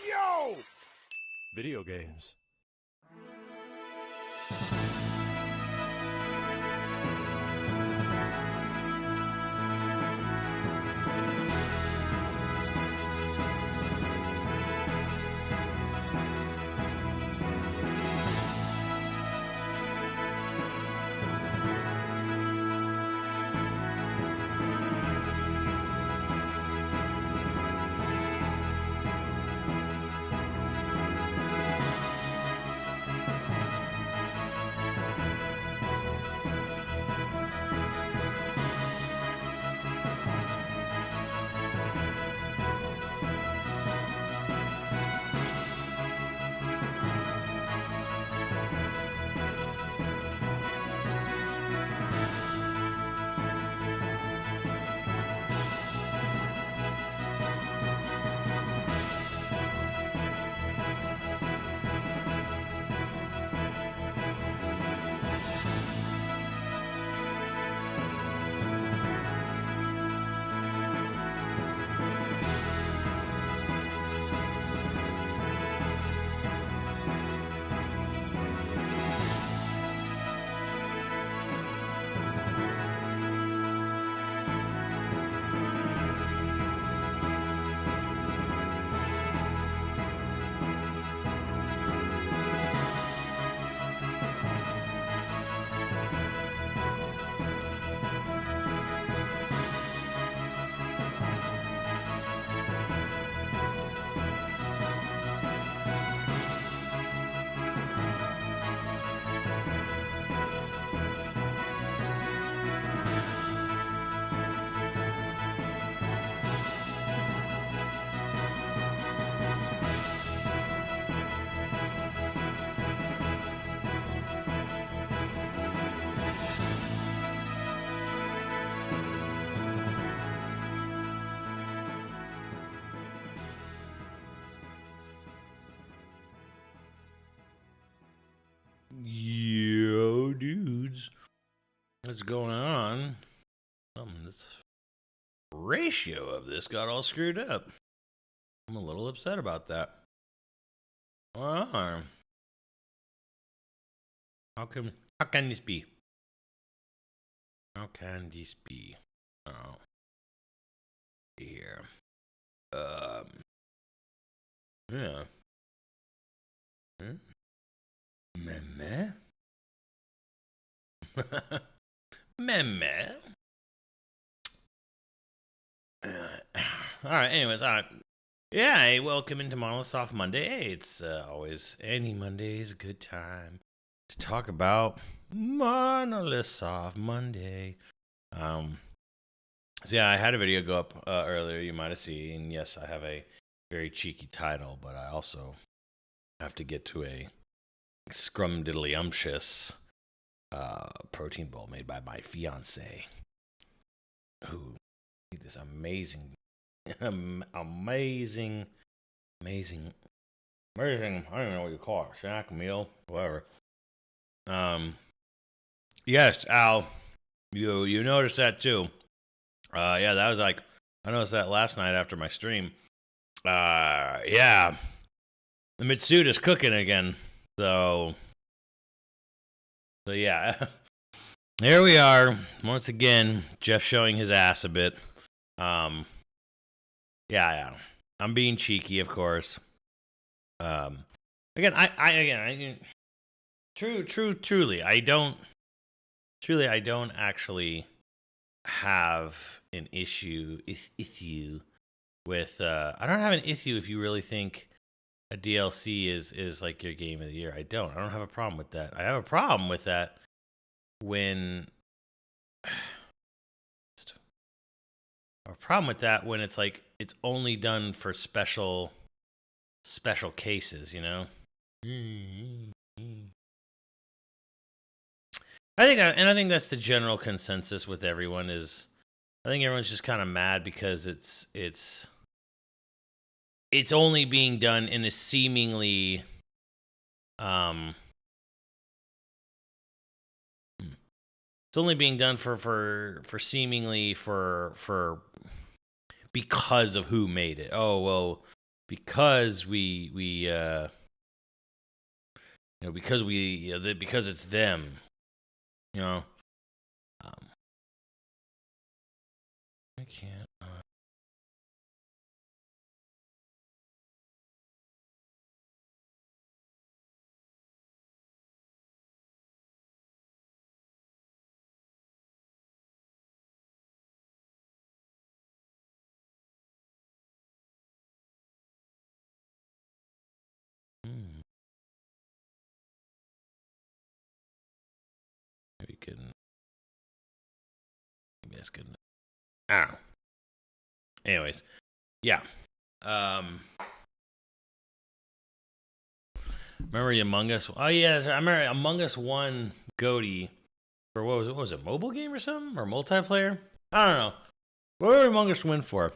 Yo! Video games. Yo, dudes. What's going on? This ratio of this got all screwed up. I'm a little upset about that. How can this be? How can this be? Oh. Here. Yeah. Meme? Meme? Alright, anyways, alright. Yeah, hey, welcome into Monolith Soft Monday. Hey, it's always, any Monday is a good time to talk about Monolith Soft Monday. So yeah, I had a video go up earlier, you might have seen. Yes, I have a very cheeky title, but I also have to get to a scrumdiddlyumptious protein bowl made by my fiance, who made this amazing, I don't even know what you call it, snack, meal, whatever. Yes, Al, you noticed that too. Yeah, that was like, I noticed that last night after my stream. Yeah, the Mitsuda's cooking again. So yeah, here we are once again. Jeff showing his ass a bit. Yeah. I'm being cheeky, of course. Truly, I don't actually have an issue with. I don't have an issue if you really think a DLC is like your game of the year. I don't have a problem with that. I have a problem with that when it's like it's only done for special cases, you know. I think that's the general consensus with everyone is. I think everyone's just kind of mad because it's only being done in a seemingly it's only being done for seemingly for because of who made it. Oh well, because because it's them, you know. I can't. Maybe couldn't. Maybe that's good enough. I don't know. Anyways, yeah. Remember Among Us? Oh yeah, I remember Among Us won GOTY for what was it? What was it? Mobile game or something or multiplayer? I don't know. What did Among Us win for?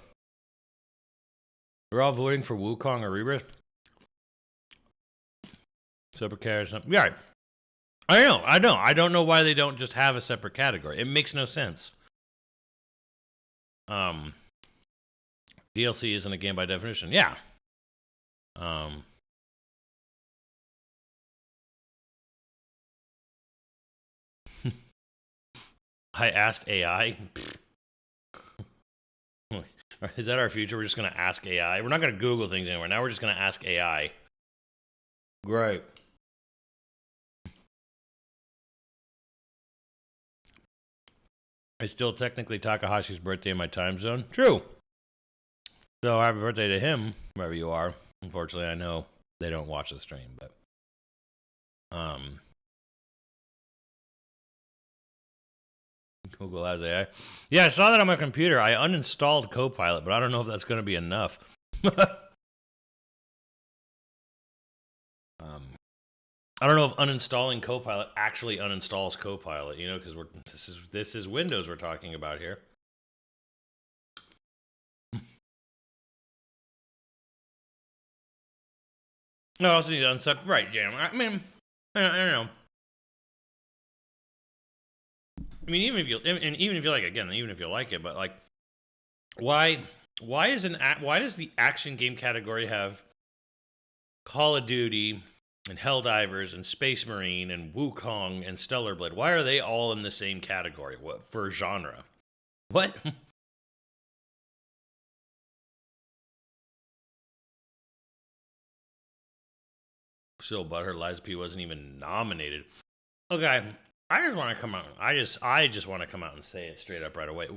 We're all voting for Wukong or Rebirth. Separate category or something. Yeah, I know. I don't know why they don't just have a separate category. It makes no sense. DLC isn't a game by definition. Yeah. I asked AI. Is that our future? We're just going to ask AI. We're not going to Google things anymore. Now we're just going to ask AI. Great. It's still technically Takahashi's birthday in my time zone. True. So happy birthday to him, wherever you are. Unfortunately, I know they don't watch the stream, but Google has AI. Yeah, I saw that on my computer. I uninstalled Copilot, but I don't know if that's going to be enough. I don't know if uninstalling Copilot actually uninstalls Copilot, you know, because this is Windows we're talking about here. No, I also need to unstuck. Right, Jam. I mean, I don't know. I mean, even if you like it, again, even if you like it, but like, why does the action game category have Call of Duty and Helldivers and Space Marine and Wukong and Stellar Blade? Why are they all in the same category? What for genre? What? Still butthurt. Liza P wasn't even nominated. Okay, I just want to come out. I just want to come out and say it straight up right away.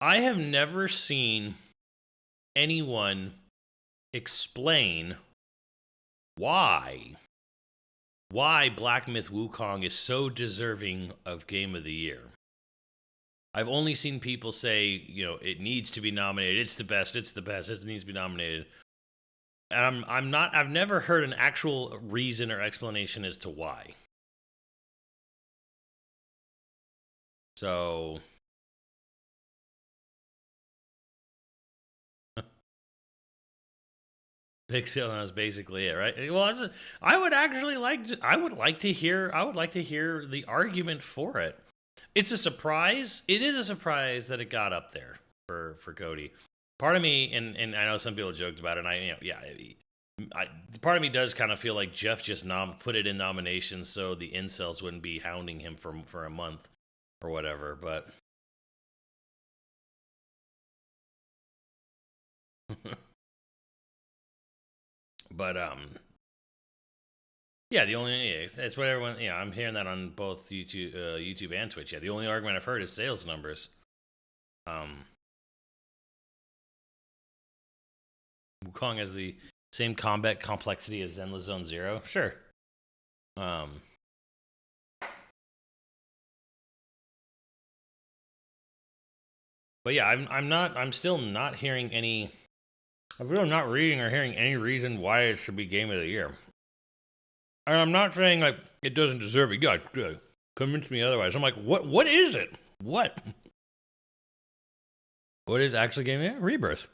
I have never seen anyone explain why Black Myth Wukong is so deserving of Game of the Year. I've only seen people say, you know, it needs to be nominated. It's the best. It needs to be nominated. And I've never heard an actual reason or explanation as to why. So Pixel is basically it, right? Well, I would like to hear the argument for it. It's a surprise. It is a surprise that it got up there for GOTY. Part of me, and I know some people joked about it, and part of me does kind of feel like Jeff just put it in nominations so the incels wouldn't be hounding him for a month or whatever, but but yeah, that's what everyone. Yeah, I'm hearing that on both YouTube and Twitch. Yeah, the only argument I've heard is sales numbers. Wukong has the same combat complexity as Zenless Zone Zero. Sure. But yeah, I'm still not hearing any. I'm really not reading or hearing any reason why it should be Game of the Year. And I'm not saying like it doesn't deserve it. God, convince me otherwise. I'm like, what is it? What is actually Game of the Year? Rebirth.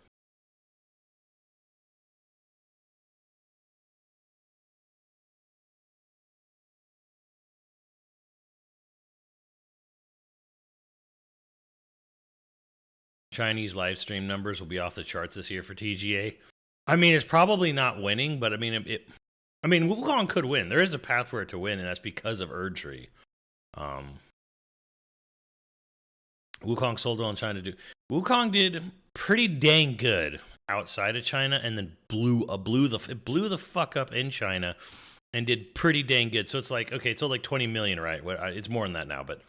Chinese live stream numbers will be off the charts this year for TGA. I mean, it's probably not winning, but I mean, I mean, Wukong could win. There is a path for it to win, and that's because of Erdtree. Wukong sold well in China. Wukong did pretty dang good outside of China, and then blew the fuck up in China, and did pretty dang good. So it's like, okay, it sold like 20 million, right? It's more than that now, but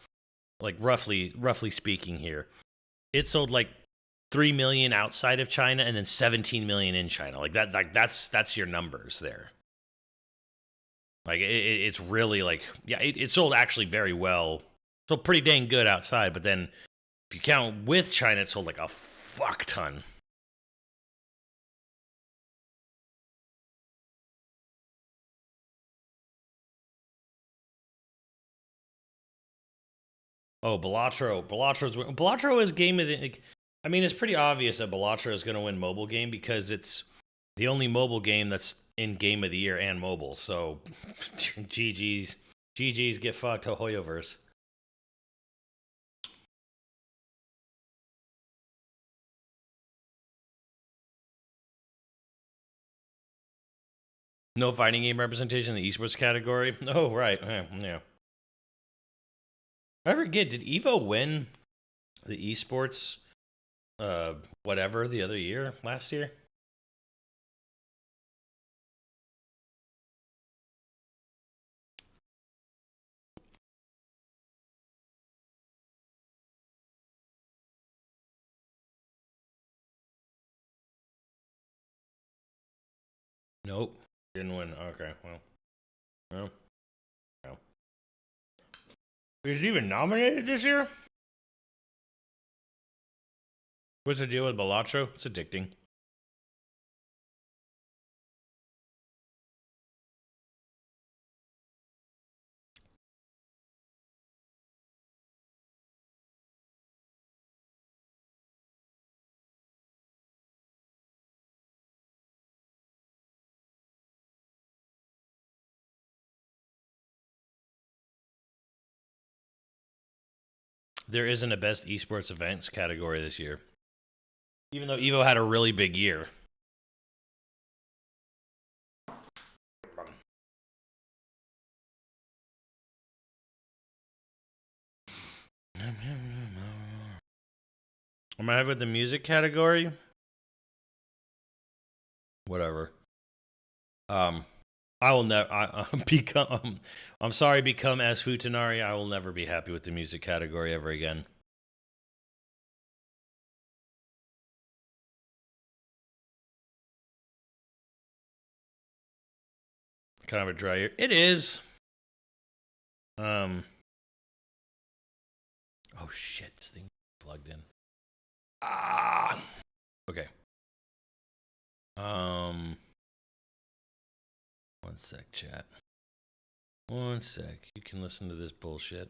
like roughly speaking here, it sold like 3 million outside of China, and then 17 million in China. Like that, that's your numbers there. Like it's really like, yeah, it sold actually very well. So pretty dang good outside, but then if you count with China, it sold like a fuck ton. Oh, Balatro is game of the. Like, I mean, it's pretty obvious that Balatro is going to win mobile game because it's the only mobile game that's in game of the year and mobile. So, GG's, get fucked, Hoyoverse. No fighting game representation in the esports category. Oh, right. Yeah. I forget, did Evo win the esports whatever the other year, last year? Nope. Didn't win. Okay, well. No. No. Was he even nominated this year? What's the deal with Balatro? It's addicting. There isn't a best esports events category this year. Even though Evo had a really big year. Am I with the music category? Whatever. I will never become. I'm sorry, become as Futanari. I will never be happy with the music category ever again. Kind of a dry year. It is. Oh shit! This thing plugged in. Ah. Okay. One sec, chat. One sec. You can listen to this bullshit.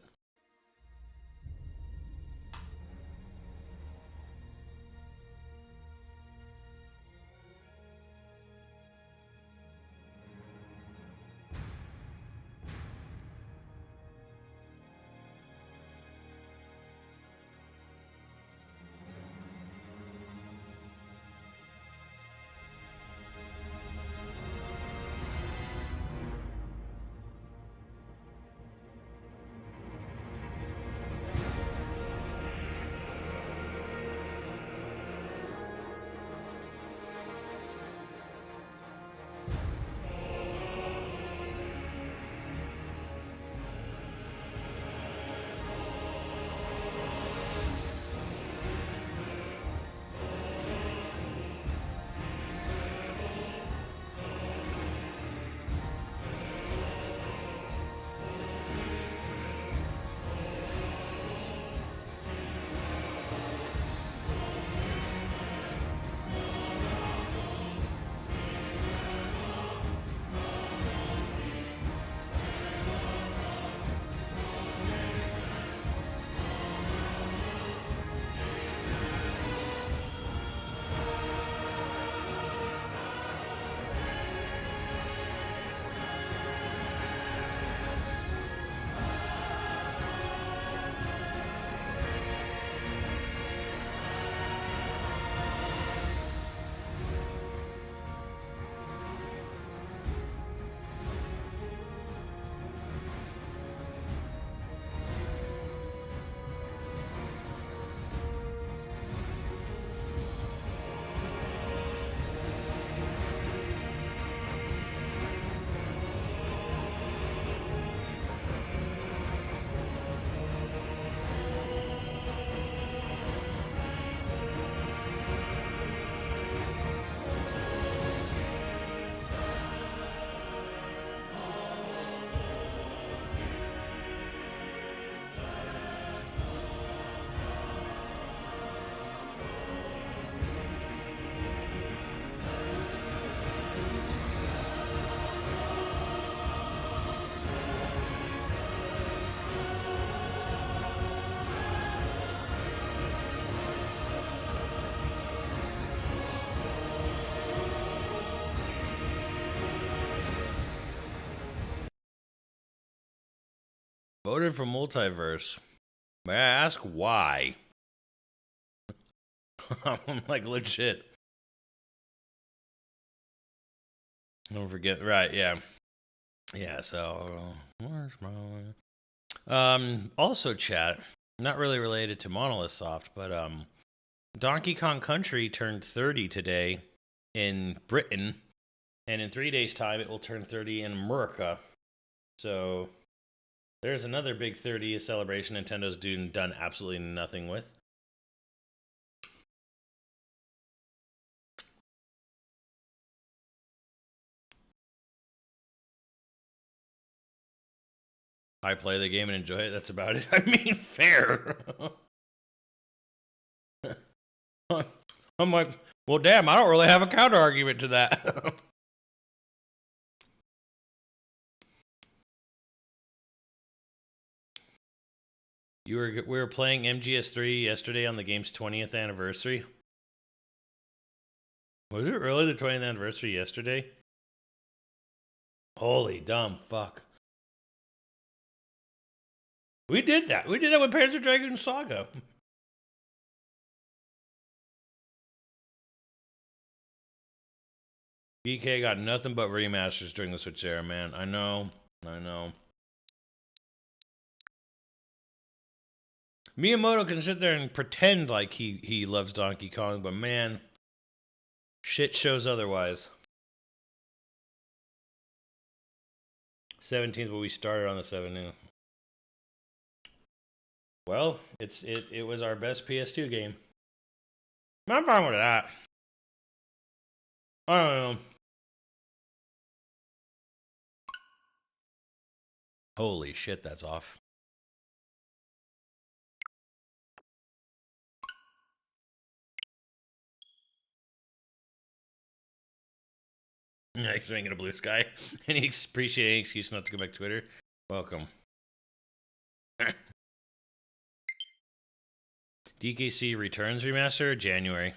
Voted for multiverse. May I ask why? I'm like legit. Don't forget, right? Yeah, yeah. So, where's my? Also, chat. Not really related to Monolith Soft, but Donkey Kong Country turned 30 today in Britain, and in 3 days' time, it will turn 30 in America. So, there's another big 30th celebration Nintendo's done absolutely nothing with. I play the game and enjoy it. That's about it. I mean, fair. I'm like, well, damn, I don't really have a counter argument to that. We were playing MGS3 yesterday on the game's 20th anniversary. Was it really the 20th anniversary yesterday? Holy dumb fuck. We did that. We did that with Panzer Dragoon Saga. BK got nothing but remasters during the Switch era, man. I know. Miyamoto can sit there and pretend like he loves Donkey Kong, but man, shit shows otherwise. 17th, but we started on the 17th. Well, it was our best PS2 game. I'm fine with that. I don't know. Holy shit, that's off. Nice ring in a blue sky. Any appreciate any excuse not to go back to Twitter? Welcome. DKC Returns remaster, January.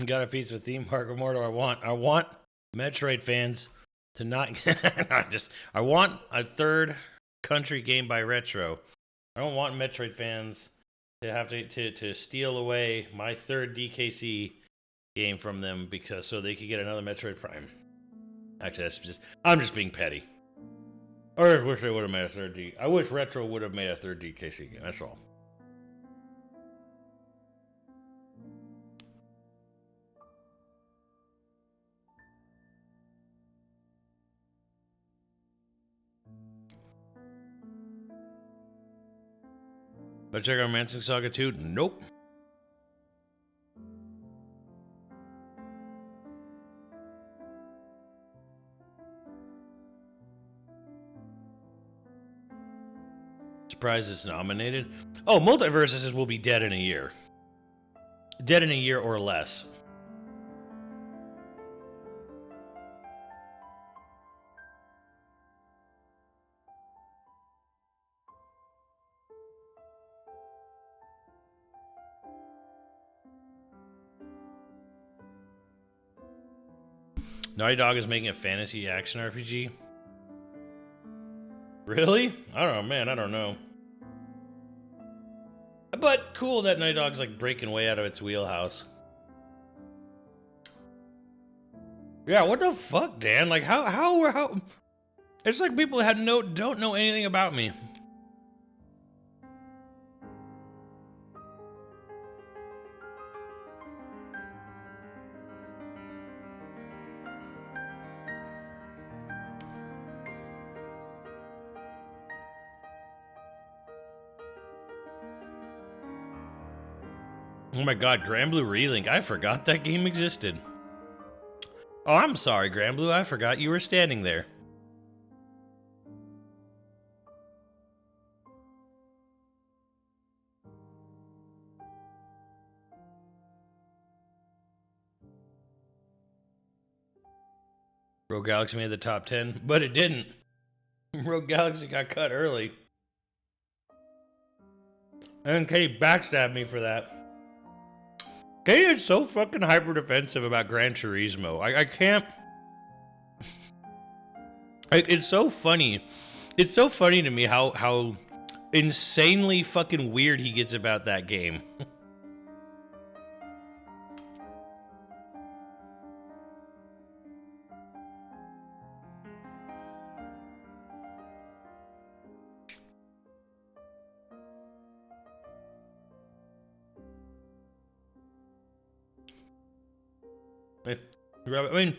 Got a piece of theme park. What more do I want? I want Metroid fans to not I want a third country game by Retro. I don't want Metroid fans to have to steal away my third DKC game from them because so they could get another Metroid Prime. Actually, I'm just being petty. I just wish they would have made a third I wish Retro would have made a third DKC game. That's all. Let's check out Romancing Saga 2. Nope. Surprised it's nominated. Oh, Multiverses will be dead in a year. Dead in a year or less. Naughty Dog is making a fantasy action RPG. Really? I don't know, man. I don't know. But cool that Naughty Dog's like breaking way out of its wheelhouse. Yeah, what the fuck, Dan? Like, how? It's like people don't know anything about me. Oh my god, Granblue Relink. I forgot that game existed. Oh, I'm sorry, Granblue. I forgot you were standing there. Rogue Galaxy made the top 10, but it didn't. Rogue Galaxy got cut early. And Katie backstabbed me for that. Katie is so fucking hyper defensive about Gran Turismo. I can't. It's so funny It's so funny to me how insanely fucking weird he gets about that game. I mean,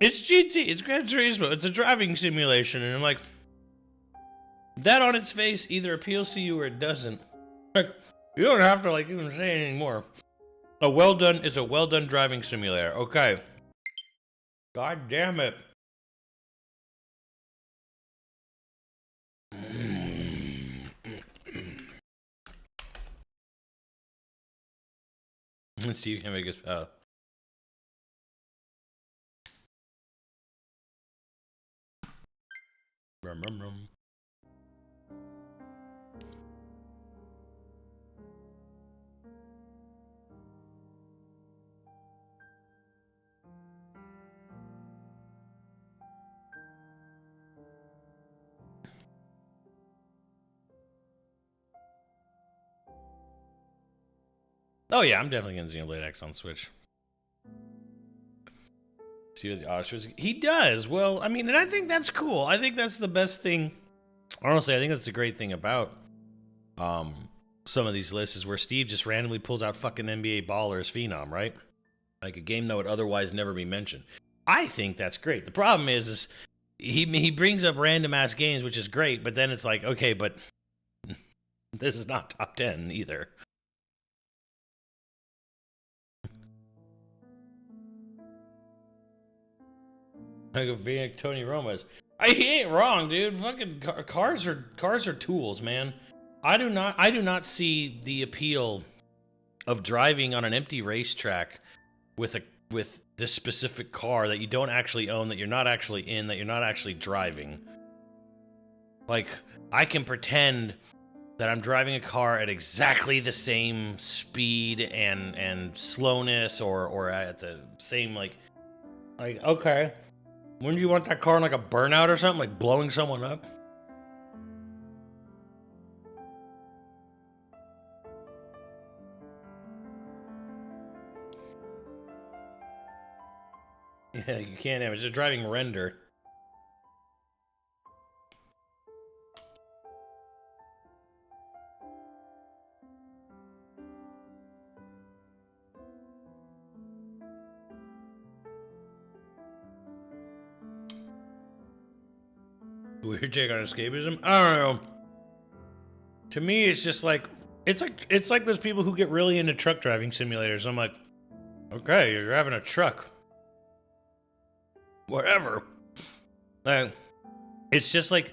it's GT, it's Gran Turismo, it's a driving simulation, and I'm like, that on its face either appeals to you or it doesn't. Like, you don't have to like even say anything more. A well done is a well done driving simulator. Okay. God damn it. Steve can make his path. Rum, rum, rum. Oh yeah, I'm definitely getting Xenoblade X on Switch. He does. Well, I mean, and I think that's cool. I think that's the best thing. Honestly, I think that's a great thing about some of these lists is where Steve just randomly pulls out fucking NBA Ballers Phenom, right? Like a game that would otherwise never be mentioned. I think that's great. The problem is he brings up random ass games, which is great, but then it's like, okay, but this is not top 10 either. Like a Phoenix Tony Romas. He ain't wrong, dude. Fucking cars are tools, man. I do not see the appeal of driving on an empty racetrack with this specific car that you don't actually own, that you're not actually in, that you're not actually driving. Like, I can pretend that I'm driving a car at exactly the same speed and slowness or at the same like okay. Wouldn't you want that car in like a burnout or something, like blowing someone up? Yeah, you can't have it. It's a driving render. Weird take on escapism. I don't know. To me, it's just like it's like those people who get really into truck driving simulators. I'm like, okay, you're driving a truck, whatever. Like, it's just like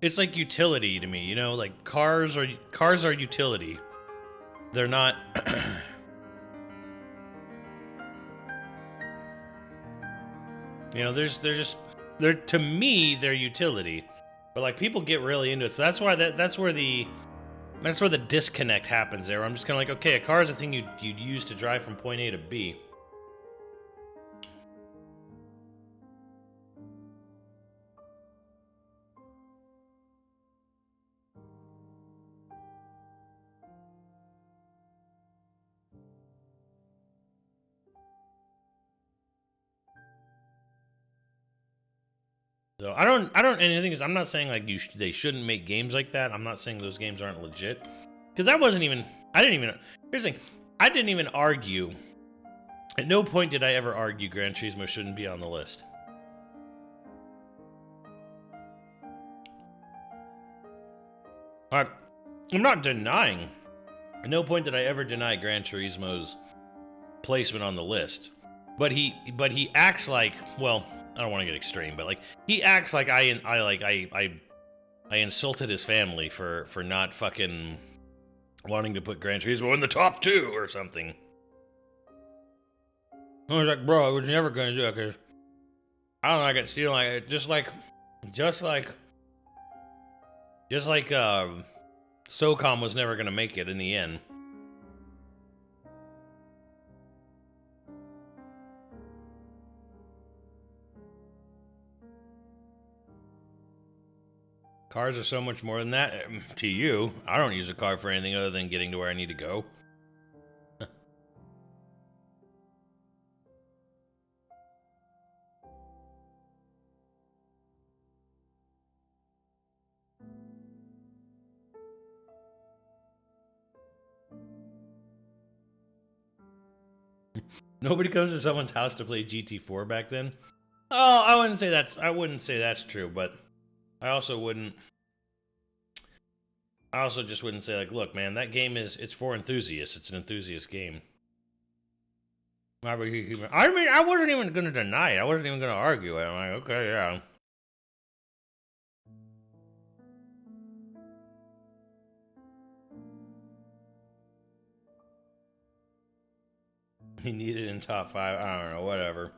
it's like utility to me, you know. Like cars are utility. They're not. You know, they're to me they're utility, but like people get really into it. So that's where the disconnect happens there. I'm just kind of like, okay, a car is a thing you'd use to drive from point A to B. So I don't, and the thing is, I'm not saying like they shouldn't make games like that. I'm not saying those games aren't legit, because I didn't even, here's the thing, I didn't even argue, at no point did I ever argue Gran Turismo shouldn't be on the list. I'm not denying, at no point did I ever deny Gran Turismo's placement on the list, but he acts like, well, I don't want to get extreme, but like he acts like I insulted his family for not fucking wanting to put Gran Turismo in the top 2 or something. I was like, bro, I was never gonna do it because I don't like it stealing like it. Just like SOCOM was never gonna make it in the end. Cars are so much more than that to you. I don't use a car for anything other than getting to where I need to go. Nobody comes to someone's house to play GT4 back then. Oh, I wouldn't say that's true, but I also just wouldn't say like, look, man, that game it's for enthusiasts. It's an enthusiast game. I mean, I wasn't even gonna deny it. I wasn't even gonna argue it. I'm like, okay, yeah. He needed in top 5. I don't know, whatever.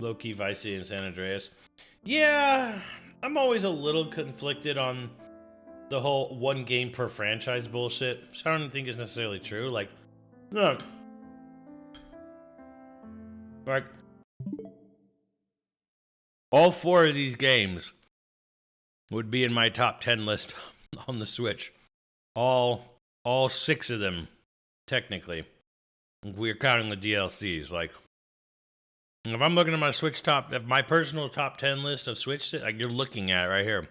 Low-key Vice City and San Andreas. Yeah, I'm always a little conflicted on the whole one game per franchise bullshit, which I don't think is necessarily true. Like, no. Like, all 4 of these games would be in my top 10 list on the Switch. All 6 of them, technically. If we're counting the DLCs, like, if I'm looking at my my personal top 10 list of Switch, like you're looking at it right here.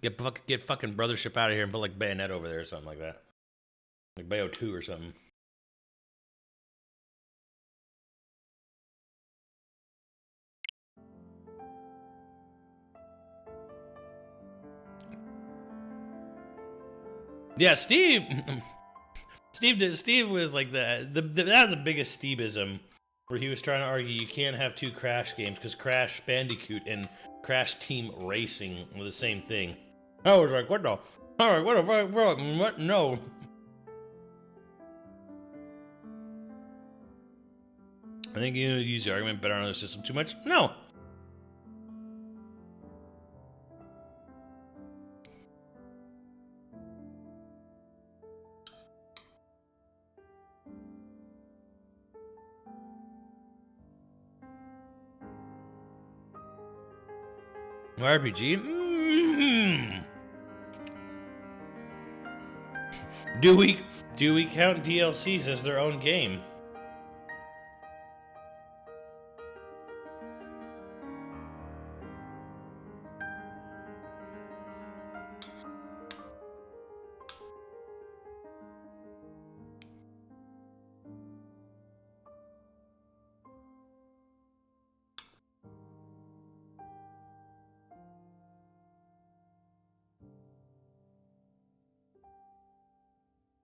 Get fucking Brothership out of here and put like Bayonet over there or something like that. Like Bayo 2 or something. Yeah, Steve was like that was the biggest Steveism, where he was trying to argue you can't have 2 Crash games because Crash Bandicoot and Crash Team Racing were the same thing. I was like, what the? Alright, what the fuck, bro? What? No. I think you use the argument better on the system too much. No. RPG? Do we count DLCs as their own game?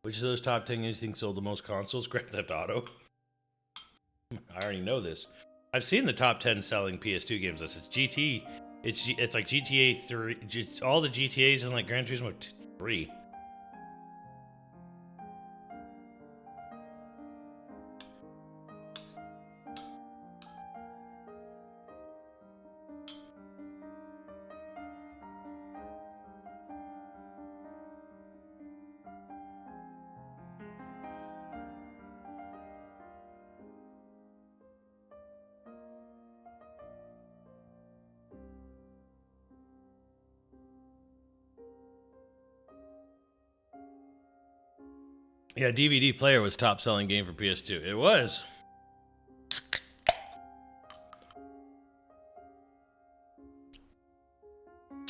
Which of those top 10 games do you think sold the most consoles? Grand Theft Auto. I already know this. I've seen the top 10 selling PS2 games list. It's GT. It's like GTA 3. It's all the GTAs and like Gran Turismo 3. Yeah, DVD player was top selling game for PS2. It was.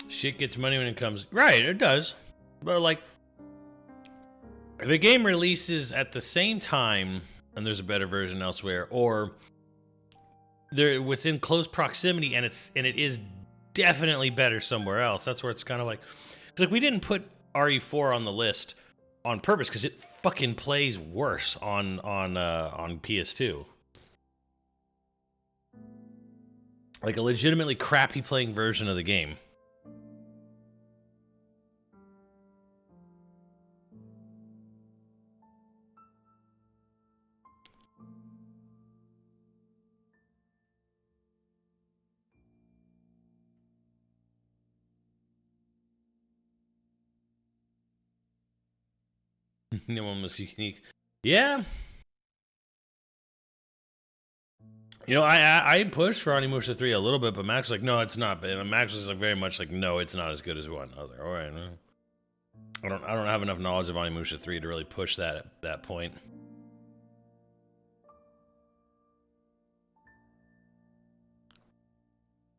Shit gets money when it comes. Right, it does. But like, if a game releases at the same time and there's a better version elsewhere, or they're within close proximity and it is definitely better somewhere else, that's where it's kind of like, it's like we didn't put RE4 on the list on purpose because it fucking plays worse on PS2. Like a legitimately crappy playing version of the game. No one was unique. Yeah. You know, I pushed for Onimusha 3 a little bit, but Max was like, no, it's not. And Max was like very much like, no, it's not as good as one. I was like, all right. I don't have enough knowledge of Onimusha 3 to really push that at that point.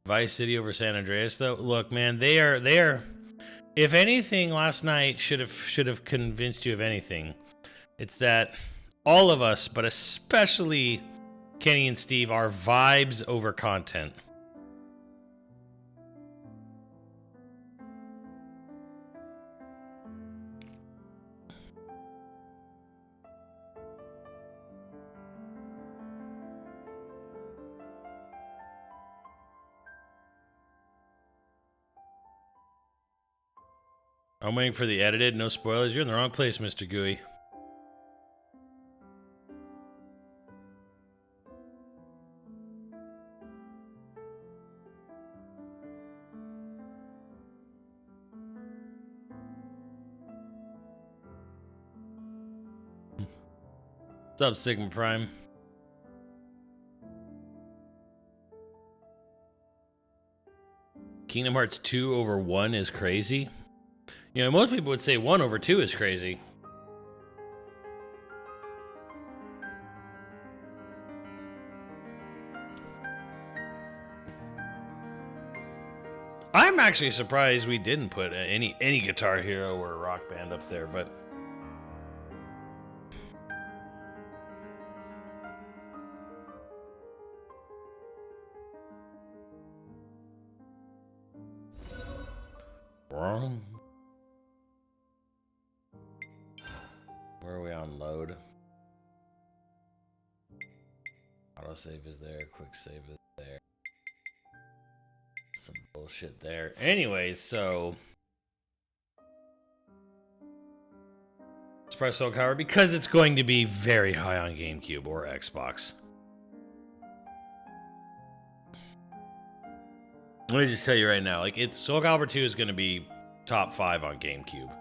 Vice City over San Andreas, though. Look, man, they are. If anything, last night should have convinced you of anything. It's that all of us, but especially Kenny and Steve, are vibes over content. I'm waiting for the edited, no spoilers. You're in the wrong place, Mr. Gooey. What's up, Sigma Prime? Kingdom Hearts 2 over 1 is crazy. You know, most people would say 1 over 2 is crazy. I'm actually surprised we didn't put any Guitar Hero or Rock Band up there, but wrong. Where are we on load? Autosave is there, quick save is there. Some bullshit there. Anyways, so Surprise Soul Calibur, because it's going to be very high on GameCube or Xbox. Let me just tell you right now, like, it's Soul Calibur 2 is going to be top 5 on GameCube.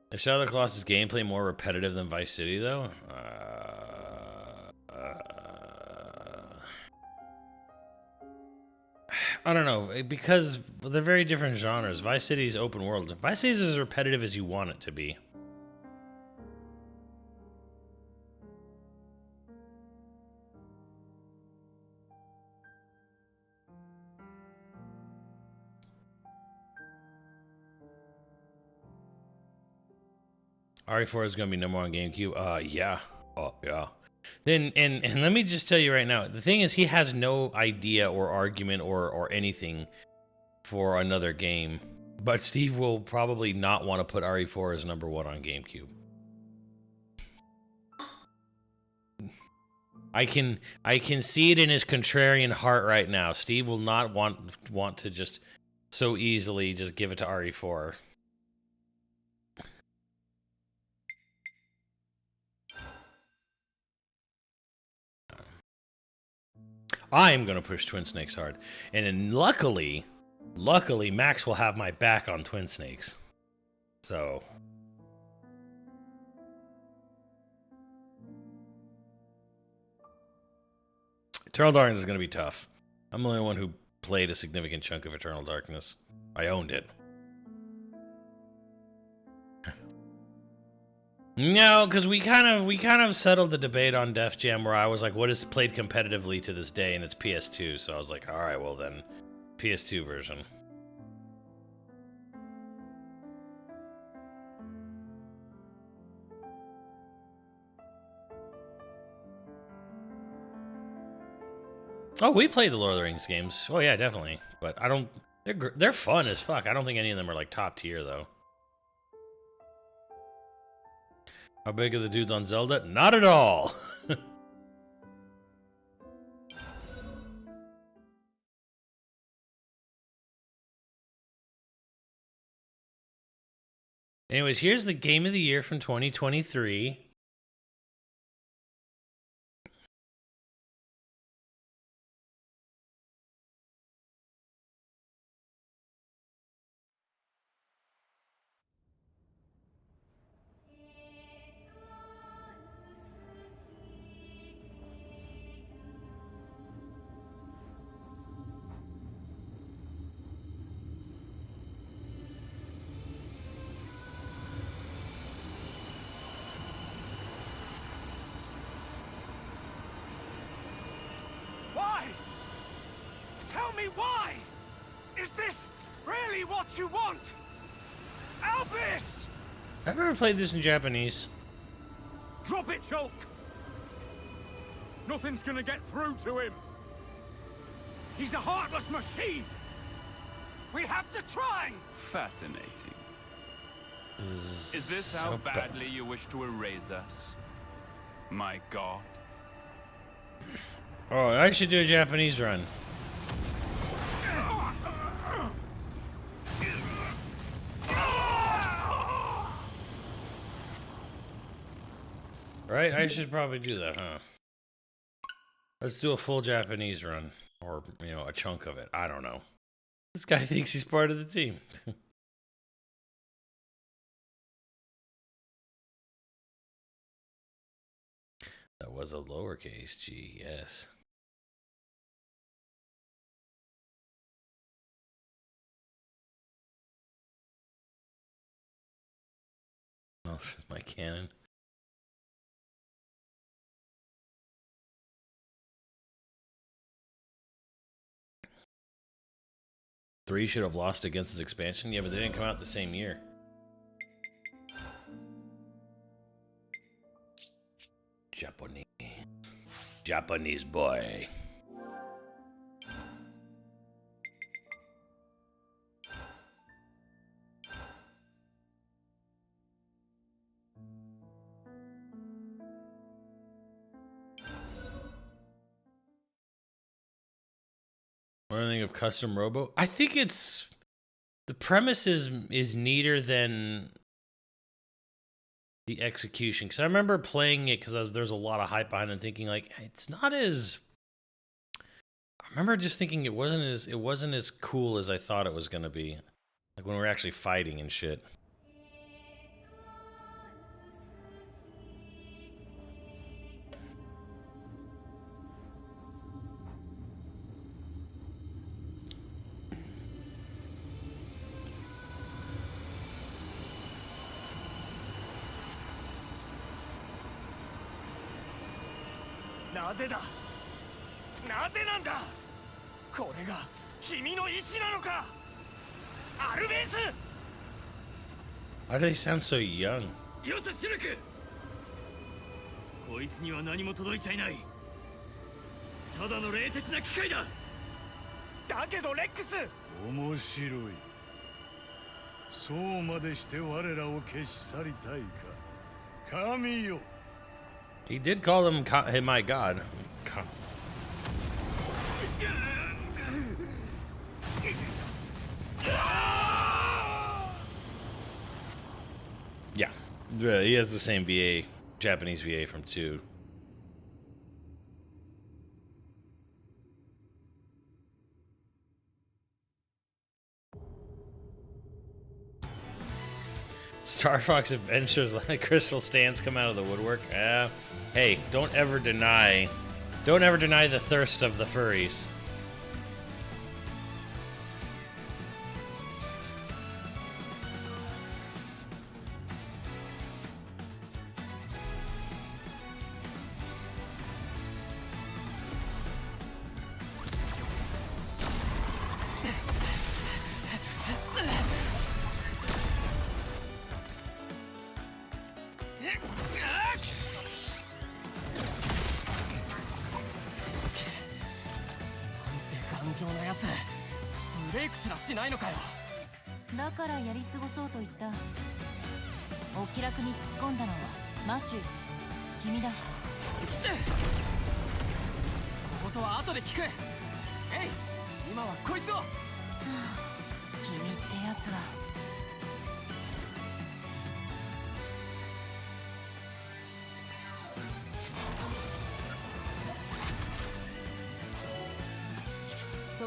Is Shadow of the Colossus gameplay more repetitive than Vice City, though? I don't know, because they're very different genres. Vice City is open world. Vice City is as repetitive as you want it to be. RE4 is going to be number 1 on GameCube. Yeah. Oh, yeah. Then and let me just tell you right now, the thing is, he has no idea or argument or anything for another game, but Steve will probably not want to put RE4 as number 1 on GameCube. I can see it in his contrarian heart right now. Steve will not want to just so easily just give it to RE4. I'm going to push Twin Snakes hard. And then luckily, Max will have my back on Twin Snakes. So Eternal Darkness is going to be tough. I'm the only one who played a significant chunk of Eternal Darkness. I owned it. No, because we kind of settled the debate on Def Jam where I was like, what is played competitively to this day? And it's PS2. So I was like, all right, well then, PS2 version. Oh, we played the Lord of the Rings games. Oh yeah, definitely. But I don't. They're fun as fuck. I don't think any of them are like top tier though. How big are the dudes on Zelda? Not at all. Anyways, here's the game of the year from 2023. Why? Tell me why! Is this really what you want? Albus! I've never played this in Japanese. Drop it, Shulk! Nothing's gonna get through to him! He's a heartless machine! We have to try! Fascinating. Is this how badly you wish to erase us? My god. Oh, I should do a Japanese run. Right? I should probably do that, huh? Let's do a full Japanese run. Or, you know, a chunk of it. I don't know. This guy thinks he's part of the team. That was a lowercase g, yes. Oh, my cannon. Three should have lost against this expansion. Yeah, but they didn't come out the same year. Japanese boy. What do you think of custom robo? I think it's the premise is neater than the execution, because I remember playing it because there's a lot of hype behind it and thinking like it's not as. I remember just thinking it wasn't as cool as I thought it was gonna be, like when we were actually fighting and shit. Why do they sound so young? こいつには何も届いちゃいない。ただの冷徹な機械だ。だけどレックス面白い。そうまでして我らを消し去りたいか。神よ。 He did call him hey, my god. Yeah, he has the same VA, Japanese VA from 2. Star Fox Adventures, like crystal stands come out of the woodwork. Hey, don't ever deny the thirst of the furries.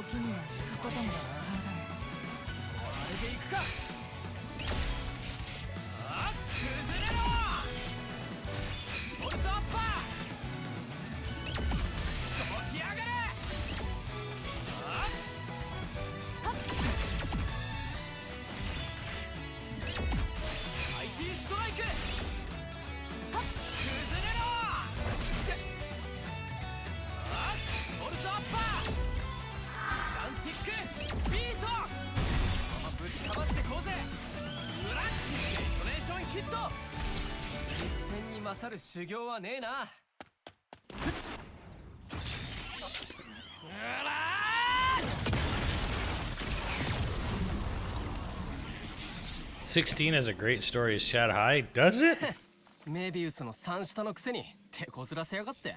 時には引くことも必要だね。あれでいくか。あっ崩れろ。ボルトアッパー起き上がれ。あっIT ストライク。崩れろ。あっボルトアッパーガンティックビート。ぶちかましてこうぜ。うらっデトネーションヒット。実戦に勝る修行はねえな。うら16 has a great story as Chad High, does it? メビウスの3下のくせに手こずらせやがって。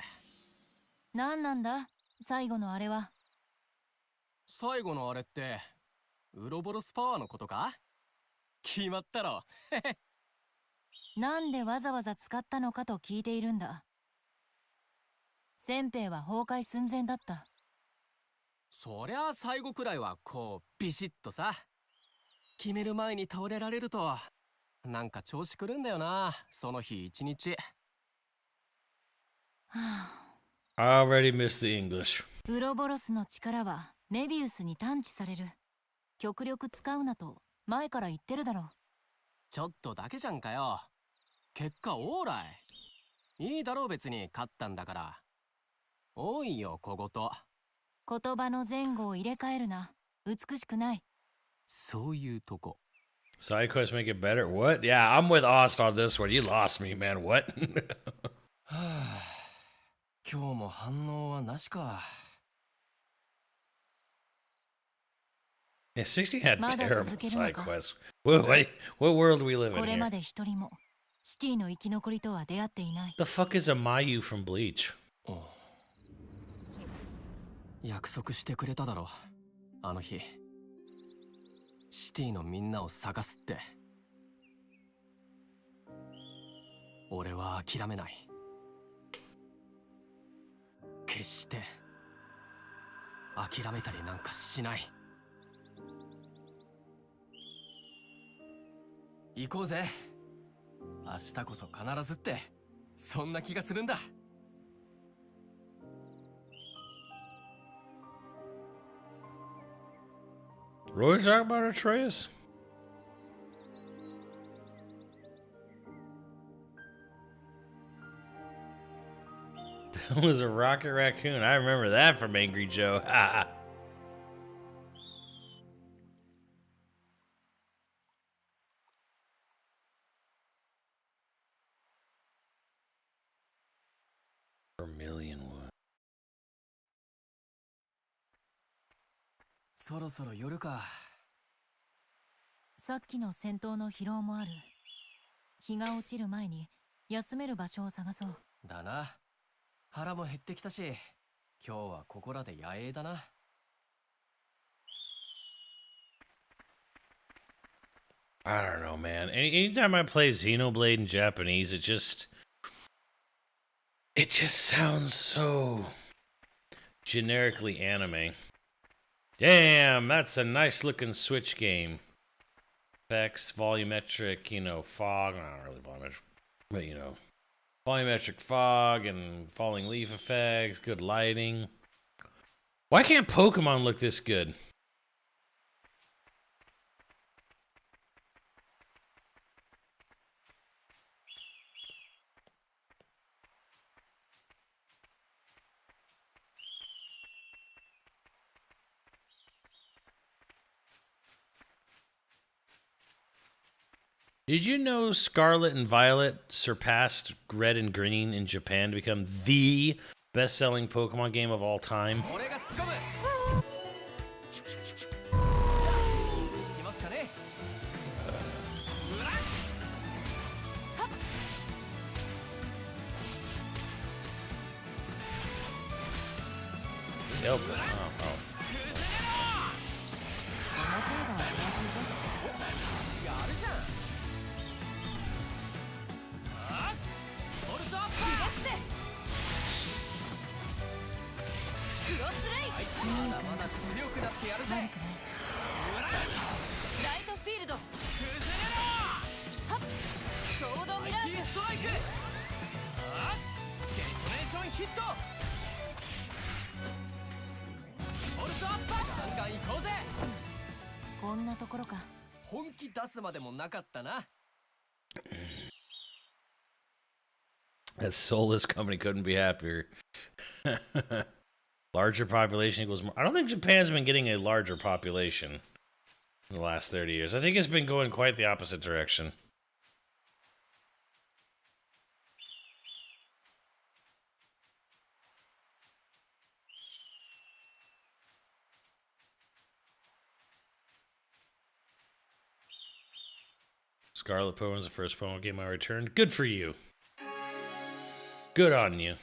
なんなんだ最後のあれは。最後のあれってウロボロスパワーのことか。決まったろ。なんでわざわざ使ったのかと聞いているんだ。先兵は崩壊寸前だった。そりゃあ最後くらいはこうビシッとさ。決める前に倒れられるとなんか調子くるんだよな、その日一日。はあ、 I already missed the English. ウロボロスの力はメビウスに探知される。極力使うなと前から言ってるだろう。ちょっとだけじゃんかよ。結果オーライ。いいだろう別に勝ったんだから。多いよ小言。言葉の前後を入れ替えるな。美しくない。そういうとこ。 Side quests make it better? What? Yeah, I'm with Ost on this one. You lost me, man. What? はあ、今日も反応はなしか。Yeah, 16 had まだ terrible 続けるの side か。 quests. What world do we live こ in れま here? で一人もシティの生き残りとは出会っていない。 The fuck is a Mayu from Bleach? 約束してくれただろ、あの日。シティのみんなを探すって。俺は諦めない。決して諦めたりなんかしない。行こうぜ。明日こそ必ずって、そんな気がするんだ。Roy talking about Atreus? That was a rocket raccoon. I remember that from Angry Joe. Vermilion wood. そろそろ夜か。さっきの戦闘の疲労もある。日が落ちる前に休める場所を探そう。だな。腹も減ってきたし、今日はここらで野営だな。I don't know, man. Anytime I play Xenoblade in Japanese, it just sounds so generically anime. Damn, that's a nice looking Switch game. Effects, volumetric, fog, not really volumetric, but volumetric fog and falling leaf effects, good lighting. Why can't Pokemon look this good? Did you know Scarlet and Violet surpassed Red and Green in Japan to become the best-selling Pokemon game of all time? Yep. Oh. クロスレイまだまだ強くなってやるぜ。うらっ、ライトフィールド。崩れろ。はっ、ソードミラー IT ジュ。ストライク。あっ、デトネーションヒット。ボルトアッパー。ガンガン行こうぜ。こんなところか。本気出すまでもなかったな。That soulless company couldn't be happier. Larger population equals more. I don't think Japan's been getting a larger population in the last 30 years. I think it's been going quite the opposite direction. Scarlet Poemon's the first Pokemon game I returned. Good for you. Good on you.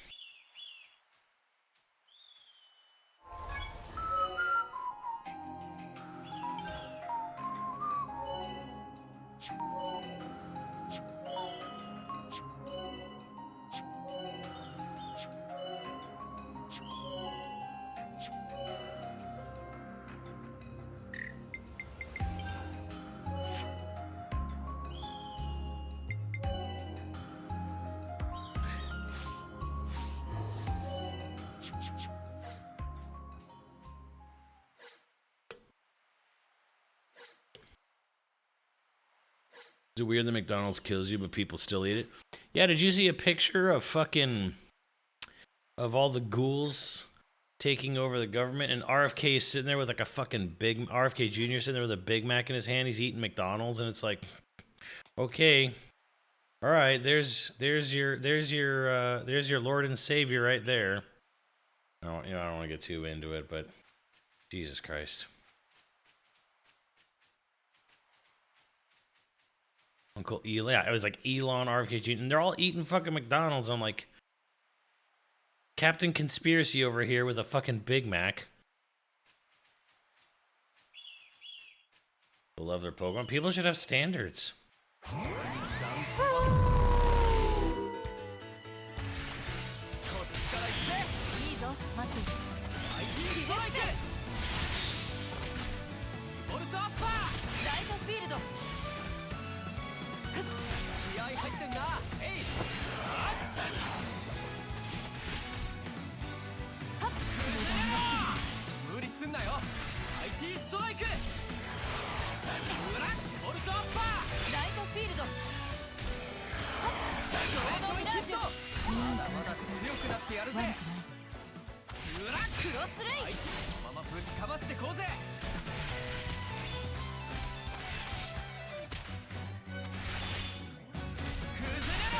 Is it weird that McDonald's kills you, but people still eat it? Yeah, did you see a picture of all the ghouls taking over the government? And RFK is sitting there with like a fucking big, RFK Jr. sitting there with a Big Mac in his hand. He's eating McDonald's, and it's like, okay, all right, there's your Lord and Savior right there. I don't want to get too into it, but Jesus Christ. Uncle Eli. Yeah, it was like Elon, RFK Jr., and they're all eating fucking McDonald's. I'm like, Captain Conspiracy over here with a fucking Big Mac. People love their Pokemon. People should have standards. いいぞ、マッティ。ボルトアッパー。ライトフィールド。気合入ってんな。えい。無理すんなよ。 IT ストライク。うらっ、ボルトアッパー。ライトフィールド。ソードミラージュ。まだまだ強くなってやるぜ。うらっ、クロスレイ。このままぶちかましてこうぜ。崩れろ。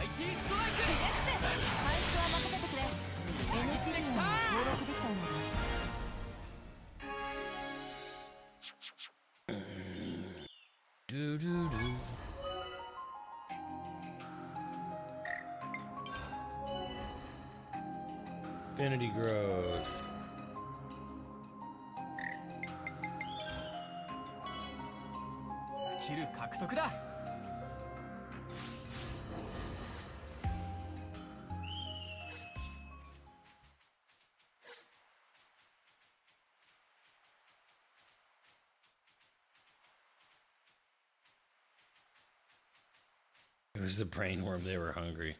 IT ストライク。回復は任せてくれ。NPD に登録できたようだ。Infinity growth. スキル獲得だ。It was the brainworm. They were hungry.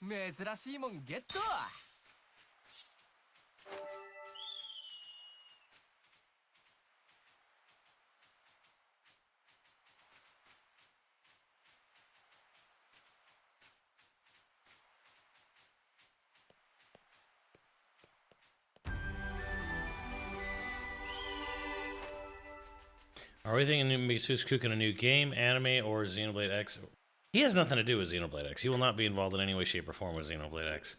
珍しいもんゲット。Are we thinking Mitsu's cooking a new game, anime, or Xenoblade X? He has nothing to do with Xenoblade X. He will not be involved in any way, shape, or form with Xenoblade X.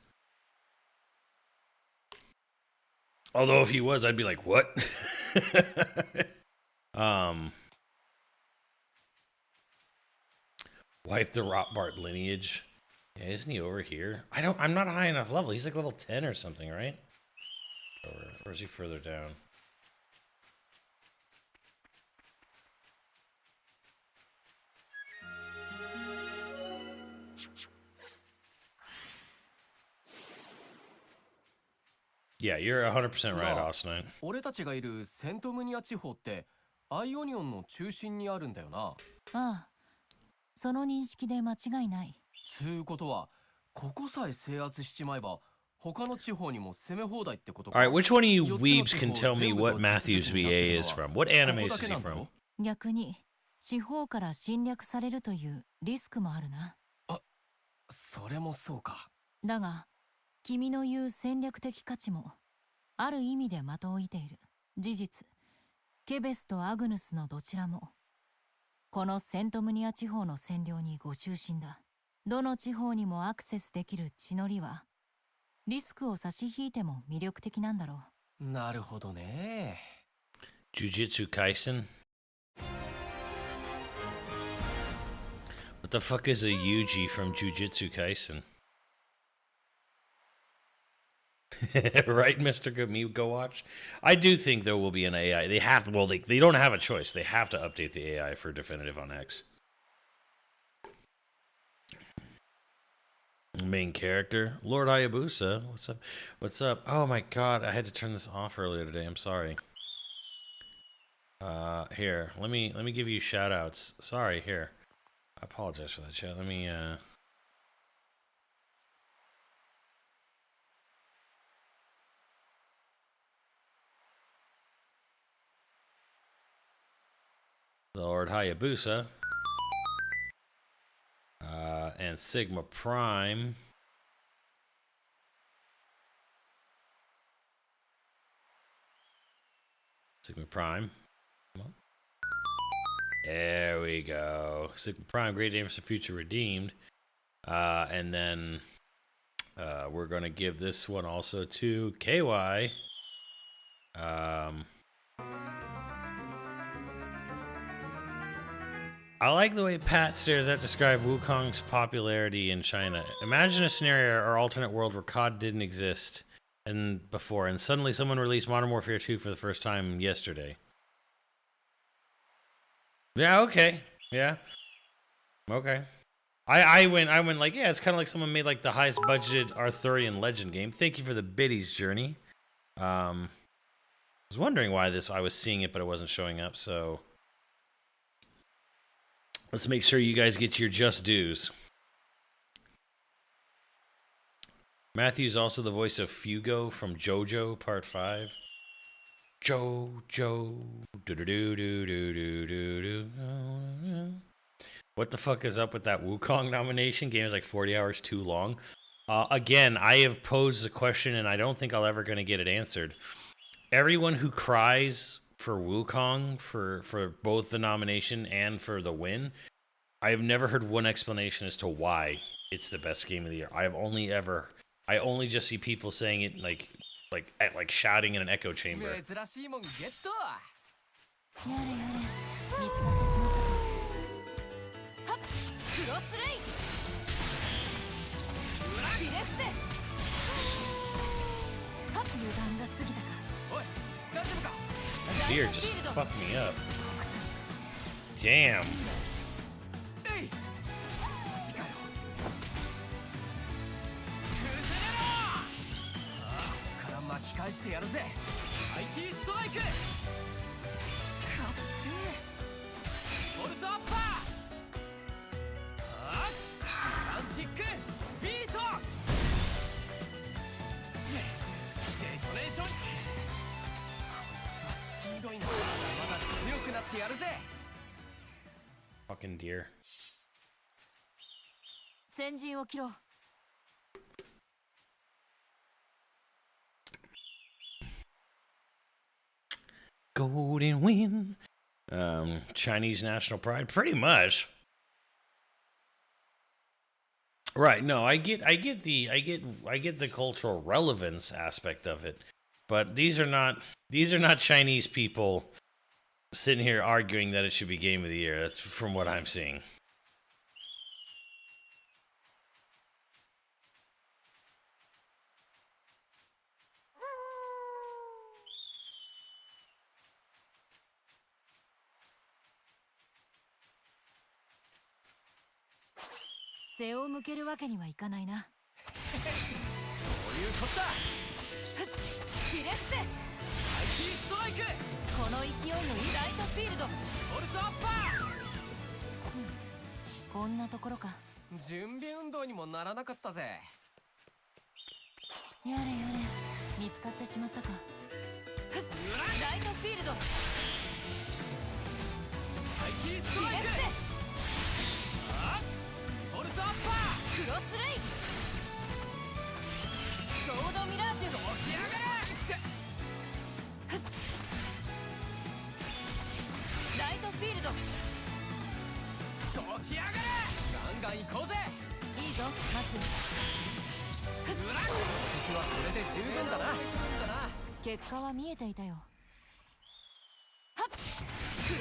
Although if he was, I'd be like, what? Wipe the Rotbart lineage. Yeah, isn't he over here? I'm not high enough level. He's like level 10 or something, right? Or is he further down? Yeah, you're 100% right, まあ Austin. 俺たちがいるセントムニア地方ってアイオニオンの中心にあるんだよな。ああ、その認識で間違いない。つうことはここさえ制圧しちまえば他の地方にも攻め放題ってことか。 All right, which one of you weebs can tell me what Matthew's VA is from? What anime is he from? 逆に四方から侵略されるというリスクもあるな。それもそうか。だが君の言う戦略的価値もある意味で的を射ている。事実ケベスとアグヌスのどちらもこのセントムニア地方の占領にご中心だ。どの地方にもアクセスできる地の利はリスクを差し引いても魅力的なんだろう。なるほどね。 Jujutsu Kaisen? What the fuck is a Yuji from Jujutsu Kaisen? Right, Mr. Go watch. I do think there will be an AI. They have, well, they don't have a choice. They have to update the AI for definitive on X. Main character, Lord Hayabusa. What's up? What's up? Oh my god, I had to turn this off earlier today. I'm sorry. Here, let me give you shout outs. Sorry, here. I apologize for that, chat. Let me Lord Hayabusa. And Sigma Prime. Sigma Prime. Come on. There we go. Sigma Prime, Great Aim for Future Redeemed. And then we're going to give this one also to KY. I like the way Pat stares at describe Wukong's popularity in China. Imagine a scenario or alternate world where COD didn't exist before, and suddenly someone released Modern Warfare 2 for the first time yesterday. Yeah, okay. Yeah. Okay. I went like, yeah, it's kind of like someone made like the highest budgeted Arthurian legend game. Thank you for the biddies, Journey. I was wondering why I was seeing it, but it wasn't showing up, so let's make sure you guys get your just dues. Matthew's also the voice of Fugo from JoJo Part 5. JoJo. What the fuck is up with that Wukong nomination? Game is like 40 hours too long. Again, I have posed a question and I don't think I'll ever gonna get it answered. Everyone who cries for Wukong for both the nomination and for the win, I have never heard one explanation as to why it's the best game of the year. I only just see people saying it like shouting in an echo chamber. 珍しいもんゲット。やれやれ見つかってしまったか。はっクロスレイディレクテはっ油断が過ぎたか。おい、大丈夫か。 Deer just fucked me up. Damn. えい。マジかよ。崩れろ。ああ、ここから巻き返してやるぜ。IT ストライク。勝ってボルトアッパー。ああ、アンティックビート。デトネーション。こいつはしんどいな。まだ強くなってやるぜ。 Fucking deer. 先陣を切ろう。Golden win. Chinese national pride, pretty much. Right? No, I get the cultural relevance aspect of it, but these are not Chinese people sitting here arguing that it should be game of the year. That's from what I'm seeing. 背を向けるわけにはいかないな。そういうことだ。フィレッセ、アイティストライク。この勢いのライトフィールド。ボルトアッパこんなところか。ー。準備運動にもならなかったぜ。やれやれ、見つかってしまったか。ライトフィールド。アイティストライク。ボルトアッパー。クロスレイ。ソードミラージュ。起き上がれ。ライトフィールド。起き上がれ。ガンガン行こうぜ。いいぞマシュ。敵はこれで十分だな。結果は見えていたよ。はっ、ク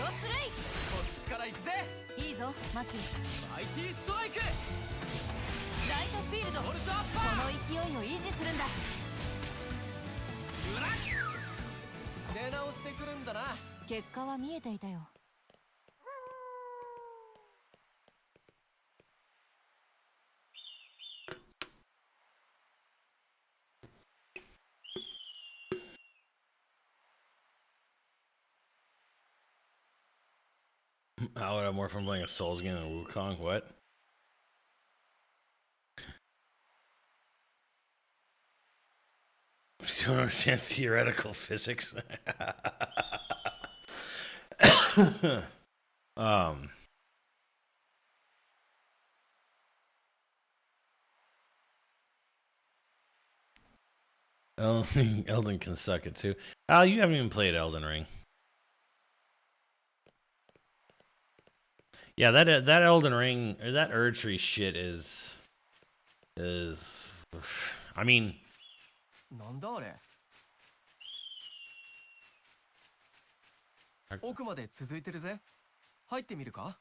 ロスレイ。こっちから行くぜ。いいぞマシュ。アイティストライク。ライトフィールド。ボルトアッパこー。の勢いを維持するんだ。出直してくるんだな。結果は見えていたよ。How would I have more fun playing a Souls game than Wukong? What? I don't understand theoretical physics. Elden can suck it too. Al, you haven't even played Elden Ring. Yeah, that Elden Ring or that Erdtree shit is I mean, なんだあれ。奥まで続いてるぜ。入ってみるか。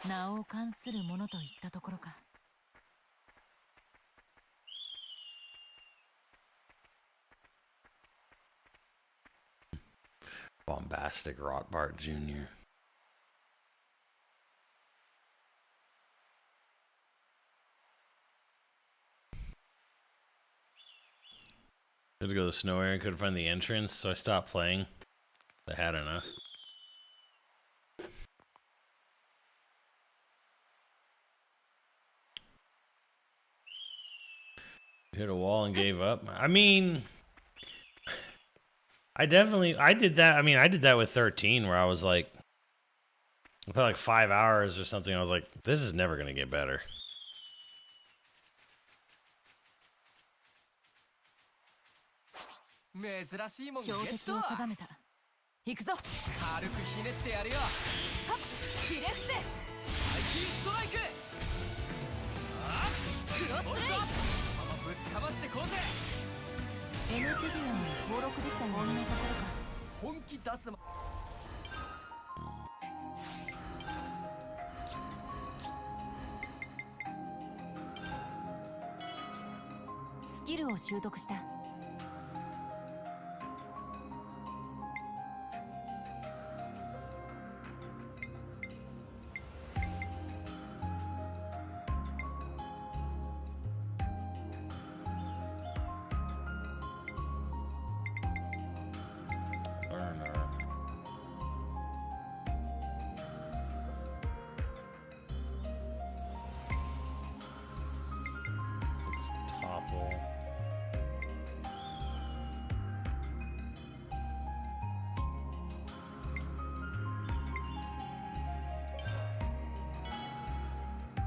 名を冠するものといったところか。Bombastic Rotbart Jr. Had to go to the snow area, couldn't find the entrance, so I stopped playing. I had enough. Hit a wall and gave up. I mean, I did that. I mean, I did that with 13 where I was like, I played like 5 hours or something. I was like, this is never going to get better. 珍しいもんゲ標的をット。定めた。行くぞ。軽くひねってやるよ。はっ、フィレッセ。アイティストライク。クロスレイ。ママぶちかましてこうぜ。エネペディアに登録できたよ。こんなところか。本気出すま。スキルを習得した。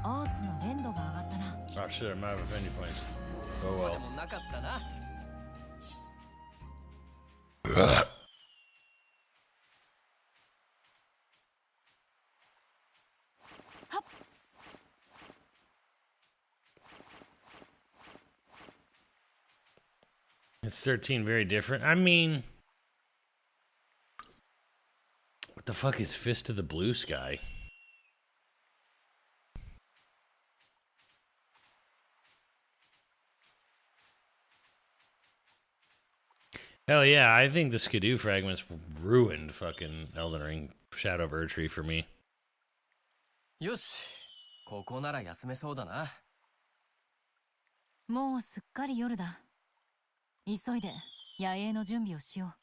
アーツの連度が上がったな。Oh shit, I'm out of any points. こ Oh こで well. もなかったな。It's 13 very different. I mean, what the fuck is Fist of the Blue Sky? Hell yeah, I think the Skidoo fragments ruined fucking Elden Ring Shadow of Erdtree for me. よし、ここなら休めそうだな。もうすっかり夜だ。急いで野営の準備をしよ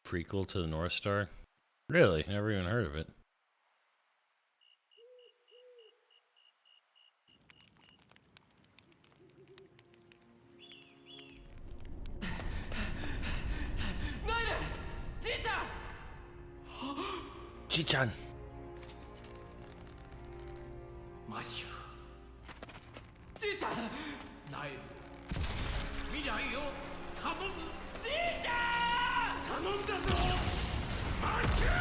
う。 Prequel to the North Star? Really? Never even heard of it. ナイル、じいちゃん。じいちゃん。マシュ。じいちゃん。ナイル。未来を頼む。じいちゃん。頼んだぞ。マシュ。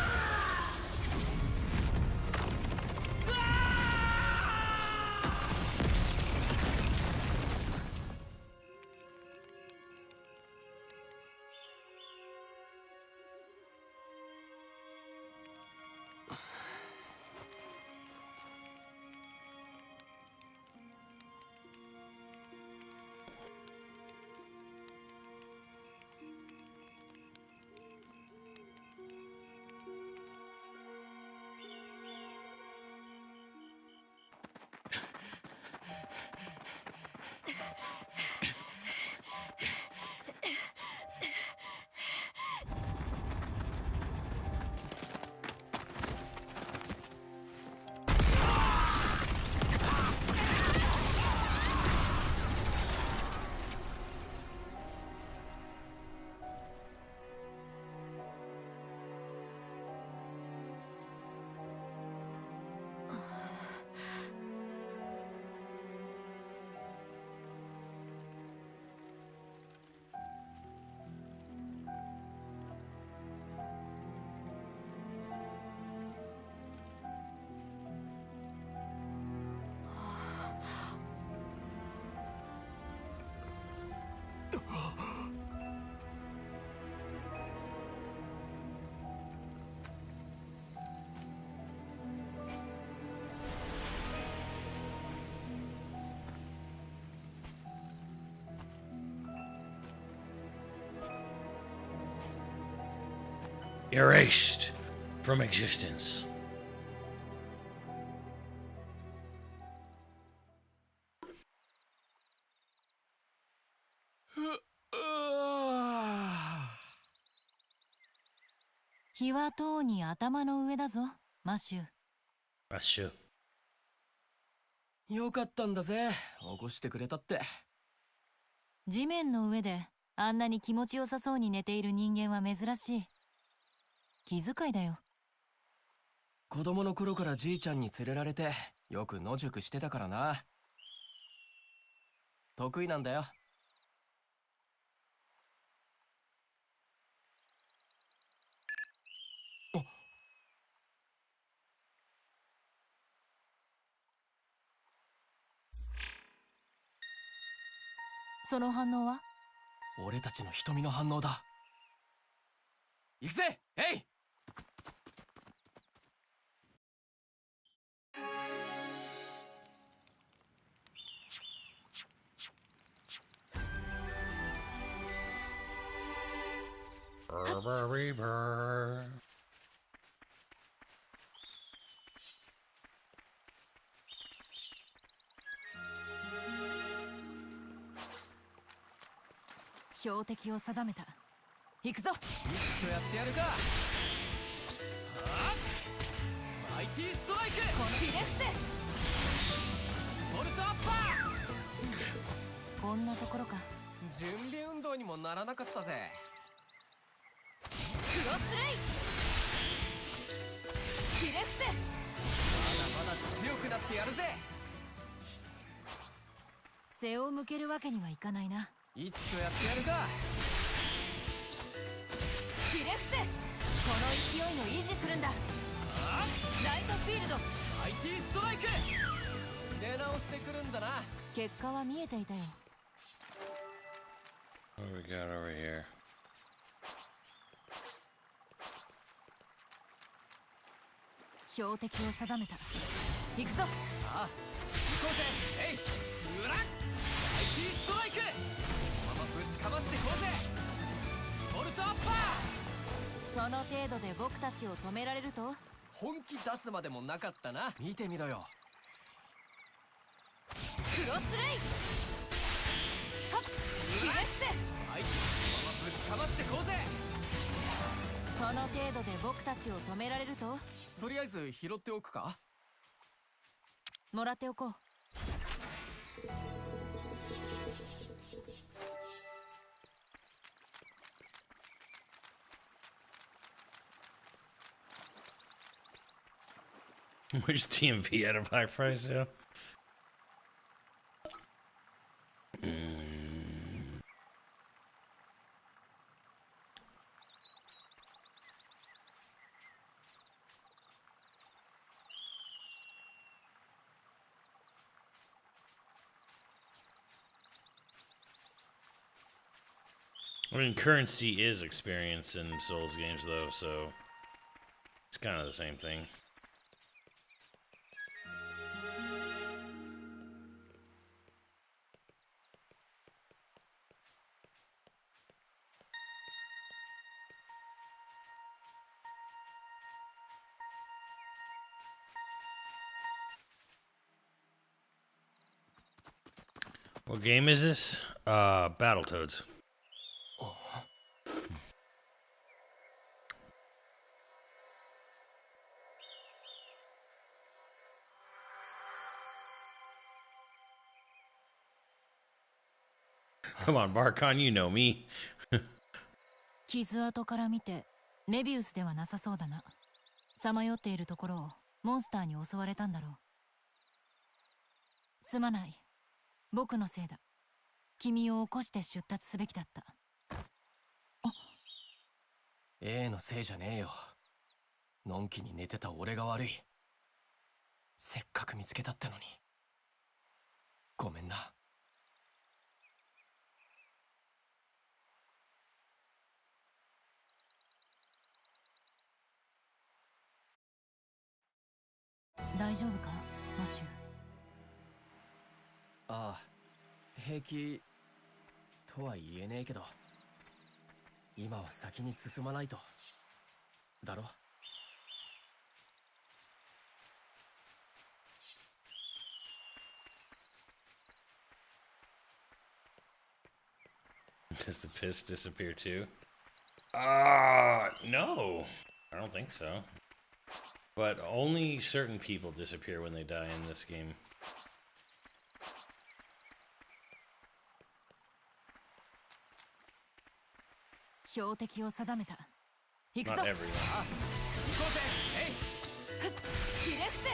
Erased from existence. Ah. 日はとうに頭の上だぞ、マシュー。マッシュ。よかったんだぜ、起こしてくれたって。地面の上であんなに気持ちよさそうに寝ている人間は珍しい。気遣いだよ。子供の頃からじいちゃんに連れられてよく野宿してたからな。得意なんだよ。その反応は？俺たちの瞳の反応だ。行くぜ、えい。標的を定めた。行くぞ。一緒やってやるか。マイティーストライク。このフィレッセ。ボルトアッパー。こんなところか。準備運動にもならなかったぜ。クロスレイ。フィレッセ。まだまだ強くなってやるぜ。背を向けるわけにはいかないな。一丁やってやるか。フィレッセ。この勢いを維持するんだ。ライトフィールド。マイティーストライク。出直してくるんだな。結果は見えていたよ。What do we got over here? 標的を定めた。行くぞ。ああ、行こうぜ。えい、うらっ。マイティーストライク。このままぶちかましてこうぜ。ボルトアッパ程度で僕たちを止められると。本気出すまでもなかったな。見てみろよ。クロスレイはっキレッセ。はい、このままぶちかましてこうぜ。その程度で僕たちを止められると。とりあえず拾っておくか。もらっておこう。Where's TMV at a Black Friday sale? I mean, currency is experience in Souls games, though, so it's kind of the same thing. What game is this? Battletoads. Come on, Barkon, you know me. 傷跡から見てメビウスではなさそうだな。さまよっているところをモンスターに襲われたんだろう。すまない。僕のせいだ。君を起こして出立すべきだった。A のせいじゃねえよ。のんきに寝てた俺が悪い。せっかく見つけたってのに。ごめんな。大丈夫か、マッシュ。ああ、平気とは言えねえけど、今は先に進まないと。だろ。Does the piss disappear too? No. I don't think so. But only certain people disappear when they die in this game. Not everyone. 行こうぜ。えい。キレッセ。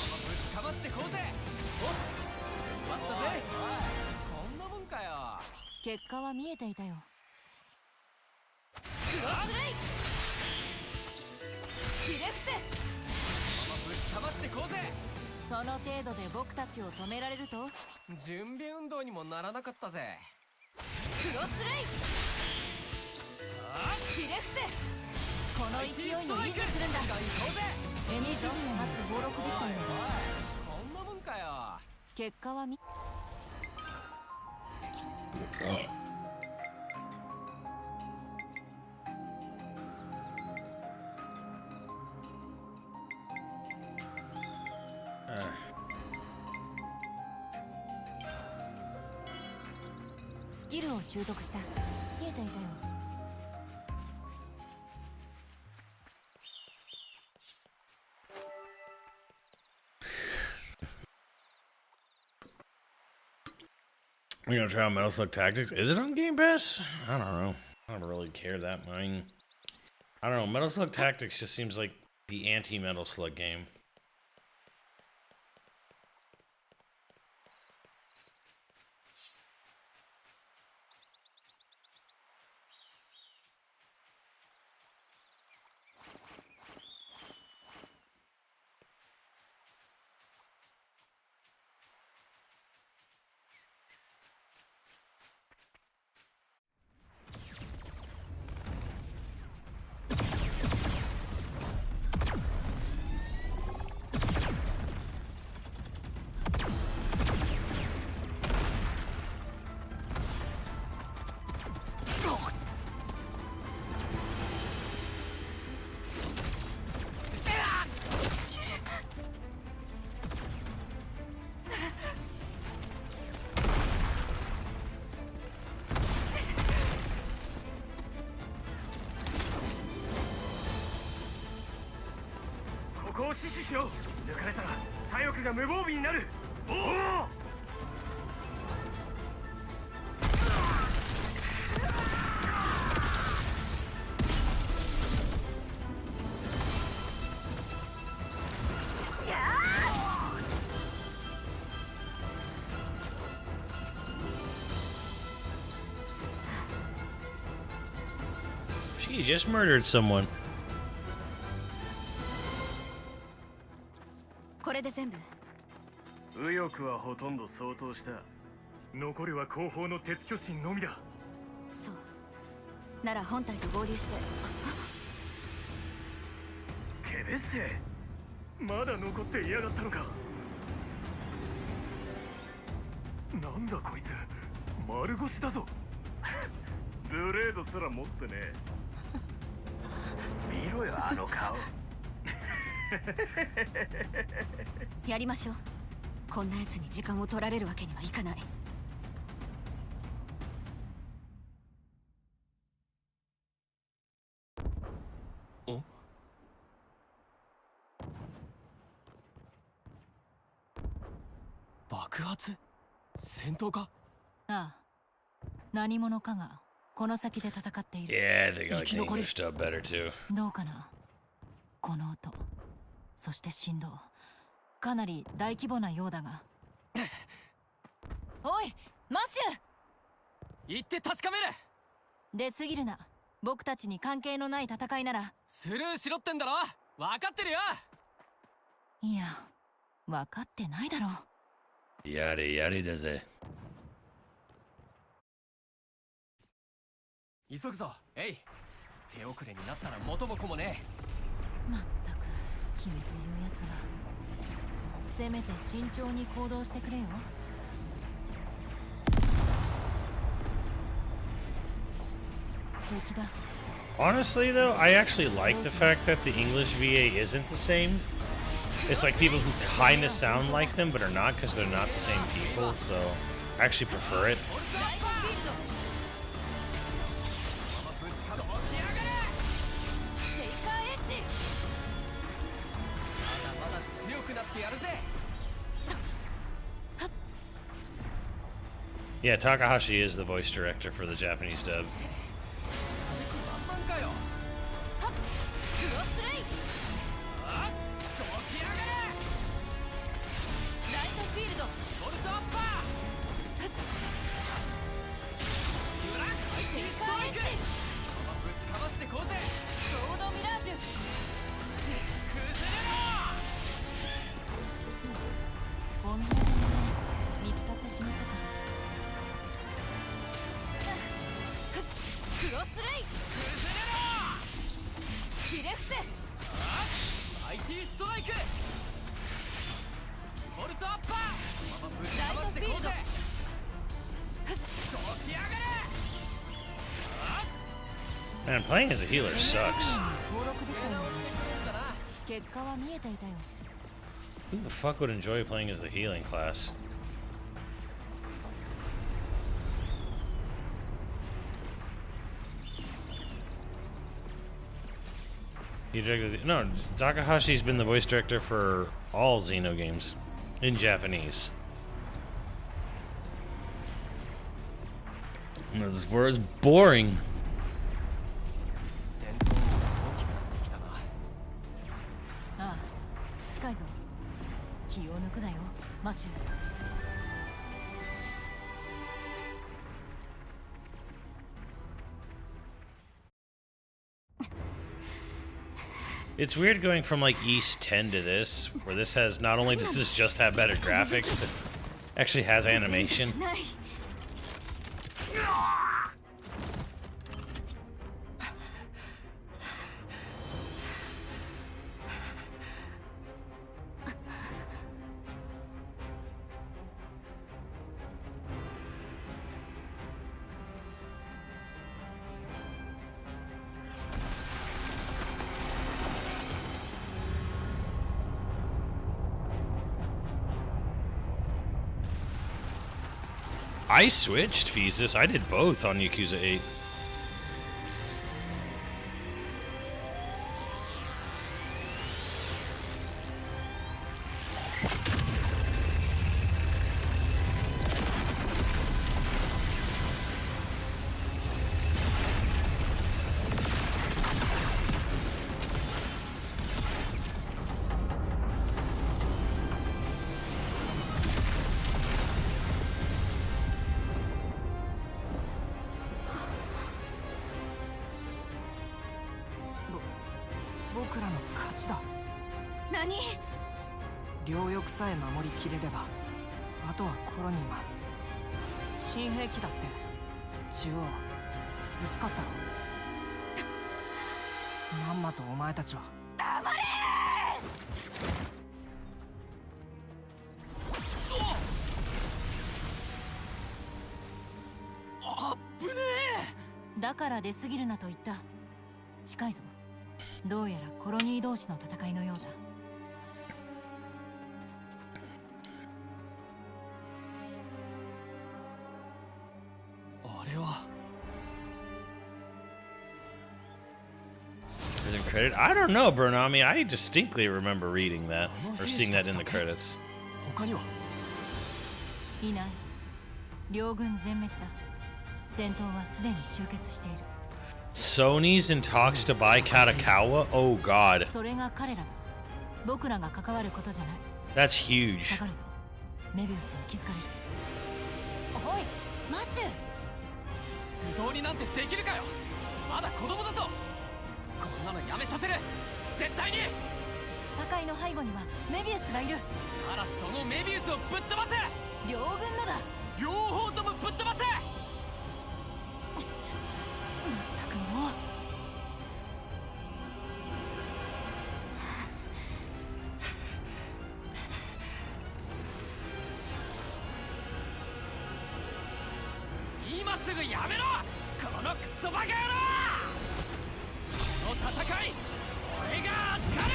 ママぶちかましてこうぜ。おっ終わったぜ。こんなもんかよ。結果は見えていたよ。クロスレイキレッセ。ママぶちかましてこうぜ。その程度で僕たちを止められると。準備運動にもならなかったぜ。クロスレイキレッセ。この勢いを維持するんだ。エニートになって登録できたんだ。こんなもんかよ。結果は見スキルを習得した。見えていたよ。We're gonna try out Metal Slug Tactics. Is it on Game Pass? I don't know. I don't really care that much. I don't know. Metal Slug Tactics just seems like the anti-Metal Slug game. 死守しよう。抜かれたら左翼が無防備になる。おお。She just murdered someone. これで全部。右翼はほとんど相当した。残るは後方の鉄巨神のみだ。そう。なら本体と合流して。ケベッセ、まだ残っていやがったのか。なんだこいつ、丸腰だぞ。ブレードすら持ってねえ。見ろよあの顔。やりましょう。こんな奴に時間を取られるわけにはいかない。お？爆発？戦闘か？ああ。何者かがこの先で戦っている。Yeah, they got English up better too. どうかな。この音、そして振動、かなり大規模なようだが。おい、マッシュ！行って確かめる。出過ぎるな。僕たちに関係のない戦いなら。スルーしろってんだろ。分かってるよ。いや、分かってないだろう。やれやれだぜ。急ぐぞ、えい。手遅れになったら元も子もねえ。まったく君というやつは。せめて慎重に行動してくれよ。敵だ。 Honestly, though, I actually like the fact that the English VA isn't the same. It's like people who kind of sound like them, but are not because they're not the same people, so I actually prefer it. まだ強くなってやるぜ。 Yeah, Takahashi is the voice director for the Japanese dub. 満々かよ。はっ、クロスレイ。あっ、起き上がれ。ライトフィールド。ボルトアッパー。ブラックセイストライク。ぶちかましてこうぜ。ソードミラージュ。崩れろ。お土産のね、見つかってしまったか。クロスレイ。崩れろ。ヒレフセ。あっ、IT ストライク。ボルトアッパー。ぶちかましてこうぜ。起き上がれ。 Man, playing as a healer sucks. 登録できたよ。結果は見えていたよ。 Who the fuck would enjoy playing as the healing class? No, Takahashi's been the voice director for all Xeno games in Japanese. This word's boring. 戦闘が大きくなってきたな。ああ、近いぞ。気を抜くなよ、マッシュ。 It's weird going from like East 10 to this, where this has not only does this just have better graphics, it actually has animation. ない。 I switched Physis. I did both on Yakuza 8. ちだ。何？両翼さえ守りきれれば、あとはコロニーは。新兵器だって中央薄かったろ。まんまとお前たちは。黙れあっぶねー。だから出過ぎるなと言った。近いぞ。どうやらコロニー同士の戦いのようだ。あれは Is it credit? I don't know, Burnami. I distinctly remember reading that or seeing that in the credits. 他にはいない。両軍全滅だ。戦闘はすでに終結している。 Sony's in talks to buy Katakawa? Oh god. それが彼らだ。僕らが関わることじゃない。 That's huge. 下がるぞ。メビウスに気づかれる。おい、マッシュ。素通りなんてできるかよ。まだ子供だぞ。こんなのやめさせる。絶対に。戦いの背後にはメビウスがいる。ならそのメビウスをぶっ飛ばせ。両軍のだ。両方ともぶっ飛ばせ。まったくもう。今すぐやめろ。このクソバカ野郎。この戦い俺が預かる。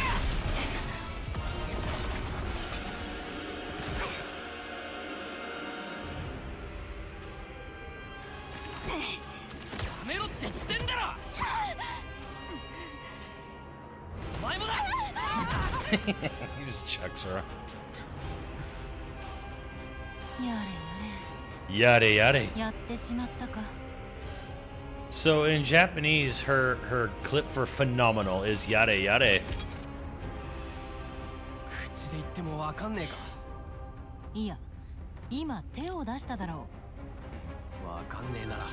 やめろって言ってんだろ。お前もだ。He just chucks her. やれや Yare yare. れ。やってしまったか。 So in Japanese, her clip for phenomenal is yare yare. 口で言ってもわかんねえか。いや、今手を出しただろわかんねえなら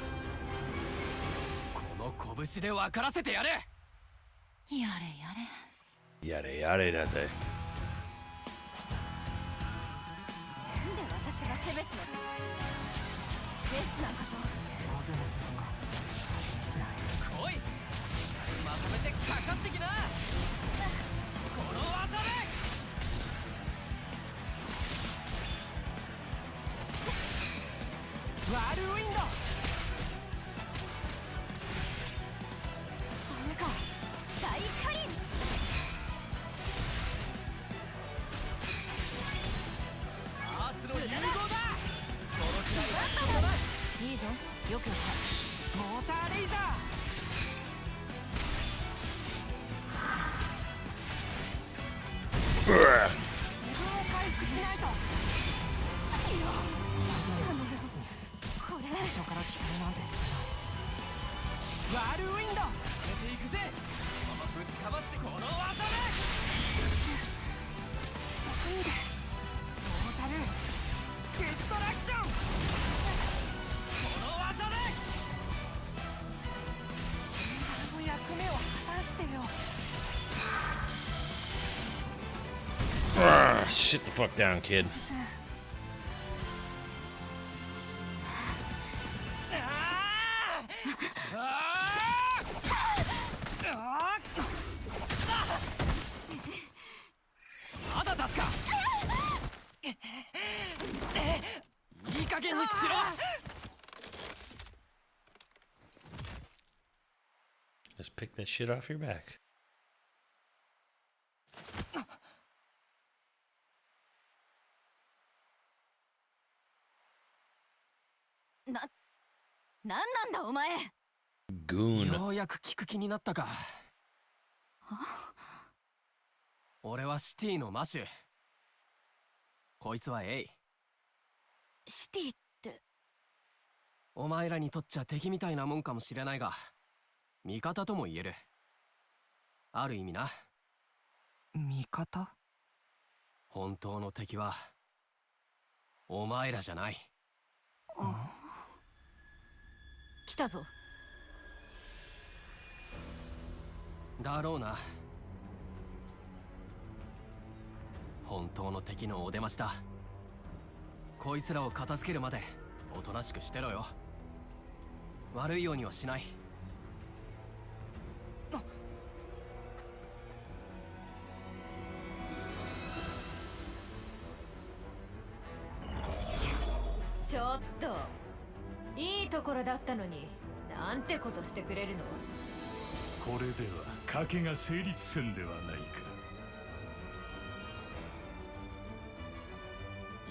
この拳で分からせてやれ。う。やれやれ。 Yare yare だぜ。なんで私がテベスの兵士なんかと。アグネスなんかしない。来い。まとめてかかってきな。この技で。ワールウィンド。ダメか。大火輪。アーツの融合だ。このくらいは必要だ。いいぞ。よくやった。モーターレイザー。自分を回復しないと。これ。最初から期待なんてしてワールウィンド。決めていくぜ。このぶちかましてこの技で。ない。トータルデストラクション。この技で。この役目を果たしてよ。Shit the fuck down, kid. まだ出すか。いい加減にしろ。Just pick that shit off your back. なんなんだお前。 Goon. ようやく聞く気になったか。俺はシティのマシュ。こいつはエイ。シティって。お前らにとっちゃ敵みたいなもんかもしれないが、味方とも言える。ある意味な。味方？本当の敵はお前らじゃない。来たぞ。だろうな。本当の敵のお出ましだ。こいつらを片付けるまでおとなしくしてろよ。悪いようにはしない。ちょっといいところだったのになんてことしてくれるの。これでは賭けが成立せんではないか。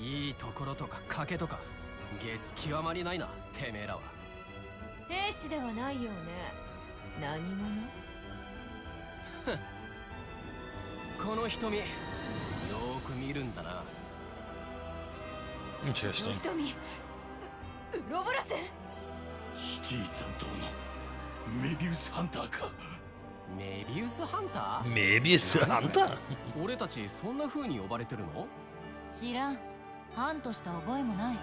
いいところとか賭けとかゲス極まりないな、てめえらは。兵士ではないよね。何者？この瞳よーく見るんだな。Interesting. 瞳、ウロボラス。シティ残党のメビウスハンターか。メビウスハンター？ Mebius Hunter? 俺たちそんな風に呼ばれてるの？知らん。ハントした覚えもない。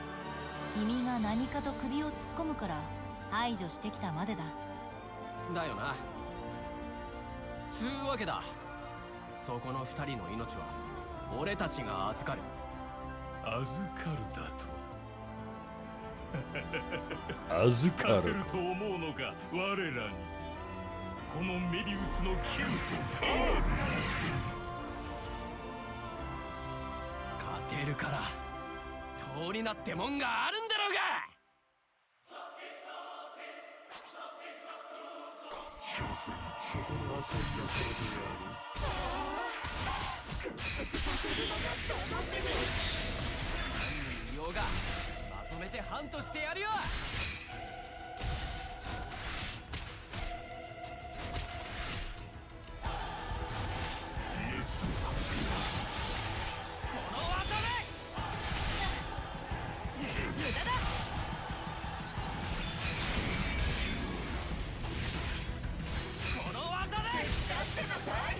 君が何かと首を突っ込むから排除してきたまでだ。だよな。つうわけだ。そこの二人の命は俺たちが預かる。預かるだと。預かる。勝てると思うのか、我らに。このメビウスのキュー勝てるから通りなってもんがあるんだろうが。何よがまとめてハントしてやるよ。この技で無駄だ。この技で手伝ってなさい。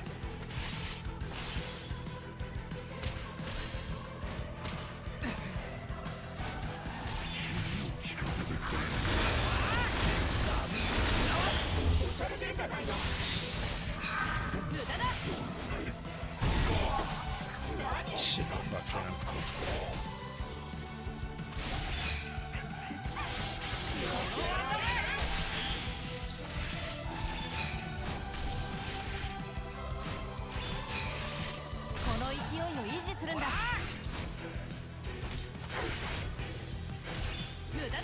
Shit, fuck him. この勢いを維持するんだ。無駄だ。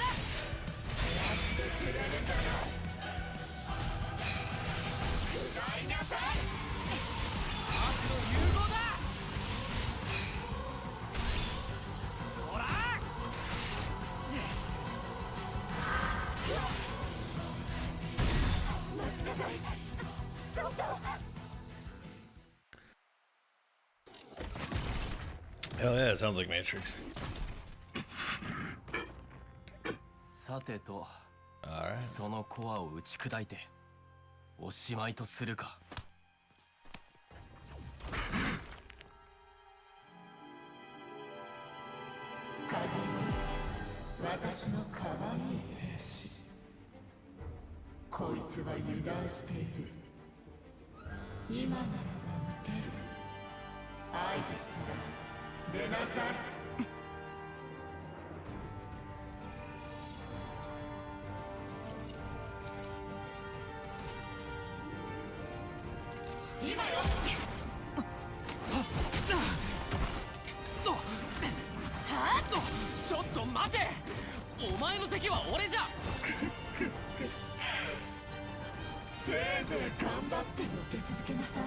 Hell yeah, it sounds like Matrix. さてと、 Alright. そのコアを打ち砕いておしまいとするか。私の可愛い兵士、こいつは油断している。今ならば撃てる。合図したら出なさい。今よ。ちょっと待て。お前の敵は俺じゃ。せいぜい頑張っての手続けなさい。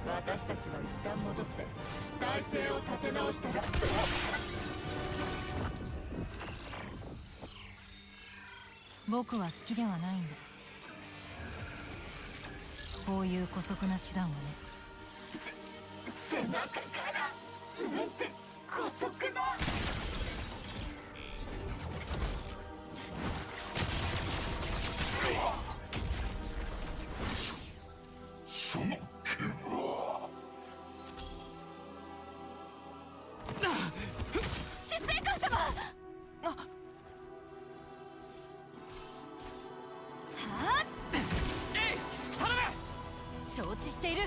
私たちは一旦戻って体勢を立て直したら。僕は好きではないんだ。こういう姑息な手段をね。背中からなんて姑息な。その剣は。執政官様。承知している。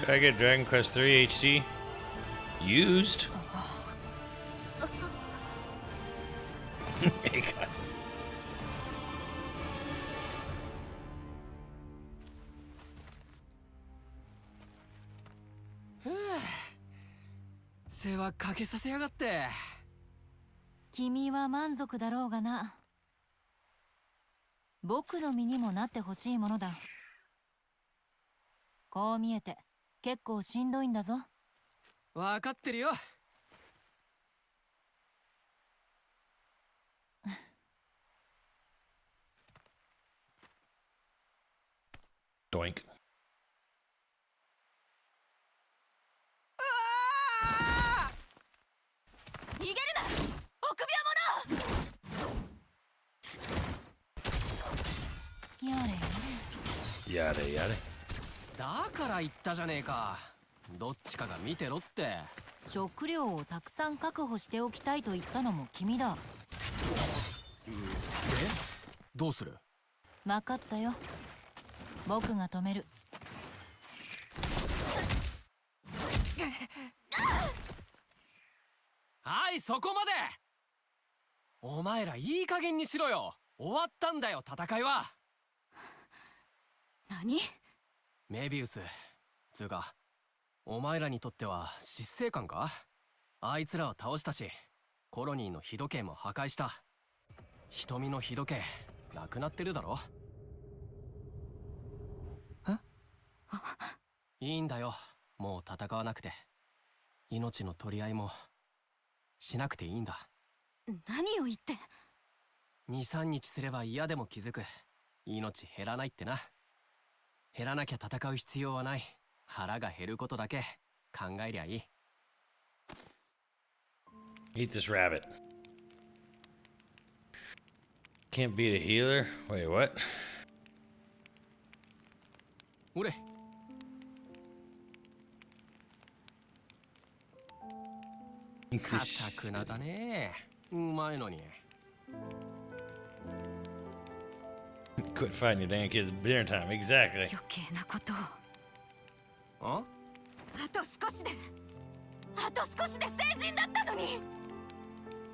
Did I get Dragon Quest 3 HD? Used? Hey, God. 世話かけさせやがって。君は満足だろうがな。僕の身にもなってほしいものだ。こう見えて結構しんどいんだぞ。わかってるよ。Doink. 逃げるな、臆病者。やれやれやれ。だから言ったじゃねえか。どっちかが見てろって。食料をたくさん確保しておきたいと言ったのも君だ。どうする？分かったよ。僕が止める。はい、そこまで。お前らいい加減にしろよ。終わったんだよ、戦いは。何？メビウスつうか、お前らにとっては失勢感か？あいつらは倒したし、コロニーの日時計も破壊した。瞳の日時計なくなってるだろ。いいんだよ、もう戦わなくて。命の取り合いもしなくていいんだ。何を言って。2、3日すれば嫌でも気づく。命減らないってな。減らなきゃ戦う必要はない。腹が減ることだけ考えりゃいい。Eat this rabbit. Can't beat a healer? Wait, what? おれ。かたくなだね。うまいのに。Quit fighting your damn kids at dinner time. Exactly. 余計なことを。あ？あと少しで成人だったのに。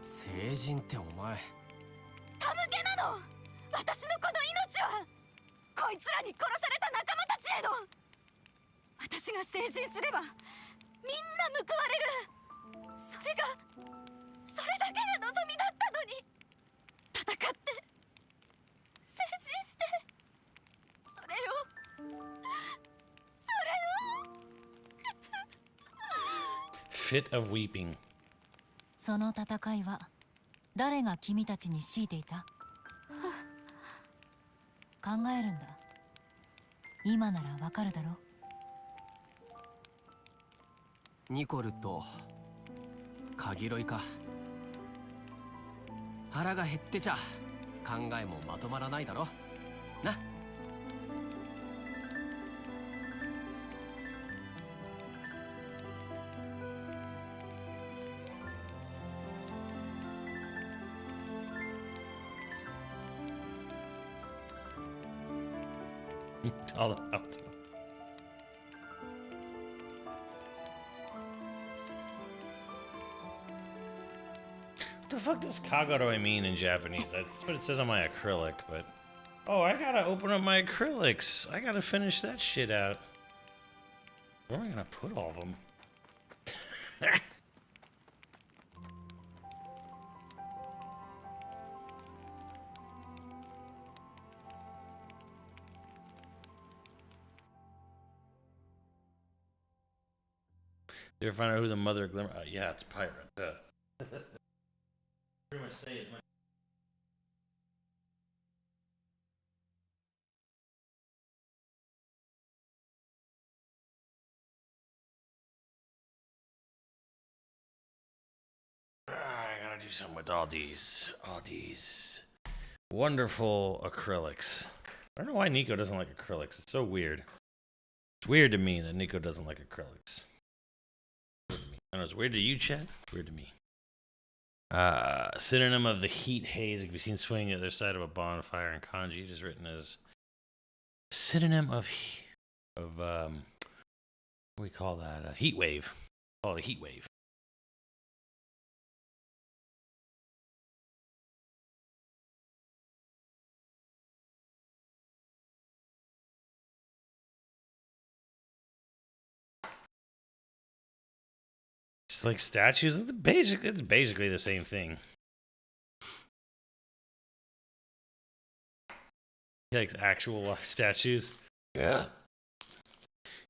成人ってお前。手向けなの。私のこの命はこいつらに殺された仲間たちへの。私が成人すればみんな報われる。それだけが望みだったのに。戦って成人してそれを Fit of weeping. その戦いは誰が君たちに強いていた？考えるんだ。今ならわかるだろ。ニコルとカギロイか。腹が減ってちゃ考えもまとまらないだろな。All about. What the fuck does Kagoroi mean in Japanese? That's what it says on my acrylic, but... Oh, I gotta open up my acrylics. I gotta finish that shit out. Where am I gonna put all of them? You ever find out who the mother of Glimmer? Yeah, it's Pirate. Pretty much say as much. I gotta do something with all these wonderful acrylics. I don't know why Nico doesn't like acrylics. It's so weird. It's weird to me that Nico doesn't like acrylics. I don't know, it's weird to you, Chad. It's weird to me. Synonym of the heat haze can be seen swinging at the other side of a bonfire in kanji. It is written as synonym of What do we call that? A heat wave. Call it a heat wave. It's like statues. It's basically the same thing. He likes actual statues. Yeah.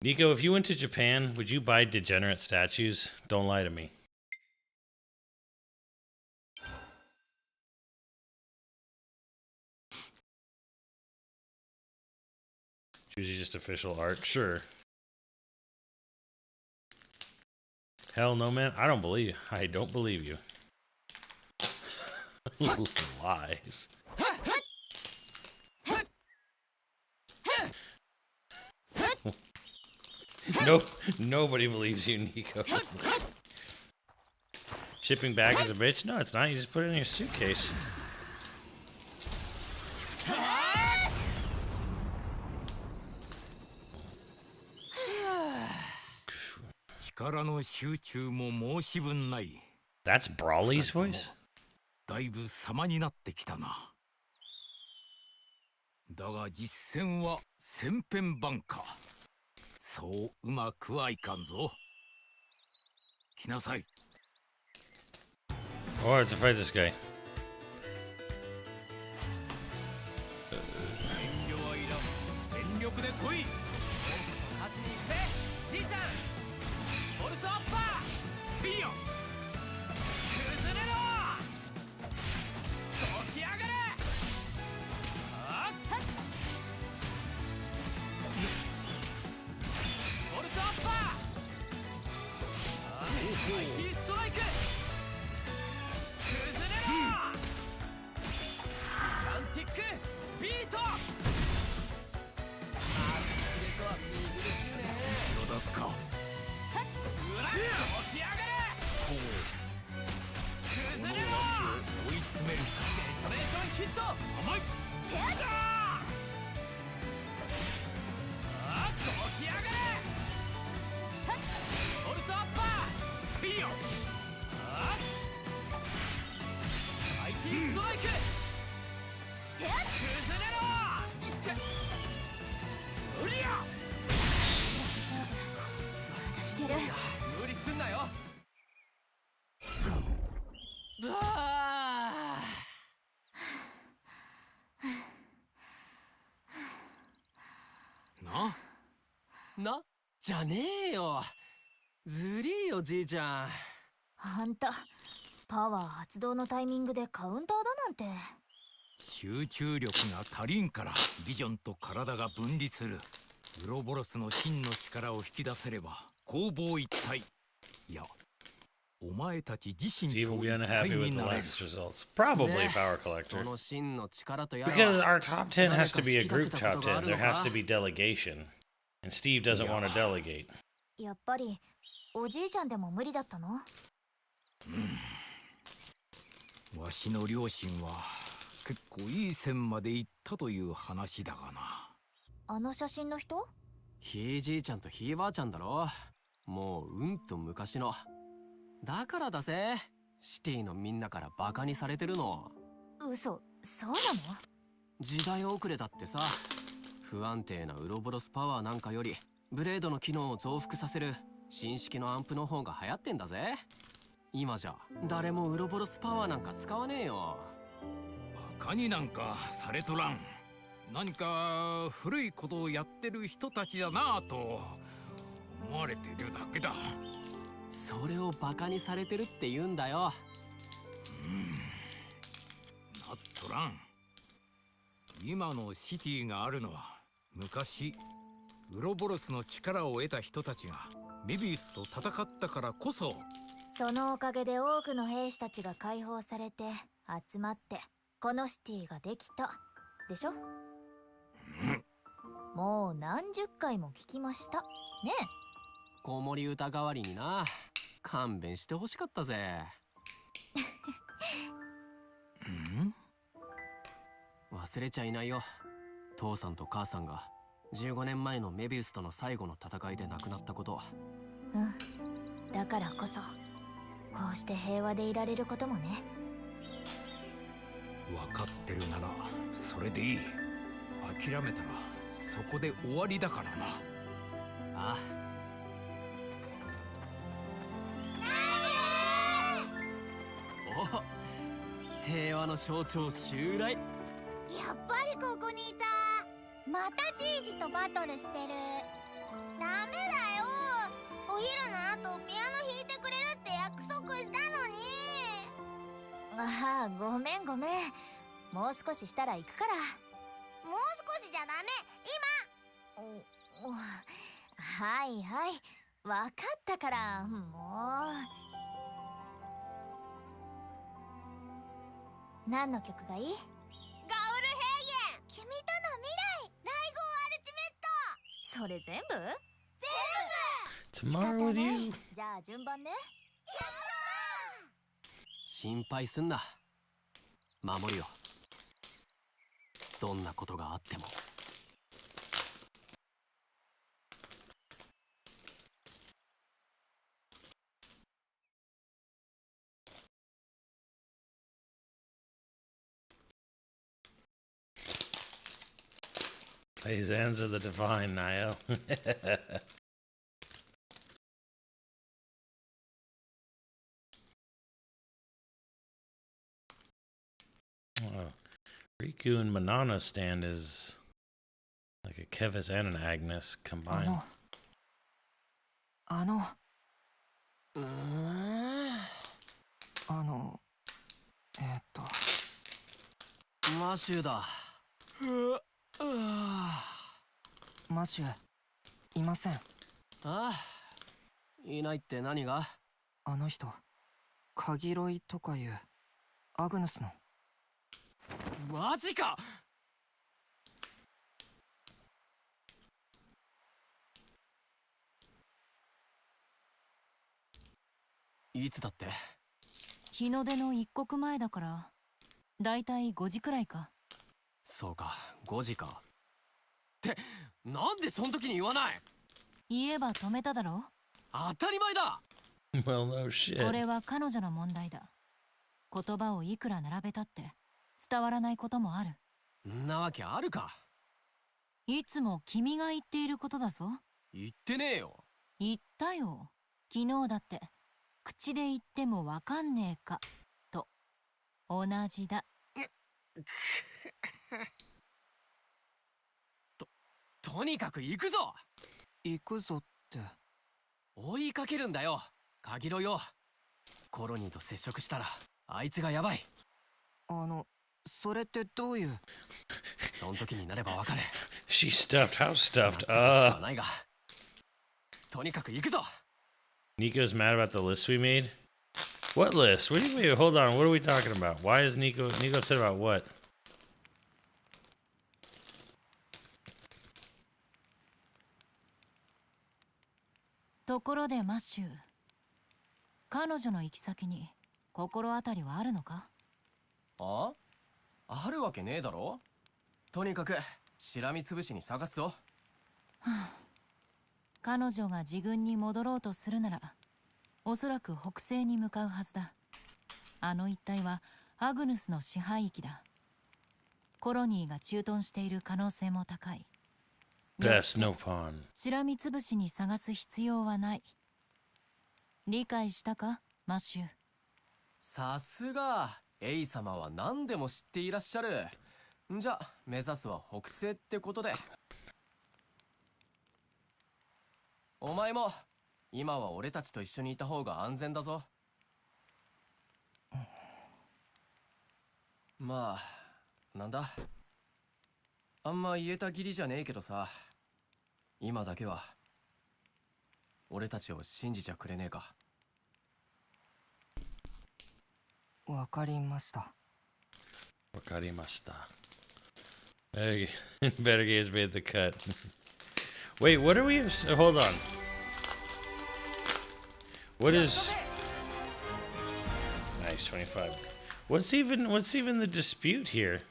Nico, if you went to Japan, would you buy degenerate statues? Don't lie to me. It's usually just official art. Sure. Hell no, man. I don't believe you. I don't believe you. Lies. No, nobody believes you, Nico. Shipping back is a bitch? No, it's not. You just put it in your suitcase. That's Brawley's voice? だいぶ様になってきたな。だが実戦は千変万化。そううまくはいかんぞ。来なさい。Or to fight this guy. 遠慮はいらん。全力で来い。勝ちに行くぜ、じいちゃん。ボルトアッパー。せいよ。崩れろ。起き上がれ。ボルトアッパー。マイティーストライク。崩れろ。ガンティックビート。手を出すか。起き上がれ。崩れろ。追い詰めるか。デトネーションヒット。甘い。起き上がれ。ボルトアッパー。せいよ。マイティーストライク。崩れろ。無理や。無理すんなよ。なじゃねえよ。ずりーよじいちゃん。あんたパワー発動のタイミングでカウンターだなんて。集中力が足りんからビジョンと体が分離する。ウロボロスの真の力を引き出せれば攻防一体。いや、お前たち自身 Steve と will be 一 unhappy 体 with に the なれる。 last results. Probably Power そ Collector. の真の力とやらは Because our top 10 has to be a group top 10. There has to be delegation. And Steve doesn't want to delegate. やっぱりおじいちゃんでも無理だったの？わしの両親は結構いい線まで行ったという話だがな。あの写真の人？ひいじいちゃんとひいばあちゃんだろ。もううんと昔の。だからだぜ、シティのみんなからバカにされてるの。嘘、そうなの？時代遅れだってさ。不安定なウロボロスパワーなんかよりブレードの機能を増幅させる新式のアンプの方が流行ってんだぜ。今じゃ誰もウロボロスパワーなんか使わねえよ。バカになんかされとらん。何か古いことをやってる人たちだなぁと思われてるだけだ。それをバカにされてるって言うんだよ。なっとらん。今のシティがあるのは昔ウロボロスの力を得た人たちがメビウスと戦ったからこそ。そのおかげで多くの兵士たちが解放されて集まってこのシティができたでしょ。もう何十回も聞きましたね。子守歌代わりにな。勘弁してほしかったぜ。ん？忘れちゃいないよ。父さんと母さんが15年前のメビウスとの最後の戦いで亡くなったこと。うん。だからこそこうして平和でいられることもね。分かってるならそれでいい。諦めたらそこで終わりだからな。ああ。お、平和の象徴襲来。やっぱりここにいた。またじいじとバトルしてる。ダメだよ。お昼の後ピアノ弾いてくれるって約束したのに。ああ、ごめんごめん。もう少ししたら行くから。もう少しじゃダメ、今。はいはい、分かったから。もう何の曲がいい？ガウルヘイゲン。君との未来、ライゴーアルティメット。それ全部？全部。 Tomorrow with you. じゃあ順番ね。心配すんな。守るよ。どんなことがあっても。Please answer the divine, Niall. Oh, Riku and Manana's stand is like a Kevis and an Agnes combined. マシューだ。マシュー、いません。ああ、いないって何が？あの人、カギロイとかいうアグヌスの。マジか！いつだって？日の出の一刻前だから、だいたい5時くらいか。そうか、5時か。って、なんでその時に言わない？言えば止めただろ。当たり前だ。Well, no shit. これは彼女の問題だ。言葉をいくら並べたって伝わらないこともある。んなわけあるか。いつも君が言っていることだぞ。言ってねえよ。言ったよ。昨日だって口で言ってもわかんねえかと同じだ。とにかく行くぞ。行くぞって。追いかけるんだよ、カギロよ。コロニーと接触したらあいつがやばい。それってどういう？その時になればわかる。She stuffed. How stuffed? ないが。とにかく行くぞ。Nico's mad about the list we made? What list? What do you mean? Hold on. What are we talking about? Why is Nico upset about what? ところでマッシュー、彼女の行き先に心当たりはあるのか？あるわけねえだろ。とにかくしらみつぶしに探すぞ。彼女が自軍に戻ろうとするならおそらく北西に向かうはずだ。あの一帯はアグヌスの支配域だ。コロニーが駐屯している可能性も高い。 Best no pawn. しらみつぶしに探す必要はない。理解したか、マッシュー？さすがエイ様は何でも知っていらっしゃる。じゃ目指すは北西ってことで。お前も今は俺たちと一緒にいた方が安全だぞ。まあなんだ、あんま言えた義理じゃねえけどさ、今だけは俺たちを信じちゃくれねえか？わかりました。わかりました。Better Games made the cut. Wait, what are we? Hold on. What is? Nice 25. What's even the dispute here?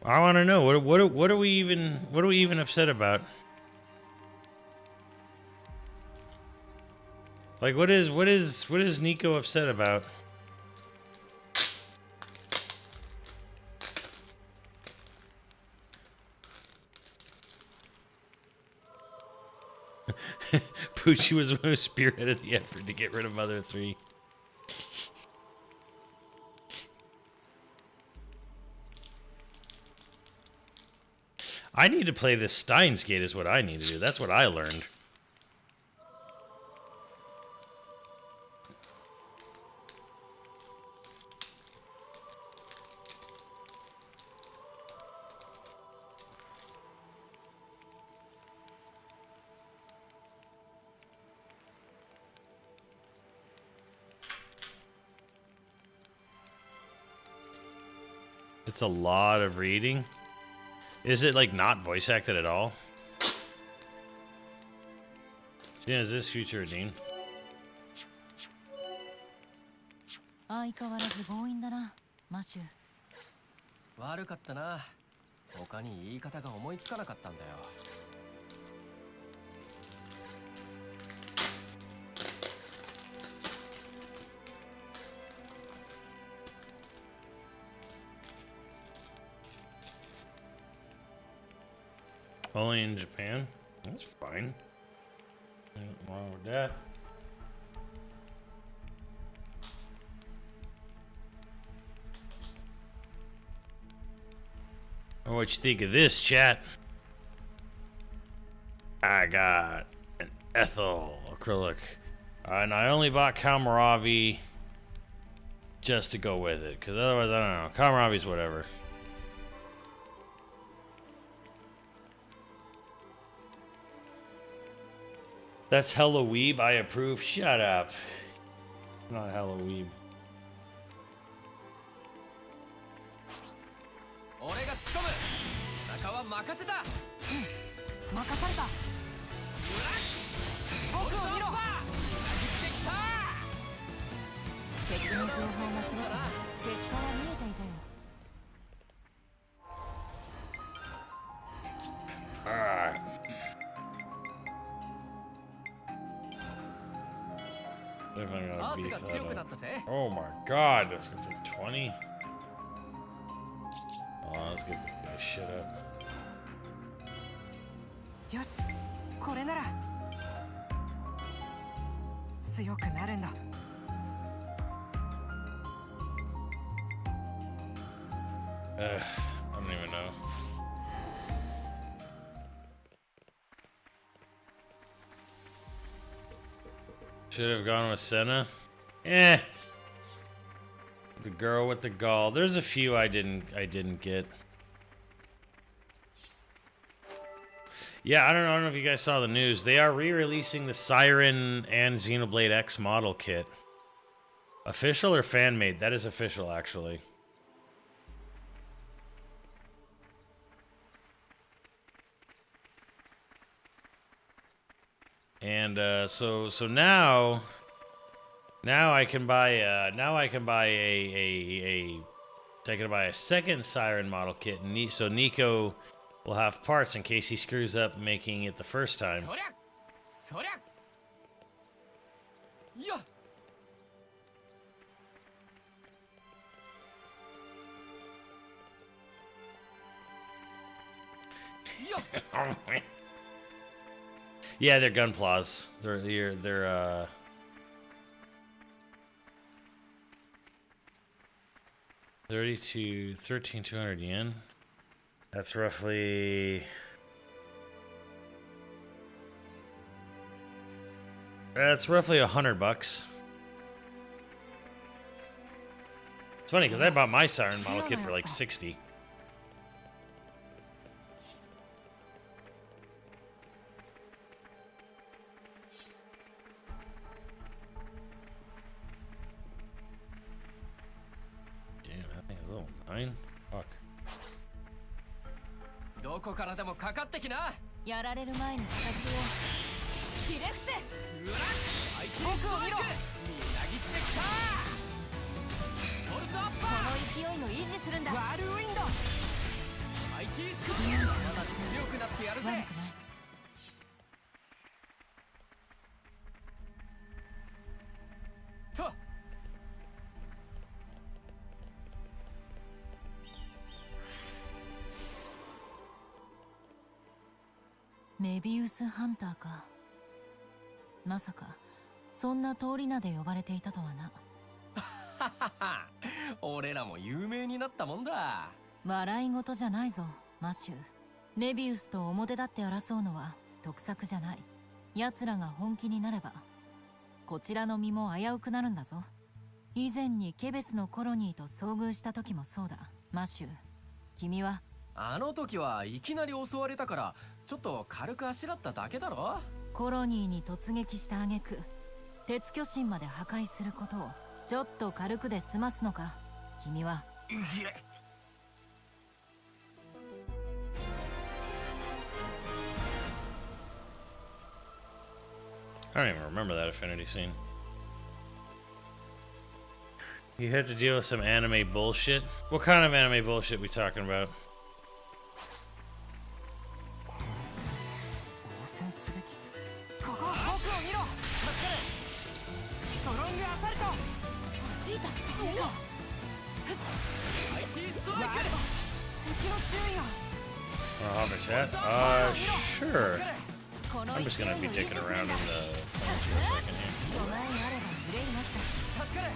I want to know what are we even upset about? Like what is Nico upset about? Pucci was the one who spearheaded the effort to get rid of Mother 3. I need to play this Steins Gate is what I need to do. That's what I learned. It's a lot of reading. Is it like not voice acted at all? Yeah, is this future Dean? 相変わらず強引だな、マシュ。悪かったな。他に言い方が思いつかなかったんだよ。Only in Japan? That's fine. Nothing wrong with that. Oh, what you think of this, chat? I got an Ethel acrylic. And I only bought Kamaravi just to go with it. Because otherwise, I don't know. Kamaravi's whatever. That's hella weeb. I approve. Shut up. Not hella weeb. 俺が突っ込む。中は任せた。任された。僕を見ろ。敵の情報がすごく結果は見えていたよ。Alright. Definitely gonna beef that up. Oh my god, that's gonna take 20. Oh, let's get this guy's shit up. よし、これなら強くなるんだ。I don't even know. Should have gone with Senna. Eh. The girl with the gall. There's a few I didn't get. Yeah, I don't know if you guys saw the news. They are re-releasing the Siren and Xenoblade X model kit. Official or fan-made? That is official, actually. And so now I can buy a second Siren model kit, so Nico will have parts in case he screws up making it the first time. Yeah, they're gunplas. They're 13,200 yen. That's roughly $100. It's funny because I bought my Siren model kit for like 60. Fuck. どこからでもかかってきな。やられる前に片付けよう。ディレクセ。うら。僕を見ろ。みなぎってきた。ボルトアッパー。この勢いを維持するんだ。ワールウィンド。IT スクープまだ強くなってやるぜ。悪くない。とメビウスハンターか。まさかそんな通り名で呼ばれていたとはな。俺らも有名になったもんだ。笑い事じゃないぞマシュー。メビウスと表立って争うのは得策じゃない。奴らが本気になればこちらの身も危うくなるんだぞ。以前にケベスのコロニーと遭遇した時もそうだ。マシュー、君は。あの時はいきなり襲われたからちょっと軽くあしらっただけだろ。コロニーに突撃した挙句鉄巨神まで破壊することをちょっと軽くで済ますのか君は。I don't even remember that affinity scene. You have to deal with some anime bullshit? What kind of anime bullshit we talking about? ここ僕を見ろ。助かる。ストロングアサルト。ジータ見ろ。 IT ストライク。敵の注意が。How much that? Sure. I'm just gonna be dicking around in the plants for a second here. 備えがあれば憂いました。助かる。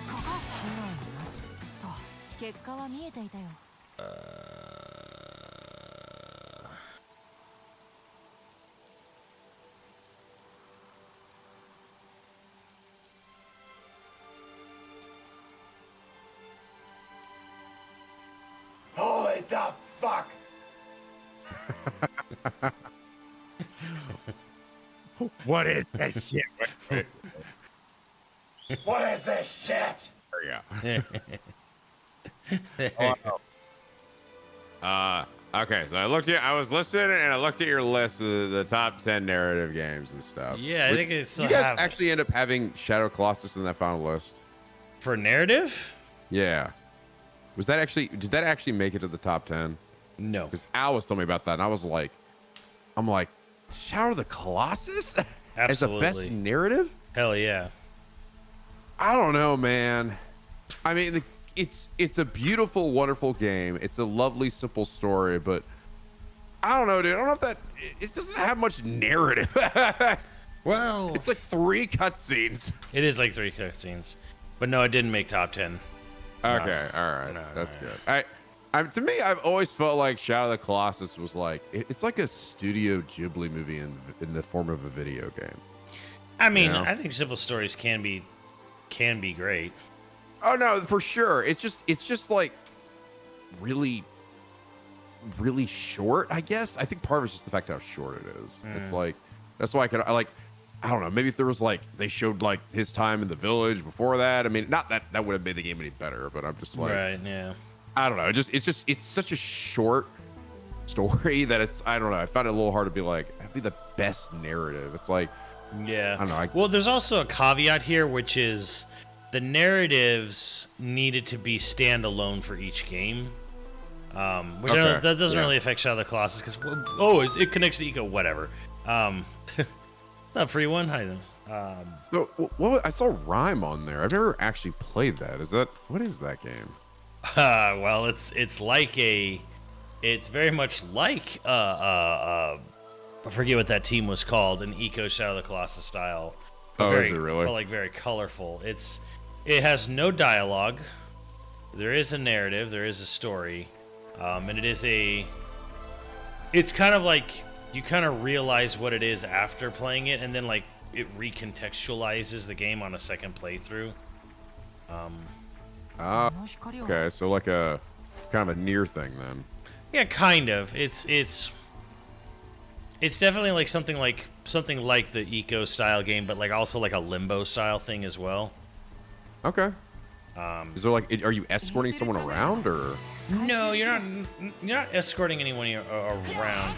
ここ。なしと。結果は見えていたよ。Holy the fuck! What is this shit? What is this shit? There we go. Okay, so I was listening and I looked at your list of the top 10 narrative games and stuff. Yeah, I think it's still you guys have it. actually end up having Shadow Colossus in that final list? For narrative? Yeah. Did that actually make it to the top 10? No. Because Al was telling me about that and I'm like, Shadow of the Colossus? As the best Absolutely. narrative? Hell yeah. I don't know, man. I mean, it's a beautiful, wonderful game. It's a lovely, simple story, but I don't know, dude. I don't know if it doesn't have much narrative. Well, it's like 3 cutscenes. It is like 3 cutscenes, but no, it didn't make top 10. Okay, all right, that's good. To me, I've always felt like Shadow of the Colossus was like it's like a Studio Ghibli movie in the form of a video game. I mean, You know? I think simple stories can be great. Oh no, for sure. It's just like really, really short. I guess I think part of it's just the fact how short it is. It's like that's why I don't know. Maybe if there was like they showed like his time in the village before that. I mean, not that would have made the game any better, but I'm just like, Right, yeah. I don't know. It's such a short story that I don't know. I found it a little hard to be like, that'd be the best narrative. It's like, Yeah. I don't know. Well, there's also a caveat here, which is the narratives needed to be standalone for each game. Which I know that doesn't really affect Shadow of the Colossus because it connects to Eco, whatever. Not free one. Hi. So I saw Rhyme on there. I've never actually played that. What is that game? Well, it's very much like I forget what that team was called, an Eco Shadow of the Colossus style. Is it really? But like very colorful. It has no dialogue. There is a narrative. There is a story, and it's kind of like you kind of realize what it is after playing it, and then like it recontextualizes the game on a second playthrough. Okay, so like a kind of a near thing then. Yeah, kind of. It's definitely like something like the Eco style game, but like also like a Limbo style thing as well. Okay. Is there like, are you escorting someone around or? No, you're not escorting anyone around.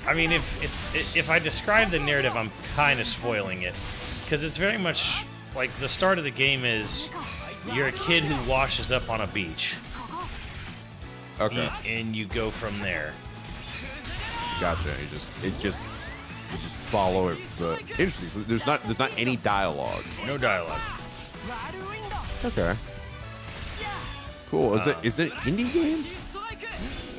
I mean, if I describe the narrative, I'm kind of spoiling it, because it's very much like the start of the game is you're a kid who washes up on a beach, Okay. And you go from there. Gotcha. You just follow it. Interesting. So there's not any dialogue. No dialogue. Okay. Cool. Is it indie game?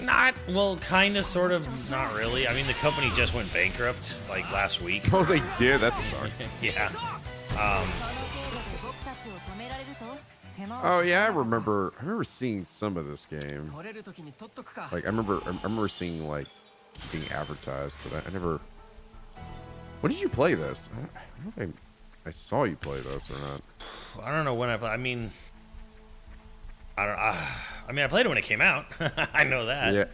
Not, well, kind of, sort of, not really. I mean, the company just went bankrupt like last week. Oh, they did. That sucks. Yeah. Oh yeah, I remember seeing some of this game. Like I remember seeing like being advertised, but I never. When did you play this? I don't think I saw you play this or not. I don't know when I play. I mean, I played it when it came out. I know that. Yeah.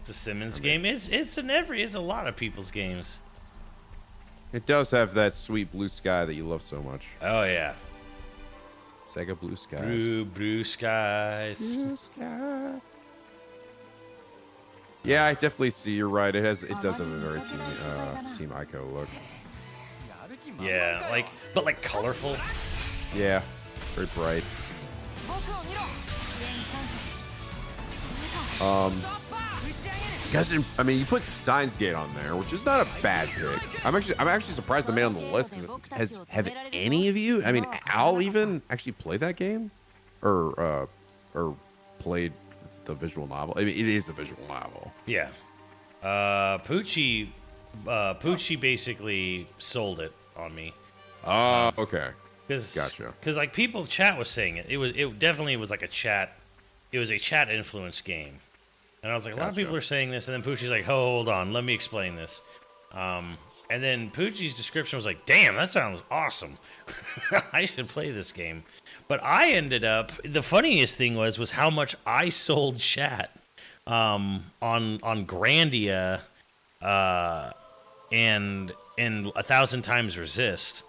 It's a Simmons game. It's a lot of people's games. It does have that sweet blue sky that you love so much. Oh yeah. Sega Blue Skies. Blue skies. Blue sky. Yeah, I definitely see. You're right. It does have a very Team Ico look. Yeah, but like colorful. Yeah, very bright. You guys didn't. I mean, you put Steins Gate on there, which is not a bad pick. I'm actually surprised I made it on the list. Have any of you? I mean, Al even actually played that game, or played the visual novel? I mean, it is a visual novel. Yeah. Poochie basically sold it on me. Oh, okay. Gotcha. Because like chat was saying it. It definitely was like a chat. It was a chat influenced game. And I was like, a lot of people are saying this, and then Poochie's like, hold on, let me explain this. And then Poochie's description was like, damn, that sounds awesome. I should play this game. But I ended up, the funniest thing was how much I sold chat on Grandia and 1,000 Times Resist.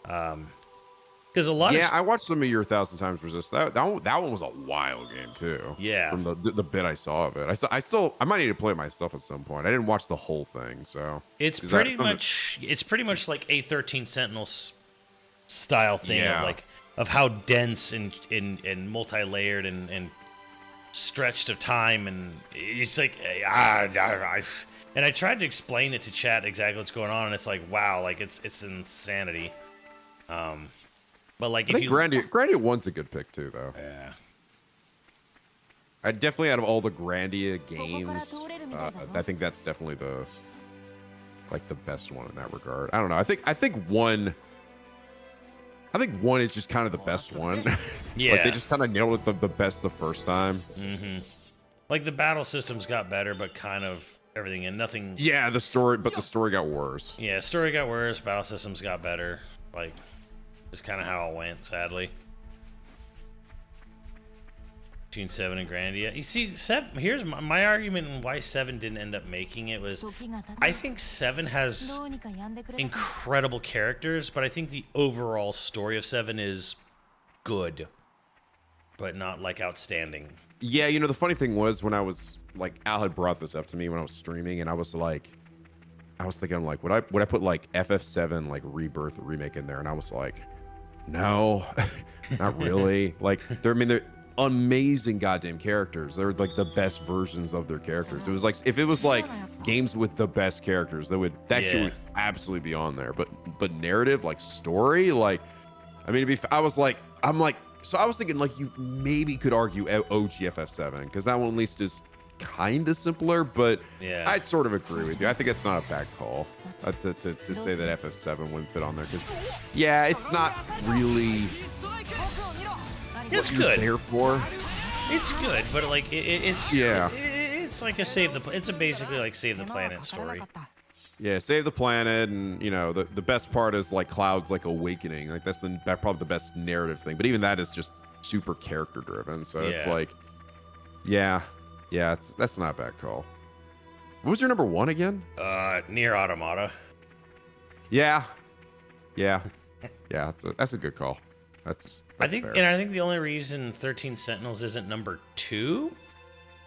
Because a lot I watched some of your 1,000 Times Resist. That one was a wild game too. Yeah. From the bit I saw of it, I might need to play it myself at some point. I didn't watch the whole thing, so it's pretty much like a 13 Sentinels style thing of how dense and multi-layered and stretched of time, and it's like and I tried to explain it to chat exactly what's going on, and it's like, wow, like it's insanity. But like, I think Grandia 1's a good pick too, though. Yeah. I definitely, out of all the Grandia games, I think that's definitely the best one in that regard. I don't know. I think one is just kind of the best one. Yeah. Like they just kind of nailed it the best the first time. Mm-hmm. Like the battle systems got better, but kind of everything and nothing. Yeah, the story got worse. Yeah, story got worse. Battle systems got better. Like, just kind of how it went, sadly. Between 7 and Grandia. You see, 7, here's my argument on why 7 didn't end up making it was, I think 7 has incredible characters, but I think the overall story of 7 is good, but not like outstanding. Yeah, you know, the funny thing was when I was like, Al had brought this up to me when I was streaming, and I was thinking, I'm like, would I put like FF7 like Rebirth remake in there? And I was like, no, not really. Like they're amazing goddamn characters. They're like the best versions of their characters. It was like, if it was like games with the best characters, that shit would absolutely be on there. But narrative, like story, like, I mean, so I was thinking like you maybe could argue OG FF7 because that one at least is kind of simpler, but yeah, I sort of agree with you. I think it's not a bad call to say that FF7 wouldn't fit on there because, yeah, it's not really. It's good. There for. It's good, but like it's like a it's basically like save the planet story. Yeah, save the planet, and you know the best part is like Cloud's like awakening. Like that's probably the best narrative thing. But even that is just super character driven. So it's like, that's not a bad call. What was your number 1 again? Nier Automata. Yeah. That's a good call. That's I think, fair. and I think the only reason 13 Sentinels isn't number 2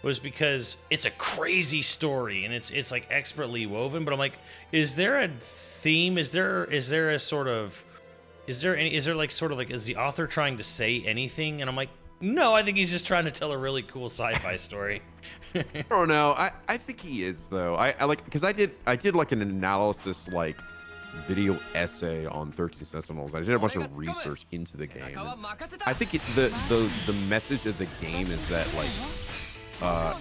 was because it's a crazy story and it's like expertly woven. But I'm like, is there a theme? Is there a sort of, is there like is the author trying to say anything? And I'm like, No, I think he's just trying to tell a really cool sci-fi story. I don't know. I think he is though. I like because I did like an analysis like video essay on 13 Sentinels. I did a bunch of research into the game. I think the message of the game is that like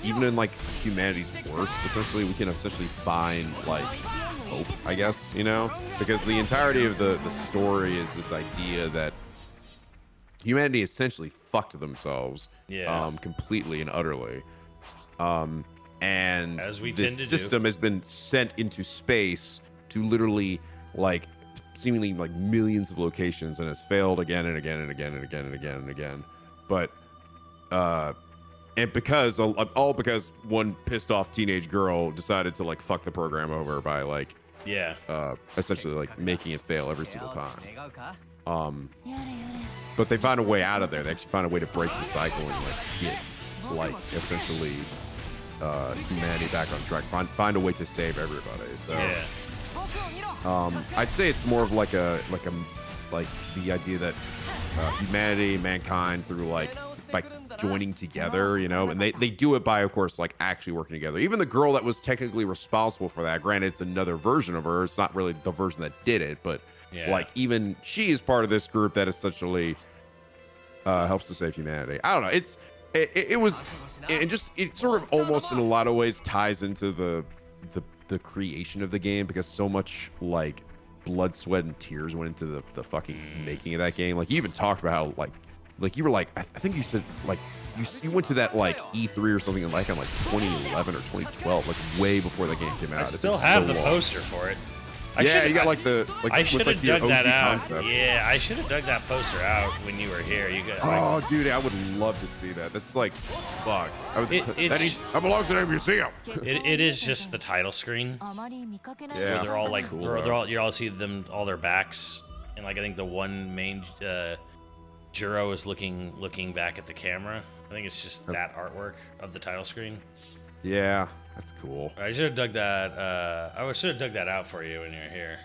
even in like humanity's worst, essentially we can essentially find like hope, I guess, you know, because the entirety of the story is this idea that humanity essentially fucked themselves, completely and utterly, and as we this tend to system has been sent into space to literally like seemingly like millions of locations and has failed again and again and again and again and again and again, but and because all because one pissed off teenage girl decided to like fuck the program over by like essentially like making it fail every single time. But they find a way out of there. They actually find a way to break the cycle and like get like essentially humanity back on track. Find a way to save everybody. So I'd say it's more of like the idea that humanity, mankind, through like joining together, you know, and they do it by, of course, like actually working together. Even the girl that was technically responsible for that, granted it's another version of her, it's not really the version that did it, but like even she is part of this group that essentially helps to save humanity. I don't know, it sort of almost in a lot of ways ties into the creation of the game, because so much like blood, sweat, and tears went into the fucking making of that game. Like you even talked about how like you were like, I think you said like you went to that like E3 or something like on like 2011 or 2012, like way before the game came out. I still have the poster for it. You got like the I should have dug that out. Concept. Yeah, I should have dug that poster out when you were here. You got. Oh, dude, I would love to see that. That's like, fuck. That belongs in a museum. It is just the title screen. Yeah, where they're all like, cool, they're all, you all see them, all their backs, and like I think the one main Juro is looking back at the camera. I think it's just that artwork of the title screen. Yeah, that's cool. I should have dug that. I should have dug that out for you when you're here.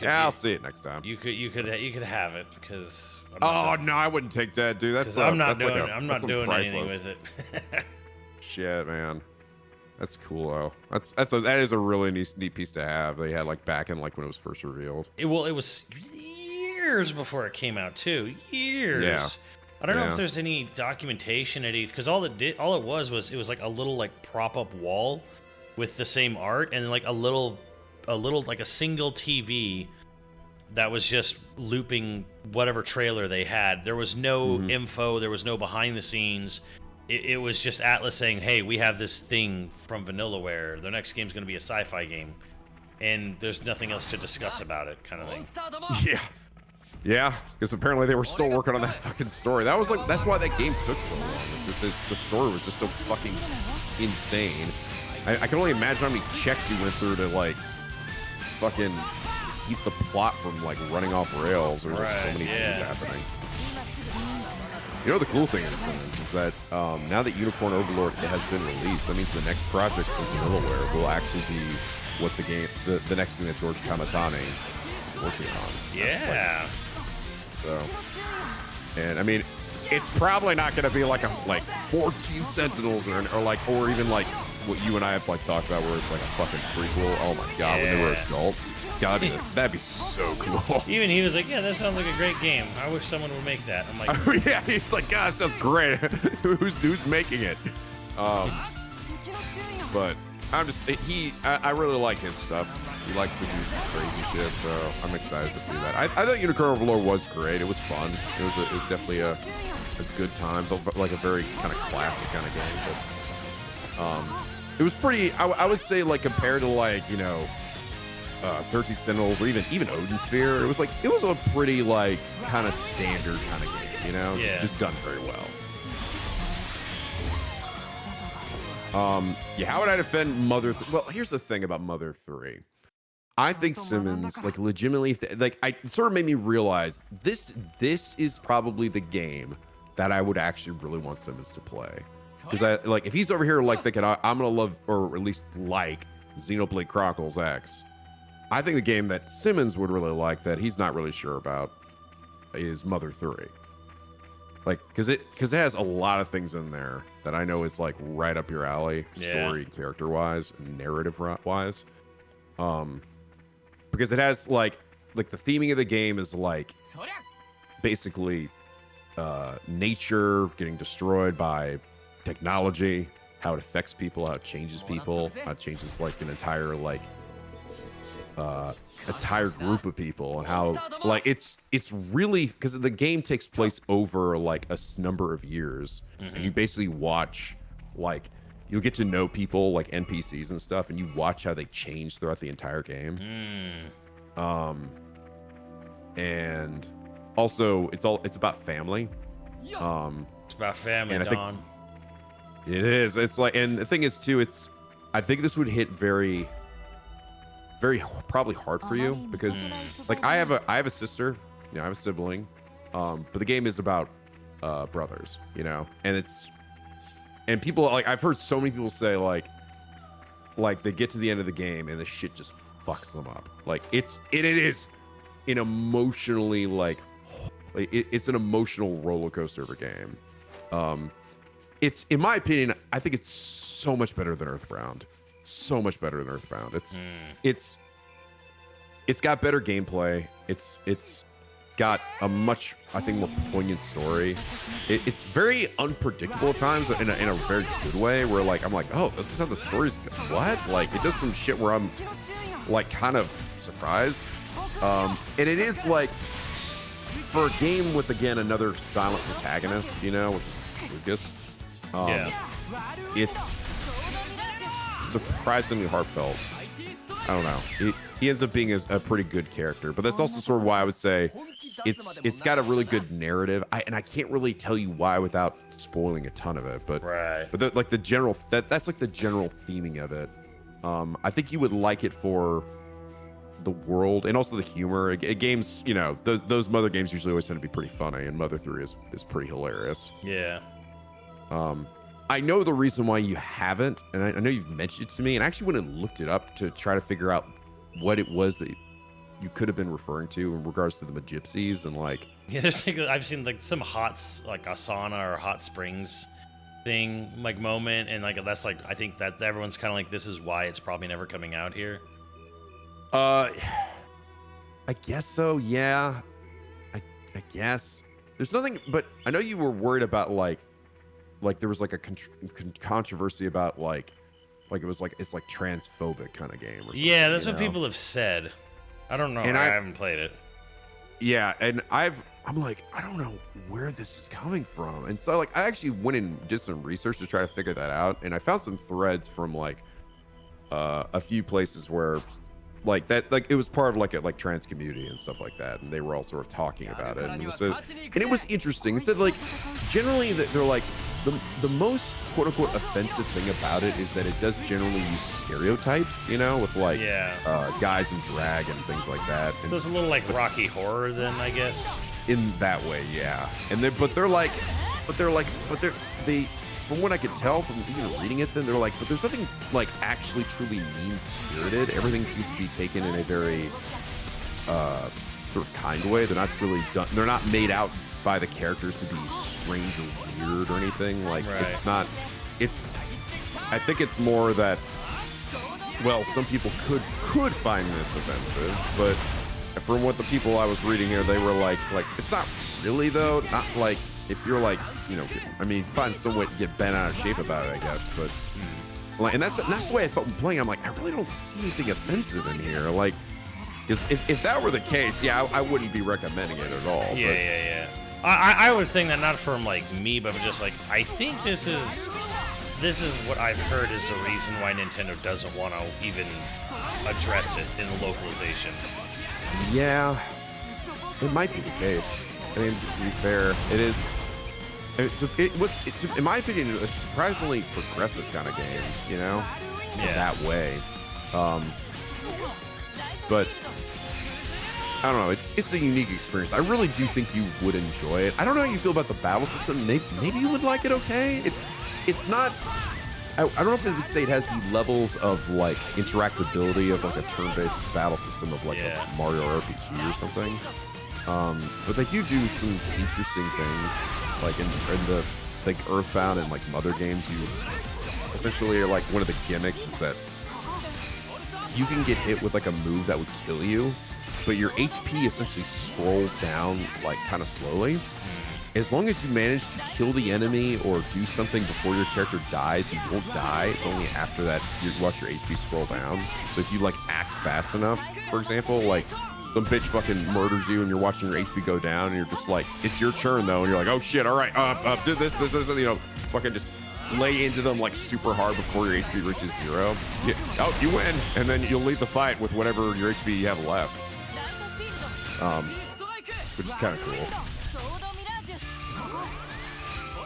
I'll see it next time. You could have it because. No, I wouldn't take that, dude. That's I'm not that's doing priceless. anything with it. Shit, man. That's cool though. That is a really neat piece to have. They had like back in like when it was first revealed. It was years before it came out too. Years. Yeah. I don't know if there's any documentation at either, because all it was like a little like prop up wall with the same art, and like a little like a single TV that was just looping whatever trailer they had. There was no info, there was no behind the scenes. It was just Atlas saying, "Hey, we have this thing from Vanillaware. Their next game's going to be a sci-fi game, and there's nothing else to discuss about it," kind of thing. Yeah, because apparently they were still working on that fucking story. That's why that game took so long. Because the story was just so fucking insane. I can only imagine how many checks you went through to like fucking keep the plot from like running off rails. There were so many things happening. You know the cool thing is that now that Unicorn Overlord has been released, that means the next project from Vanillaware will actually be what the next thing that George Kamatani is working on. Yeah. So, and I mean, it's probably not going to be like 14 Sentinels or even like what you and I have like talked about, where it's like a fucking prequel. Oh my god, when they were adults. God, that'd be so cool. Even he was like, "Yeah, that sounds like a great game. I wish someone would make that." I'm like, yeah, he's like, "God, that sounds great." who's making it? But I'm just I really like his stuff. He likes to do some crazy shit, so I'm excited to see that. I thought Unicorn Overlord was great. It was fun. It was definitely a good time. Felt like a very kind of classic kind of game. But it was pretty. I would say like compared to like 13 Sentinels or even Odin Sphere, it was a pretty like kind of standard kind of game. Just done very well. How would I defend Mother? Well, here's the thing about Mother 3. I think Simmons, like, legitimately, it sort of made me realize this is probably the game that I would actually really want Simmons to play. Because if he's over here like thinking I'm gonna love, or at least like, Xenoblade Chronicles X, I think the game that Simmons would really like that he's not really sure about is Mother 3. like because it has a lot of things in there that I know is like right up your alley, story, character wise, and narrative wise. Because it has like the theming of the game is like basically nature getting destroyed by technology, how it affects people, how it changes people, how it changes like an entire like entire group of people, and how like it's really because the game takes place over like a number of years, and you basically watch like you'll get to know people like NPCs and stuff, and you watch how they change throughout the entire game. And also it's about family. It's about family, and Don. It is. It's like, and the thing is too, I think this would hit very probably hard for you because like I have a sister, I have a sibling, but the game is about brothers, and people like I've heard so many people say like they get to the end of the game and the shit just fucks them up. Like it is an emotionally it's an emotional roller coaster of a game. It's, in my opinion, I think it's so much better than Earthbound. So much better than Earthbound. It's got better gameplay. It's got a much, I think, more poignant story. It's very unpredictable at times in a very good way, where like I'm like, oh, this is how the story's what? Like it does some shit where I'm like kind of surprised. And it is like for a game with again another silent protagonist, which is Lucas. It's surprisingly heartfelt. I don't know. He ends up being a pretty good character, but that's also sort of why I would say it's got a really good narrative. I can't really tell you why without spoiling a ton of it, but like the general that's like the general theming of it. I think you would like it for the world and also the humor. Games, those Mother games usually always tend to be pretty funny, and Mother 3 is pretty hilarious. Yeah. I know the reason why you haven't, and I know you've mentioned it to me, and I actually went and looked it up to try to figure out what it was that you could have been referring to in regards to the Magypsies and like. Yeah, there's like I've seen like some hot like a sauna or hot springs thing like moment, and like that's like I think that everyone's kind of like this is why it's probably never coming out here. I guess so. Yeah, I guess there's nothing, but I know you were worried about like there was like a controversy about like it was like it's like transphobic kind of game or something. Yeah, that's what people have said. I don't know. And I haven't played it. Yeah, and I'm like, I don't know where this is coming from. And so like I actually went and did some research to try to figure that out, and I found some threads from like a few places where like that it was part of like a trans community and stuff like that, and they were all sort of talking about it, and it was interesting. It said like generally that they're like the most quote unquote offensive thing about it is that it does generally use stereotypes, with like guys in drag and things like that. And there's a little like Rocky Horror then, I guess. In that way, yeah. And they from what I could tell from even reading it, then they're like, but there's nothing like actually truly mean-spirited. Everything seems to be taken in a very sort of kind way. They're not really done. They're not made out by the characters to be strange or weird or anything. Like it's not. It's. I think it's more that. Well, some people could find this offensive, but from what the people I was reading here, they were like it's not really though. Not like. If you're like, I mean, find some way to get bent out of shape about it, I guess. But like, and that's the way I felt when playing. I'm like, I really don't see anything offensive in here. Like, because if that were the case, yeah, I wouldn't be recommending it at all. Yeah. I was saying that not from like me, but just like I think this is what I've heard is the reason why Nintendo doesn't want to even address it in the localization. Yeah, it might be the case. I mean, to be fair, it is. It was, in my opinion, a surprisingly progressive kind of game, in that way. But I don't know. It's a unique experience. I really do think you would enjoy it. I don't know how you feel about the battle system. Maybe you would like it. Okay, it's not. I don't know if I would say it has the levels of like interactability of like a turn-based battle system of like a Mario RPG or something. But they do some interesting things, like in the like Earthbound and like Mother games. You essentially are like, one of the gimmicks is that you can get hit with like a move that would kill you, but your HP essentially scrolls down like kind of slowly. As long as you manage to kill the enemy or do something before your character dies, you won't die. It's only after that you watch your HP scroll down. So if you like act fast enough, for example, like some bitch fucking murders you and you're watching your HP go down and you're just like, it's your turn though, and you're like, oh shit, all right, did this, you know, fucking just lay into them like super hard before your HP reaches 0. Oh, you win, and then you'll leave the fight with whatever your HP you have left. Which is kind of cool.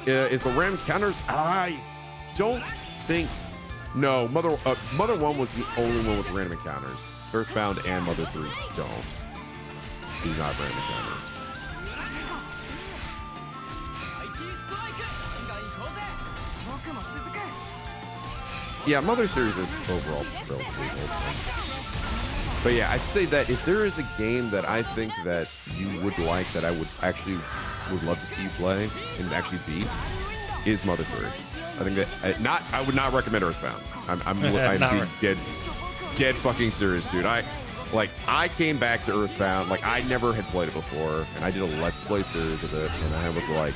Is the RAM counters? I don't think. No, Mother 1 was the only one with random encounters. Earthbound and Mother 3 don't. Do not random encounters. Yeah, Mother series is overall relatively old. But yeah, I'd say that if there is a game that I think that you would like, that I would love to see you play and actually beat, is Mother 3. I think that I would not recommend Earthbound. I'm being dead fucking serious, dude. I came back to Earthbound, like I never had played it before, and I did a Let's Play series of it, and I was like,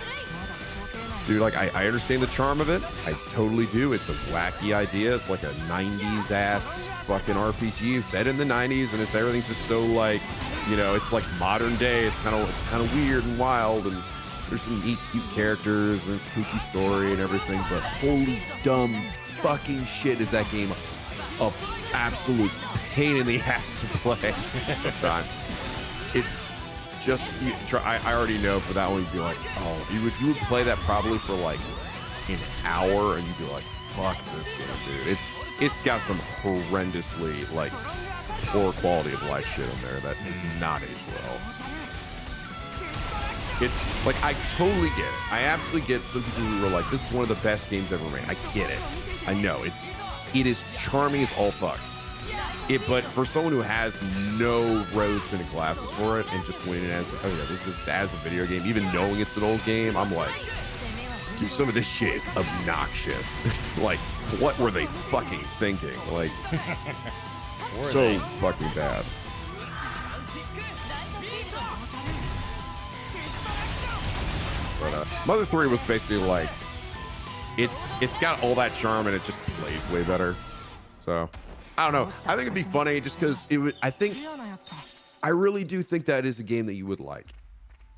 dude, like I understand the charm of it. I totally do. It's a wacky idea. It's like a 90s ass fucking RPG set in the 90s, and everything's just so like, you know, it's like modern day. It's kind of weird and wild, and there's some neat, cute characters, and it's a kooky story and everything. But holy dumb fucking shit, is that game a absolute pain in the ass to play sometimes. It's just, I already know for that one, you'd be like, oh, you would play that probably for like an hour, and you'd be like, fuck this game, dude. It's got some horrendously like poor quality of life shit in there that does not age well. It's like, I totally get it. I absolutely get some people who are like, this is one of the best games ever made. I get it. I know it is charming as all fuck. But for someone who has no rose-tinted glasses for it and just winning it as, oh yeah, this is as a video game, even knowing it's an old game, I'm like, dude, some of this shit is obnoxious. Like, what were they fucking thinking? Like, so fucking bad. But Mother 3 was basically like, it's got all that charm and it just plays way better. So I don't know. I think it'd be funny just because it would. I really do think that is a game that you would like.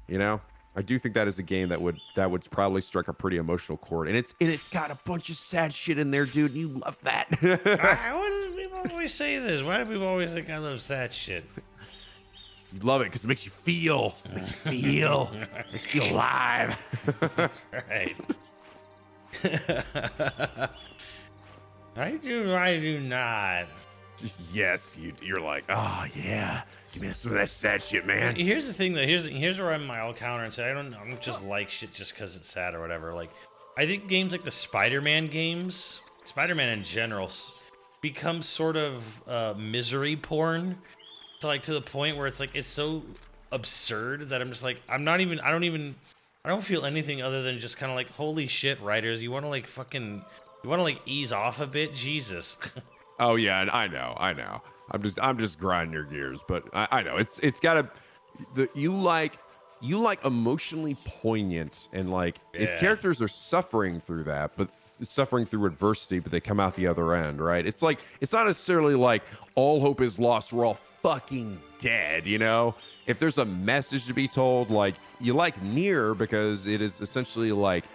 You know, I do think that is a game that would probably strike a pretty emotional chord, and it's got a bunch of sad shit in there, dude. And you love that. Why do people always say this? Why do people always think I love sad shit? You love it because it makes you feel. It makes you feel. Makes you feel alive. That's right. I do not. Yes, you're like, oh yeah, give me some of that sad shit, man. Here's the thing though. Here's where I'll counter and say I don't just like shit just because it's sad or whatever. Like, I think games like the Spider-Man games, Spider-Man in general, become sort of misery porn, to the point where it's like it's so absurd that I'm just like I don't feel anything other than just kind of like, holy shit, writers, you want to ease off a bit, Jesus. Oh yeah, I know. I'm just grinding your gears, but I know it's gotta. You like emotionally poignant, and like if characters are suffering through that, but suffering through adversity, but they come out the other end, right? It's like, it's not necessarily like all hope is lost, we're all fucking dead, you know? If there's a message to be told, like, you like Nier because it is essentially like,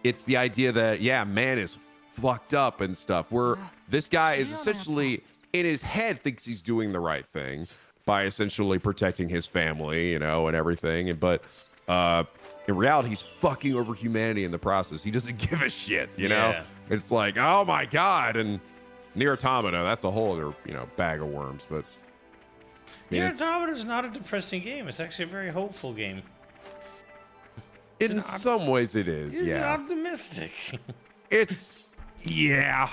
it's the idea that, yeah, man is fucked up and stuff, where this guy is essentially in his head thinks he's doing the right thing by essentially protecting his family, you know, and everything. But in reality, he's fucking over humanity in the process. He doesn't give a shit, you know? It's like, oh my God. And Nier Automata, that's a whole other, you know, bag of worms. But Nier Automata is not a depressing game. It's actually a very hopeful game. In some ways it is, It's optimistic. It's, yeah.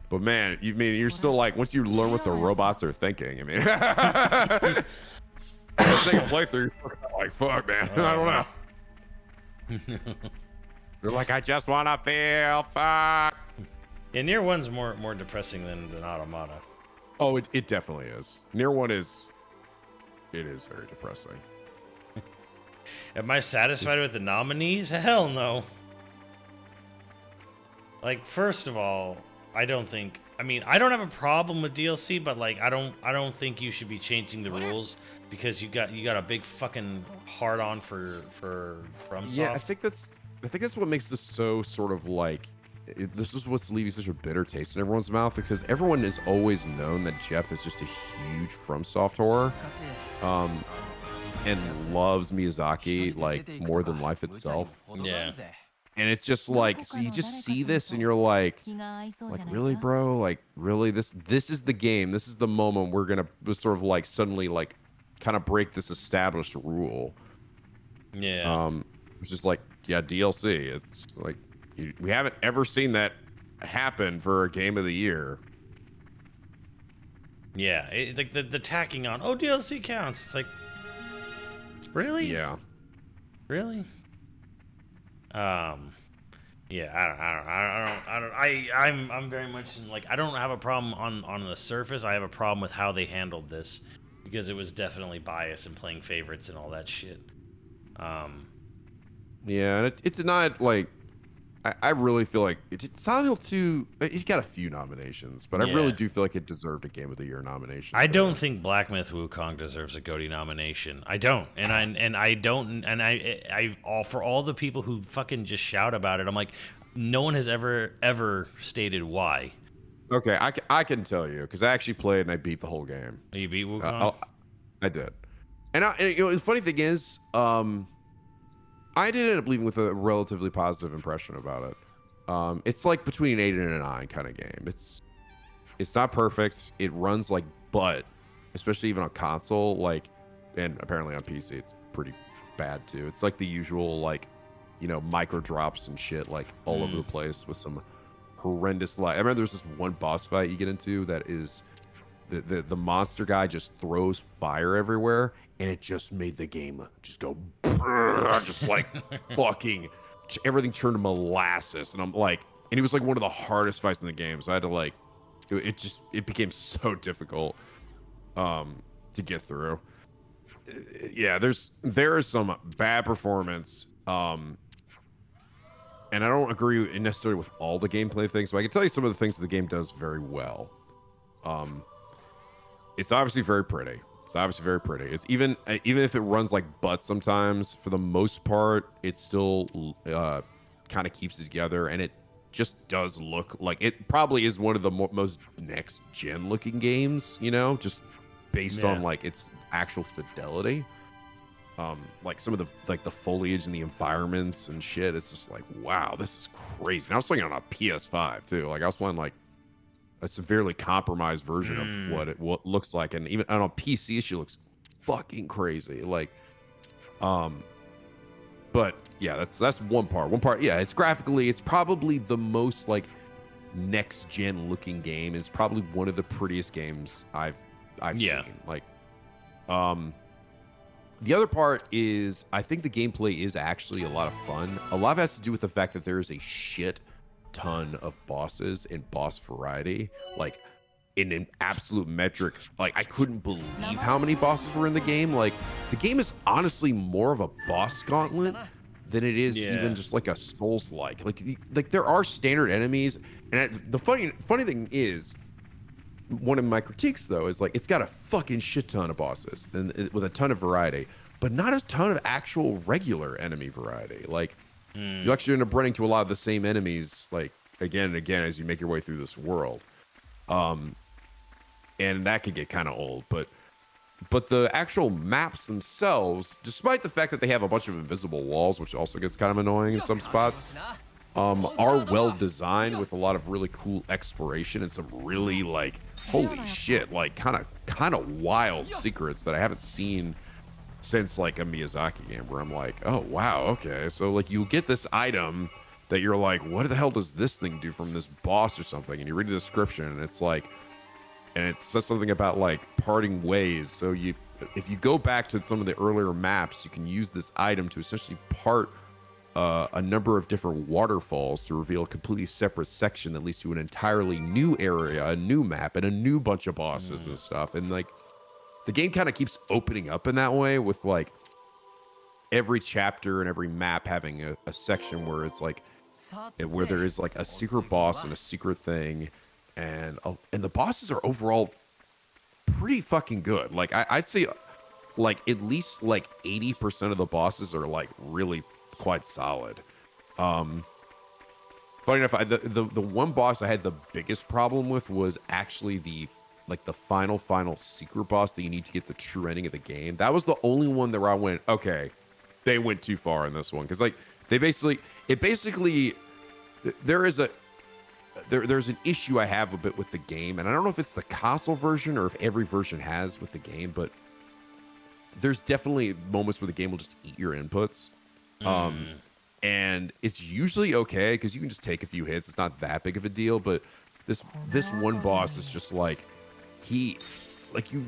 But man, you're still like, once you learn what the robots are thinking, I mean, second playthrough, you're like, fuck, man, I don't know. They're like, I just want to feel fuck. Yeah, Nier 1's more depressing than Automata. Oh, it definitely is. Nier 1 is very depressing. Am I satisfied with the nominees? Hell no. Like, first of all, I don't have a problem with DLC, but like I don't think you should be changing the rules because you got a big fucking hard on for FromSoft. Yeah, I think that's what makes this so sort of like this is what's leaving such a bitter taste in everyone's mouth, because everyone has always known that Jeff is just a huge FromSoft whore, and loves Miyazaki like more than life itself. Yeah. And it's just like, so you just see this and you're like really, bro? Like, really? This is the game. This is the moment we're gonna sort of like suddenly like kind of break this established rule. Yeah. It's just like, yeah, DLC. It's like we haven't ever seen that happen for a game of the year. Yeah, like the tacking on. Oh, DLC counts. It's like, really? Yeah. Really? Yeah, I'm very much in, like, I don't have a problem on the surface. I have a problem with how they handled this, because it was definitely biased and playing favorites and all that shit. Yeah, and it denied, like, I really feel like Silent Hill 2, it got a few nominations, but I really do feel like it deserved a Game of the Year nomination. I don't think Black Myth Wukong deserves a GOTY nomination. I don't, I all for all the people who fucking just shout about it. I'm like, no one has ever stated why. Okay, I can tell you, because I actually played and I beat the whole game. You beat Wukong? I did, and you know the funny thing is, I did end up leaving with a relatively positive impression about it. It's like between an 8 and a 9 kind of game. It's not perfect. It runs like butt, especially even on console. Like, and apparently on PC, it's pretty bad too. It's like the usual, like, you know, micro drops and shit, like all over the place with some horrendous lag. I remember there's this one boss fight you get into that is the monster guy just throws fire everywhere, and it just made the game just go just like fucking everything turned to molasses, and I'm like, and it was like one of the hardest fights in the game, so I had to like it became so difficult to get through. Yeah, there is some bad performance, and I don't agree necessarily with all the gameplay things, but I can tell you some of the things that the game does very well. It's obviously very pretty. It's even if it runs like butt sometimes, for the most part, it still kind of keeps it together, and it just does look like it probably is one of the most next gen looking games, you know, just based on like its actual fidelity. Like some of the foliage and the environments and shit, it's just like, wow, this is crazy. And I was playing on a PS5 too. Like I was playing like a severely compromised version of what looks like, and even on PC she looks fucking crazy. Like but yeah, that's one part. Yeah, it's graphically, it's probably the most like next gen looking game. It's probably one of the prettiest games I've seen. Like the other part is, I think the gameplay is actually a lot of fun. A lot of it has to do with the fact that there is a shit ton of bosses and boss variety, like in an absolute metric. Like I couldn't believe how many bosses were in the game. Like the game is honestly more of a boss gauntlet than it is even just like a Souls-like. Like there are standard enemies, and the funny thing is, one of my critiques though is like it's got a fucking shit ton of bosses and with a ton of variety, but not a ton of actual regular enemy variety. Like you actually end up running to a lot of the same enemies, like again and again as you make your way through this world, and that could get kind of old. But the actual maps themselves, despite the fact that they have a bunch of invisible walls, which also gets kind of annoying in some spots, are well designed with a lot of really cool exploration and some really like holy shit, like kind of wild secrets that I haven't seen since like a Miyazaki game, where I'm like, oh wow, okay, so like you get this item that you're like, what the hell does this thing do from this boss or something? And you read the description, and it's like, and it says something about like parting ways. So if you go back to some of the earlier maps, you can use this item to essentially part a number of different waterfalls to reveal a completely separate section that leads to an entirely new area, a new map, and a new bunch of bosses and stuff. And like, the game kind of keeps opening up in that way, with like every chapter and every map having a section where it's like, where there is like a secret boss and a secret thing, and the bosses are overall pretty fucking good. Like I'd say like at least like 80% of the bosses are like really quite solid. Funny enough, the one boss I had the biggest problem with was actually the final secret boss that you need to get the true ending of the game. That was the only one that where I went, okay, they went too far in this one, because like there's an issue I have a bit with the game, and I don't know if it's the console version or if every version has with the game, but there's definitely moments where the game will just eat your inputs. And it's usually okay because you can just take a few hits. It's not that big of a deal, but this one boss is just like,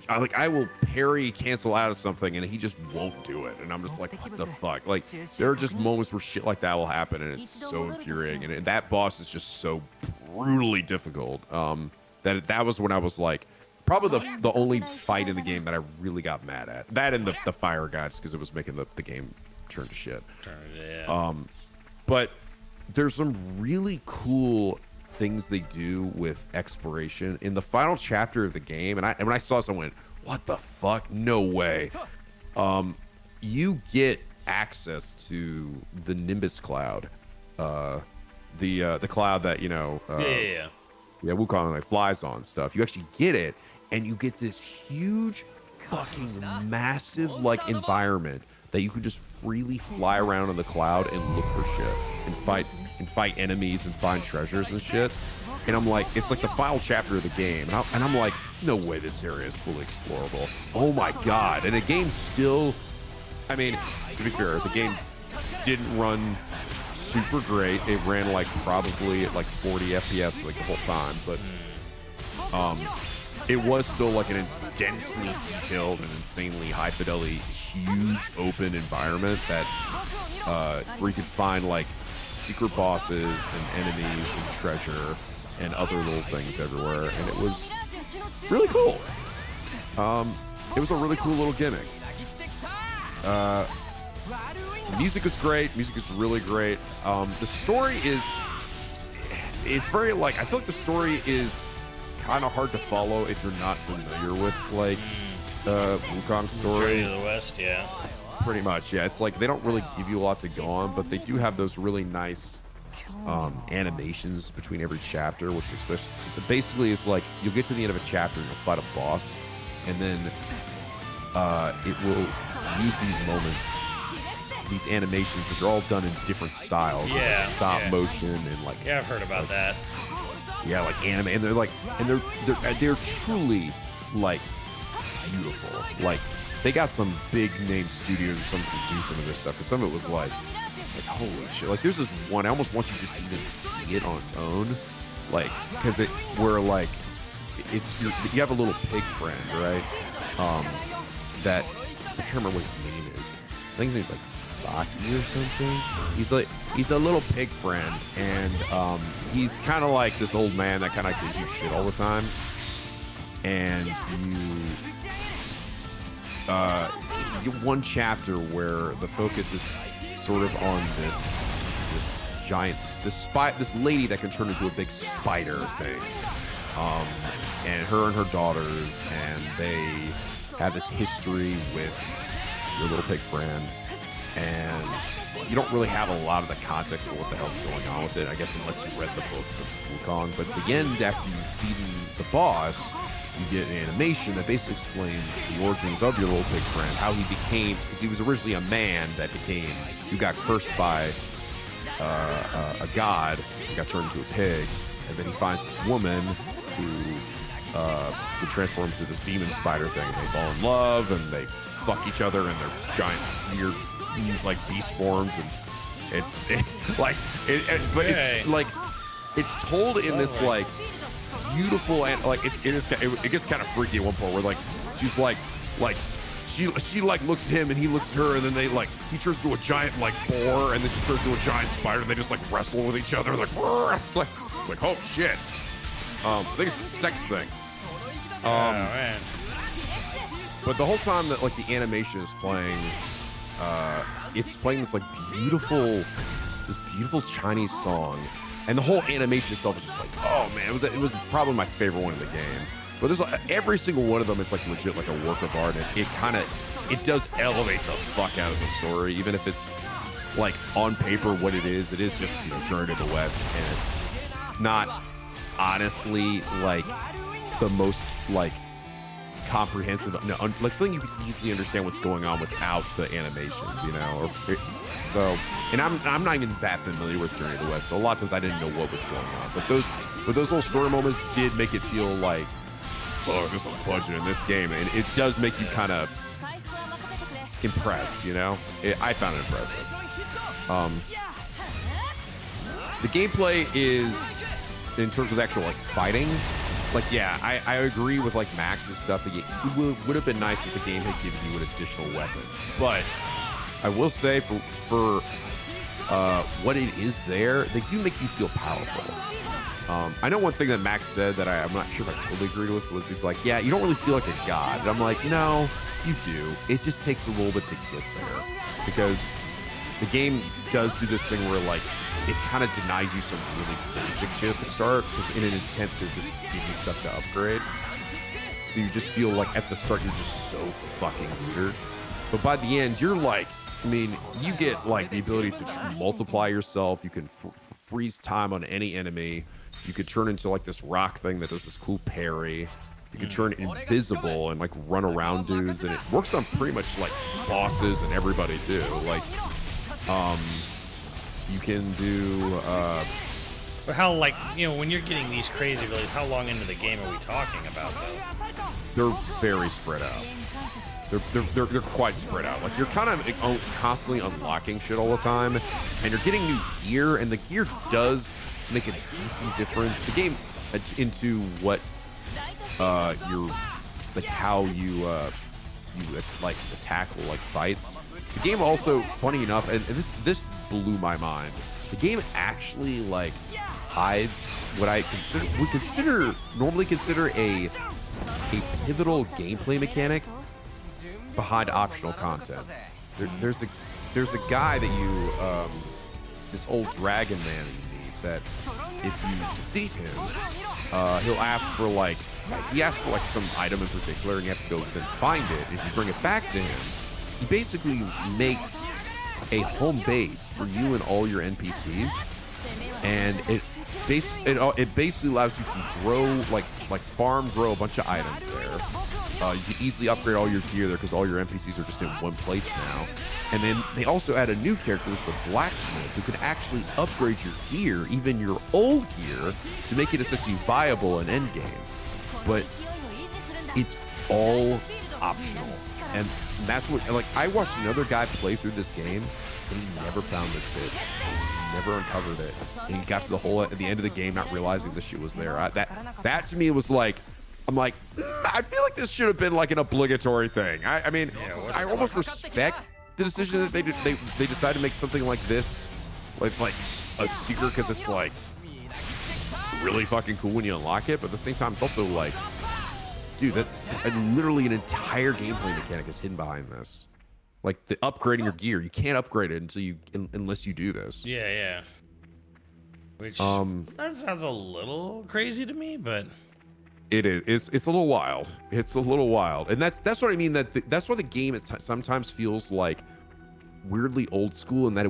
I will parry cancel out of something and he just won't do it, and I'm just like, what the fuck? Like, there are just moments where shit like that will happen, and it's so infuriating, and that boss is just so brutally difficult. That was when I was like, probably the only fight in the game that I really got mad at. That and the fire guy, just because it was making the game turn to shit. But there's some really cool things they do with exploration in the final chapter of the game, and when I saw this, I went, what the fuck? No way. You get access to the Nimbus cloud, the cloud that Wukong like flies on stuff. You actually get it, and you get this huge fucking massive like environment that you can just freely fly around in the cloud and look for shit and fight enemies and find treasures and shit. And I'm like, it's like the final chapter of the game, and I'm like, no way this area is fully explorable. Oh my god. And the game still, I mean, to be fair, the game didn't run super great. It ran like probably at like 40 FPS like the whole time, but it was still like an densely detailed and insanely high fidelity, huge open environment that where you could find like secret bosses and enemies and treasure and other little things everywhere, and it was really cool. It was a really cool little gimmick. Music is great. Music is really great. The story is, it's very like, I feel like the story is kind of hard to follow if you're not familiar with like Wukong's story. Journey to the West, yeah. Pretty much, yeah. It's like they don't really give you a lot to go on, but they do have those really nice animations between every chapter, which especially basically is like you'll get to the end of a chapter and you'll fight a boss, and then it will use these moments, these animations, which are all done in different styles, like stop motion and like I've heard about that. Yeah, like anime, and they're like, and they're truly like beautiful. Like they got some big name studios or something to do some of this stuff, because some of it was like holy shit. Like there's this one, I almost want you just to even see it on its own, like because it where like it's you have a little pig friend, right? That I can't remember what his name is. I think his name's like Baki or something. He's a little pig friend, and he's kind of like this old man that kind of gives you shit all the time. And you one chapter where the focus is sort of on this giant this lady that can turn into a big spider thing, and her daughters, and they have this history with your little pig friend, and you don't really have a lot of the context of what the hell's going on with it, I guess, unless you read the books of Wukong. But at the end, after you've beaten the boss, you get an animation that basically explains the origins of your little pig friend, how he became, because he was originally a man who got cursed by a god, who got turned into a pig, and then he finds this woman who transforms into this demon spider thing, and they fall in love, and they fuck each other in their giant, weird, like beast forms, and But it's like it's told in this like beautiful and like it gets kind of freaky at one point where like she's like she like looks at him and he looks at her and then they like he turns into a giant like boar and then she turns into a giant spider and they just like wrestle with each other like it's like oh shit. I think it's a sex thing. Man. But the whole time that like the animation is playing, it's playing this like beautiful Chinese song, and the whole animation itself is just like, oh man, it was probably my favorite one in the game. But there's like, every single one of them is like legit like a work of art, and it does elevate the fuck out of the story, even if it's like on paper what it is just, you know, Journey to the West, and it's not honestly like the most like comprehensive, like something you can easily understand what's going on without the animations, you know. And I'm not even that familiar with Journey to the West, so a lot of times I didn't know what was going on. But those little story moments did make it feel like, oh, there's a budget in this game, and it does make you kind of impressed, you know. I found it impressive. The gameplay is, in terms of actual like fighting, like yeah, I agree with like Max's stuff. It would have been nice if the game had given you an additional weapon, but I will say for what it is there, they do make you feel powerful. I know one thing that Max said that I'm not sure if I totally agreed with was he's like, yeah, you don't really feel like a god. And I'm like, no, you do. It just takes a little bit to get there, because the game does do this thing where like it kind of denies you some really basic shit at the start, because in an attempt to just give you stuff to upgrade. So you just feel like at the start you're just so fucking weird. But by the end, you're like, I mean, you get like the ability to multiply yourself. You can freeze time on any enemy. You could turn into like this rock thing that does this cool parry. You can turn invisible and like run around dudes, and it works on pretty much like bosses and everybody too. Like, you can do. But how, like, you know, when you're getting these crazy abilities, how long into the game are we talking about though? They're very spread out. They're quite spread out. Like, you're kind of constantly unlocking shit all the time, and you're getting new gear, and the gear does make a decent difference. The game into what you're like, how you like attack or like fights. The game also, funny enough, and this blew my mind. The game actually like hides what I normally consider a pivotal gameplay mechanic behind optional content. There's a guy that you this old dragon man that you meet, that if you defeat him, he'll ask for like some item in particular, and you have to go then find it. And if you bring it back to him, he basically makes a home base for you and all your NPCs, and it basically allows you to grow grow a bunch of items there. You can easily upgrade all your gear there because all your NPCs are just in one place now. And then they also add a new character, which is the blacksmith, who can actually upgrade your gear, even your old gear, to make it essentially viable in endgame. But it's all optional. And that's what, like, I watched another guy play through this game, and he never found this bit. He never uncovered it. And he got to at the end of the game not realizing this shit was there. That to me was like, I'm like, I feel like this should have been like an obligatory thing. I mean, I almost respect the decision that they decided to make something like this, like a secret, because it's like really fucking cool when you unlock it. But at the same time, it's also like, dude, that's literally an entire gameplay mechanic is hidden behind this. Like the upgrading your gear, you can't upgrade it unless you do this. Yeah. Which that sounds a little crazy to me, but it is. It's a little wild. It's a little wild, and that's what I mean. That's why the game sometimes feels like weirdly old school, and that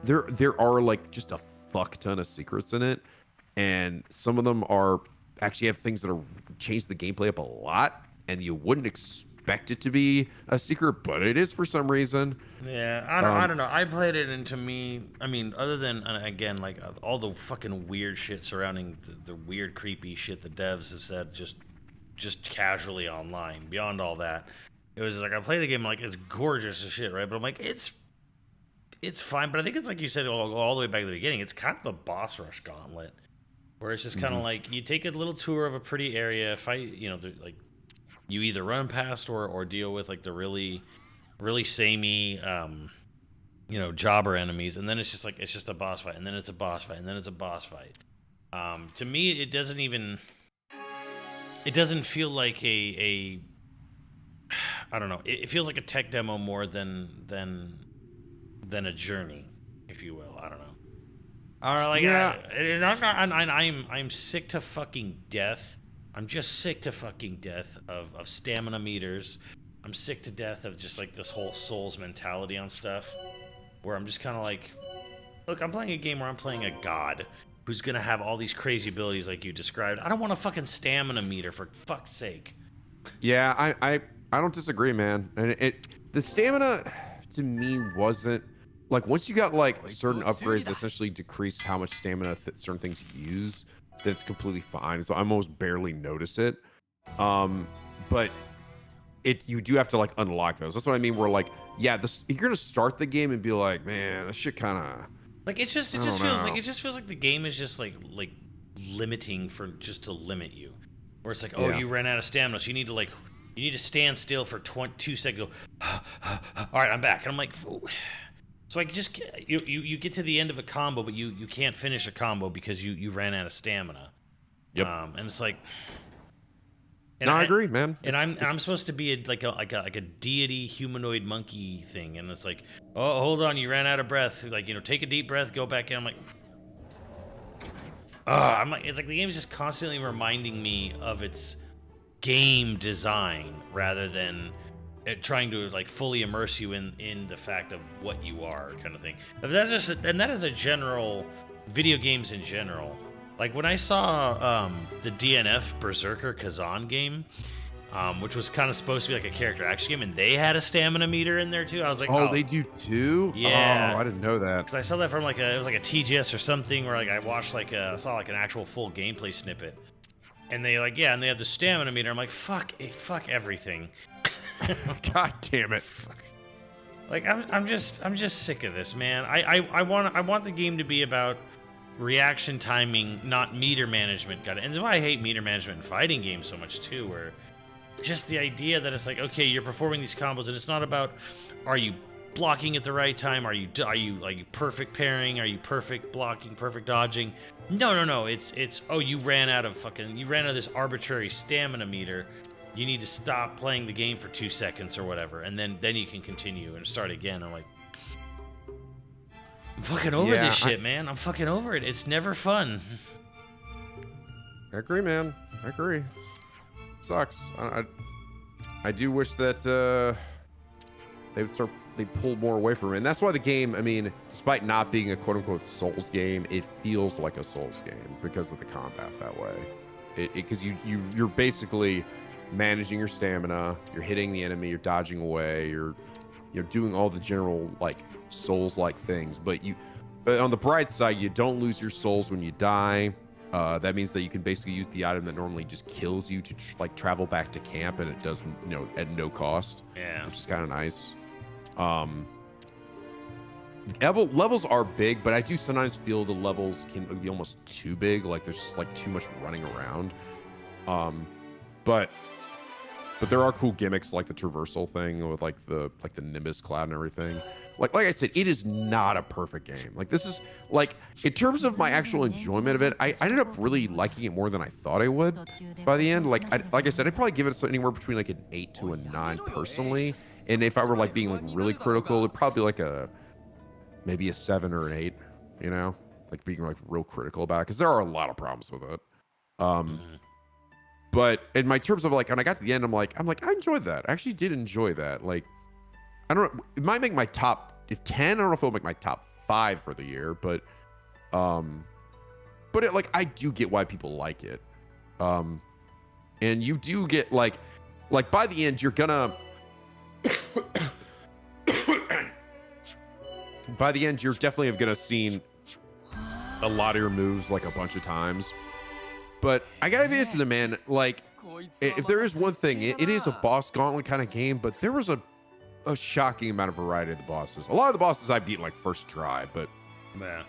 there are like just a fuck ton of secrets in it, and some of them actually have things that are changed the gameplay up a lot, and you wouldn't expect it to be a secret, but it is for some reason. Yeah, I don't know. I played it, and to me, I mean, other than, again, like all the fucking weird shit surrounding the weird, creepy shit the devs have said just casually online, beyond all that, it was like, I play the game like it's gorgeous as shit, right? But I'm like, it's fine, but I think it's like you said all the way back at the beginning. It's kind of a boss rush gauntlet, where it's just kind of like you take a little tour of a pretty area, fight, you know, like you either run past or deal with like the really samey, you know, jobber enemies, and then it's just a boss fight, and then it's a boss fight, and then it's a boss fight. To me, it doesn't feel like a I don't know. It feels like a tech demo more than a journey, if you will. I don't know. Like, yeah. I'm sick to fucking death. I'm just sick to fucking death of stamina meters. I'm sick to death of just like this whole Souls mentality on stuff, where I'm just kind of like, look, I'm playing a game where I'm playing a god who's gonna have all these crazy abilities like you described. I don't want a fucking stamina meter, for fuck's sake. Yeah, I don't disagree, man. And the stamina to me wasn't like, once you got like certain upgrades that essentially decrease how much stamina certain things you use, then it's completely fine. So I almost barely notice it. But you do have to like unlock those. That's what I mean. Where like, yeah, you're gonna start the game and be like, man, this shit kind of like, it just feels like the game is just like limiting for just to limit you. Where it's like, oh, you ran out of stamina, so you need to stand still for 2 seconds. Go, all right, I'm back, and I'm like, oh. So I just you get to the end of a combo, but you can't finish a combo because you ran out of stamina. Yep. And it's like, and I agree, man. And I'm supposed to be like a deity humanoid monkey thing, and it's like, oh, hold on, you ran out of breath. Like, you know, take a deep breath, go back in. I'm like, it's like the game is just constantly reminding me of its game design rather than trying to like fully immerse you in the fact of what you are, kind of thing. But that is a general video games in general. Like when I saw the DNF Berserker Kazan game, which was kind of supposed to be like a character action game, and they had a stamina meter in there too. I was like, oh, they do too? Yeah. Oh, I didn't know that. Because I saw that from like it was like a TGS or something, where like I watched I saw like an actual full gameplay snippet, and they and they have the stamina meter. I'm like, fuck everything. God damn it. Like I'm just sick of this, man. I want the game to be about reaction timing, not meter management. And that's why I hate meter management in fighting games so much too, where just the idea that it's like, okay, you're performing these combos, and it's not about, are you blocking at the right time? Are you perfect pairing? Are you perfect blocking, perfect dodging? No. It's oh, you ran out of this arbitrary stamina meter. You need to stop playing the game for 2 seconds or whatever, and then you can continue and start again. I'm like, I'm fucking over this shit, man. I'm fucking over it. It's never fun. I agree, man. I agree. It sucks. I do wish that they pulled more away from it. And that's why the game, I mean, despite not being a quote-unquote Souls game, it feels like a Souls game because of the combat that way. Because you're basically managing your stamina, you're hitting the enemy, you're dodging away, you're doing all the general like Souls-like things. But on the bright side, you don't lose your souls when you die. That means that you can basically use the item that normally just kills you to travel back to camp, and it does, at no cost. Yeah, which is kind of nice. Levels are big, but I do sometimes feel the levels can be almost too big. Like there's just like too much running around. But there are cool gimmicks like the traversal thing with like the Nimbus cloud and everything. Like I said, it is not a perfect game. Like this is like, in terms of my actual enjoyment of it, I ended up really liking it more than I thought I would by the end. Like I said, I'd probably give it anywhere between like an 8 to a 9 personally. And if I were like being like really critical, it'd probably be like maybe a 7 or an 8, like being like real critical about it, because there are a lot of problems with it. But in my terms of like, when I got to the end, I'm like, I enjoyed that. I actually did enjoy that. Like, I don't know, it might make my top 10. I don't know if it'll make my top 5 for the year, but it, like, I do get why people like it. And you do get like by the end, you're gonna by the end, you're definitely gonna seen a lot of your moves like a bunch of times. But I gotta admit to the man, like, if there is one thing, it is a boss gauntlet kind of game, but there was a a shocking amount of variety of the bosses. A lot of the bosses I beat like first try, but yeah.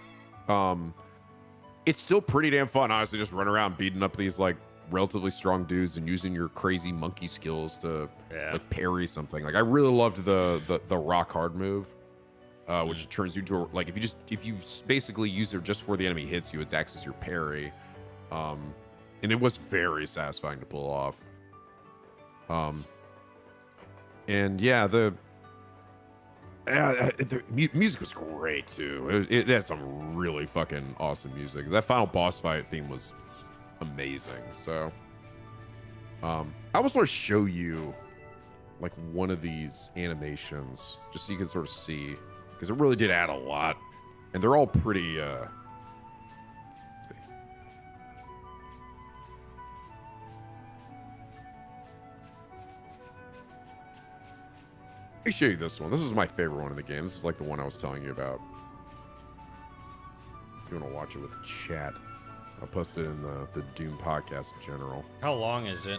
It's still pretty damn fun, honestly, just run around beating up these like relatively strong dudes and using your crazy monkey skills to like parry something. Like I really loved the rock hard move, which turns you into like if you basically use it just before the enemy hits you, it acts as your parry. And it was very satisfying to pull off. And yeah, the music was great too. It had some really fucking awesome music. That final boss fight theme was amazing. So I almost want to show you like one of these animations just so you can sort of see, because it really did add a lot, and they're all pretty Let me show you this one. This is my favorite one in the game. This is like the one I was telling you about. If you want to watch it with chat, I'll post it in the Doom podcast in general. How long is it?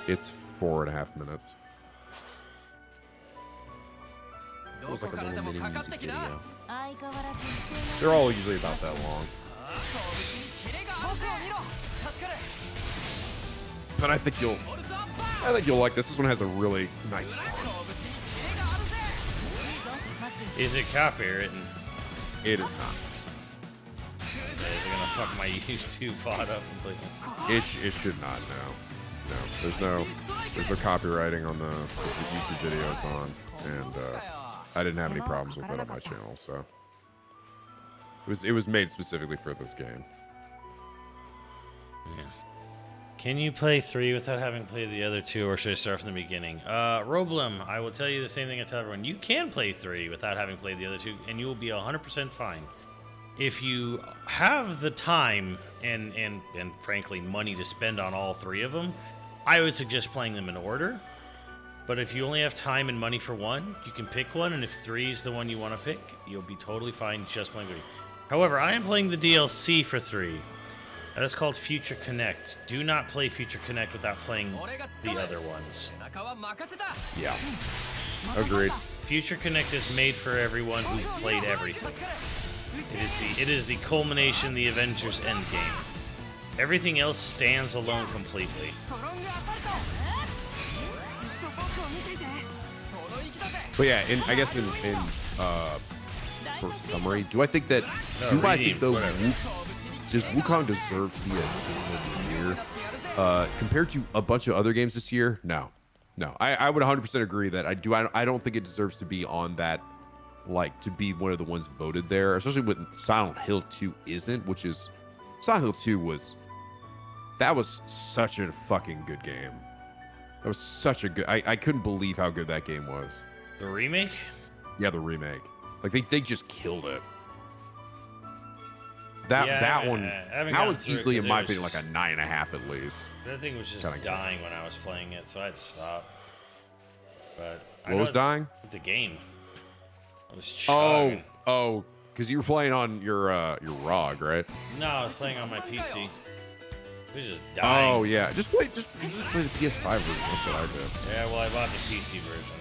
It's 4.5 minutes. It was like a little mini music video. They're all usually about that long. But I think you'll like this. This one has a really nice song. Is it copywritten? It is not. Is it gonna fuck my YouTube VOD up completely? It should not. No. There's no copywriting on the YouTube video it's on, and I didn't have any problems with it on my channel. So it was made specifically for this game. Yeah. Can you play 3 without having played the other 2, or should I start from the beginning? Roblem, I will tell you the same thing I tell everyone. You can play 3 without having played the other 2, and you will be 100% fine. If you have the time and frankly money to spend on all 3 of them, I would suggest playing them in order. But if you only have time and money for one, you can pick one, and if 3 is the one you want to pick, you'll be totally fine just playing 3. However, I am playing the DLC for 3. That is called Future Connect. Do not play Future Connect without playing the other ones. Yeah. Agreed. Future Connect is made for everyone who played everything. It is the culmination, the Avengers Endgame. Everything else stands alone completely. But yeah, I guess in sort of summary, do I think that does Wukong deserve to be a game of the year? Compared to a bunch of other games this year, no. I would 100% agree that I don't think it deserves to be on that, like, to be one of the ones voted there, especially when Silent Hill 2 isn't, which is Silent Hill 2 was such a fucking good game. That was such a good. I couldn't believe how good that game was. The remake? Yeah, the remake. Like they just killed it. That one, that was easily, in my opinion, like a 9.5 at least. That thing was just dying when I was playing it, so I had to stop. But what was dying? The game. I was chugging. Oh, because you were playing on your ROG, right? No, I was playing on my PC. It was just dying. Oh yeah, just play the PS5 version. That's what I did. Yeah, well, I bought the PC version.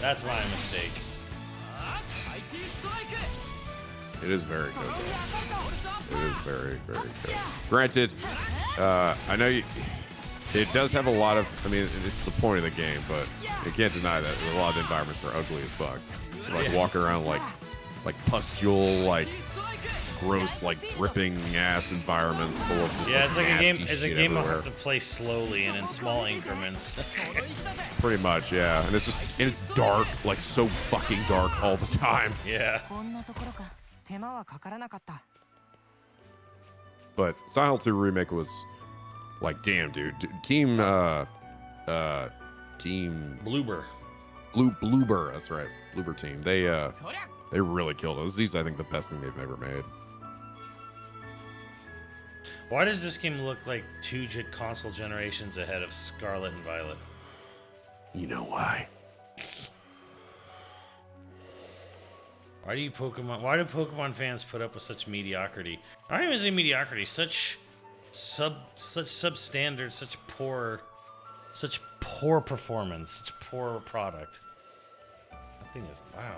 That's my mistake. It is very good. It is very, very good. Granted, I know it does have a lot of. I mean, it's the point of the game, but you can't deny that a lot of the environments are ugly as fuck. Like walking around like pustule, like gross, like dripping ass environments full of just it's like a game. It's a game everywhere. I'll have to play slowly and in small increments. Pretty much, yeah. And it's dark, like so fucking dark all the time. Yeah. But Silent Hill 2 Remake was like, damn, dude. Team Bloober. Bloober, that's right. Bloober team. They really killed us. These, I think, the best thing they've ever made. Why does this game look like 2 console generations ahead of Scarlet and Violet? You know why? Why do Pokemon fans put up with such mediocrity? I don't even say mediocrity, such substandard, such poor poor performance, such poor product. That thing is wow.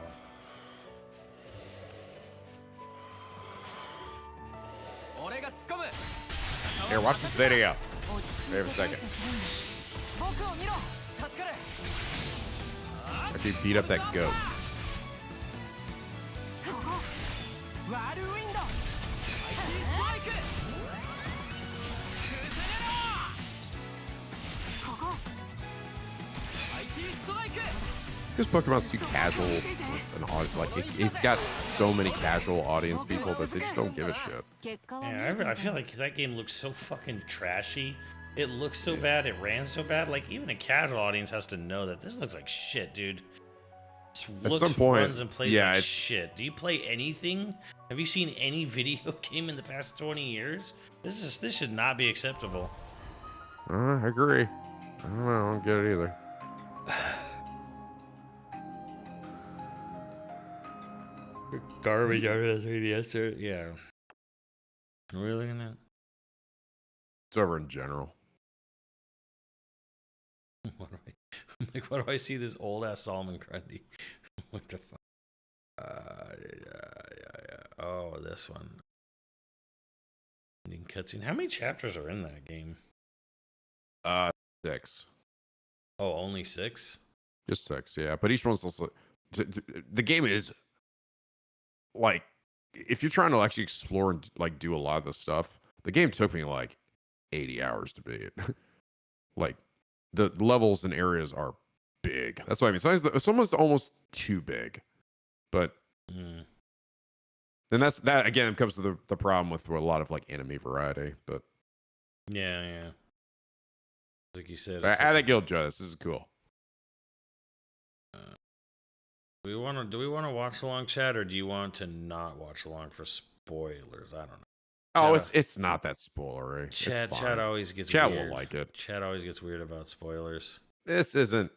Here, watch this video. Wait a second. After you beat up that goat. Because Pokemon's too casual with an audience. Like, it's got so many casual audience people that they just don't give a shit. Yeah, I feel like that game looks so fucking trashy. It looks so bad, it ran so bad. Like, even a casual audience has to know that this looks like shit, dude. This looks, some point, runs and plays yeah, like shit. Do you play anything? Have you seen any video game in the past 20 years? This should not be acceptable. I agree. I don't know. I don't get it either. Garbage out of the 3DS. Yeah. Really gonna? It's over in general. Why do I see this old ass Solomon Grundy? What the fuck? Yeah. Oh, this one. Ending cutscene. How many chapters are in that game? 6. Oh, only 6? Just 6, yeah. But each one's also the game is like, if you're trying to actually explore and like do a lot of the stuff, the game took me like 80 hours to beat. Like, the levels and areas are big. That's what I mean. Sometimes it's almost too big. But then that again comes to the problem with a lot of like enemy variety. But yeah. Like you said, I think you'll enjoy this. This is cool. Do we want to watch along, chat, or do you want to not watch along for spoilers? I don't know. Oh, it's not that spoilery. Chat always gets chat weird. will like it. Chat always gets weird about spoilers. This isn't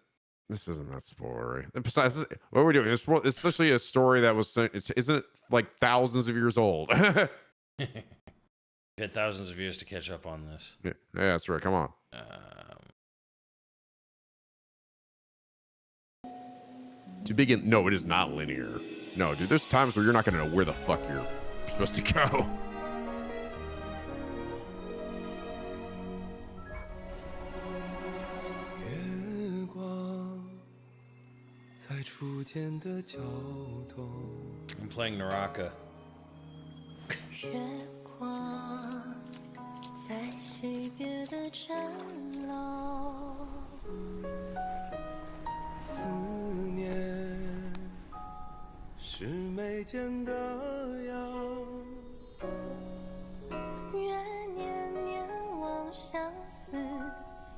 that spoilery. And besides, what we're doing, it's essentially a story that was isn't it like thousands of years old. You've had thousands of years to catch up on this. Yeah, that's right. Come on. To begin, no, it is not linear. No, dude, there's times where you're not going to know where the fuck you're supposed to go. I'm playing Naraka. 月光在西边的城楼，思念是眉间的药。愿念念望相思，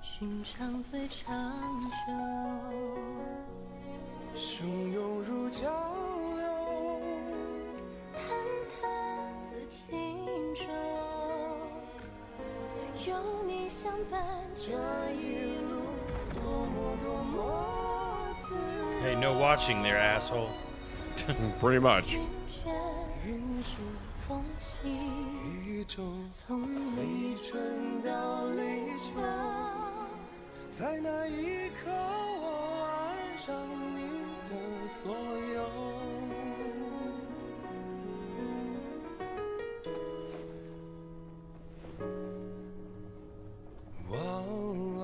寻常最长久。汹涌如江流，忐忑似轻舟，有你相伴这一路，多么自由。 Hey, no watching there, asshole. Pretty much. 云舒风息，从立春到立秋，在那一刻我爱上你的所有。忘了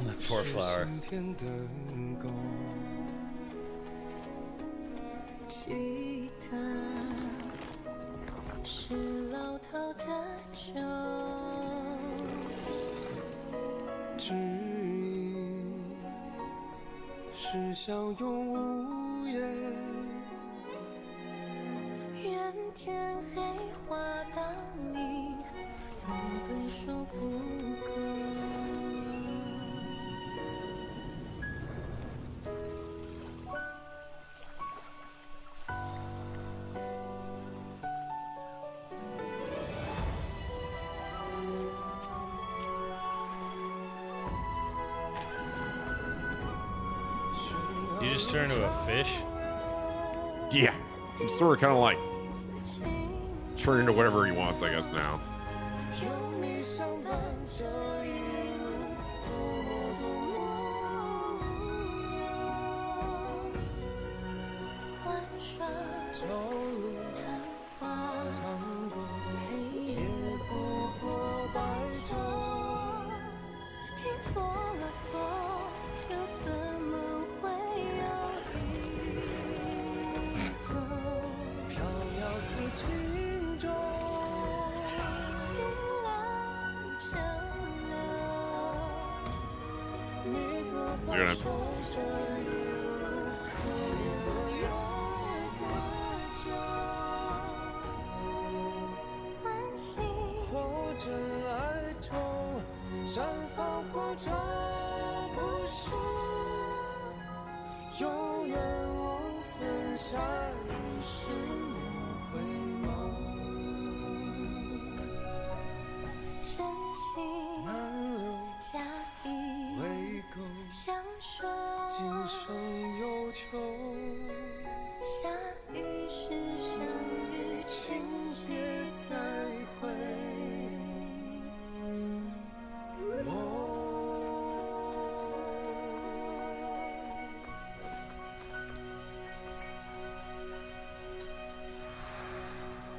That poor flower. 是天的狗。记得是老头的酒，指引是相拥无言。愿天黑花当你，总会说不够。 You just turn into a fish? Yeah. I'm sort of kind of like turning into whatever he wants, I guess, now. 有你相伴这一路，多朝露难放，苍狗也不过白昼。听错了风，又怎么会有以后？飘摇似轻舟，清凉蒸馏。你何方守着一路，可有多久？欢喜或真爱中，绽放或者不是，永远无分夏与是梦回眸。深情满流假意为垢，相守今生有求。下雨时相遇，情节再会。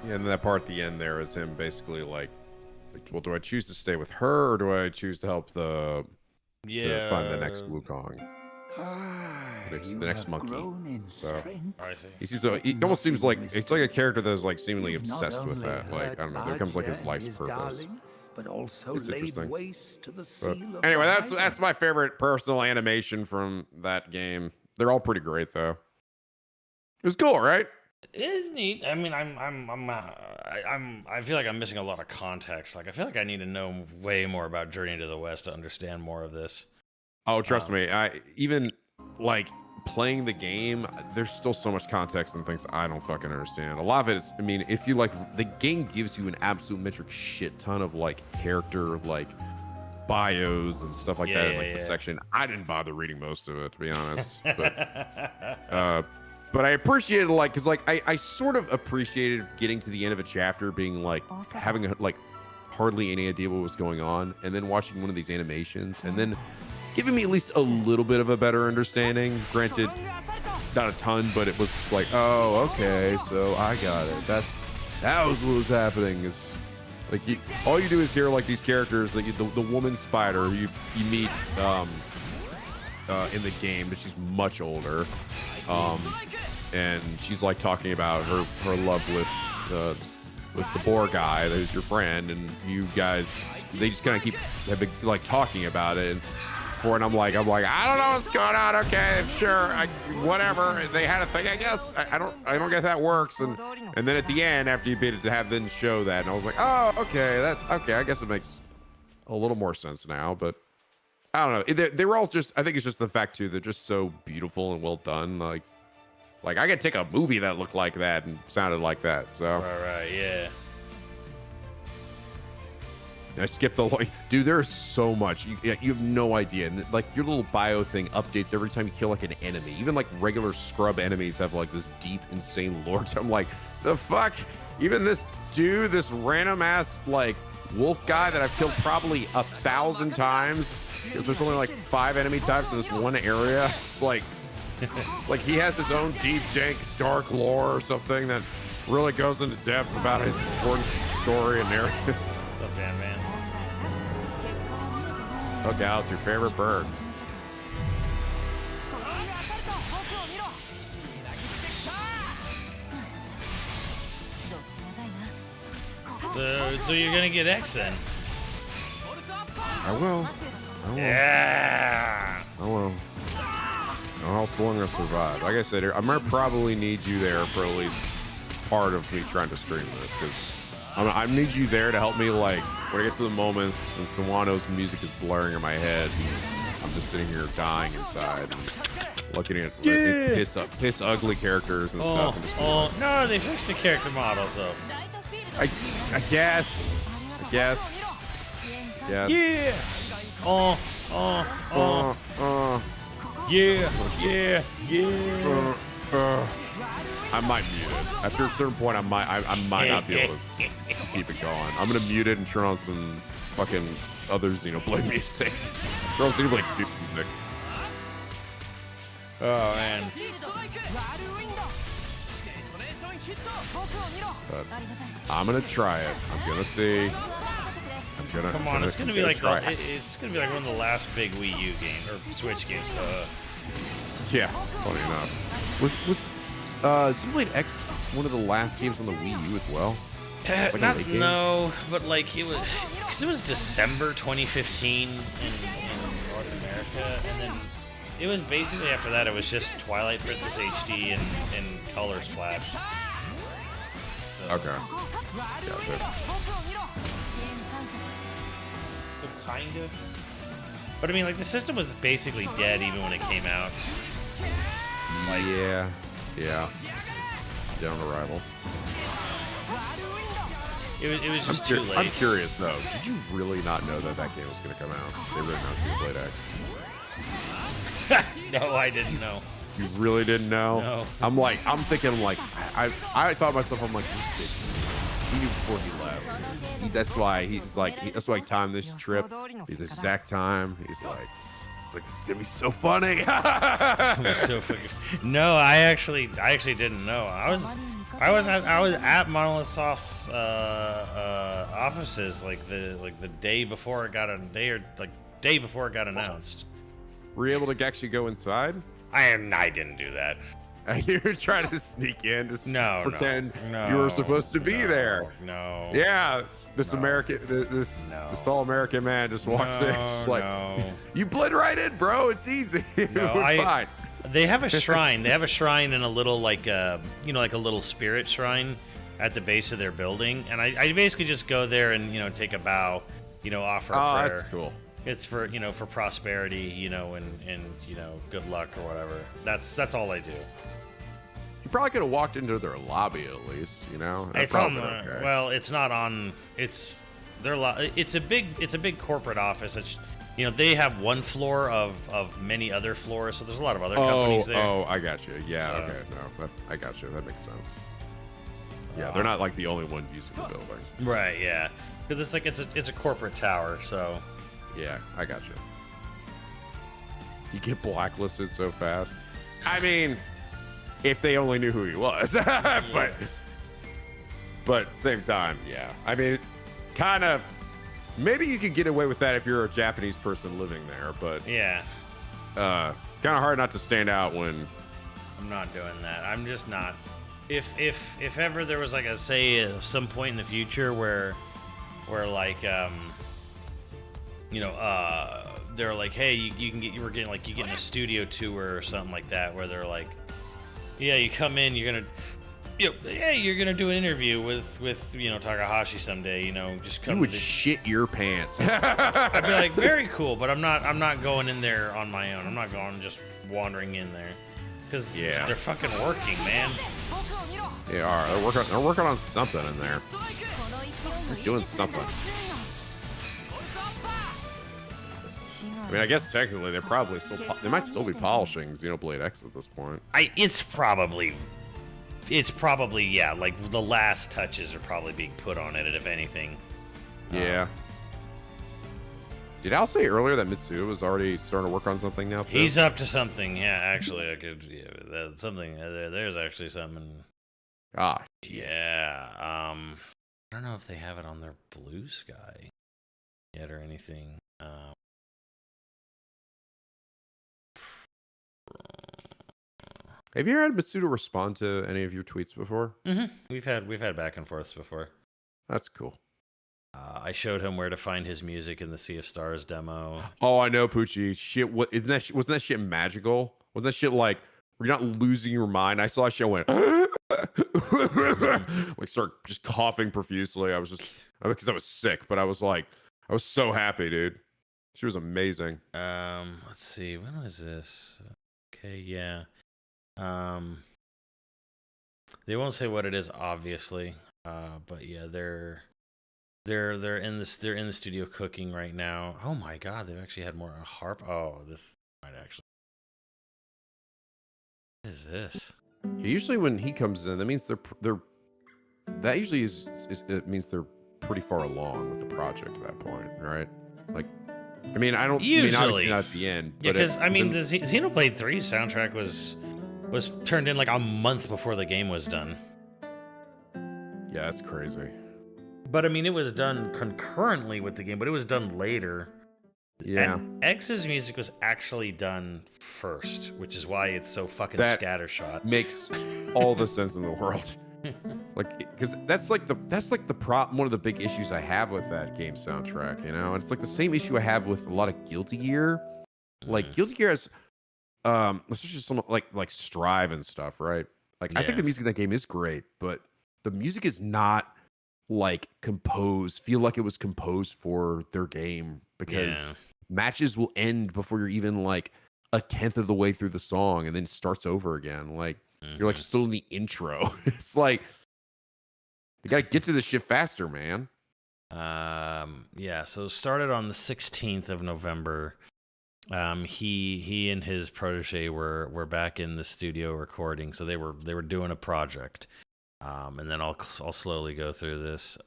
Yeah, and that part at the end there is him basically like, well, do I choose to stay with her or do I choose to help to find the next Wukong? The next monkey. So he seems to, he almost seems like it's like a character that is like seemingly obsessed with that. Like, I don't know, that becomes like his life's purpose. But also It's laid interesting. waste to the But seal of anyway, the that's my favorite personal animation from that game. They're all pretty great though. It was cool, right? It is neat. I mean, I feel like I'm missing a lot of context. Like, I feel like I need to know way more about Journey to the West to understand more of this. Oh, trust me. I even like playing the game, there's still so much context and things I don't fucking understand. A lot of it is, I mean, if you like, the game gives you an absolute metric shit ton of like character, like bios and stuff like that in like the section. I didn't bother reading most of it, to be honest. But I appreciated like, cause like I sort of appreciated getting to the end of a chapter being like having like hardly any idea what was going on, and then watching one of these animations and then giving me at least a little bit of a better understanding. Granted, not a ton, but it was just like, oh, okay, so I got it. That was what was happening. Is like all you do is hear like these characters, like the woman spider you meet in the game, but she's much older. And she's like talking about her love with the boar guy who's your friend, and you guys, they just kind of have been like talking about it. And I'm like, I don't know what's going on. Okay, sure, whatever. They had a thing, I guess. I don't guess that works. And then at the end, after you beat it, to have them show that, and I was like, oh, okay, I guess it makes a little more sense now. But I don't know. They were all just, I think it's just the fact too, they're just so beautiful and well done. Like I could take a movie that looked like that and sounded like that. So Right, yeah. I skipped the like, dude. There's so much. You have no idea. And like your little bio thing updates every time you kill like an enemy. Even like regular scrub enemies have like this deep, insane lore. So I'm like, the fuck. Even this dude, this random ass like wolf guy that I've killed probably 1,000 times because there's only like 5 enemy types in this one area. It's like he has his own deep, dank, dark lore or something that really goes into depth about his important story and narrative. What's up, man? Okay, how's your favorite birds? So you're gonna get X then? I will. Yeah. I will. How long I survive? Like I said, I might probably need you there for at least part of me trying to stream this, because I need you there to help me, like, when I get to the moments when Sawano's music is blaring in my head, and I'm just sitting here dying inside, and looking at piss ugly characters and stuff. And just No, they fixed the character models though. I guess. Yes. Yeah. Yeah. I might mute it. After a certain point, I might not be able to keep it going. I'm gonna mute it and turn on some fucking other Xenoblade music. Turn on Xenoblade 2 music. Oh man. But I'm gonna try it. I'm gonna see. Come on, it's gonna be like it's gonna be like one of the last big Wii U games or Switch games. Yeah, funny enough. Was Xenoblade X one of the last games on the Wii U as well? Like no, but like it was because it was December 2015 in North America, and then it was basically after that it was just Twilight Princess HD and Color Splash. So, okay. Gotcha. Kind of. But I mean, like the system was basically dead even when it came out. Like, yeah. Down arrival. It was just too late. I'm curious though. Did you really not know that that game was going to come out? They really announced Xenoblade X. No, I didn't know. You really didn't know? No. I'm thinking I thought to myself, I'm like, this kid, he knew before he left. That's why he's like, that's why he timed this trip. This exact time. He's like, this is gonna be so funny. So fucking... No, I actually didn't know. I was at Monolith Soft's offices like the day before it got announced. Were you able to actually go inside? I didn't do that. You were trying to sneak in, just pretend no, you were supposed to be there. No. Yeah, this tall American man just walks in, just like, you blend right in, bro. It's easy. No, we're fine. They have a shrine. They have a shrine in a little like a little spirit shrine at the base of their building, and I basically just go there and take a bow, offer a prayer. That's cool. It's for for prosperity, and good luck or whatever. That's all I do. You probably could have walked into their lobby at least, It's on the, well, it's not on. It's their It's a big corporate office. It's they have one floor of many other floors, so there's a lot of other companies there. Oh, I got you. Yeah, so. Okay, no, I got you. That makes sense. Yeah, they're not like the only one using the building. Right? Yeah, because it's like it's a corporate tower, so. Yeah, I got you. You get blacklisted so fast. I mean, if they only knew who he was, but same time, yeah. I mean, kind of. Maybe you could get away with that if you're a Japanese person living there, but yeah, kind of hard not to stand out when. I'm not doing that. I'm just not. If ever there was like some point in the future where like they're like, hey, you getting a studio tour or something like that, where they're like, yeah, you come in, you're gonna do an interview with Takahashi someday, just come. You would shit your pants. I'd be like, very cool, but I'm not going in there on my own. I'm not going just wandering in there, because they're fucking working, man. They are. They're working on something in there. They're doing something. I mean, I guess technically they're probably they might still be polishing Xenoblade X at this point. It's probably like the last touches are probably being put on it, if anything. Yeah. Did Al say earlier that Mitsuo was already starting to work on something now too? He's up to something. Yeah, actually, I could. Yeah, something. There's actually something. Ah. Yeah. I don't know if they have it on their Blue Sky yet or anything. Have you ever had Mitsuda respond to any of your tweets before? Mm-hmm. We've had back and forths before. That's cool. I showed him where to find his music in the Sea of Stars demo. Oh, I know, Poochie. Shit, wasn't that shit magical? Wasn't that shit like, were you not losing your mind? I saw a show went like start just coughing profusely. I was just because I was sick, but I was so happy, dude. She was amazing. Let's see, when was this? Okay, yeah. They won't say what it is, obviously. But yeah, they're in the studio cooking right now. Oh my god, they've actually had more harp. Oh, this might actually. What is this? Usually when he comes in, that means they're that usually is it means they're pretty far along with the project at that point, right? Like, I mean, obviously not at the end. Yeah, because the Xenoblade 3 soundtrack was turned in like a month before the game was done. Yeah, that's crazy. But I mean, it was done concurrently with the game, but it was done later. Yeah. X's music was actually done first, which is why it's so fucking That scattershot. Makes all the sense in the world. Like, because that's like the one of the big issues I have with that game soundtrack, you know. And it's like the same issue I have with a lot of Guilty Gear. Like Guilty Gear has, especially some like Strive and stuff, right? Like I think the music in that game is great, but the music is not like feel like it was composed for their game, because matches will end before you're even like a tenth of the way through the song, and then it starts over again. Like you're like still in the intro. It's like you gotta get to this shit faster, man. Yeah, so started on the 16th of November. He and his protege were back in the studio recording, so they were doing a project. And then I'll slowly go through this.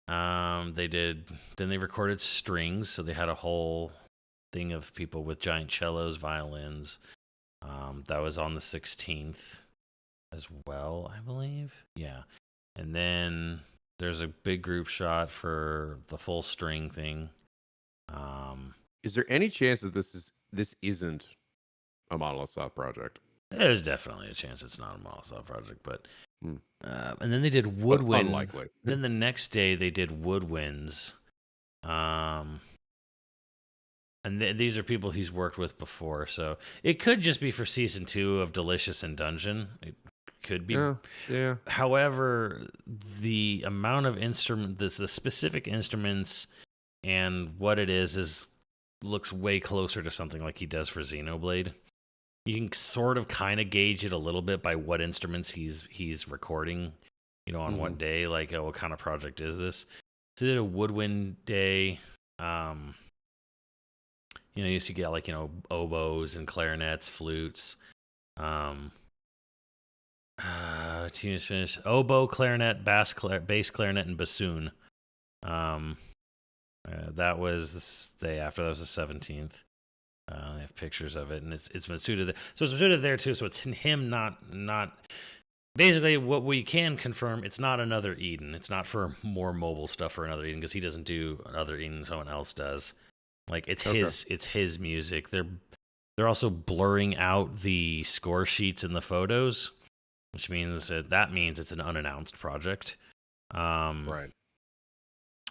They recorded strings, so they had a whole thing of people with giant cellos, violins. That was on the 16th as well, I believe. Yeah. And then there's a big group shot for the full string thing. Is there any chance that this isn't a Monolith Soft project? There's definitely a chance it's not a Monolith Soft project, but and then they did Woodwind. Unlikely. Then the next day they did Woodwinds. And these are people he's worked with before, so it could just be for season 2 of Delicious in Dungeon. It could be. Yeah. However, the amount of the specific instruments and what it is looks way closer to something like he does for Xenoblade. You can sort of kind of gauge it a little bit by what instruments he's recording, you know, on what day, like, what kind of project is this? So they did a Woodwind day. You know, you used to get like, you know, oboes and clarinets, flutes. Tunes finished. Oboe, clarinet, bass clarinet, and bassoon. That was this day after. That was the 17th. I have pictures of it, and it's been suited there. So it's suited there too. So it's him, not. Basically, what we can confirm, it's not another Eden. It's not for more mobile stuff for another Eden, because he doesn't do another Eden. Someone else does. Like it's his music. They're also blurring out the score sheets in the photos, which means that means it's an unannounced project. Right.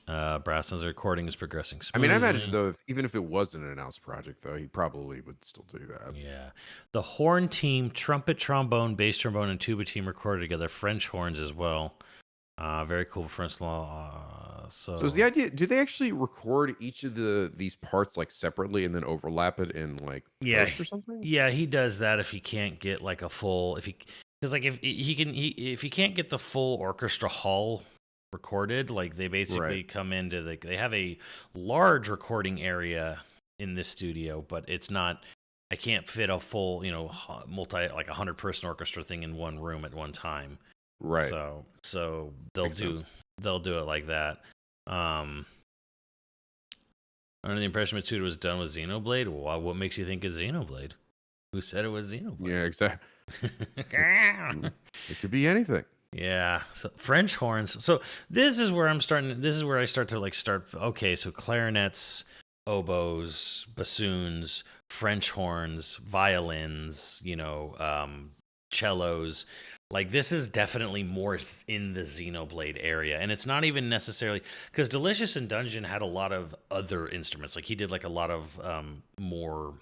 Brasson's recording is progressing I smoothly. mean, I imagine though, even if it wasn't an announced project, though, he probably would still do that. Yeah. The horn team, trumpet, trombone, bass trombone, and tuba team recorded together. French horns as well. Very cool French law. So is the idea? Do they actually record each of these parts like separately and then overlap it in like post or something? Yeah, he does that if he can't get like a full. Because like if he can't get the full orchestra hall recorded, like they basically come into they have a large recording area in this studio, but it's not. I can't fit a full, you know, like 100-person orchestra thing in one room at one time. Right. So they'll do it like that. Under the impression Matsuda was done with Xenoblade. Well, what makes you think it's Xenoblade? Who said it was Xenoblade? Yeah, exactly. It could be anything. Yeah. So French horns. So this is where I start to okay, so clarinets, oboes, bassoons, French horns, violins, you know, cellos. Like this is definitely more in the Xenoblade area, and it's not even necessarily because Delicious in Dungeon had a lot of other instruments. Like he did like a lot of more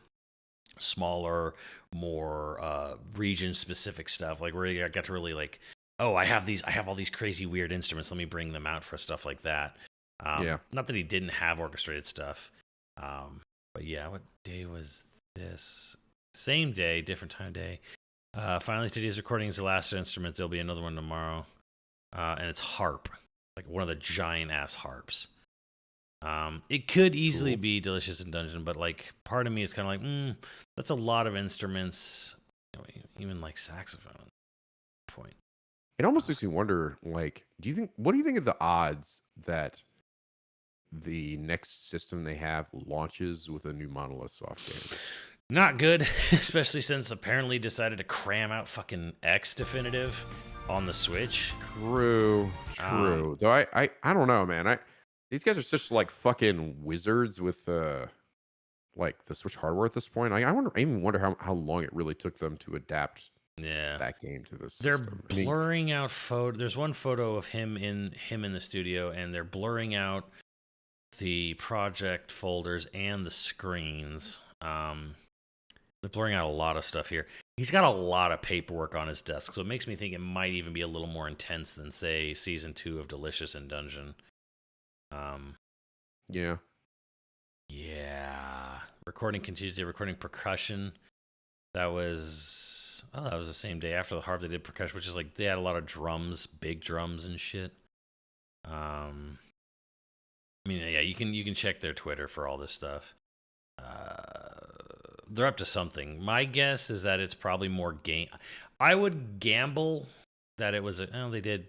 smaller, more region specific stuff. Like where I got to really like, oh, I have all these crazy weird instruments. Let me bring them out for stuff like that. Not that he didn't have orchestrated stuff, but yeah. What day was this? Same day, different time of day. Finally, today's recording is the last instrument. There'll be another one tomorrow. And it's harp. Like one of the giant ass harps. It could easily be Delicious in Dungeon, but like part of me is kind of like, that's a lot of instruments. You know, even like saxophone. Point. It almost makes me wonder, like, what do you think of the odds that the next system they have launches with a new Monolith Soft game? Not good, especially since apparently decided to cram out fucking X Definitive. on the Switch. True. Though I don't know, man. These guys are such like fucking wizards with like the Switch hardware at this point. I even wonder how long it really took them to adapt that game to this They're system. blurring out photo. There's one photo of him in the studio, and they're blurring out the project folders and the screens. They're blurring out a lot of stuff here. He's got a lot of paperwork on his desk, so it makes me think it might even be a little more intense than, say, Season 2 of Delicious in Dungeon. Yeah. Yeah. Recording continues. Recording percussion. That was the same day after the harp they did percussion, which is like they had a lot of drums, big drums and shit. I mean, yeah, you can check their Twitter for all this stuff. They're up to something. My guess is that it's probably more game. I would gamble that it was they did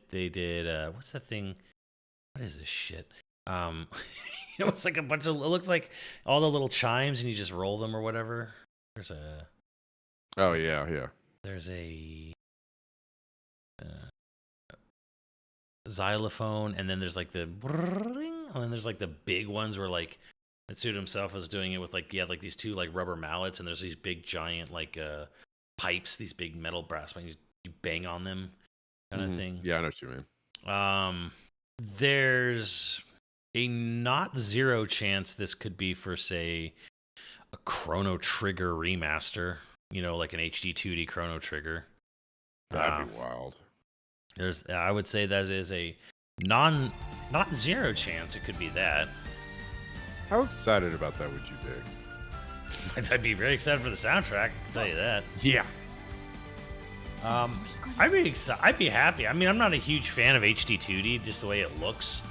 what's that thing? What is this shit? It's like a bunch of, it looks like all the little chimes and you just roll them or whatever. There's a There's a xylophone, and then there's like and then there's like the big ones where like Mitsuda himself was doing it with like like these two like rubber mallets, and there's these big giant like pipes, these big metal brass pipes. You bang on them, kind of thing. Yeah, I know what you mean. There's a not zero chance this could be for, say, a Chrono Trigger remaster. Like an HD 2D Chrono Trigger. That'd be wild. I would say that is a not zero chance it could be that. How excited about that would you be? I'd be very excited for the soundtrack, I can tell you that. Yeah. I'd be excited. I'd be happy. I mean, I'm not a huge fan of HD 2D, just the way it looks.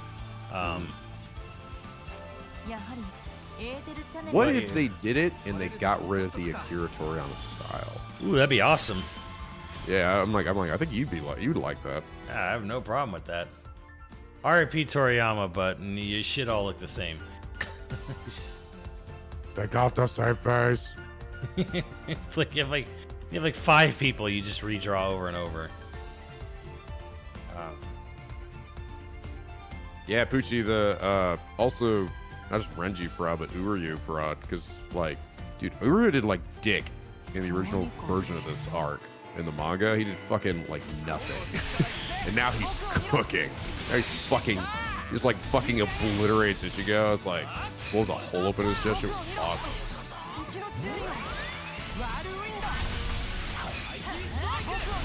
What if they did it and they got rid of the Akira Toriyama style? Ooh, that'd be awesome. Yeah, I'm like, I think you'd like that. I have no problem with that. R.I.P. Toriyama, but you should all look the same. They got the same face. It's like you have like 5 people you just redraw over and over. Yeah, Poochie, the also not just Renji fraud, but Uryu fraud, because like, dude, Uryu did like dick in the original version of this arc. In the manga, he did fucking like nothing. And now he's cooking. Now he's fucking obliterates Ichigo. It's like pulls a hole open his chest. It was awesome.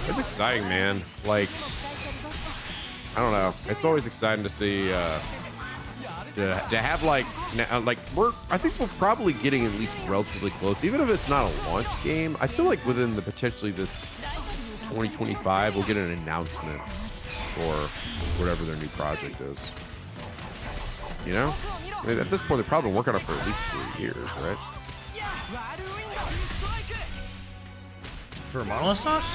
It's exciting, man. Like, I don't know. It's always exciting to see to have like I think we're probably getting at least relatively close, even if it's not a launch game. I feel like within the potentially this 2025 we'll get an announcement for whatever their new project is. I mean, at this point they're probably working on it for at least 3 years, right? For Monolithsoft?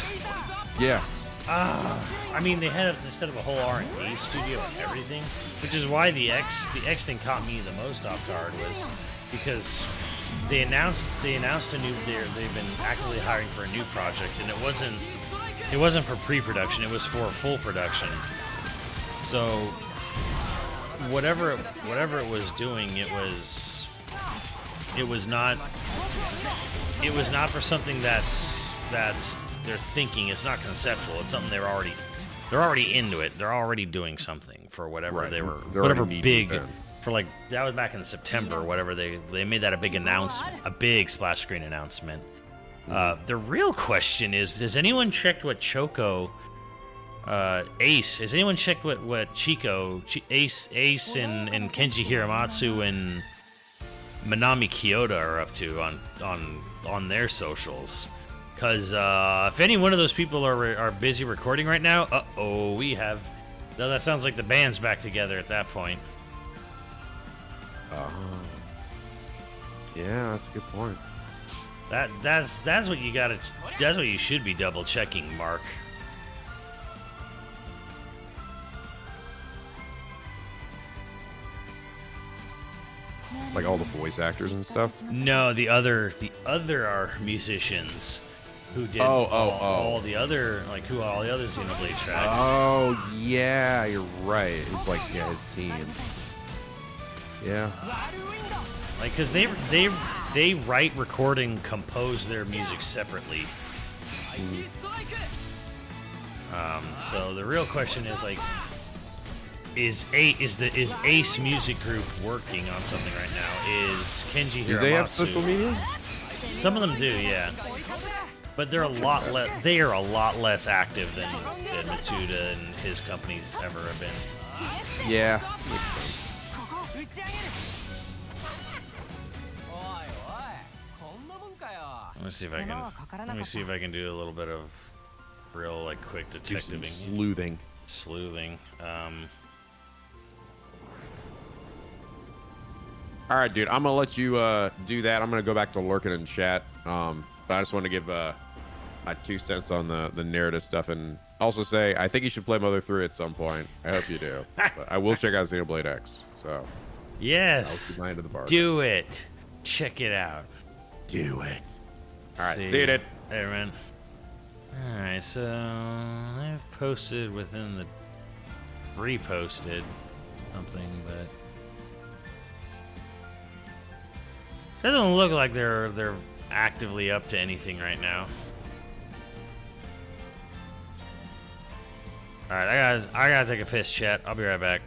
Yeah. I mean, they set up a whole R&D studio and everything, which is why the X thing caught me the most off guard, was because they announced a new. They've been actively hiring for a new project, and it wasn't for pre-production. It was for full production. So whatever it was doing, it was not for something that's they're thinking. It's not conceptual. It's something they're already into it. They're already doing something for whatever Right. they were, They're whatever already big, meeting for like, that was back in September or whatever. They made that a big announcement, a big splash screen announcement. The real question is, has anyone checked what Choco, Ace, has anyone checked what Chico, Ace and Kenji Hiramatsu and Manami Kyoto are up to on their socials? Because if any one of those people are busy recording right now, that sounds like the band's back together at that point. Yeah, that's a good point. That's what you gotta. That's what you should be double checking, Mark. Like all the voice actors and stuff. No, the other are musicians. who did all the other Xenoblade tracks. Oh yeah, you're right. It's like his team. Yeah. Like, cause they write, record, and compose their music separately. So the real question is like, is Ace Music Group working on something right now? Is Kenji Hiramatsu? Do they have social media? Some of them do, yeah. But they're a lot less. They are a lot less active than Matsuda and his companies ever have been. Yeah. Let me see if I can do a little bit of real like quick detectiving. Sleuthing. All right, dude. I'm gonna let you do that. I'm gonna go back to lurking in chat. But I just want to give my 2 cents on the narrative stuff, and also say I think you should play Mother 3 at some point. I hope you do. But I will check out Xenoblade X. So yes, I'll keep my end of the bar. Do it. Check it out. Do it. All right, see you, dude. Hey, man. All right, so I've posted within the reposted something, but doesn't look like they're actively up to anything right now. All right, I gotta take a piss, chat. I'll be right back.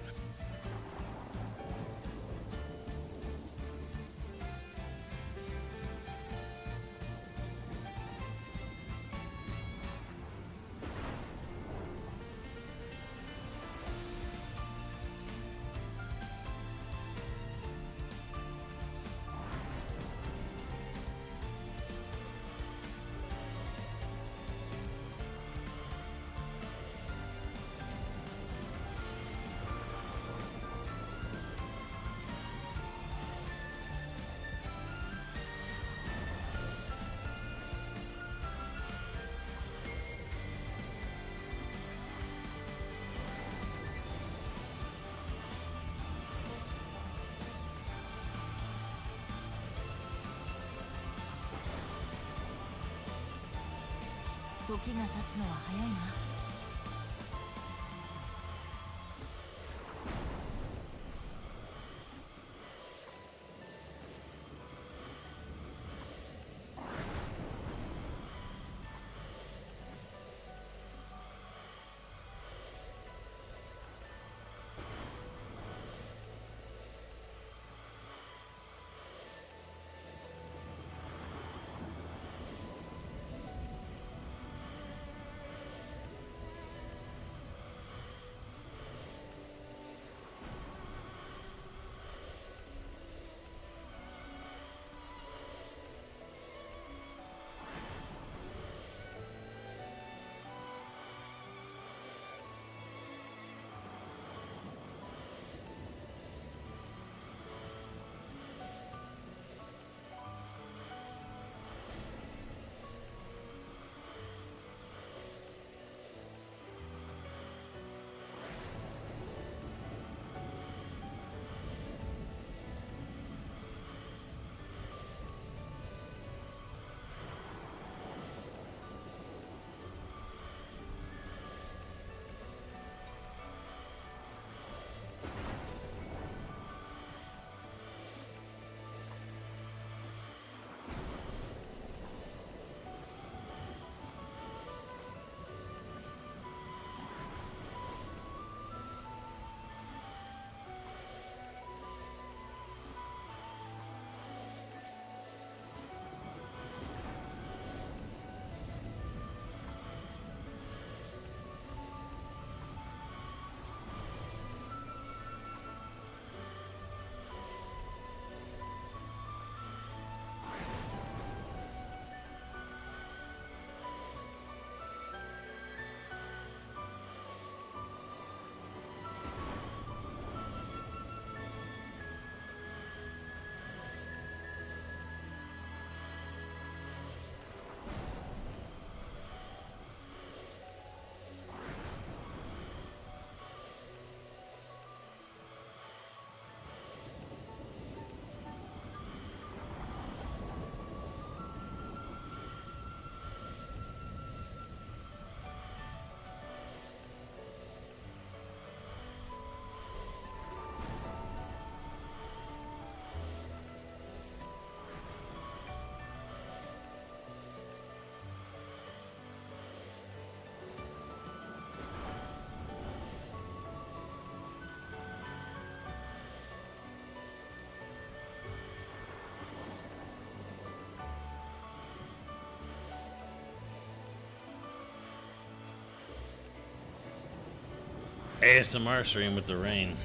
ASMR stream with the rain.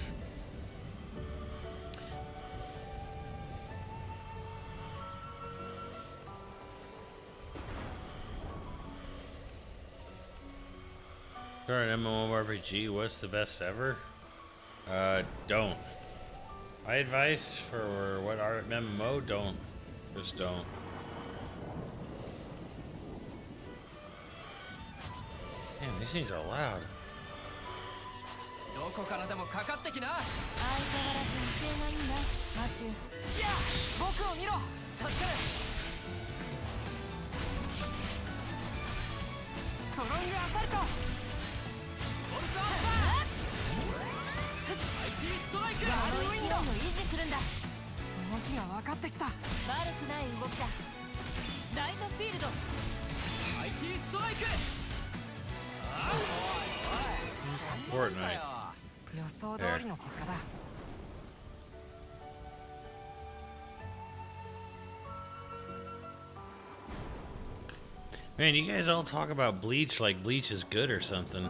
Current MMORPG, what's the best ever? Don't. My advice for what art MMO, don't. Just don't. Damn, these things are loud. どこからでもかかってきな。相変わらず威勢がいいな、マシュー。いや、僕を見ろ。助かる。ストロングアサルト。ボルトアッパー。IT ストライク。この勢いを維持するんだ。動きが分かってきた。悪くない動きだ。ライトフィールド。IT ストライク。Fortnite. 予想通りの結果だ。Man, you guys all talk about Bleach like Bleach is good or something.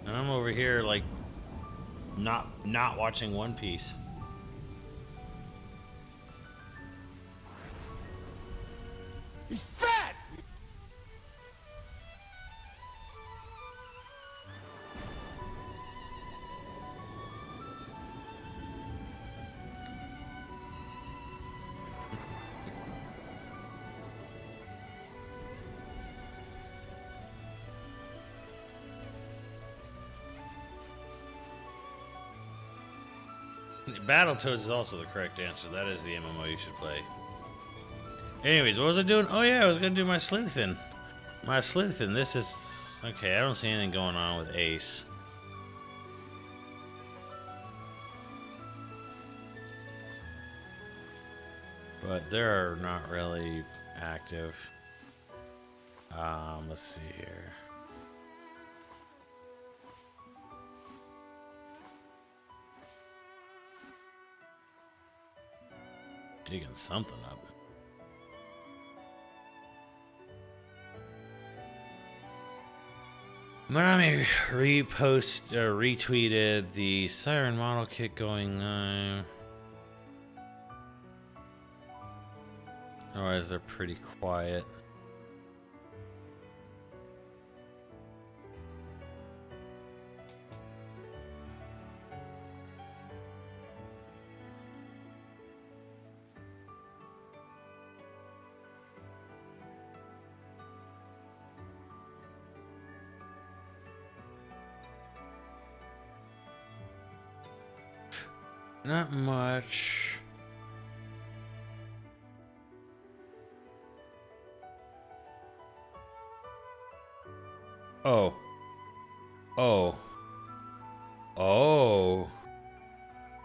And I'm over here like not watching One Piece. He's fat! Battletoads is also the correct answer. That is the MMO you should play. Anyways, what was I doing? Oh yeah, I was gonna do my sleuthin'. My sleuthin'. This is okay. I don't see anything going on with Ace. But they're not really active. Let's see here. Digging something up. Manami retweeted the Siren model kit going live. Otherwise, they're pretty quiet. Not much. Oh. Oh. Oh.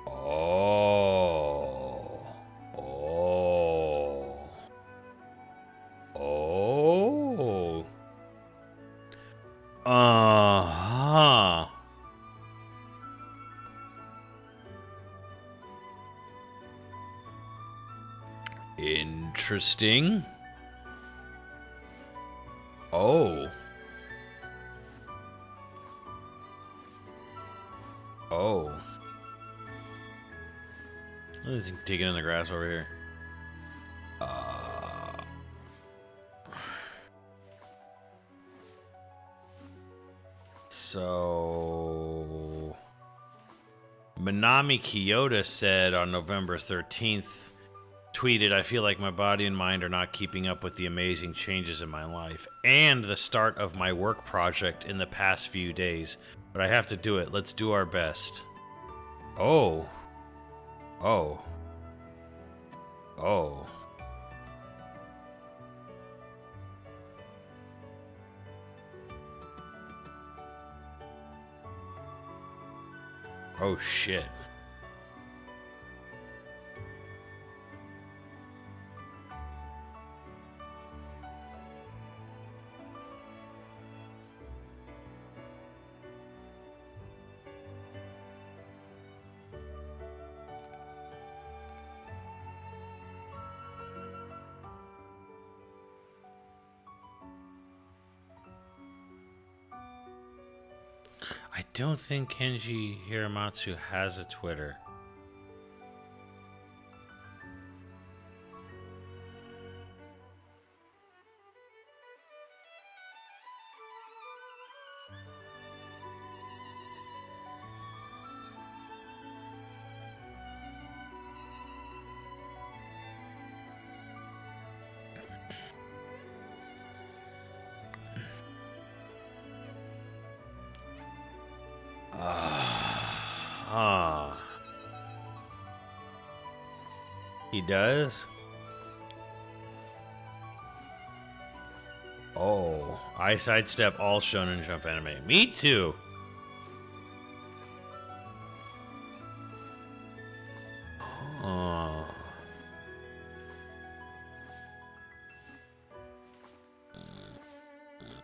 Oh. Oh. Oh. Uh-huh. Interesting. Oh. Oh. Look at this digging in the grass over here. So Manami Kyoto said on November 13th, tweeted, I feel like my body and mind are not keeping up with the amazing changes in my life and the start of my work project in the past few days. But I have to do it. Let's do our best. Oh. Oh. Oh. Oh, shit. I don't think Kenji Hiramatsu has a Twitter. He does? Oh, I sidestep all Shonen Jump anime. Me too. Oh.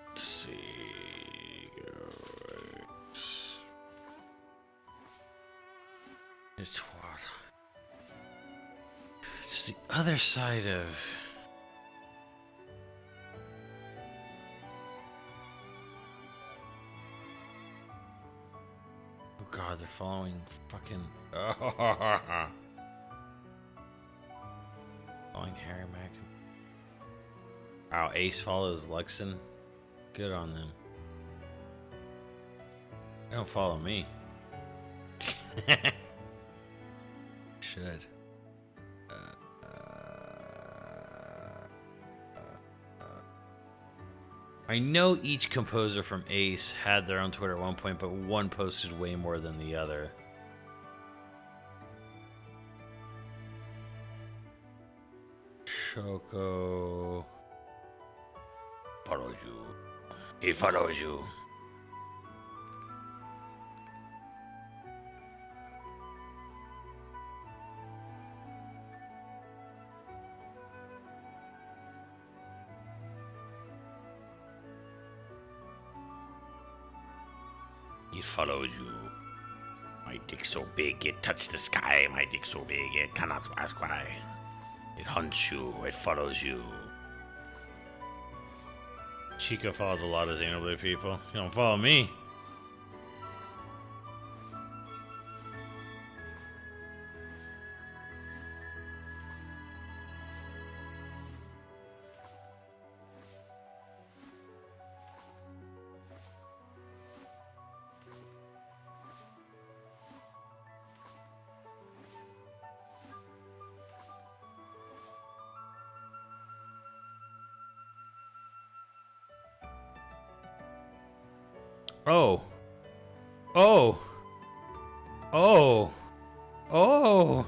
Let's see. It's what? Just the other side of. Oh god, they're following fucking. Following Harry Mack. Wow, Ace follows Luxon. Good on them. They don't follow me. Should. I know each composer from Ace had their own Twitter at one point, but one posted way more than the other. Shoko follows you. He follows you. It follows you. My dick so big it touched the sky. My dick so big it cannot ask why. It hunts you. It follows you. Chica follows a lot of Xenoblade people. You don't follow me. Oh. Oh. Oh. Oh.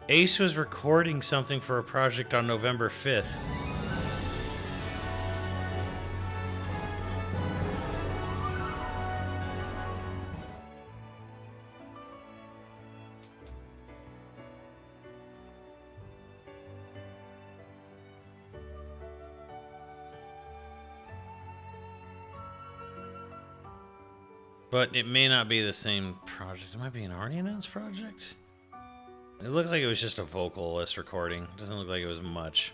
Ace was recording something for a project on November 5th. But it may not be the same project. It might be an already announced project. It looks like it was just a vocalist recording. It doesn't look like it was much.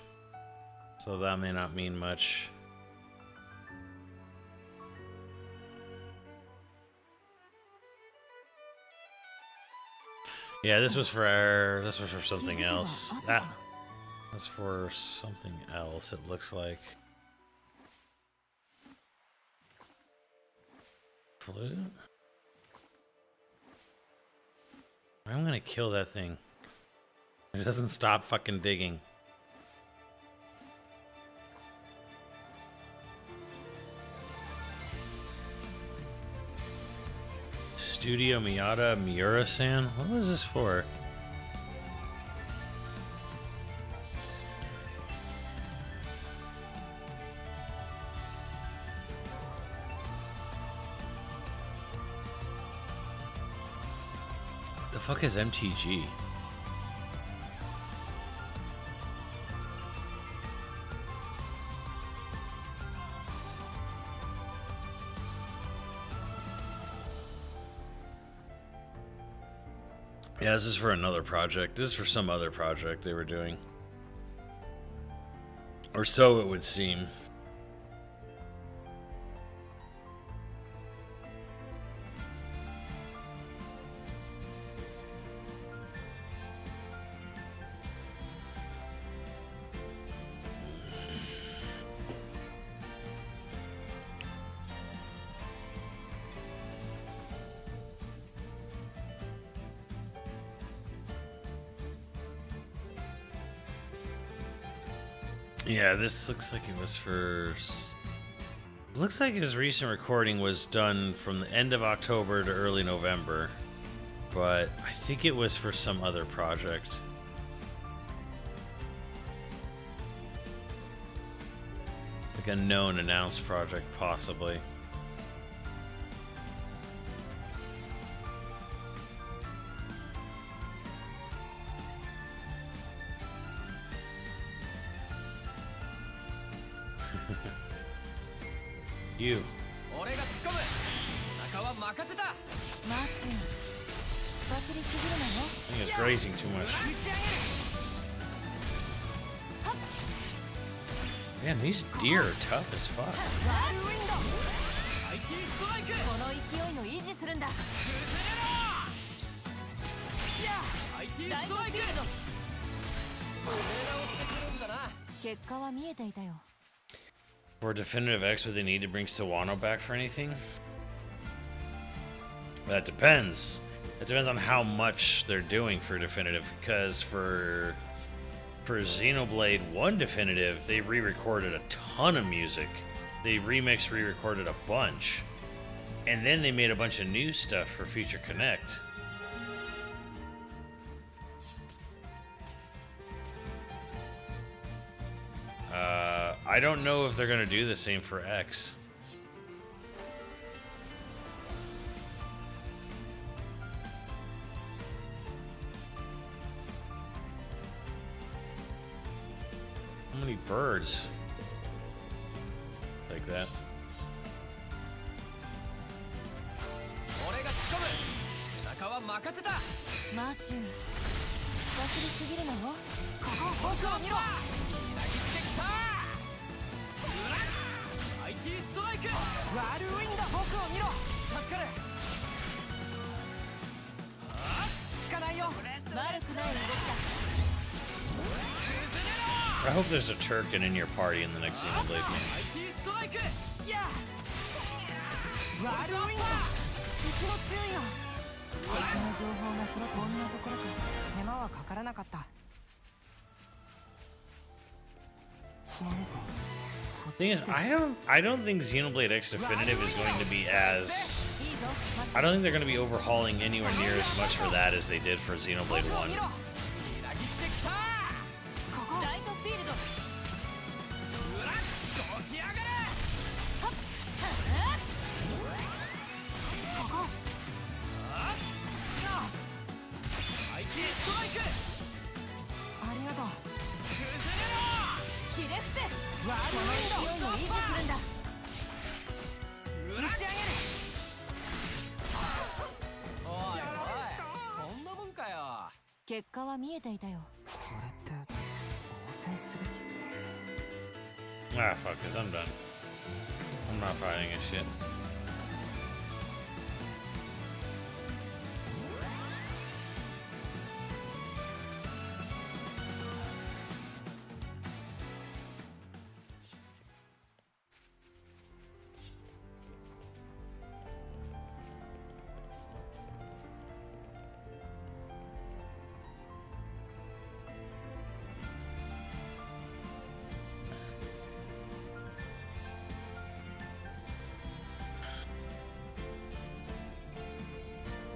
So that may not mean much. Yeah, this was for something else. That was for something else, it looks like. Flute? I'm gonna kill that thing. It doesn't stop fucking digging. Studio Miyata Miura-san? What was this for? What the fuck is MTG? Yeah, this is for another project. This is for some other project they were doing. Or so it would seem. Yeah, this looks like it was for... Looks like his recent recording was done from the end of October to early November. But I think it was for some other project. Like a known announced project, possibly. You. I think it's grazing too much. Man, these deer are tough as fuck. For Definitive X, would they need to bring Sawano back for anything? That depends. It depends on how much they're doing for Definitive, because for Xenoblade 1 Definitive, they re-recorded a ton of music. They remixed, re-recorded a bunch. And then they made a bunch of new stuff for Feature Connect. I don't know if they're going to do the same for X. How many birds? Like that. I hope there's a Turkin in your party in the next Xenoblade game. Thing is, I don't think Xenoblade X Definitive is going to be as... I don't think they're going to be overhauling anywhere near as much for that as they did for Xenoblade 1. Ah, fuck this, I'm done. I'm not fighting this shit.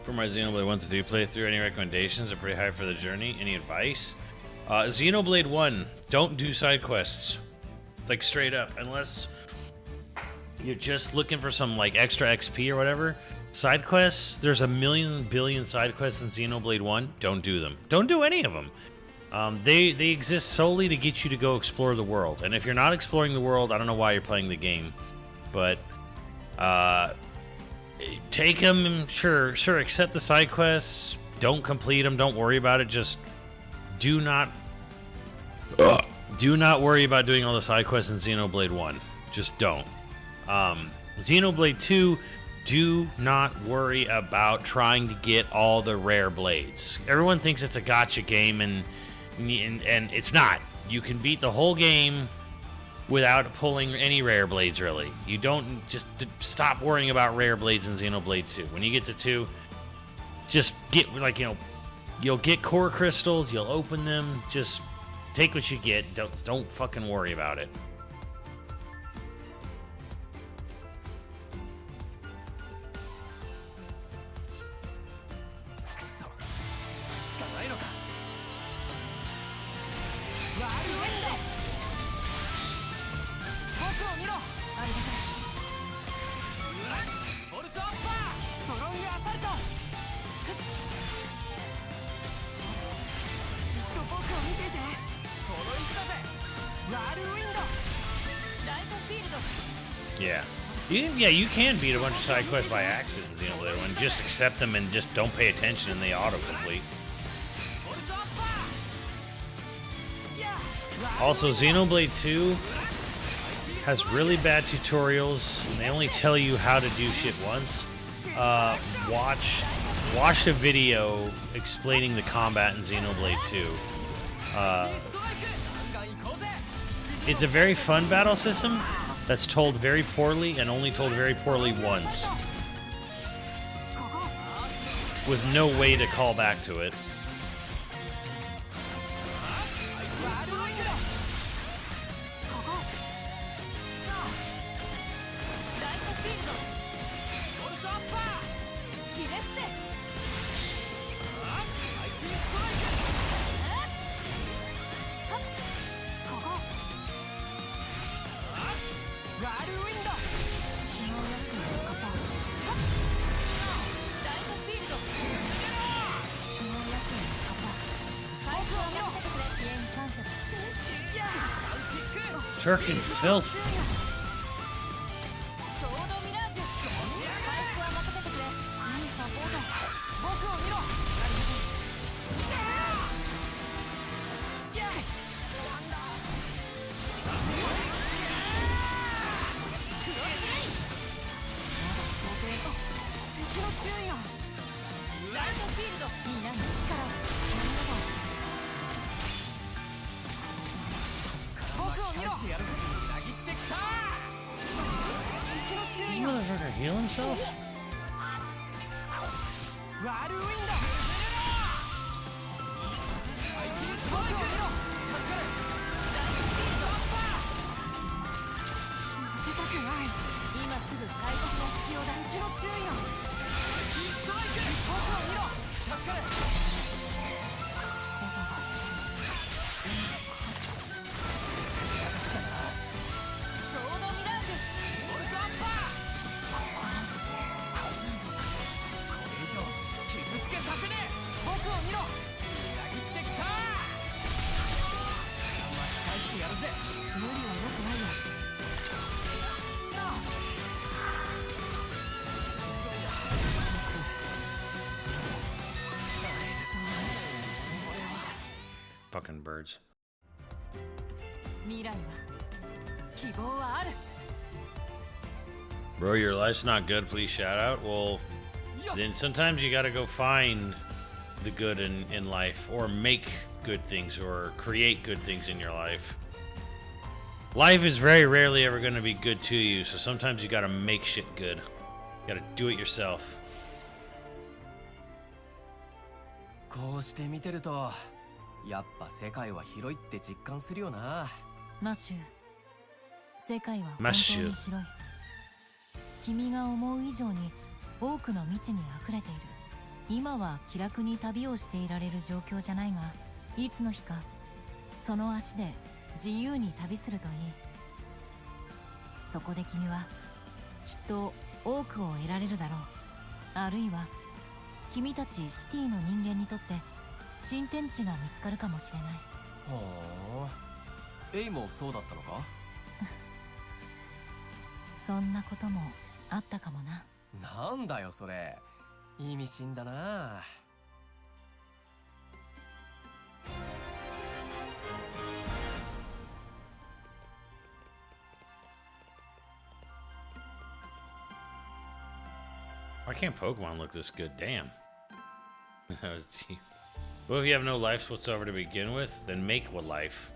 For my Xenoblade 1 to 3 playthrough, any recommendations? Are pretty high for the journey. Any advice? Xenoblade 1, don't do side quests. It's like straight up, unless you're just looking for some like extra XP or whatever. Side quests, there's a billion side quests in Xenoblade 1. Don't do them. Don't do any of them. They exist solely to get you to go explore the world. And if you're not exploring the world, I don't know why you're playing the game. But take them, sure, accept the side quests, don't complete them. Don't worry about it. Just do not worry about doing all the side quests in Xenoblade 1. Just don't. Xenoblade 2, do not worry about trying to get all the rare blades. Everyone thinks it's a gacha game, and it's not. You can beat the whole game without pulling any rare blades, really. You don't, just stop worrying about rare blades in Xenoblade 2. When you get to 2, just get, like, you know, you'll get core crystals, you'll open them, just take what you get. Don't fucking worry about it. Yeah, you can beat a bunch of side quests by accident in Xenoblade 1. Just accept them and just don't pay attention, and they autocomplete. Also, Xenoblade 2 has really bad tutorials, and they only tell you how to do shit once. Watch a video explaining the combat in Xenoblade 2. It's a very fun battle system that's told very poorly, and only told very poorly once, with no way to call back to it. Turk and filth. Does this motherfucker heal himself? Fucking birds. Bro, your life's not good, please shout out. Well, then sometimes you gotta go find the good in life, or make good things, or create good things in your life. Life is very rarely ever gonna be good to you, so sometimes you gotta make shit good. You gotta do it yourself. こうして見てるとやっぱ世界は広いって実感するよな。マッシュ、世界は本当に広い。君が思う以上に多くの未知にあふれている。今は気楽に旅をしていられる状況じゃないが、いつの日かその足で自由に旅するといい。そこで君はきっと多くを得られるだろう。あるいは君たちシティの人間にとって新天地が見つかるかもしれない。はあ、エイもそうだったのか？そんなこともあったかもな。なんだよそれ、意味深だな。Why can't Pokemon look this good? Damn. That was deep. Well, if you have no lives whatsoever to begin with, then make a life.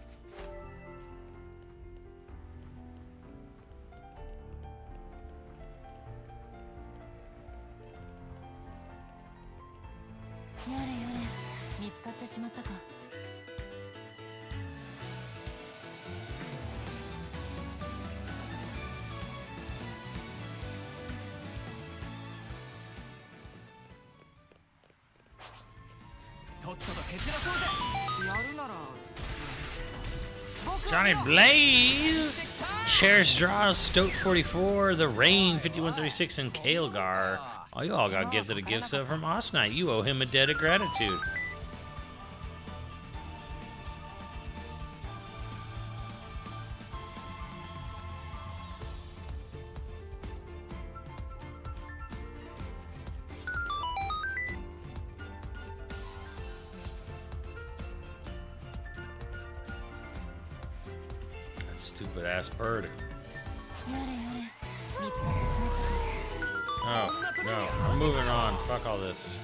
Johnny Blaze, Cherish Draws, Stoke 44, The Rain 5136, and Kaelgar. Oh, you all got gifted a gift sub from Osnight. You owe him a debt of gratitude. Stupid ass bird. Oh, no. I'm moving on. Fuck all this.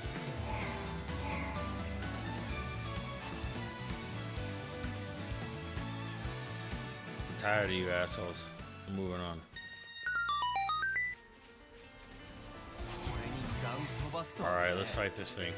I'm tired of you assholes. I'm moving on. Alright, let's fight this thing.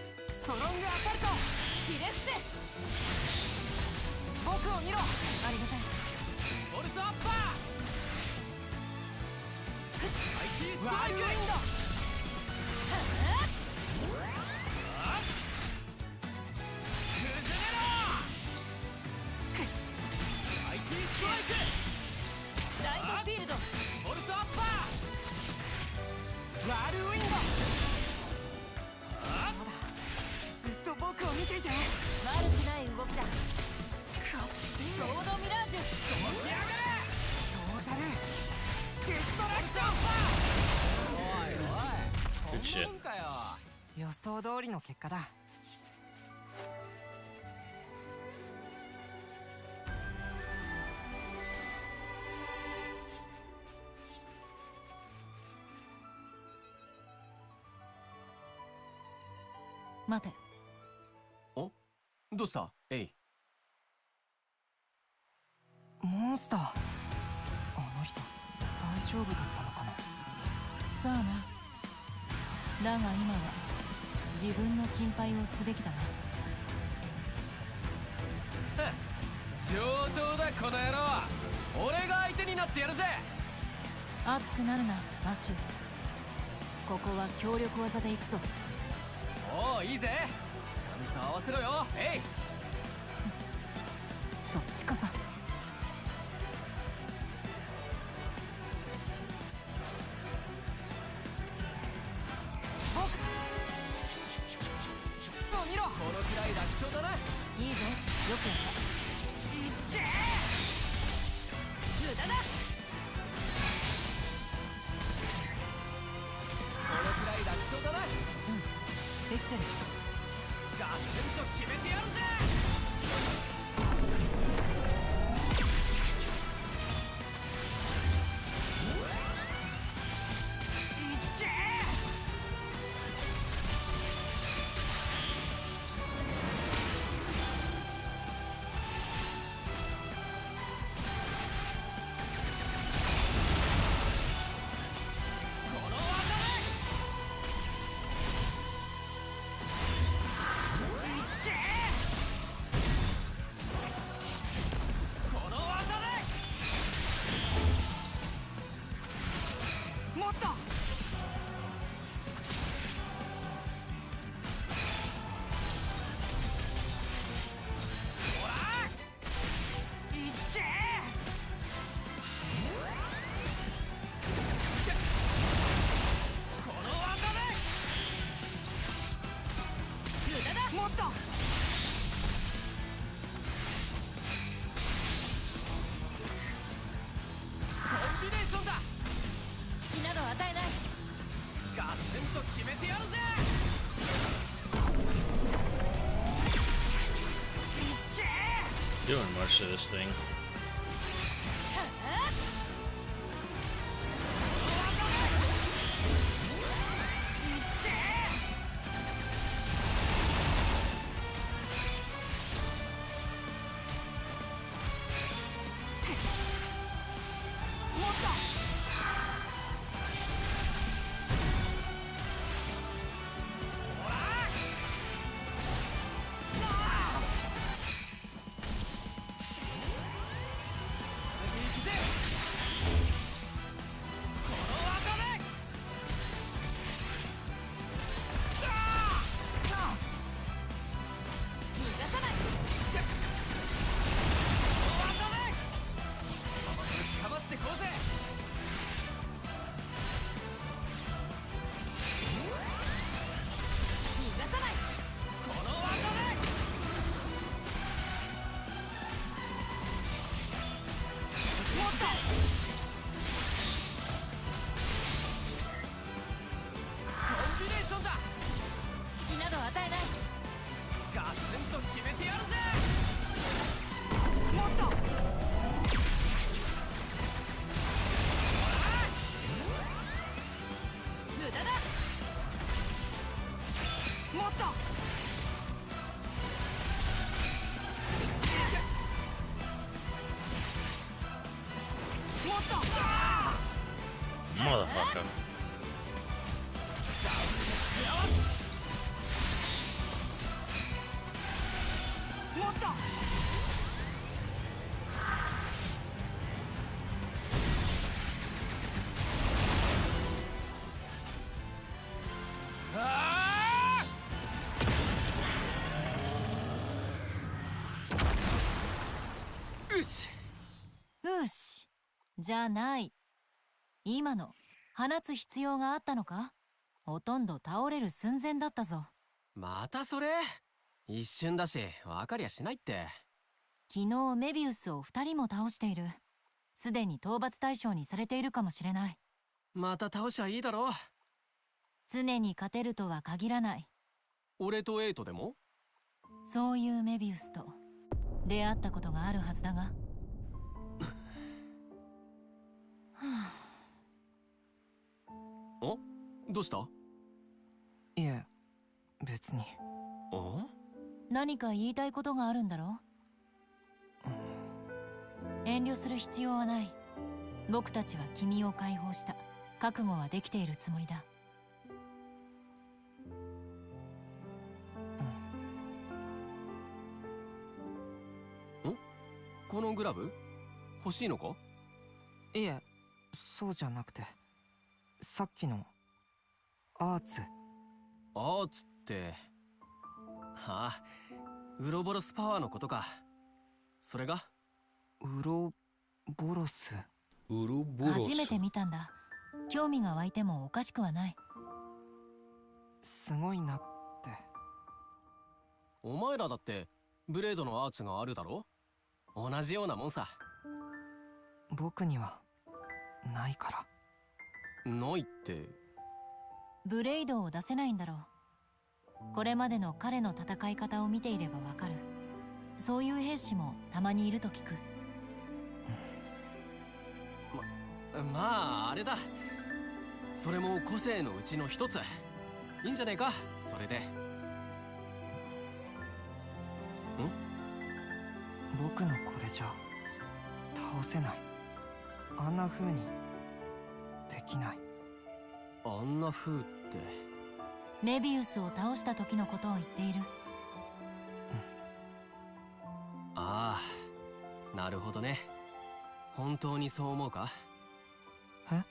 Good shit. 予想通りの結果だ。待て。お？どうした？エイ。モンスター。あの人、大丈夫だったのかな。さあな。だが今は自分の心配をすべきだな。上等だこの野郎。俺が相手になってやるぜ。熱くなるな、マッシュ。ここは協力技で行くぞ。おお、いいぜ。ちゃんと合わせろよ、エイ。そっちこそ。このくらい楽勝だな。いいぞ、よくやった。いっけー。無駄だ。このくらい楽勝だな。うん、できてる。ガツンと決めてやるぜ。Doing much to this thing. Motherfucker. Ah! よしよし。じゃない。今の放つ必要があったのか？ほとんど倒れる寸前だったぞ。またそれ？一瞬だし分かりゃしないって。昨日メビウスを2人も倒している。すでに討伐対象にされているかもしれない。また倒しゃいいだろ。常に勝てるとは限らない。俺とエイトでも？そういうメビウスと出会ったことがあるはずだが。お？どうした？いえ、別に。何か言いたいことがあるんだろ？遠慮する必要はない。僕たちは君を解放した。覚悟はできているつもりだ。このグラブ欲しいのか？いえ、そうじゃなくて、さっきのアーツ。アーツって、ああ、ウロボロスパワーのことか。それがウロボロス。初めて見たんだ。興味が湧いてもおかしくはない。すごいなって。お前らだってブレードのアーツがあるだろ？同じようなもんさ。僕にはないから。ないって？ブレイドを出せないんだろう。これまでの彼の戦い方を見ていればわかる。そういう兵士もたまにいると聞く。まああれだ。それも個性のうちの一つ。いいんじゃねえかそれで。僕のこれじゃ倒せない。あんな風にできない。あんな風って？メビウスを倒した時のことを言っている。ああ、なるほどね。本当にそう思うか？え？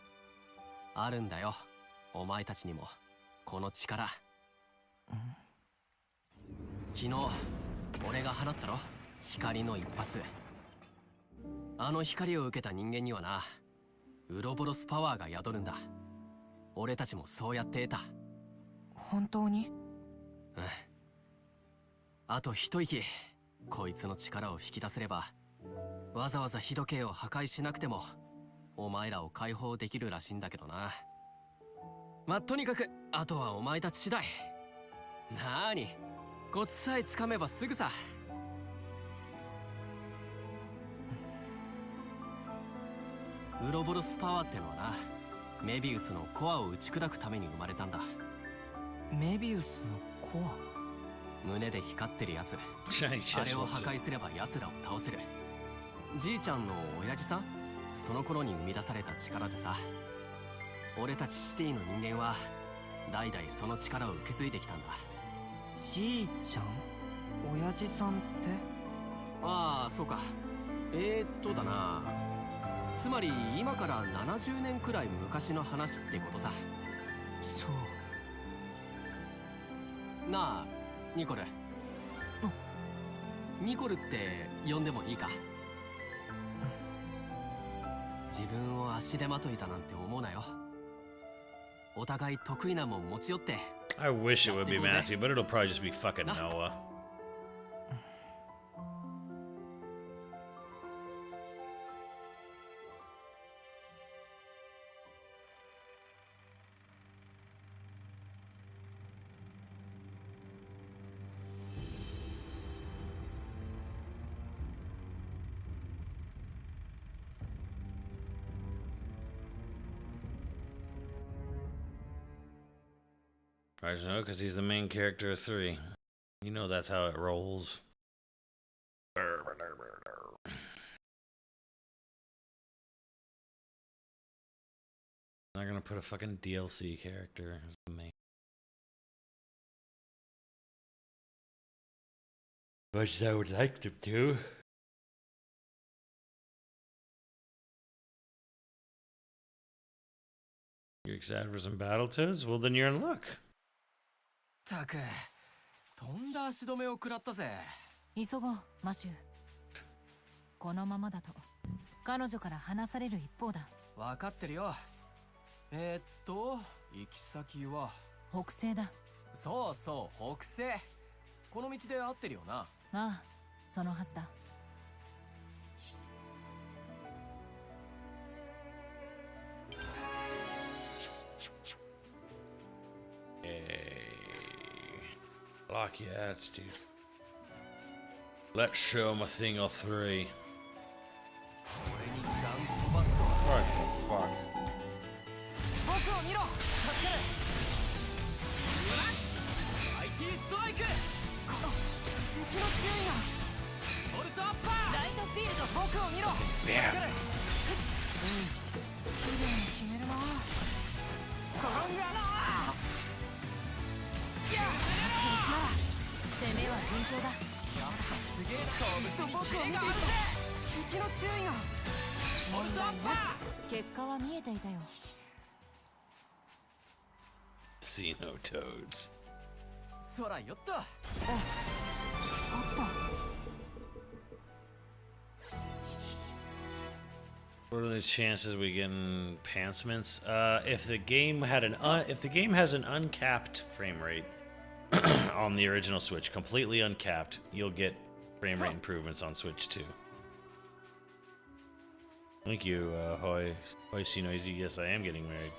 あるんだよ、お前たちにもこの力。昨日俺が放ったろ、光の一発。あの光を受けた人間にはな、ウロボロスパワーが宿るんだ。俺たちもそうやって得た。本当に？うん。あと一息、こいつの力を引き出せれば、わざわざ日時計を破壊しなくてもお前らを解放できるらしいんだけどな。まあとにかくあとはお前たち次第。なーに、コツさえつかめばすぐさ。ウロボロスパワーってのはな、メビウスのコアを打ち砕くために生まれたんだ。メビウスのコア？胸で光ってるやつ。あれを破壊すれば奴らを倒せる。じいちゃんの親父さん、その頃に生み出された力でさ。俺たちシティの人間は代々その力を受け継いできたんだ。じいちゃん？親父さんって？ああ、そうか。だな。つまり今から70年くらい昔の話ってことさ。そうなあ、ニコル。ニコルって呼んでもいいか？自分を足手まといたなんて思うなよ。お互い得意なもん持ち寄って。 I wish it would be Matthew, but it'll probably just be fucking Noah. I just know because he's the main character of 3. You know that's how it rolls. they're gonna put a fucking DLC character as the main. Which I would like them to. You're excited for some Battletoads? Well, then you're in luck. たく、とんだ足止めを食らったぜ。急ごう、マシュー。このままだと彼女から離される一方だ。分かってるよ。行き先は北西だ。そうそう、北西。この道で合ってるよな。ああ、そのはずだ。Lock your attitude. Let's show him a thing or three. Alright, fuck. 僕を見ろ。助ける。IT ストライク。敵の強いな。ボルトアッパー。ライトフィールド。僕を見ろ。助ける。綺麗に決めるな。ストロングアナー。攻めは順調だ。すげえな。僕を見ていた。敵の注意が。問題なし。結果は見えていたよ。Xenotoads. 空よっと。あった。What are the chances we get enhancements? If the game had if the game has an uncapped frame rate on the original Switch, completely uncapped, you'll get frame rate improvements on Switch too. Thank you, Hoi Noisy. Yes, I am getting married.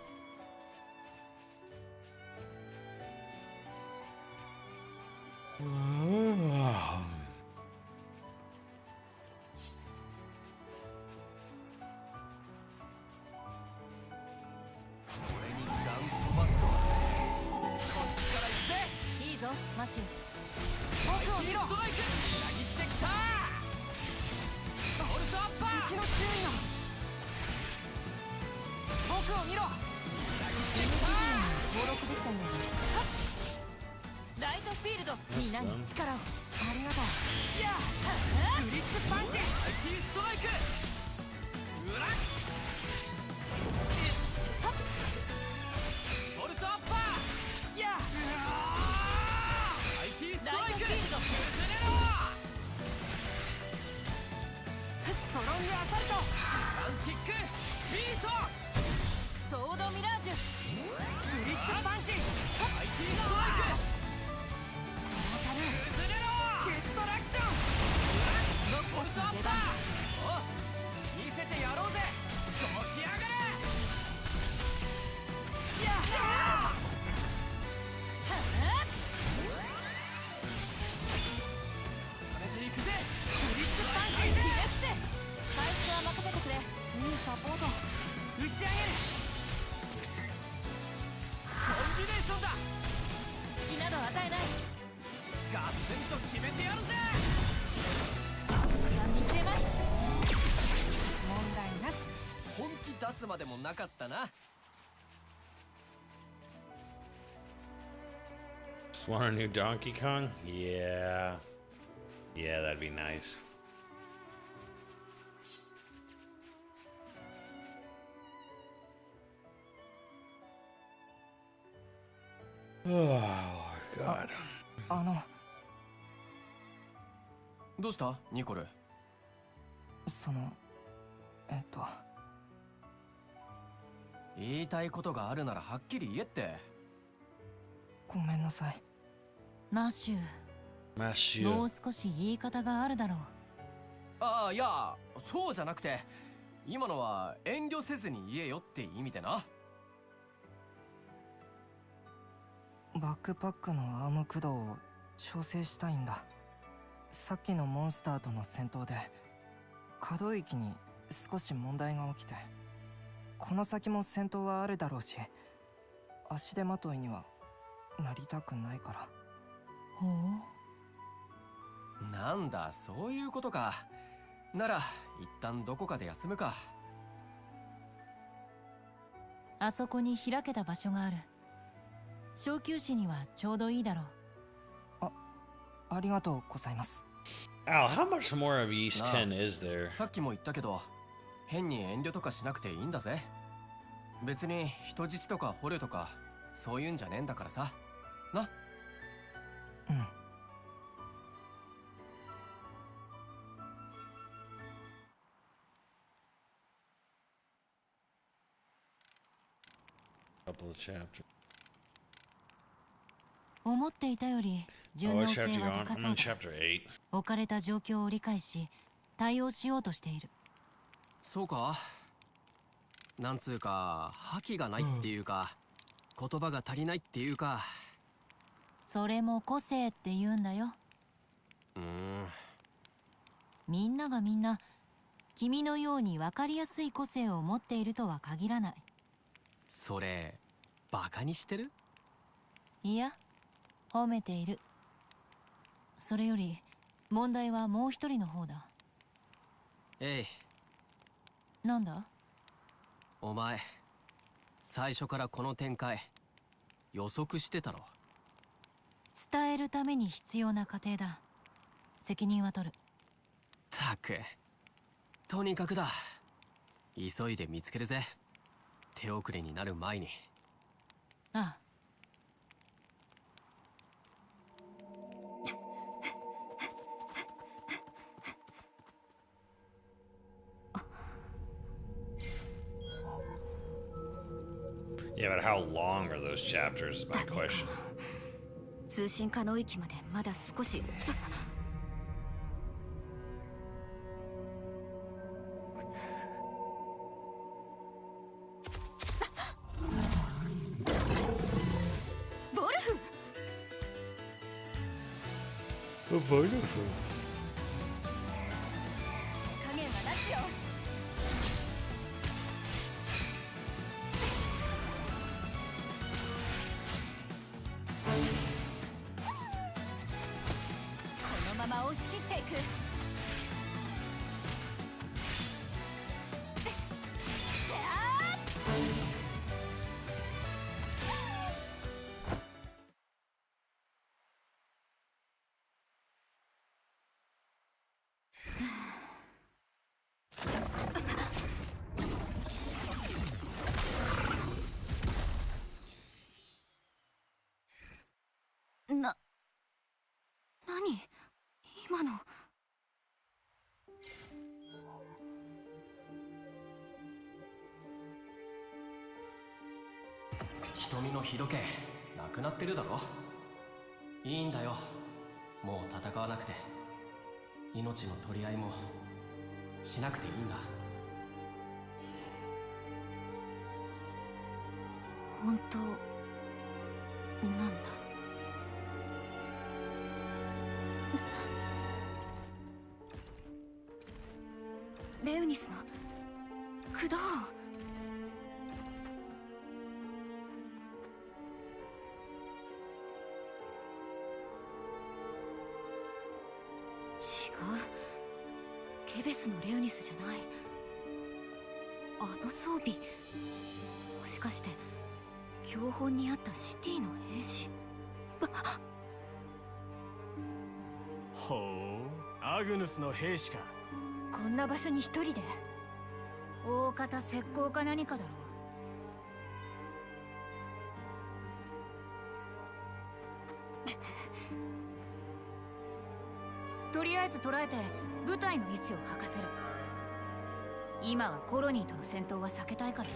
Just want a new Donkey Kong? Yeah. Yeah, that'd be nice. Oh, God. どうしたニコル。言いたいことがあるならはっきり言えって。ごめんなさい。マシュー。マシュー。もう少し言い方があるだろう。ああ、いや、そうじゃなくて、今のは遠慮せずに言えよって意味でな。バックパックのアーム駆動を調整したいんだ。さっきのモンスターとの戦闘で可動域に少し問題が起きて、この先も戦闘はあるだろうし、足手まといにはなりたくないから。ほう。なんだ、そういうことか。なら一旦どこかで休むか。あそこに開けた場所がある。小休止にはちょうどいいだろう。ありがとうございます。Al, how much more of East 10 is there? さっきも言ったけど、変に遠慮とかしなくていいんだぜ。別に人質とか捕虜とかそういうんじゃねえんだからさ。な。うん。Couple of chapters. 思っていたより Oh, 順 what 応 chapter 性 you は on? 高 I'm そう on だ。 chapter 8. 置かれた状況を理解し対応しようとしている。そうか。なんつうか覇気がないっていうか、言葉が足りないっていうか。それも個性って言うんだよ。みんながみんな君のように分かりやすい個性を持っているとは限らない。それバカにしてる？いや、褒めている。それより問題はもう一人の方だ。えい。なんだ？お前最初からこの展開予測してたろ。伝えるために必要な過程だ。責任は取る。たく、とにかくだ。急いで見つけるぜ。手遅れになる前に。ああ。Yeah, but how long are those chapters is my question. 通信可能域までまだ少し。ボルフ。Wonderful. 加減はなしよ。このまま押し切っていく。何今の。瞳の日時計なくなってるだろ。いいんだよ、もう戦わなくて。命の取り合いもしなくていいんだ。本当なんだ。レウニスの駆動。違う。ケベスのレウニスじゃない。あの装備、もしかして教本にあったシティの兵士。ほう、アグヌスの兵士か。こんな場所に一人で。大方石膏か何かだろう。とりあえず捉えて部隊の位置を吐かせる。今はコロニーとの戦闘は避けたいから。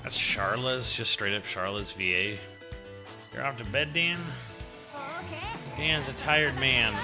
That's Charla's, just straight up Charla's VA. You're off to bed, Dan? Dan's a tired man.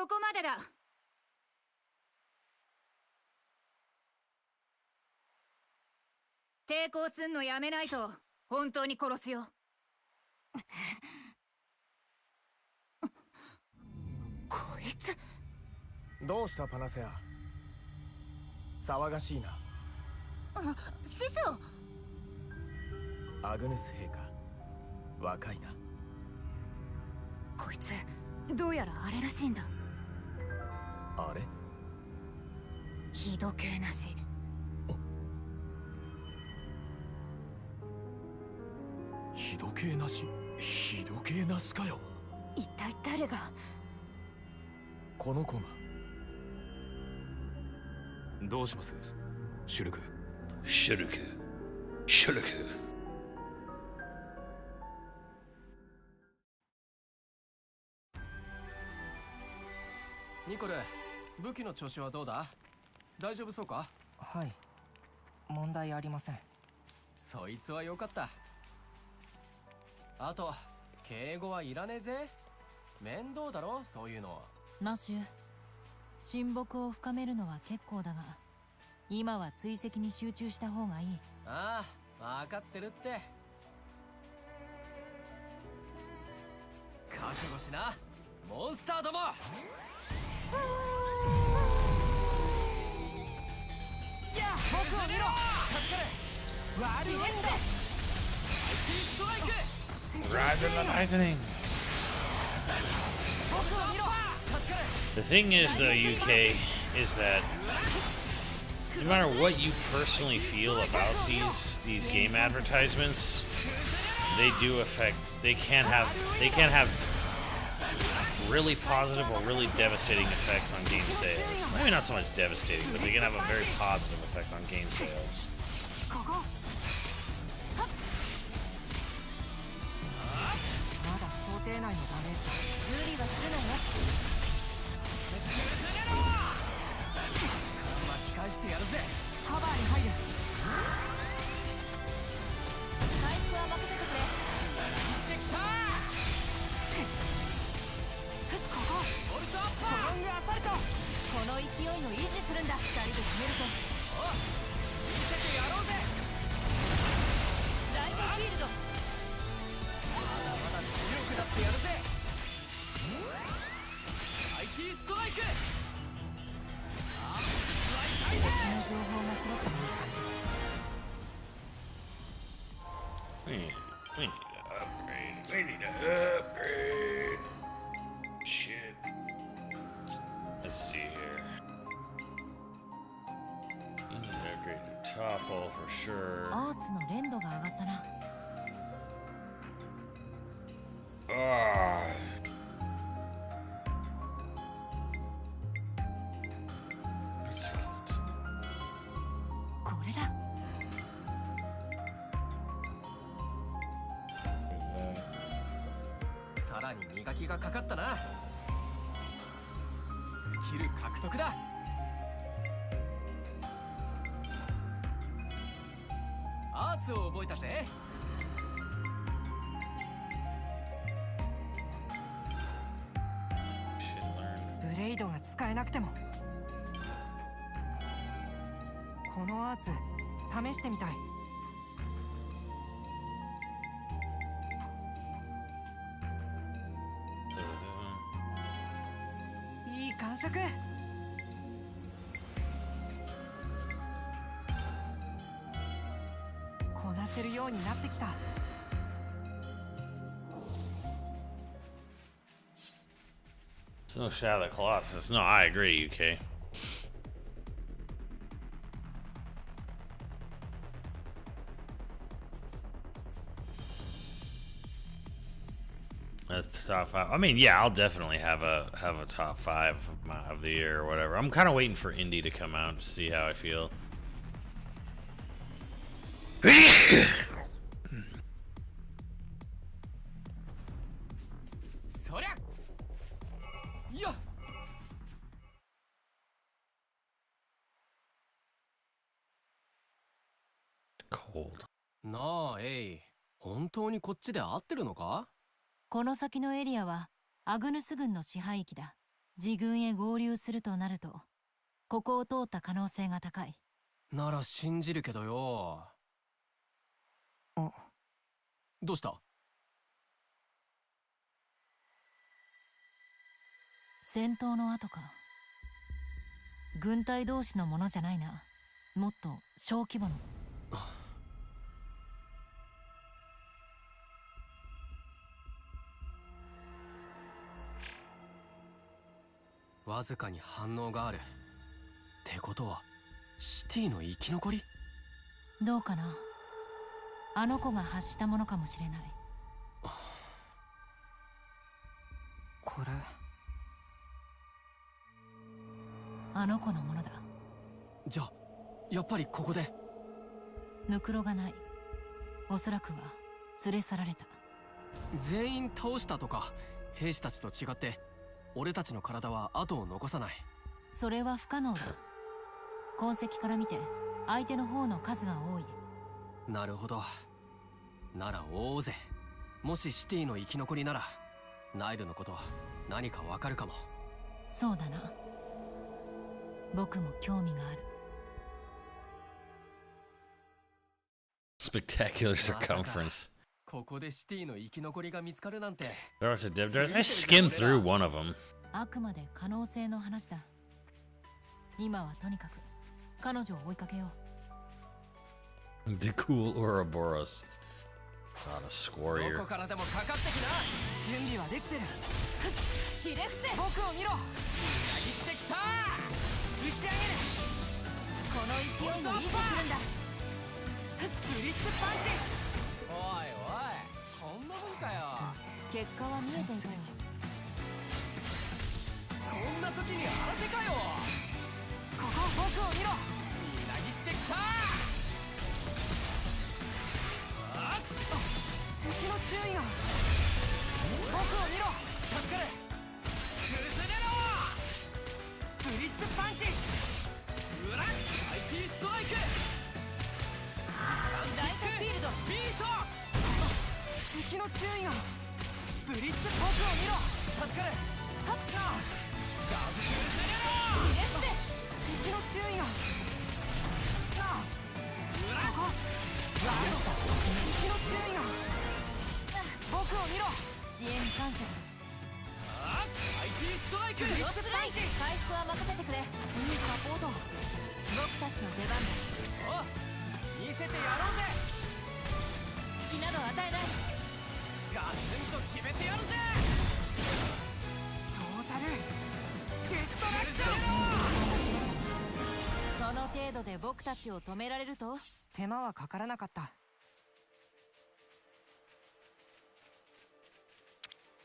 そこまでだ。抵抗すんのやめないと本当に殺すよ。こいつ。どうしたパナセア。騒がしいな。師匠。アグネス陛下、若いな。こいつどうやらあれらしいんだ。あれ？ひどけなし。ひどけなし？ひどけなしかよ。一体誰が？この子が。どうします？シュルク。シュルク。シュルク。ニコル、武器の調子はどうだ？大丈夫そうか？はい、問題ありません。そいつはよかった。あと敬語はいらねえぜ。面倒だろそういうの。マシュ、親睦を深めるのは結構だが、今は追跡に集中した方がいい。ああ、分かってるって。覚悟しな、モンスターども。僕を見ろ。助かる。悪いね。ストライク。Ride the lightning. The thing is, though, UK, is that no matter what you personally feel about these game advertisements, they do affect. They can have really positive or really devastating effects on game sales. Maybe not so much devastating, but they can have a very positive effect on game sales. まだ想定内のダメージ。無理はするなよ。巻き返してやるぜ。カバーに入る。回復は任せてくれ。できた。オルトアッパー。ロングアサルト。この勢いを維持するんだ。二人で決めるぞ。お、見せてやろうぜ。ライトフィールド。まだまだ強くなってやるぜ。IT ストライク。敵の情報が揃ってもいい感じ。We need to upgrade. We need to upgrade. Shit. Let's see here. We need to upgrade the top hole for sure. アーツの連度が上がったな。Ah. これだ。さらに磨きがかかったな。スキル獲得だ。アーツを覚えたぜ。ブレイドが使えなくてもこのアーツ試してみたい。いい感触。こなせるようになってきた。It's no Shadow of the Colossus. No, I agree, UK. That's top 5. I mean, yeah, I'll definitely have a top 5 of the year or whatever. I'm kind of waiting for Indie to come out to see how I feel. そりゃ。よっ。Cold. なあ、エイ。本当にこっちで合ってるのか？この先のエリアはアグヌス軍の支配域だ。自軍へ合流するとなるとここを通った可能性が高い。なら信じるけどよ。どうした？戦闘の後か。軍隊同士のものじゃないな。もっと小規模の。わずかに反応がある。ってことはシティの生き残り？どうかな。あの子が発したものかもしれない。これあの子のものだ。じゃあやっぱりここで。ムクロがない。おそらくは連れ去られた。全員倒したとか兵士たちと違って俺たちの体は後を残さない。それは不可能だ。痕跡から見て相手の方の数が多い。なるほど。なら追おうぜ。もしシティの生き残りならナイルのこと何かわかるかも。そうだな。僕も興味がある。Spectacular circumference. ここでシティの生き残りが見つかるなんて。There are some dev drives. I skimmed through one of them. あくまで可能性の話だ。今はとにかく彼女を追いかけよう。The cool Ouroboros. Not a score ど here. こからでもかかってきな。準備はできてる。ひれ伏せ。僕を見ろ。みなぎってきた。打ち上げる。この勢いを維持するんだ。ブリッツパンチ。おいおい、こんなもんかよ。結果は見えていたよ。こんな時に新手かよ。ここ僕を見ろ。みなぎってきた。敵の注意が。僕を見ろ。助かる。崩れろ。ブリッツパンチ。うらっ。IT ストライク。ライトフィールドビート。敵の注意が。ブリッツ僕を見ろ。助かる。はっな。ガブ崩れろ。ひれ伏せ。敵の注意が。なあ。うらっ。敵の注意が。僕を見ろ。支援感謝だ。あっ IT ストライク。クロスライン。回復は任せてくれ。いいサポート。僕たちの出番だ。お見せてやろうぜ。好きなの与えない。ガツンと決めてやるぜ。トータルデストラクション。その程度で僕たちを止められると？手間はかからなかった。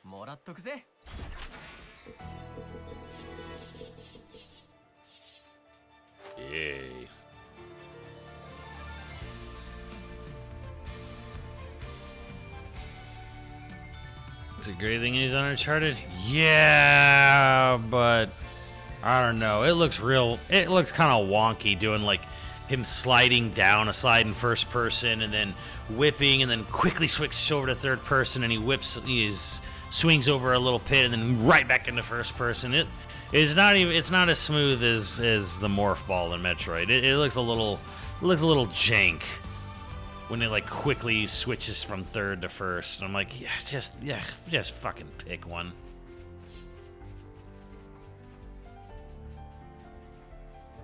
もらっとくぜ。Yay. Is it great thing he's on Uncharted? Yeah, but I don't know. It looks real. It looks kind of wonky doing like him sliding down a slide in first person and then whipping and then quickly switches over to third person and he swings over a little pit and then right back into first person. It's not as smooth as the morph ball in Metroid. It looks a little jank when it like quickly switches from third to first. And I'm like, yeah, just fucking pick one.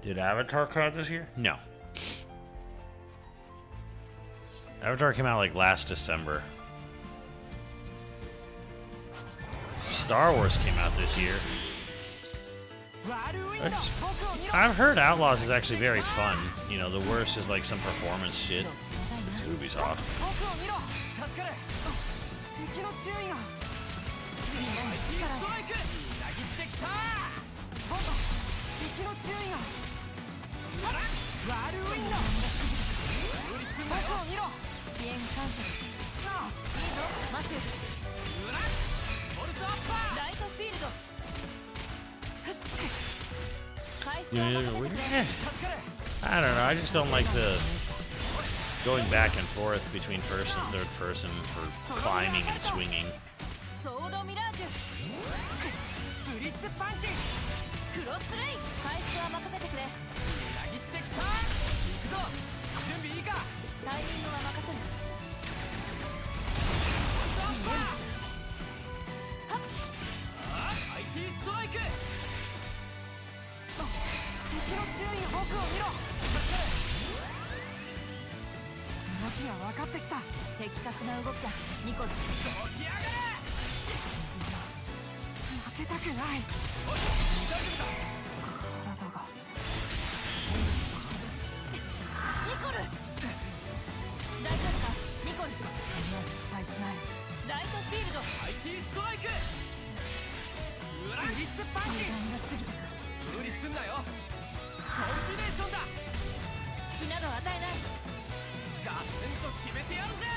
Did Avatar come out this year? No. Avatar came out like last December. Star Wars came out this year. I've heard Outlaws is actually very fun. You know, the worst is like some performance shit. It's Ubisoft. I don't know, I just don't like the going back and forth between first and third person for climbing and swinging. リッツパンチクロスレイ回復は任せてくれ。裏切ってきた。行くぞ。準備いいか。タイミングは任せる。IT ストライク。敵の注意僕を見ろ。動きが分かってきた。的確な動きだニコル。起き上がれ。負けたくない。おい大丈夫だ。体がニコル大丈夫かニコル。そんな失敗しない。ライトフィールド IT ストライク。ブリッツパンチ。時間が過ぎたか。無理すんなよ。コンビネーションだ。隙など与えない。ガツンと決めてやるぜ。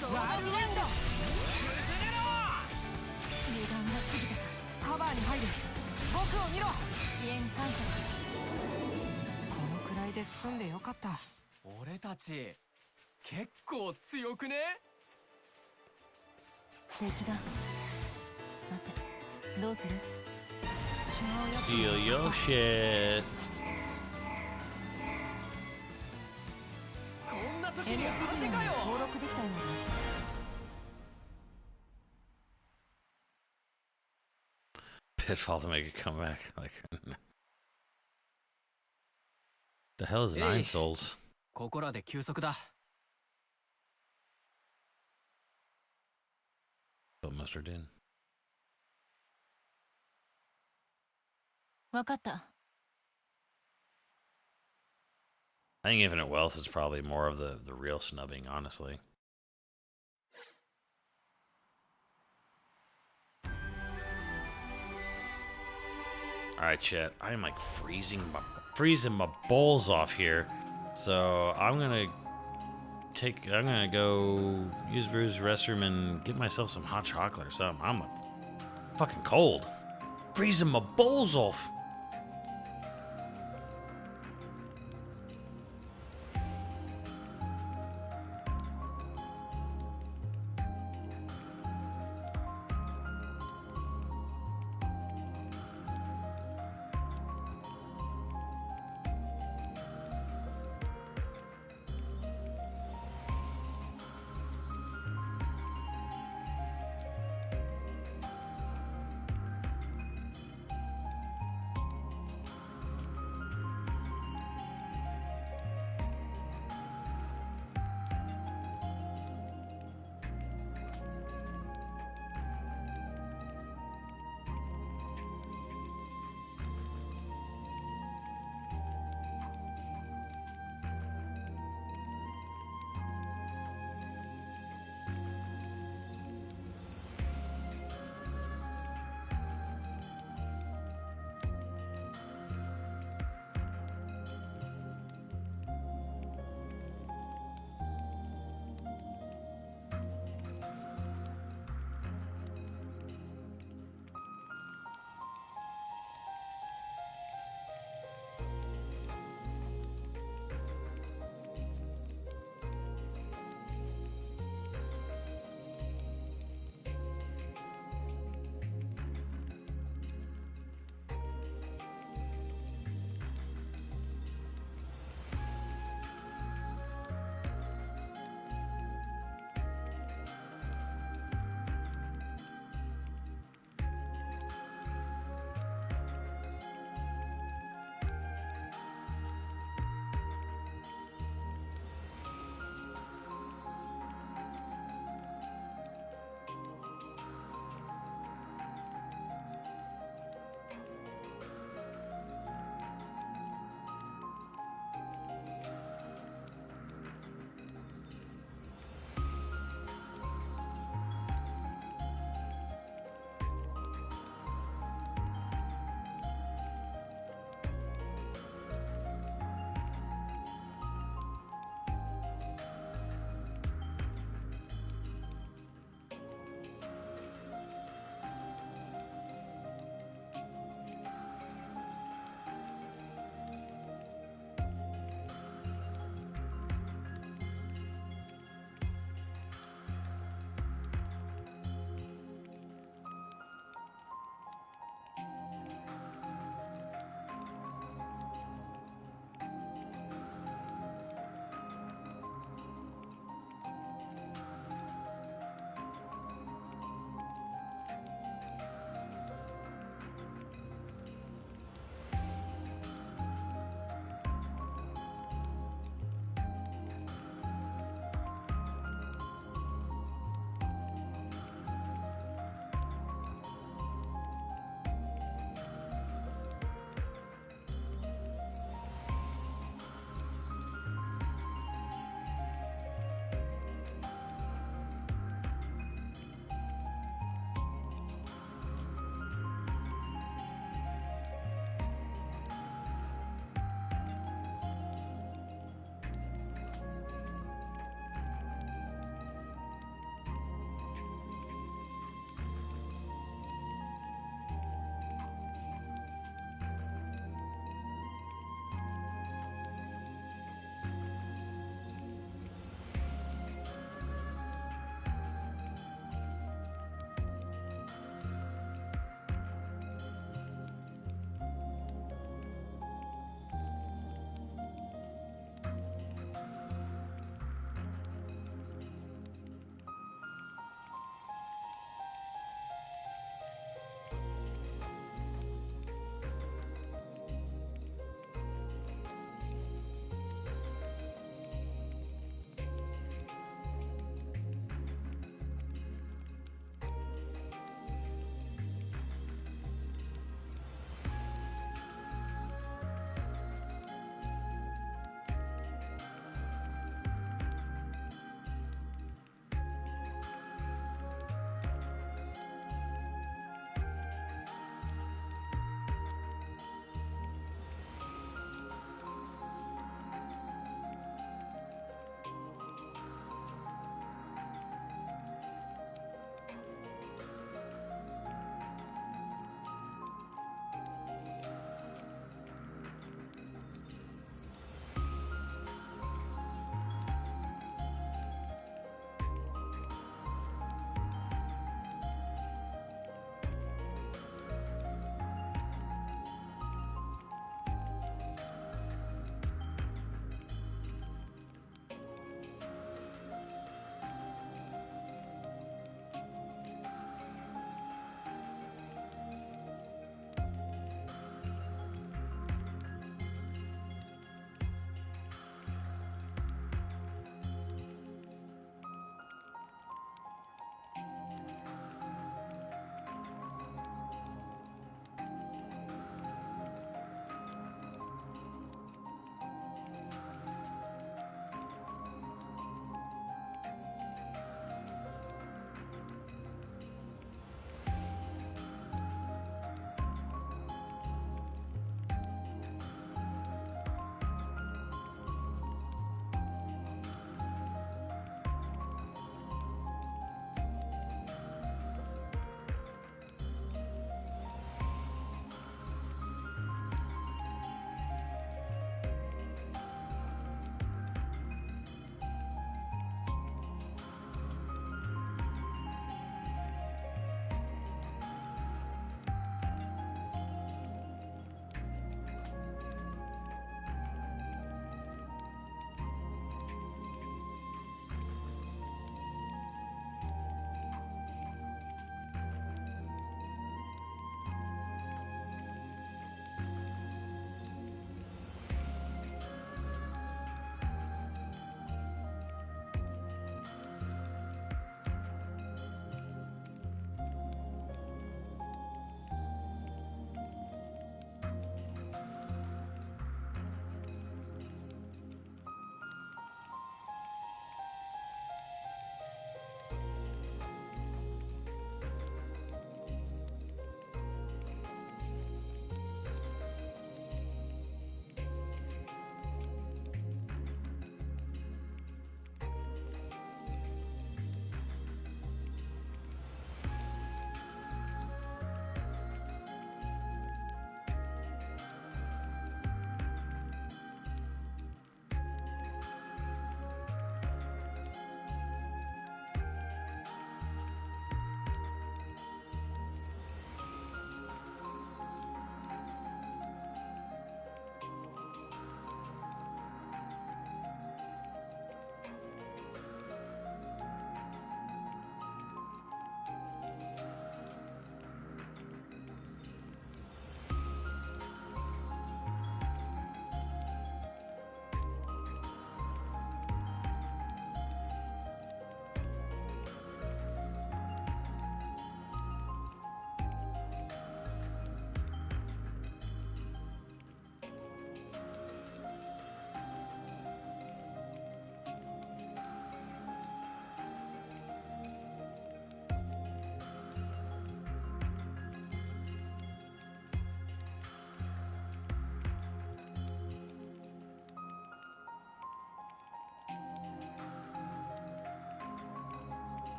ソードブレンド。油断が過ぎたか。カバーに入る。僕を見ろ。支援感謝。このくらいで済んでよかった。俺たち結構強くね。敵だ。さてどうする。 Steal your shit. こんな時 NPD に当てにかよ。登録できたようだ。 Pitfall to make a comeback. Like, the hell is Nine Souls? ここらで休息だ。 But Mustard in. 分かった。 I think Infinite Wealth is probably more of the real snubbing, honestly. All right, chat. I am like freezing my balls off here, so I'm gonna go use Rue's restroom and get myself some hot chocolate or something. I'm fucking cold, freezing my balls off.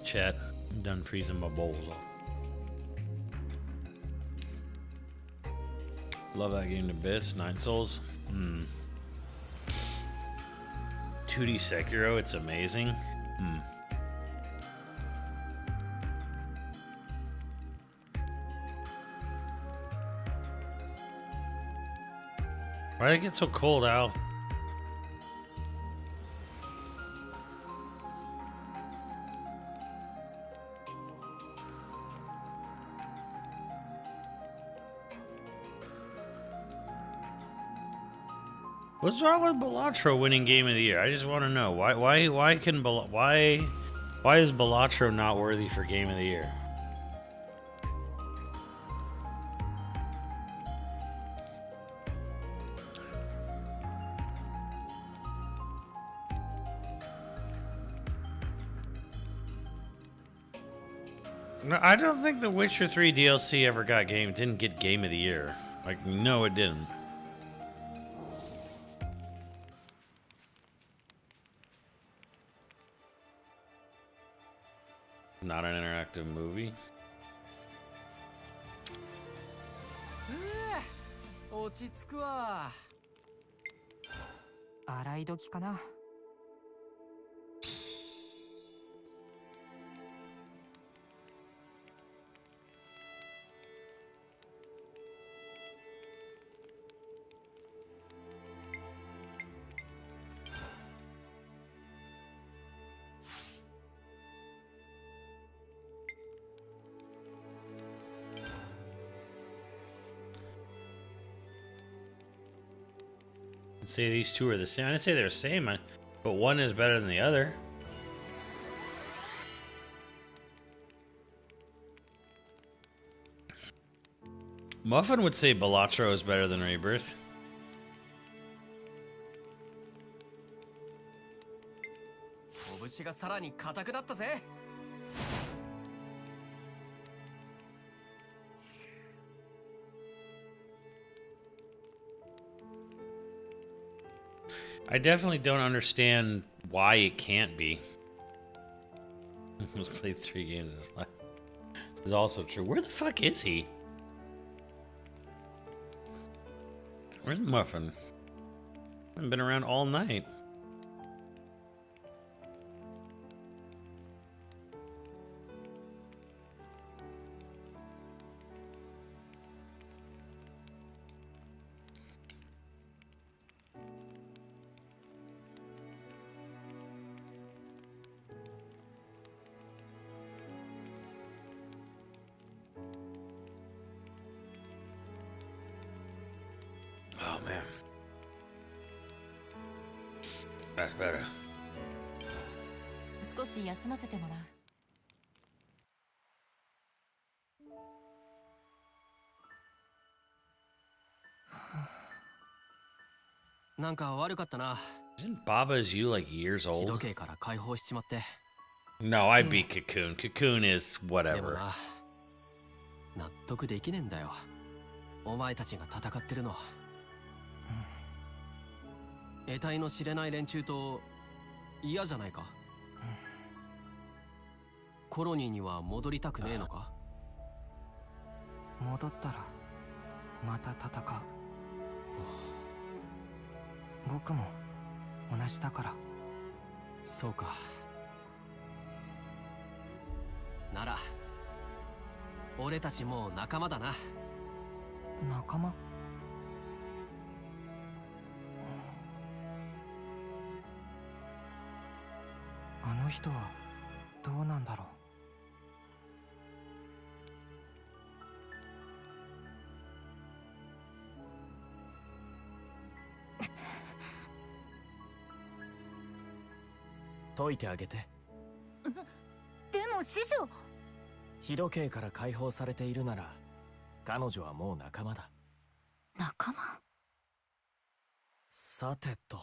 Chat. I'm done freezing my bowls off. Love that game to bits. 9 Souls. 2D Sekiro, it's amazing. Why did it get so cold out? What's wrong with Balatro winning Game of the Year? I just want to know why is Balatro not worthy for Game of the Year? No, I don't think the Witcher 3 DLC ever didn't get Game of the Year. Like, no, it didn't. Not an interactive movie. 落ち着くわ。洗い時かな。Say these two are the same. I didn't say they're the same, but one is better than the other. Muffin would say Balatro is better than Rebirth. I definitely don't understand why it can't be. Almost played 3 games in his life. This is also true. Where the fuck is he? Where's Muffin? I haven't been around all night. Oh man. That's better. 少し休ませてもらう。なんか悪かったな。 Isn't Baba's you like years 日 old? 時計から解放しちまって。 No, I beat Cocoon. Cocoon is でも whatever. な、納得できねえんだよ。お前たちが戦ってるのは。得体の知れない連中と嫌じゃないか。コロニーには戻りたくねえのか。戻ったらまた戦う。僕も同じだから。そうか。なら俺たちもう仲間だな。仲間？あの人はどうなんだろう。解いてあげて。でも師匠、日時計から解放されているなら彼女はもう仲間だ。仲間？さてと、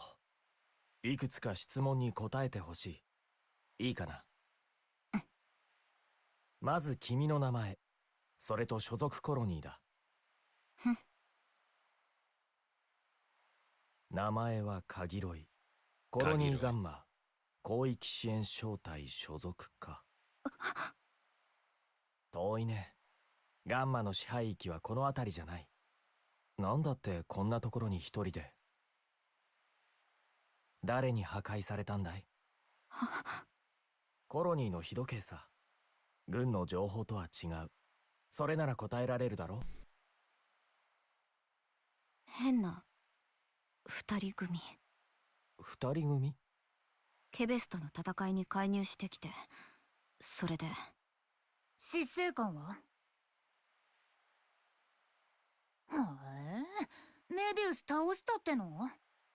いくつか質問に答えてほしい。いいかな。まず君の名前、それと所属コロニーだ。名前はカギロイ。コロニーガンマ、広域支援小隊所属か。遠いね。ガンマの支配域はこの辺りじゃない。なんだってこんなところに一人で。誰に破壊されたんだい？コロニーの日時計さ。軍の情報とは違う。それなら答えられるだろ？変な二人組。二人組？ケベスとの戦いに介入してきて、それで。執政官は？へえ、メビウス倒したっての？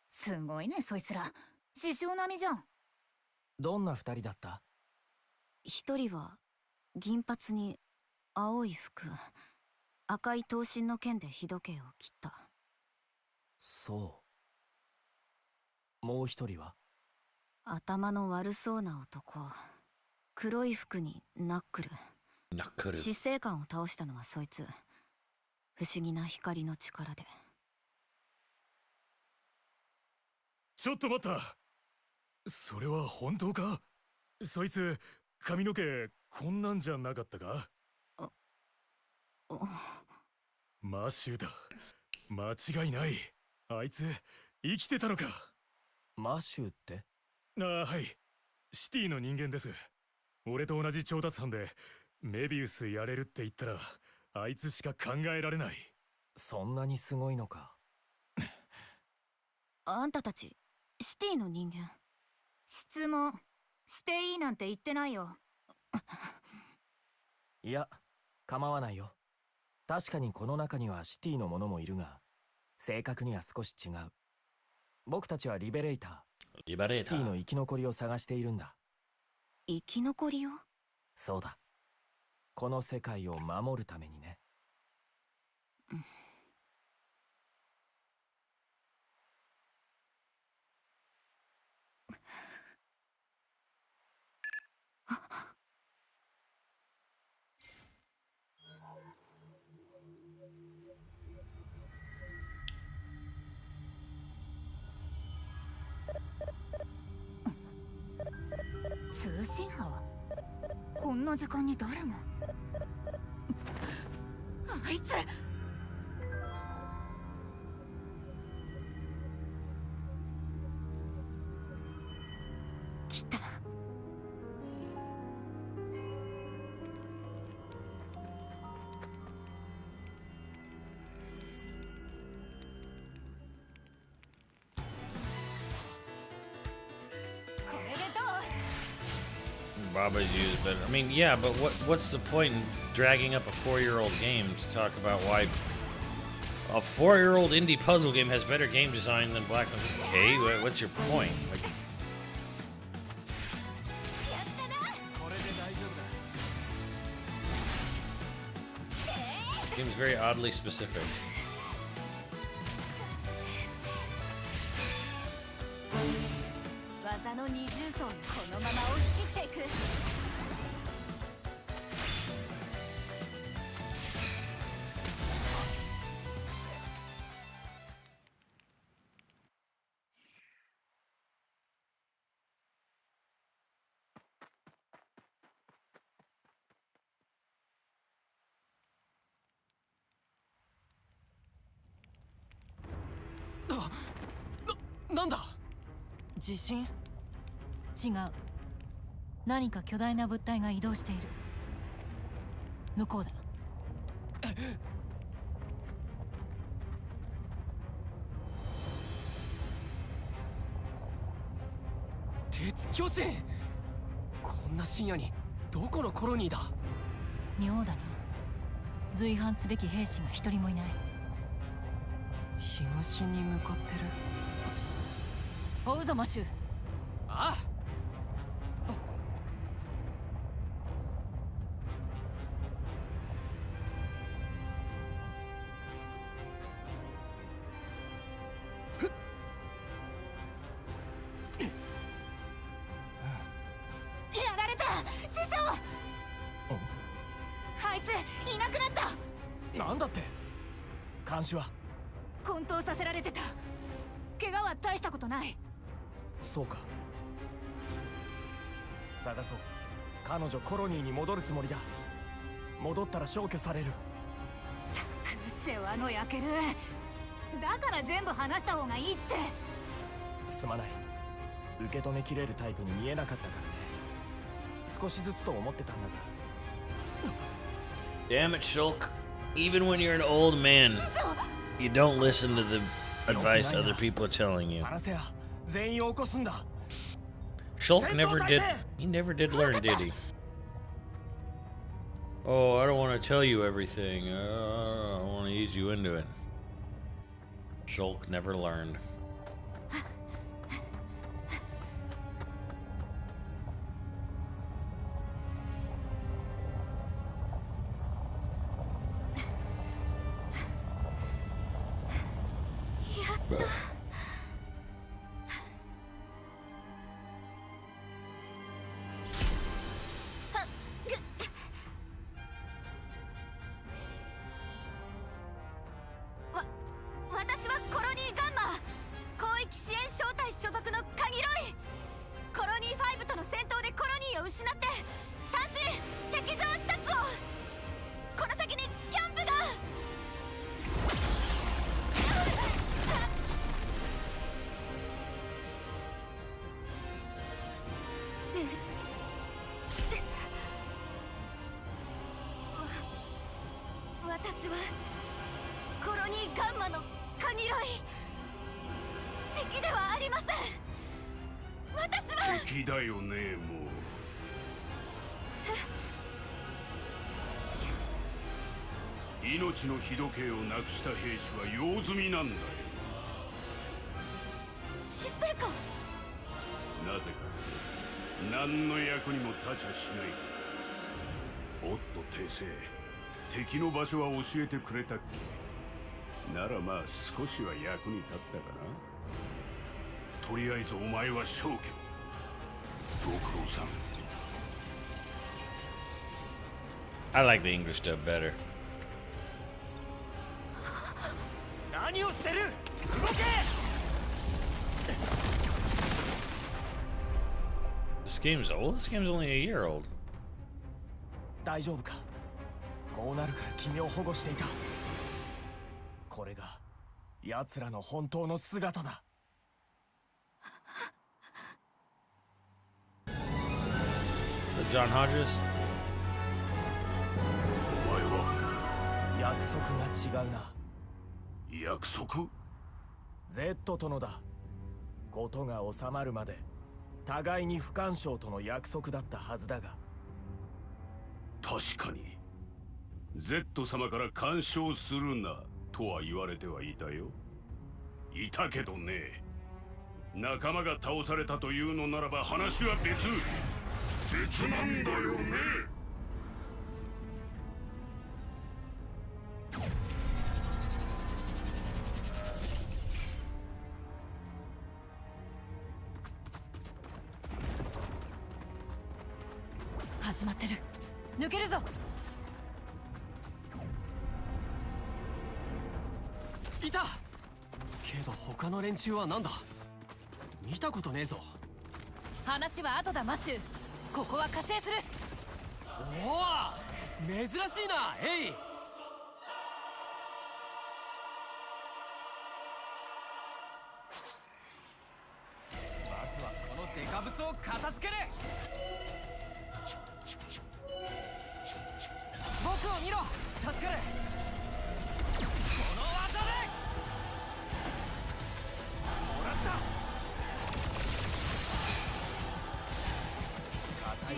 すごいねそいつら。師匠並みじゃん。どんな二人だった？一人は銀髪に青い服、赤い頭身の剣で日時計を切った。そう。もう一人は？頭の悪そうな男、黒い服にナックル。執政官を倒したのはそいつ。不思議な光の力で。ちょっと待った。それは本当か？そいつ髪の毛こんなんじゃなかったか？マシューだ。間違いない。あいつ生きてたのか？マシューって？ああ、はい。シティの人間です。俺と同じ調達班でメビウスやれるって言ったらあいつしか考えられない。そんなにすごいのか？あんたたちシティの人間？質問していいなんて言ってないよ。いや、構わないよ。確かにこの中にはシティの者もいるが、正確には少し違う。僕たちはリベレーター。シティの生き残りを探しているんだ。生き残りを？そうだ。この世界を守るためにね。通信波？こんな時間に誰が？あいつ！来た。Baba's used, but I mean, yeah, but what's the point in dragging up a 4-year-old game to talk about why a 4-year-old indie puzzle game has better game design than Black Myth? Okay, what's your point? Like, the game's very oddly specific. Ah! なんだ？地震？違う。何か巨大な物体が移動している。向こうだ。鉄巨人！こんな深夜にどこのコロニーだ？妙だな。随伴すべき兵士が一人もいない。東に向かってる。追うぞマシュー。ああ。やられた！師匠！あいついなくなった！なんだって？監視は？混沌させられてた。怪我は大したことない。そうか。探そう。彼女コロニーに戻るつもりだ。戻ったら消去される。世話の焼ける。だから全部話した方がいいって。すまない。受け止めきれるタイプに見えなかったからね。少しずつと思ってたんだが。Damn it, Shulk. Even when you're an old man, you don't listen to the advice other people are telling you. 話せや。全員を起こすんだ。Shulk he never did learn, did he? Oh, I don't want to tell you everything. I want to ease you into it. Shulk never learned. But 私はコロニーガンマ広域支援小隊所属のカギロイ。コロニー5との戦闘でコロニーを失って単身敵情視察を。この先にキャンプが。私はコロニーガンマのカギロイ。敵ではありません。私は敵だよね。もう命の日時計をなくした兵士は用済みなんだよ。死生観。なぜか何の役にも立ちゃしない。おっと訂正、敵の場所は教えてくれたっけ。ならまあ少しは役に立ったかな。とりあえずお前は消去。ご苦労さん。 I like the English dub better. 何をしてる。動け。 This game's old? This game's only a year old. 大丈夫か。こうなるから君を保護していた。これが奴らの本当の姿だ。John Hodges? お前は約束が違うな。約束？ Z とのだ。ことが収まるまで互いに不干渉との約束だったはずだが。確かに Z 様から干渉するなとは言われてはいたよ。いたけどね。仲間が倒されたというのならば話は別。別なんだよね。始まってる。抜けるぞ。いた。けど他の連中はなんだ。見たことねえぞ。話は後だマッシュ。ここは加勢する。おお、珍しいな。エイ。まずはこのデカブツを片付ける。僕を見ろ。助かる。この技でもらった。硬い。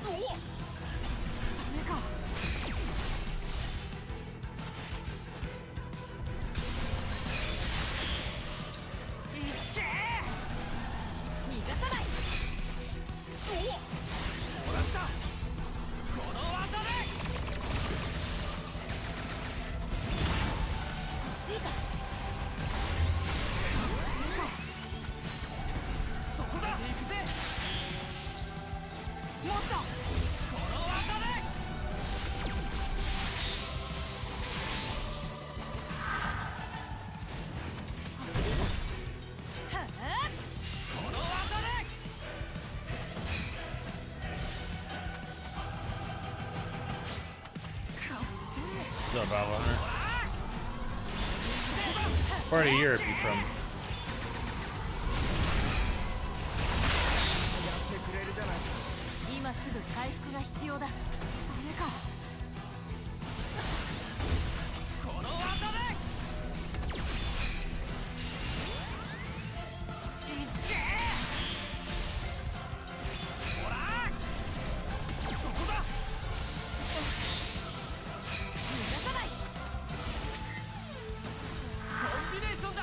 おお、ダメか。いけ。逃がさない。おお、もらった。この技で。チータ。そこだ。行くぜ。もっと。この技で。はあ。この技で。up, Alvahunter? Part of Europe you from? 今すぐ回復が必要だ。ダメか。この技でいっけほらそこだ逃がさないコンビネーションだ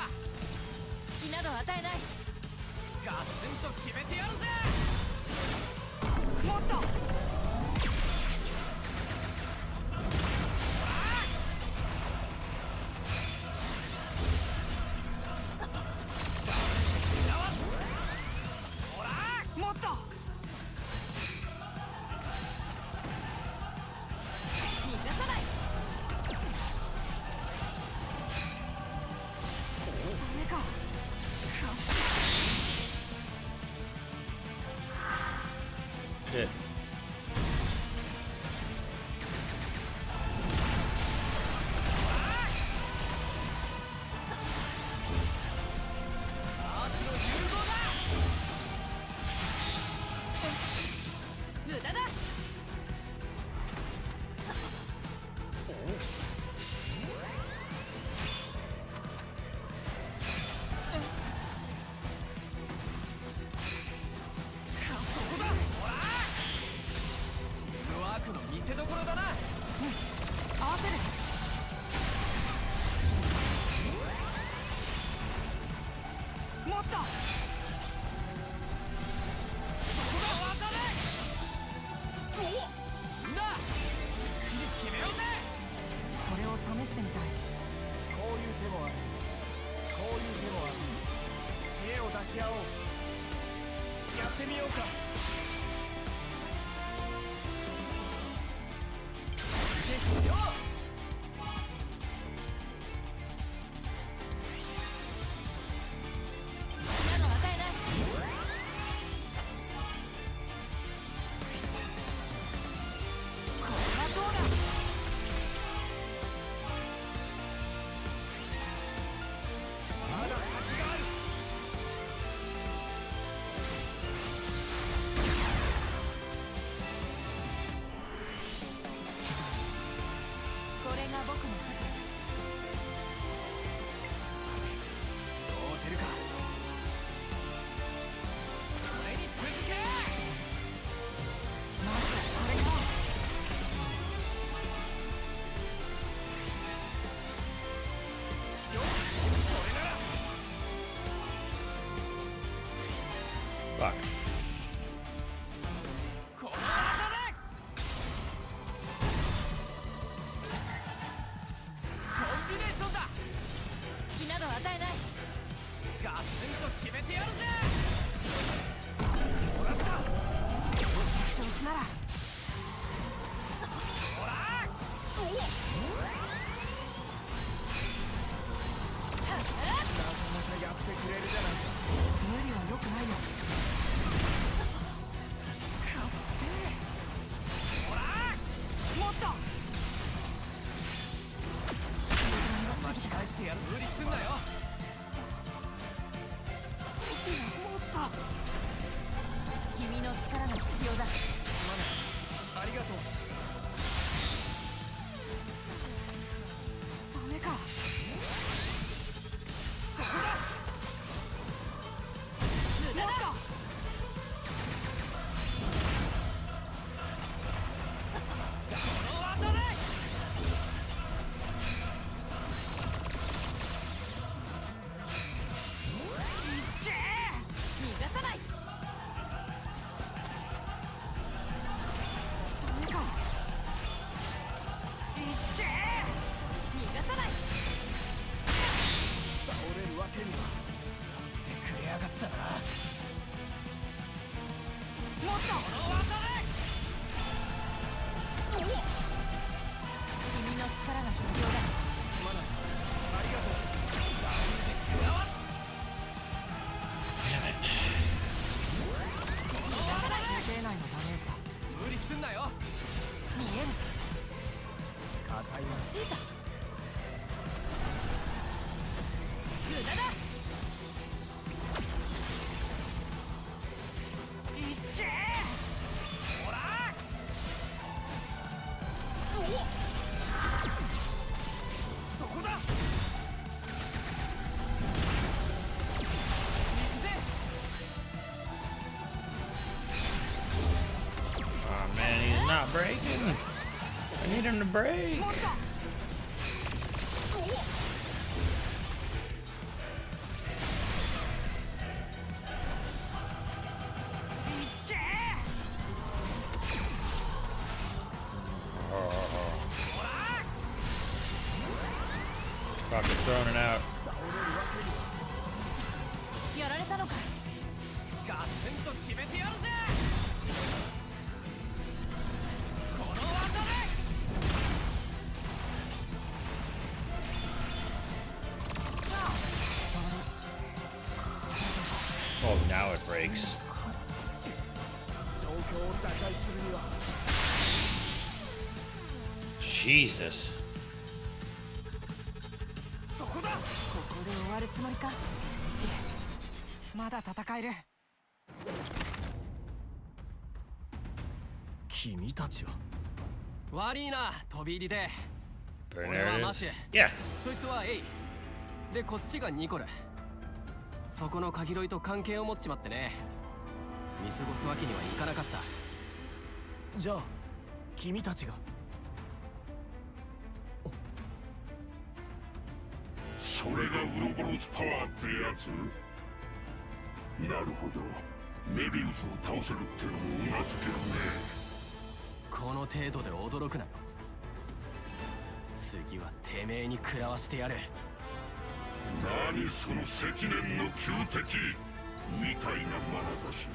隙など与えない。ガツンと決めてやるぜもっともっと逃がさないダメか Shit. Fuck. 硬いな。him to break. Fucking throwing it out. やられたのか。ガツンと決めてやるぜ。この技で。 Oh, now it breaks. Jesus. ここで終わるつもりか。まだ戦える。君たちは。悪いな、飛び入りで。 There 俺は it マ is. シュ。 Yeah. そいつはエイ。で、こっちがニコル。そこのカギロイと関係を持っちまってね。見過ごすわけにはいかなかった。じゃあ、君たちが。それがウロボロスパワーってやつ？なるほど。メビウスを倒せるってのもうなずけるね。この程度で驚くなよ。次はてめえに食らわしてやる。何その積年の旧敵みたいな眼差し。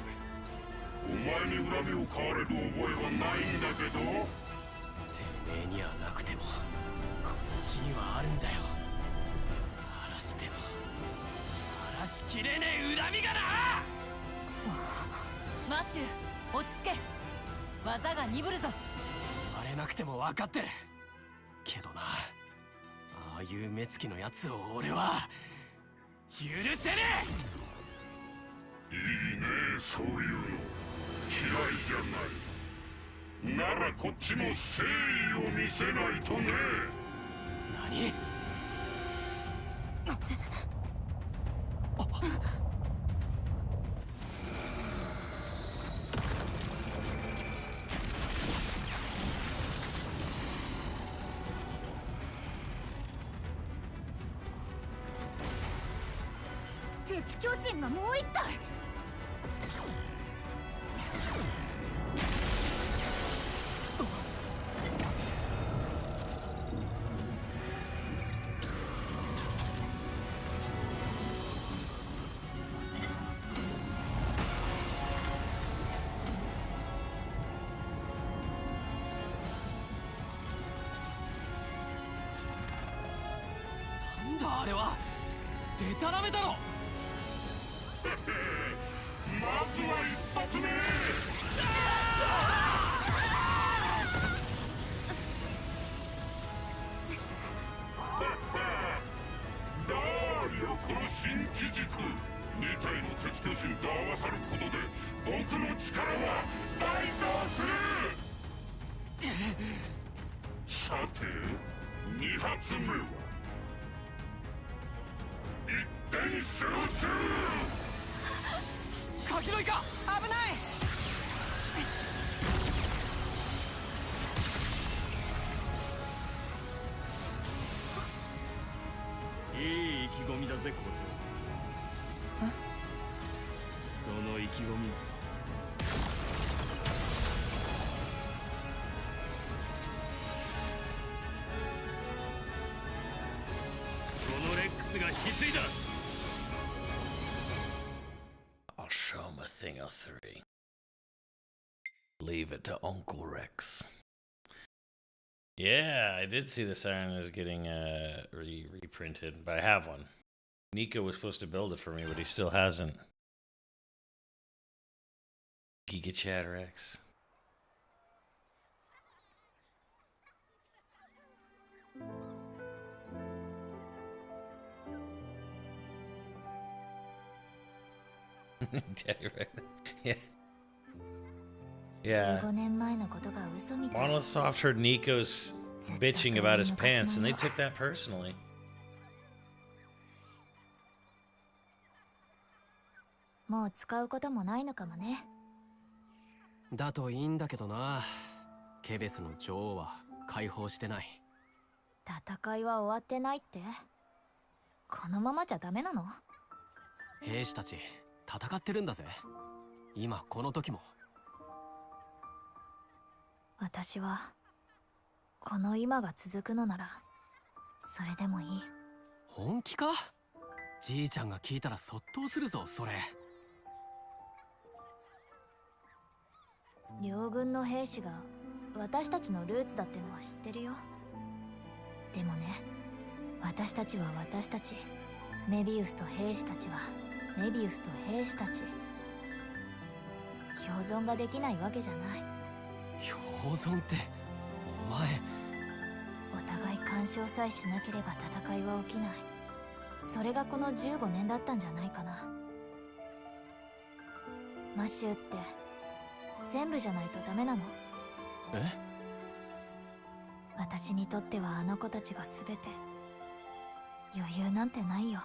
お前に恨みを買われる覚えはないんだけど。てめえにはなくてもこっちにはあるんだよ。晴らしても晴らしきれねえ恨みがな。マッシュ、落ち着け。技が鈍るぞ。言われなくても分かってるけどな。ああいう目つきのやつを俺は許せねえ。いいね、そういうの嫌いじゃない。ならこっちも誠意を見せないとね。何？鉄巨人がもう一体。なんだあれは。デタラメだろ。まずは一発目。どうよこの新機軸。2体の鉄巨人と合わさることで僕の力は倍増する。さて2発目は一点集中。カギロイか。危ない。いい意気込みだぜ、小僧。その意気込み。このレックスが引き継いだ。I'll show him a thing or three. Leave it to Uncle Rex. Yeah, I did see the Siren is getting reprinted, but I have one. Nico was supposed to build it for me, but he still hasn't. Giga Chat Rex. Yeah. Yeah. 15年前のことが嘘みたい。 Monolithsoft heard Nico's bitching about his pants, and they took that personally. もう使うこともないのかもね。だといいんだけどな。ケベスの女王は解放してない。戦いは終わってないって？このままじゃダメなの？兵士たち戦ってるんだぜ、今この時も。私はこの今が続くのならそれでもいい。本気か？じいちゃんが聞いたらそっとするぞそれ。両軍の兵士が私たちのルーツだってのは知ってるよ。でもね、私たちは私たち、メビウスと兵士たちはメビウスと兵士たち。共存ができないわけじゃない。共存ってお前。お互い干渉さえしなければ戦いは起きない。それがこの15年だったんじゃないかな。マシューって全部じゃないとダメなの？え？私にとってはあの子たちが全て。余裕なんてないよ。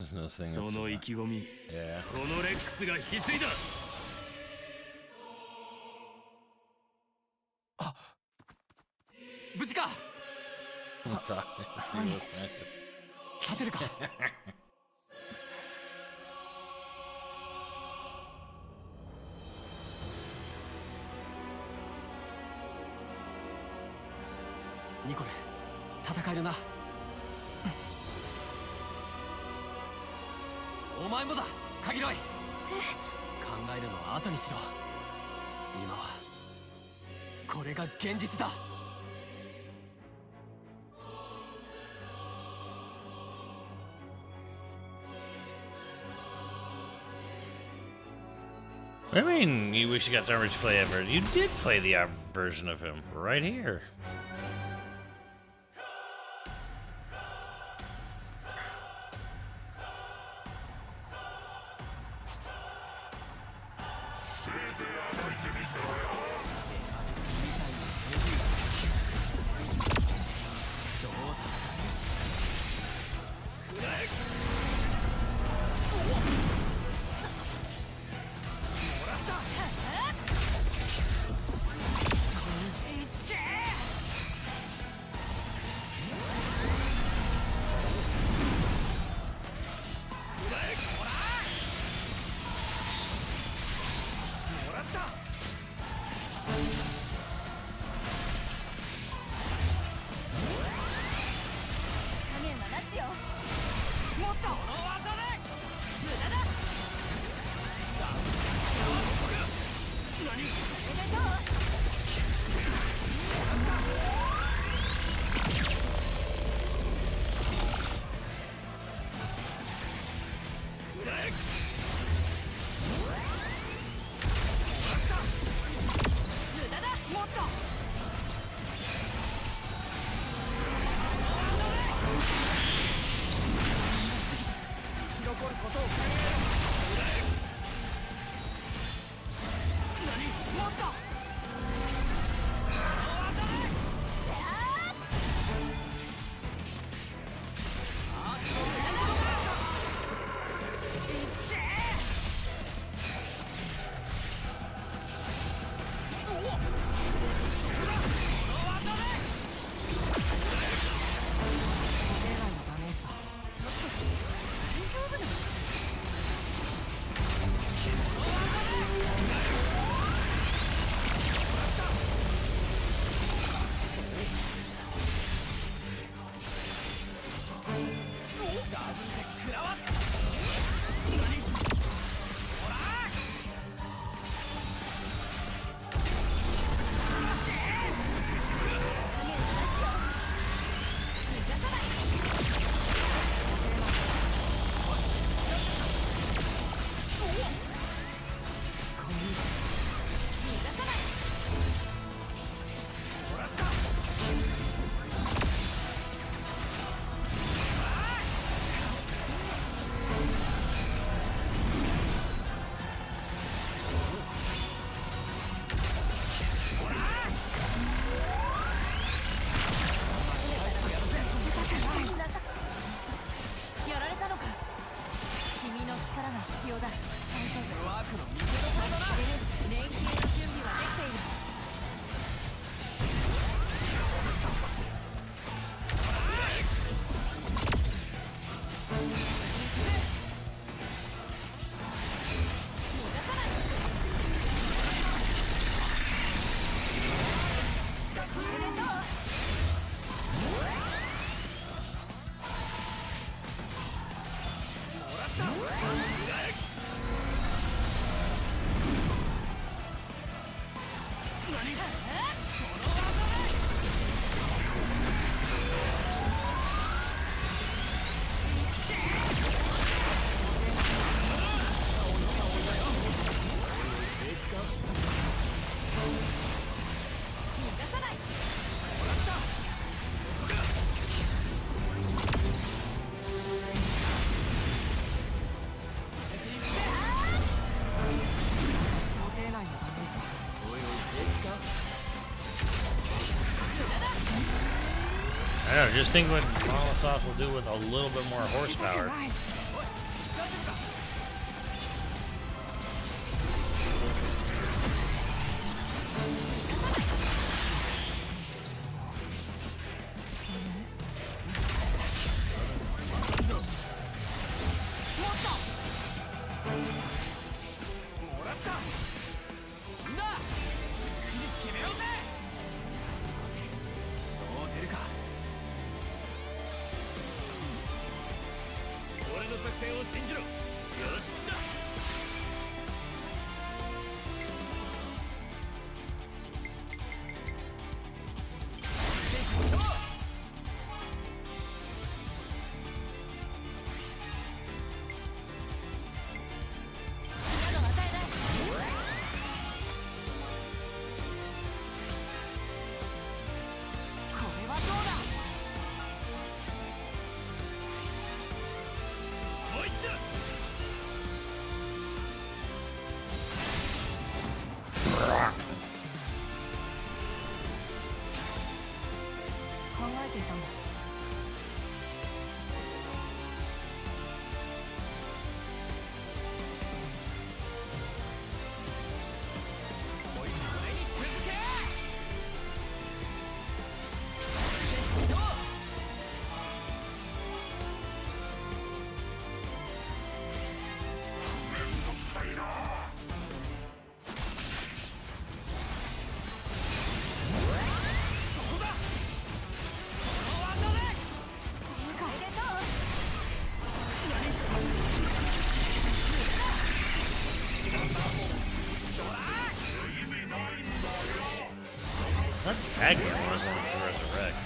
その意気込み、このレックスが引き継いだ。あ、無事か。立てるか。ニコレ、戦えるな。お前もだ、カギロイ。考えるのは後にしろ。今はこれが現実だ。I mean, you wish you got so much play ever. You did play the version of him right here. 要だ。ワークの見せ所だな。連携の準備はできている。I don't know, just think what Monolithsoft will do with a little bit more horsepower. That Agni was one to resurrect.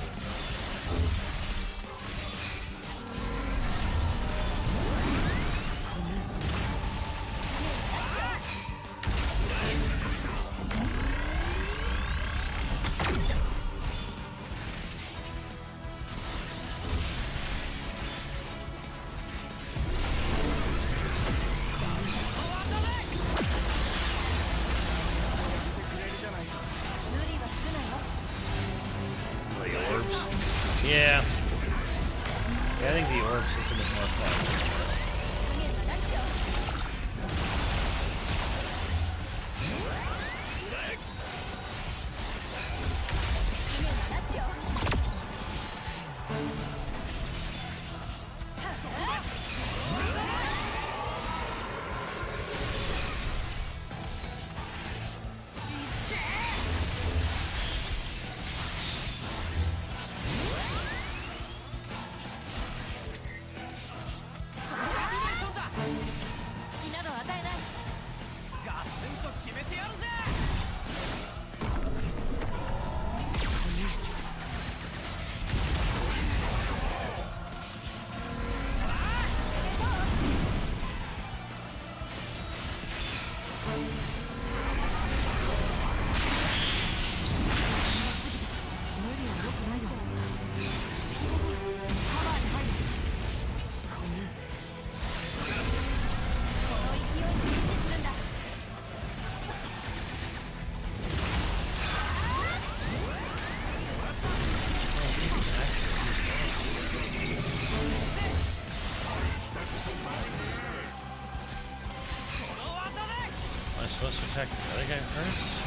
supposed to attack the other guy first?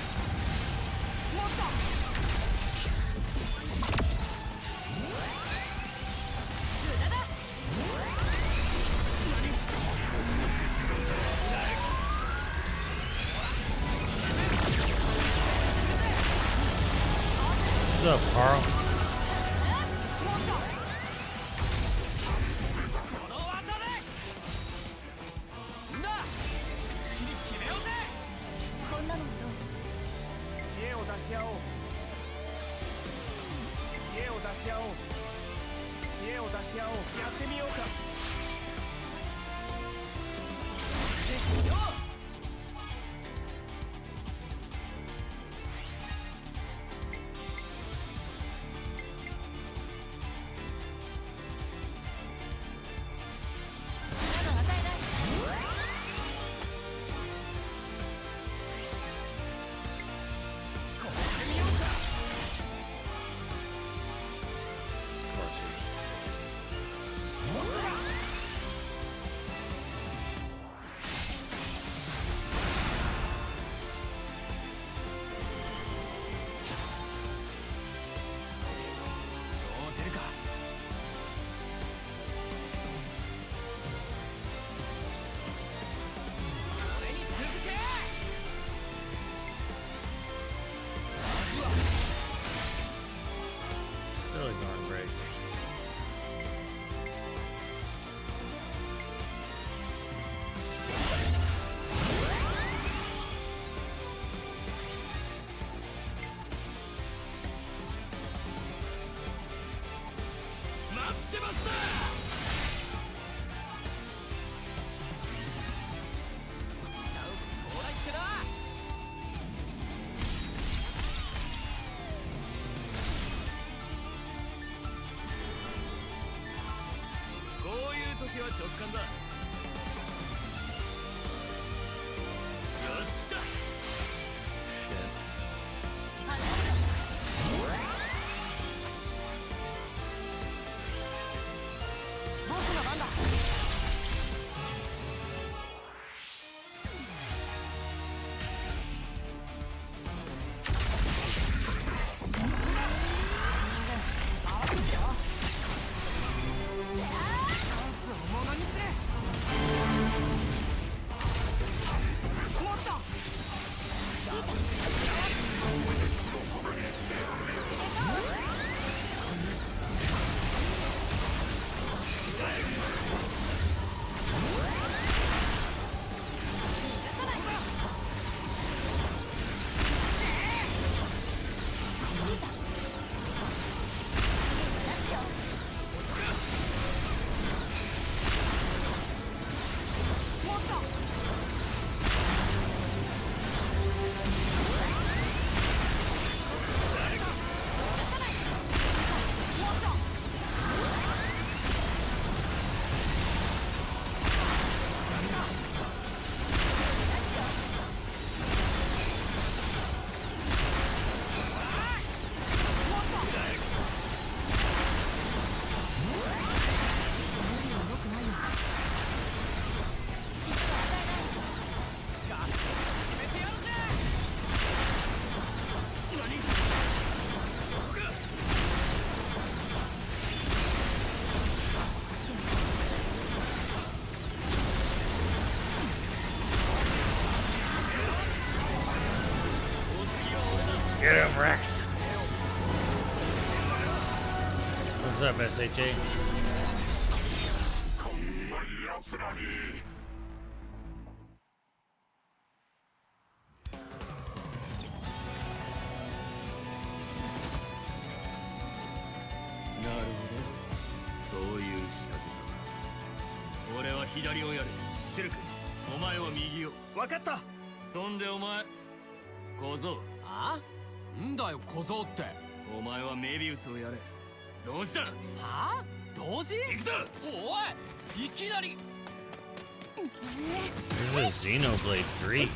What's up, Carl? Get him, Rex. What's up, SHA? This is Xenoblade 3.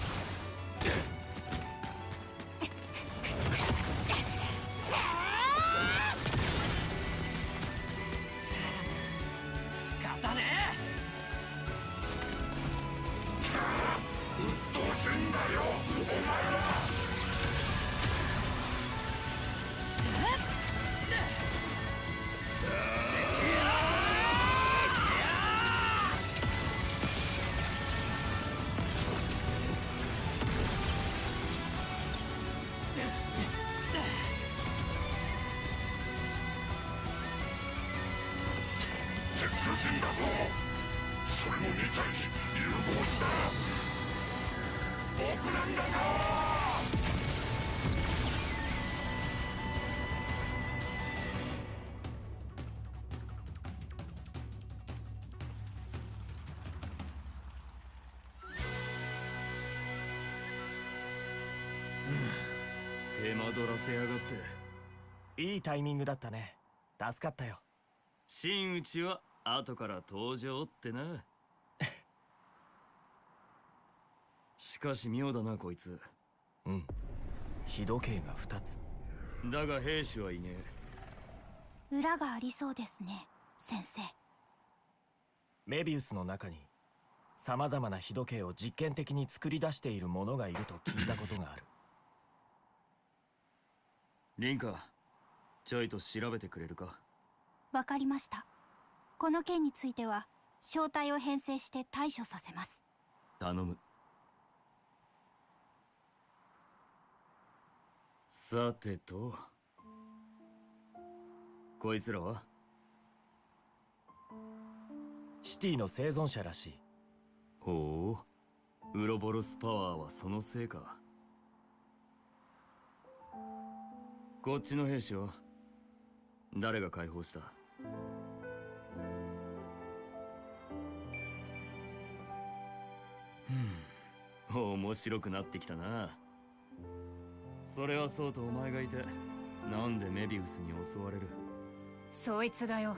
手間取らせやがって。いいタイミングだったね。助かったよ。真打ちは後から登場ってな。しかし妙だなこいつ。うん。日時計が2つ。だが兵士はいねえ。裏がありそうですね、先生。メビウスの中に様々な日時計を実験的に作り出している者がいると聞いたことがある。リンカ、ちょいと調べてくれるか。わかりました。この件については正体を編成して対処させます。頼む。さてと、こいつらはシティの生存者らしい。ほう、ウロボロスパワーはそのせいか。こっちの兵士は誰が解放した？面白くなってきたな。それはそうとお前がいて、なんでメビウスに襲われる？そいつだよ。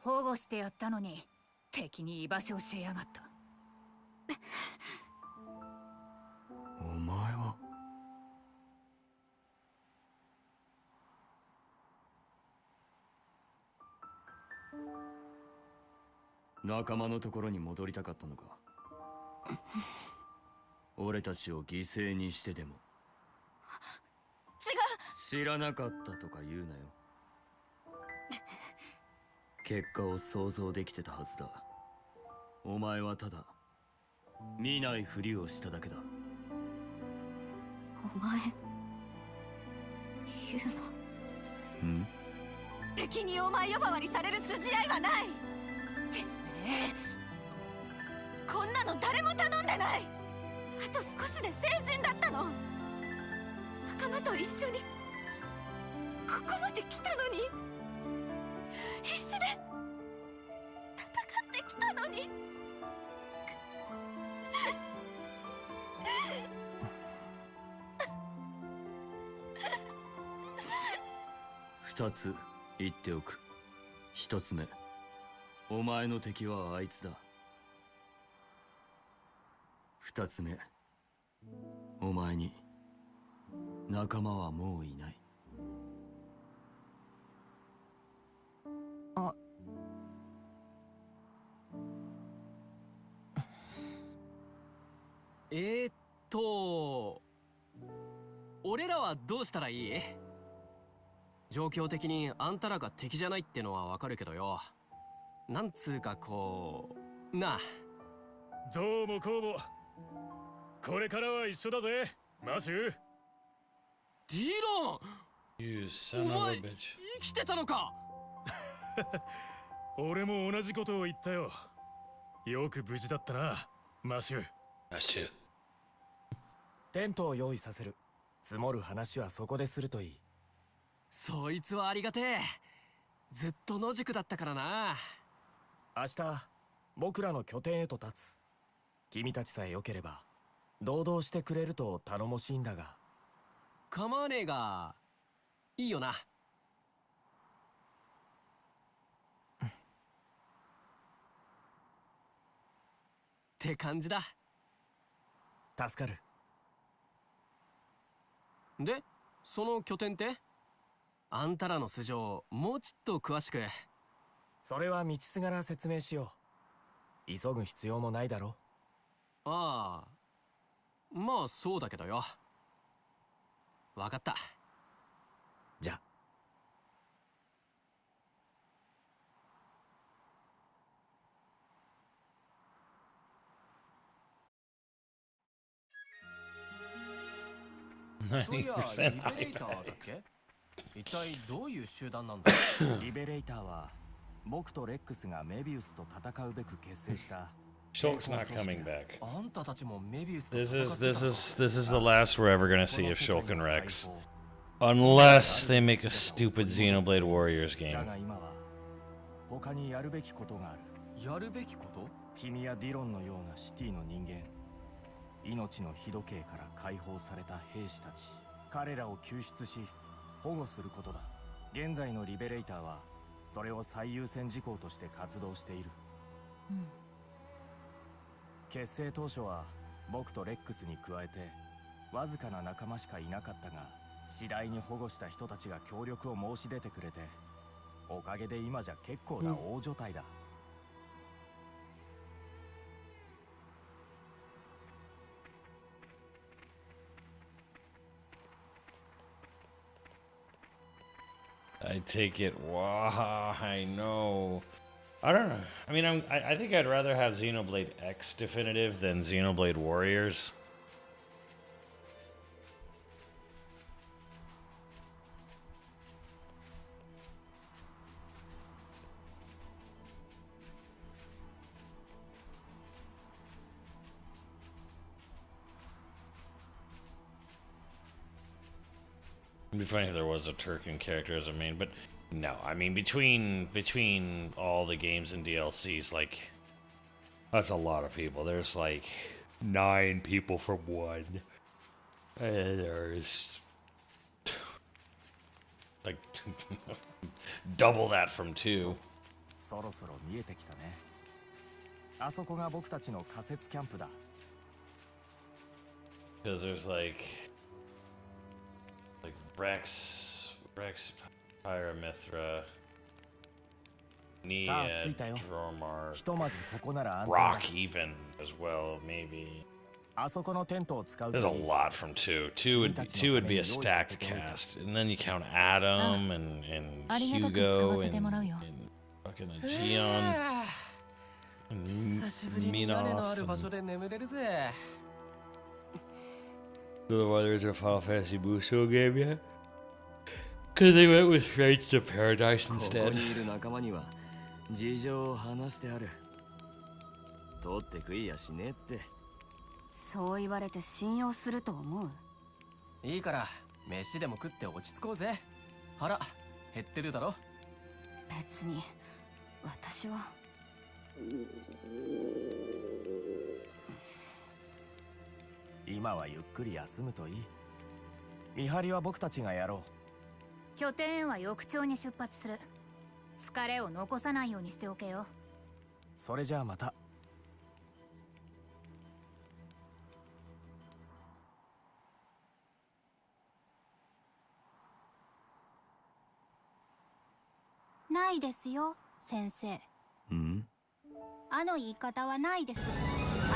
保護してやったのに敵に居場所を教えやがった。お前は。仲間のところに戻りたかったのか？俺たちを犠牲にしてでも。違う。知らなかったとか言うなよ。結果を想像できてたはずだ。お前はただ見ないふりをしただけだ。お前言うの？ん？敵にお前呼ばわりされる筋合いはない。てめえ、こんなの誰も頼んでない。あと少しで成人だったの。仲間と一緒にここまで来たのに、必死で戦ってきたのに。二つ言っておく。一つ目、お前の敵はあいつだ。二つ目、お前に仲間はもういない。あ、俺らはどうしたらいい？状況的にあんたらが敵じゃないってのはわかるけどよ。なんつうかこうなあ。どうもこうも。これからは一緒だぜ、マシュー。ディロン、 You お son of 前 a bitch. 生きてたのか？俺も同じことを言ったよ。よく無事だったな、マシュー。マシュー。テントを用意させる。積もる話はそこでするといい。そいつはありがてえ。ずっと野宿だったからな。明日僕らの拠点へと立つ。君たちさえ良ければ堂々してくれると頼もしいんだが。構わねえがいいよな。って感じだ。助かる。で、その拠点って？あんたらの素性もうちっと詳しく。それは道すがら説明しよう。急ぐ必要もないだろ。ああ、まあそうだけどよ。わかった。じゃあ。そういや、リベレーターだっけ？一体どういう集団なんだ？リベレイターは僕とレックスがメビウスと戦うべく結成した Shulk's not coming back. あんたたちもメビウスと This 戦 is って this たの is this is the last we're ever gonna see of Shulk and Rex, unless they make a stupid Xenoblade Warriors だ game. が今は他にやるべきことがある。やるべきこと？君やディロンのようなシティの人間、命の日時計から解放された兵士たち、彼らを救出し保護することだ。現在のリベレイターはそれを最優先事項として活動している。結成当初は僕とレックスに加えてわずかな仲間しかいなかったが、次第に保護した人たちが協力を申し出てくれて、おかげで今じゃ結構な大所帯だ。I take it. Wow, I know. I don't know. I mean, I think I'd rather have Xenoblade X definitive than Xenoblade Warriors. It'd be funny if there was a Turkin character as a main, but no. I mean, between all the games and DLCs, like, that's a lot of people. There's like 9 people from 1, and there's like double that from 2. そろそろ見えてきたね。あそこが僕たちの仮設キャンプだ。Because there's like Rex, Pyramithra, Nia, Dromar, Rock even as well, maybe. There's a lot from 2. 2 would be a stacked cast, and then you count Adam and Hugo and fucking Gion and 久しぶりに屋根のある場所で眠れるぜ。 So why there's a Final Fantasy Musou game yet? Because they went with Strange to Paradise ここ instead. にいる仲間には事情を話してある。取って食いやしねえって。そう言われて信用すると思う？いいから飯でも食って落ち着こうぜ。腹減ってるだろ。別に私は。今はゆっくり休むといい。見張りは僕たちがやろう。拠点へは翌朝に出発する。疲れを残さないようにしておけよ。それじゃあまた。ないですよ、先生。ん？あの言い方はないです。あ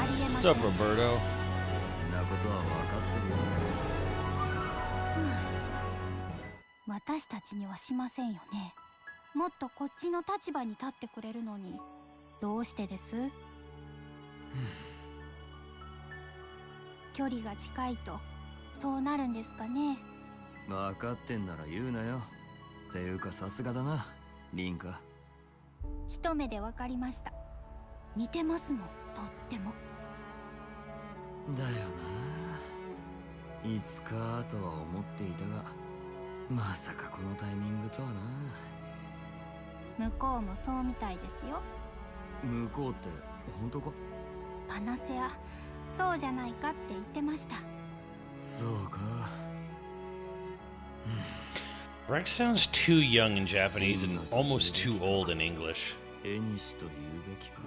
りえま What's せん。 up, Roberto? なことは分かってるよ。私たちにはしませんよね。もっとこっちの立場に立ってくれるのに。どうしてです？距離が近いとそうなるんですかね。分かってんなら言うなよ。ていうかさすがだな、リンカ。一目でわかりました。似てますもん、とっても。だよな。いつかとは思っていたが、まさかこのタイミングとはな。向こうもそうみたいですよ。向こうって本当か？パナセア、そうじゃないかって言ってました。そうか。Rex sounds too young in Japanese and almost too old in English. 絵にしと言うべきか。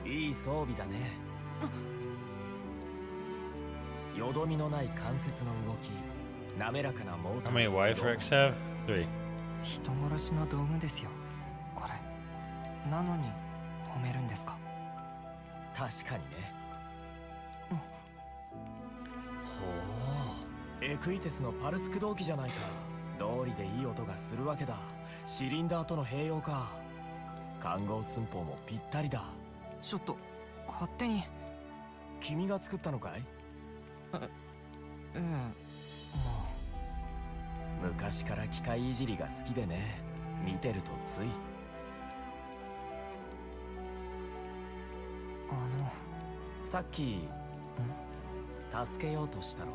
いい装備だね。よどみのない関節の動き、滑らかなモーター。 How many wife Rex have? 3. 人殺しの道具ですよ、これ。なのに褒めるんですか？確かにね。ほう、エクイテスのパルス駆動機じゃないか。道理でいい音がするわけだ。シリンダーとの併用か。環合寸法もぴったりだ。ちょっと勝手に。君が作ったのかい？ええ、もう昔から機械いじりが好きでね、見てるとつい。さっき助けようとしたろ。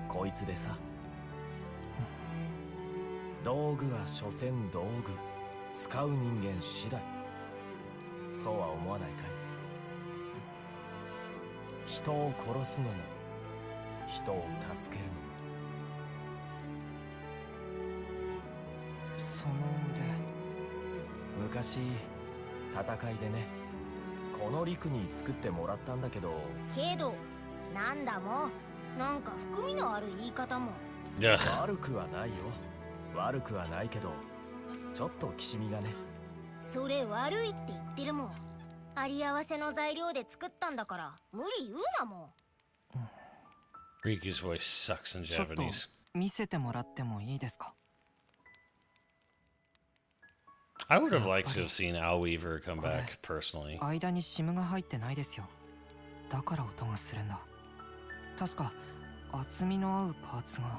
こいつでさ。道具は所詮道具、使う人間次第。そうは思わないかい？人を殺すのも人を助けるのも。その腕、昔戦いでね、この陸に作ってもらったんだけど。けどなんだもん、なんか含みのある言い方も。悪くはないよ、悪くはないけどちょっときしみがね。それ悪いって言ってるもん。あり合わせの材料で作ったんだから無理言うなもん。Riku's voice sucks in ちょっと Japanese. 見せてもらってもいいですか？ I would have liked to have seen Al Weaver come back personally. 間にシムが入ってないですよ。だから音がするんだ。確か厚みの合うパーツが。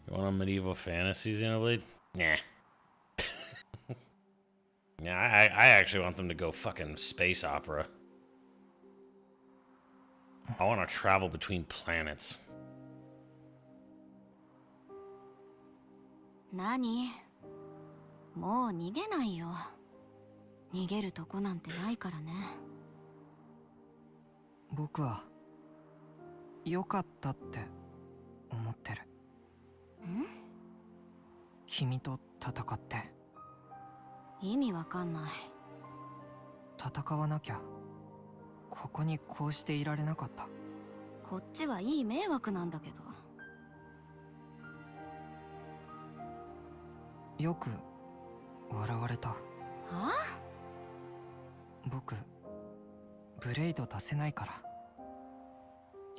You want a medieval fantasy Xenoblade? Nah. Yeah, I actually want them to go fucking space opera. I want to travel between planets. 何？もう逃げないよ。逃げるとこなんてないからね。僕は良かったって思ってる。ん？君と戦って。意味わかんない。戦わなきゃここにこうしていられなかった。こっちはいい迷惑なんだけど。よく笑われた。はあ？僕ブレイド出せないから、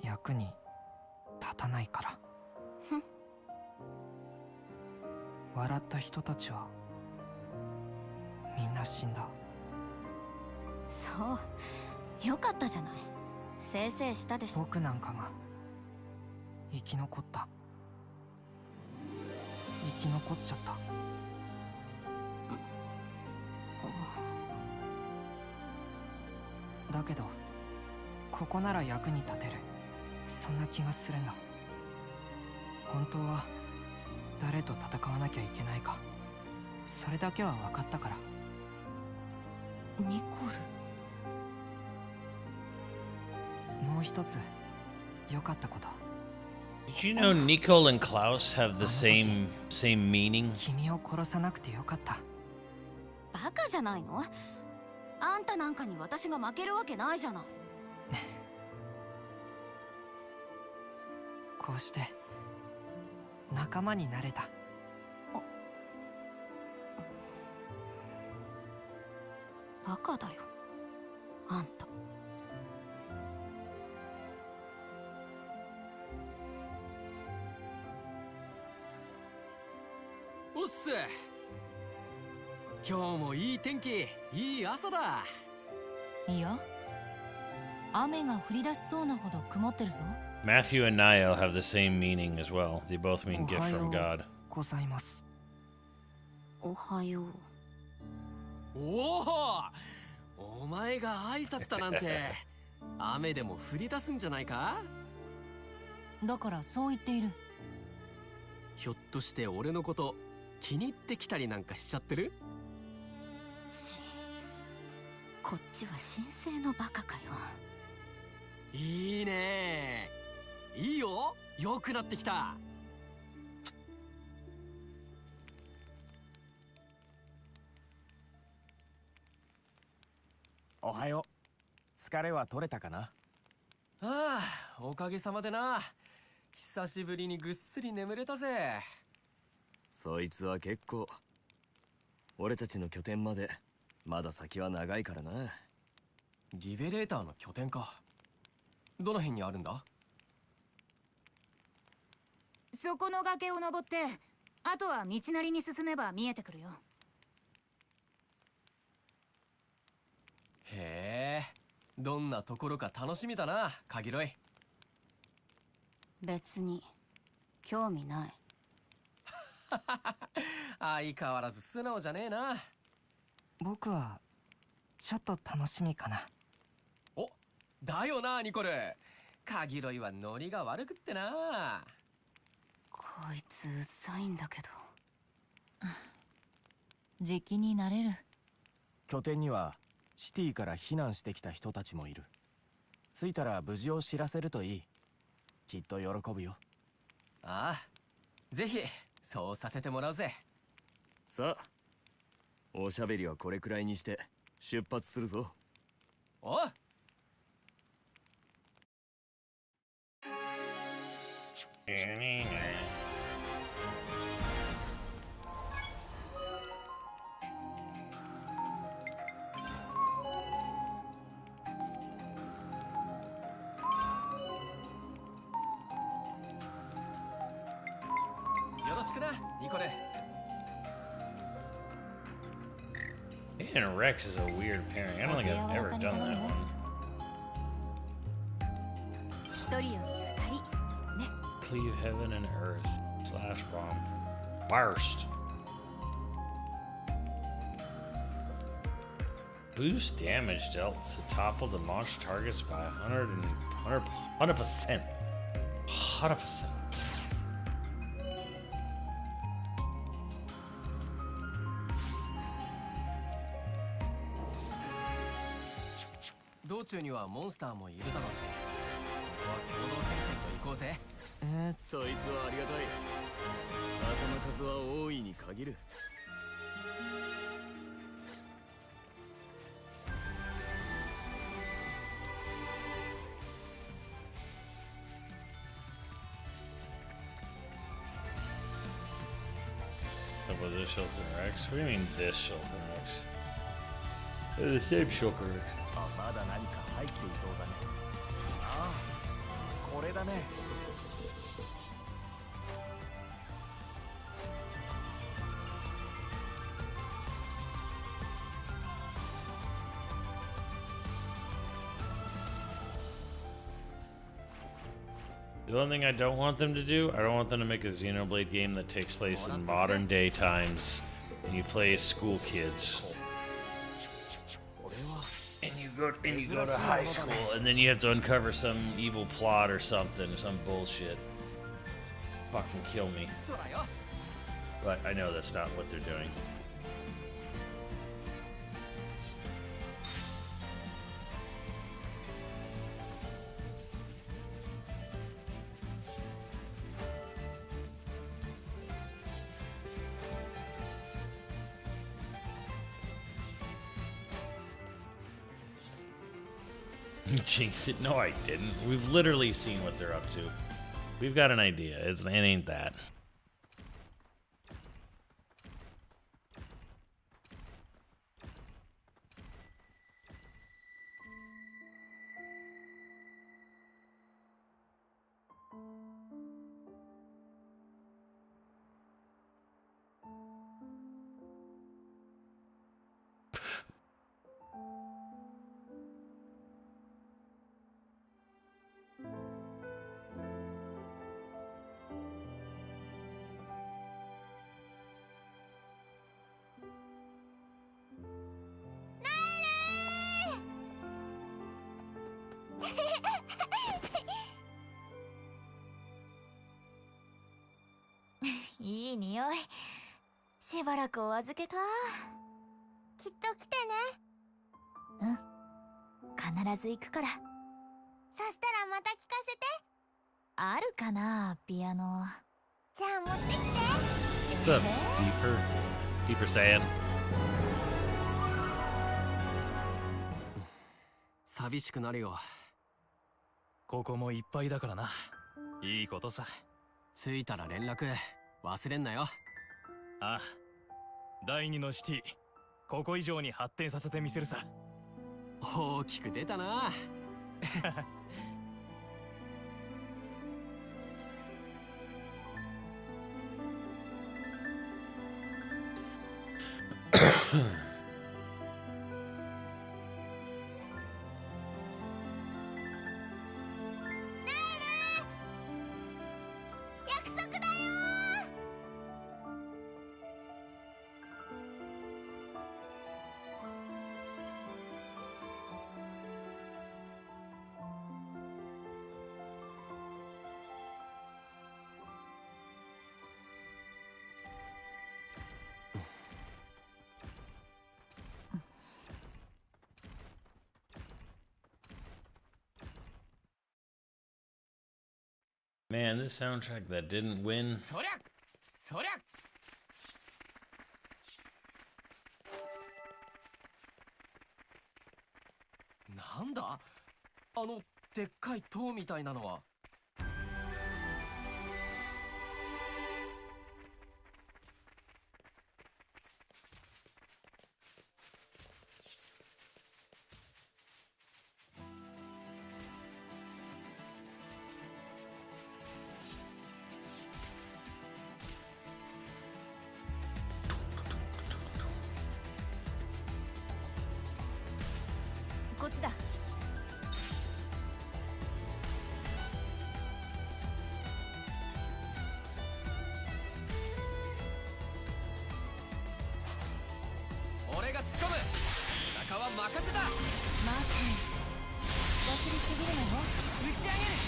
役に立たないから。ふん。笑った人たちはみんな死んだ。そう、よかったじゃない。せいせいしたでしょ。僕なんかが生き残った。生き残っちゃった。だけどここなら役に立てる、そんな気がするんだ。本当は誰と戦わなきゃいけないか、それだけは分かったから。ニコル。もう一つ良かったこと。 Did you know Nicole and Klaus have the same meaning? 君を殺さなくてよかった。バカじゃないの？あんたなんかに私が負けるわけないじゃない。こうして仲間になれた。バカだよあんた。おっす。今日もいい天気、いい朝だ。いや、雨が降り出しそうなほど曇ってるぞ。 Matthew and Niall have the same meaning as well. They both mean gift from God. ございます。おはよう。おお、お前が挨拶だなんて雨でも降り出すんじゃないか？だからそう言っている。ひょっとして俺のこと気に入ってきたりなんかしちゃってる？こっちは神聖のバカかよ。いいね。いいよ、良くなってきた。おはよう。疲れは取れたかな？ああ、おかげさまでな。久しぶりにぐっすり眠れたぜ。そいつは結構。俺たちの拠点までまだ先は長いからな。リベレーターの拠点か。どの辺にあるんだ？そこの崖を登って、あとは道なりに進めば見えてくるよ。へえ、どんなところか楽しみだな、カギロイ。別に興味ない。相変わらず素直じゃねえな。僕はちょっと楽しみかな。お、だよなニコル。カギロイはノリが悪くってな。こいつうざいんだけど。時期になれる。拠点にはシティから避難してきた人たちもいる。着いたら無事を知らせるといい。きっと喜ぶよ。ああ、ぜひそうさせてもらうぜ。さあ、おしゃべりはこれくらいにして出発するぞ。おう。よろしくなニコル。And Rex is a weird pairing. I don't think I've ever done that one. 一人より二人ね。 Cleave heaven and earth. Slash bomb. Burst. Boost damage dealt to topple the monster targets by 100%. 100%. 道中にはモンスターもいるだろうし、ここは共同戦線と行こうぜ。そいつはありがたい。頭数は大いに限る。Was this Shulker Rex? What do you mean this Shulker Rex? They're the same Shulker Rex. まだ何か入っていそうだね。ああ、これだね。The only thing I don't want them to do, I don't want them to make a Xenoblade game that takes place in modern day times and you play as school kids. And you go to high school and then you have to uncover some evil plot or something, some bullshit. Fucking kill me. But I know that's not what they're doing. Jinxed it. No, I didn't. We've literally seen what they're up to. We've got an idea. It ain't that.いい匂い。しばらくお預けか。きっと来てね。必ず行くから。そしたらまた聞かせて。あるかな、ピアノ。じゃあ持ってきて。What's up, Deeper Saiyan? 寂しくなるよ。ここもいっぱいだからな。いいことさ。着いたら連絡忘れんなよ。ああ、第二のシティ、ここ以上に発展させてみせるさ。大きく出たな。約束だよ。Man, this soundtrack that didn't win. そりゃそりゃ。なんだあのでっかい塔みたいなのは。こっちだ。俺が突っ込む。中は任せた。マーティン、忘れすぎるのよ。打ち上げる。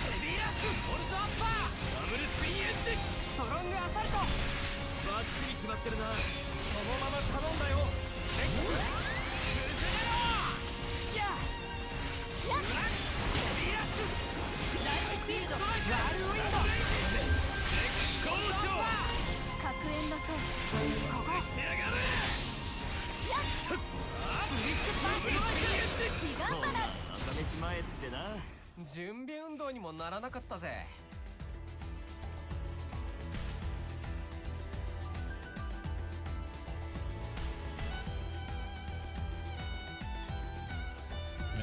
ヘビーラッシュボルトアッパーダブルスピンエッジストロングアサルト。バッチリ決まってるな。そのまま頼んだよ。レックス崩れろ。やっヘビーラッシュダイビングストライクワールウィンド絶好調。核炎の層。ここ仕上がる。やっブリッジパンチロイクヒガンバナ。朝飯前ってな。準備運動にもならなかったぜ。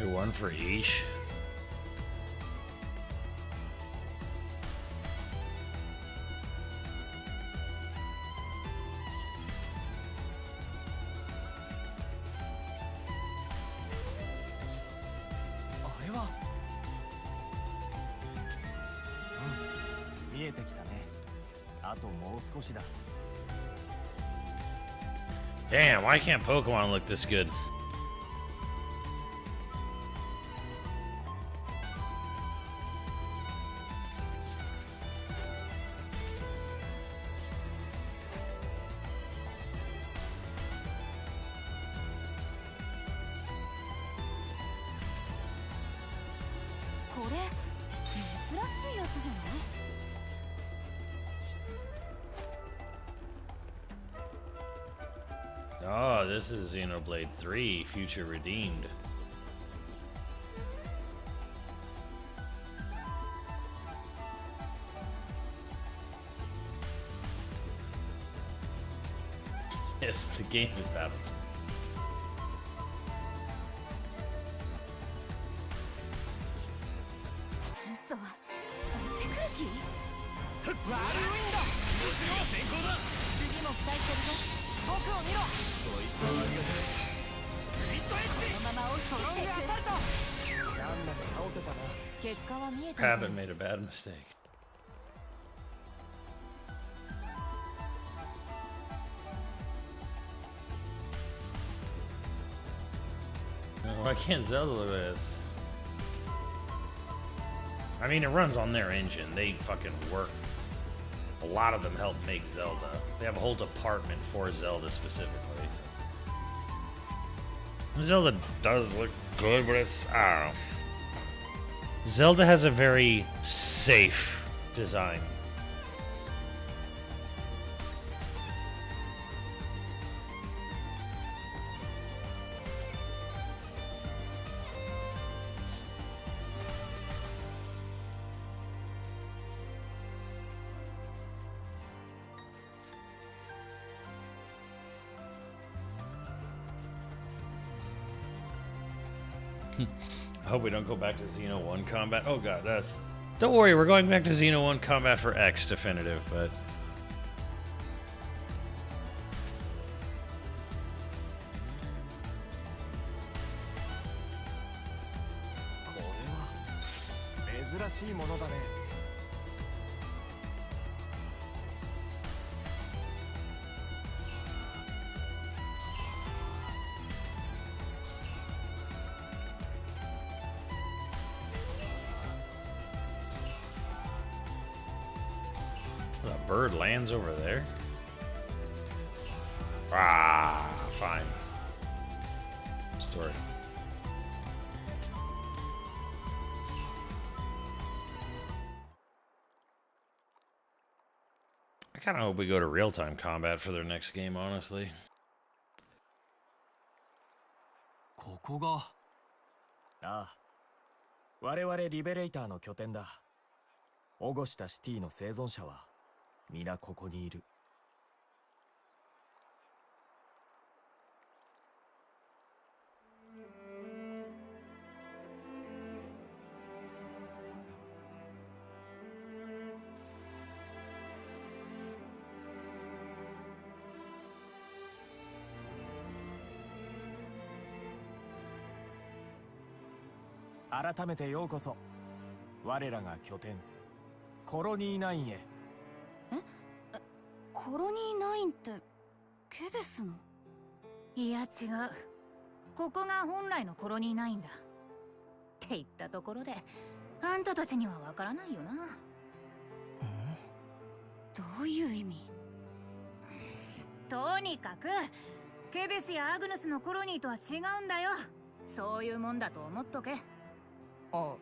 One for each. Damn, why can't Pokemon look this good? Oh, this is Xenoblade 3, Future Redeemed. Yes, the game is battled. Rabbit made a bad mistake. Why can't Zelda look at this? I mean, it runs on their engine. They fucking work. A lot of them help make Zelda. They have a whole department for Zelda specifically. So. Zelda does look good, but it's, I don't know. Zelda has a very safe design. I hope we don't go back to Xeno 1 combat. Oh god, that's... Don't worry, we're going back to Xeno 1 combat for X definitive, but... The bird lands over there. Ah, fine. Story. I kind of hope we go to real-time combat for their next game, honestly. ここが。ああ。我々リベレイターの拠点だ。保護したシティの生存者は皆ここにいる。改めてようこそ。我らが拠点コロニー9へ。コロニー9ってケベスの？いや違う。ここが本来のコロニー9だ。って言ったところであんたたちにはわからないよな。どういう意味？とにかくケベスやアグヌスのコロニーとは違うんだよ。そういうもんだと思っとけ。あ、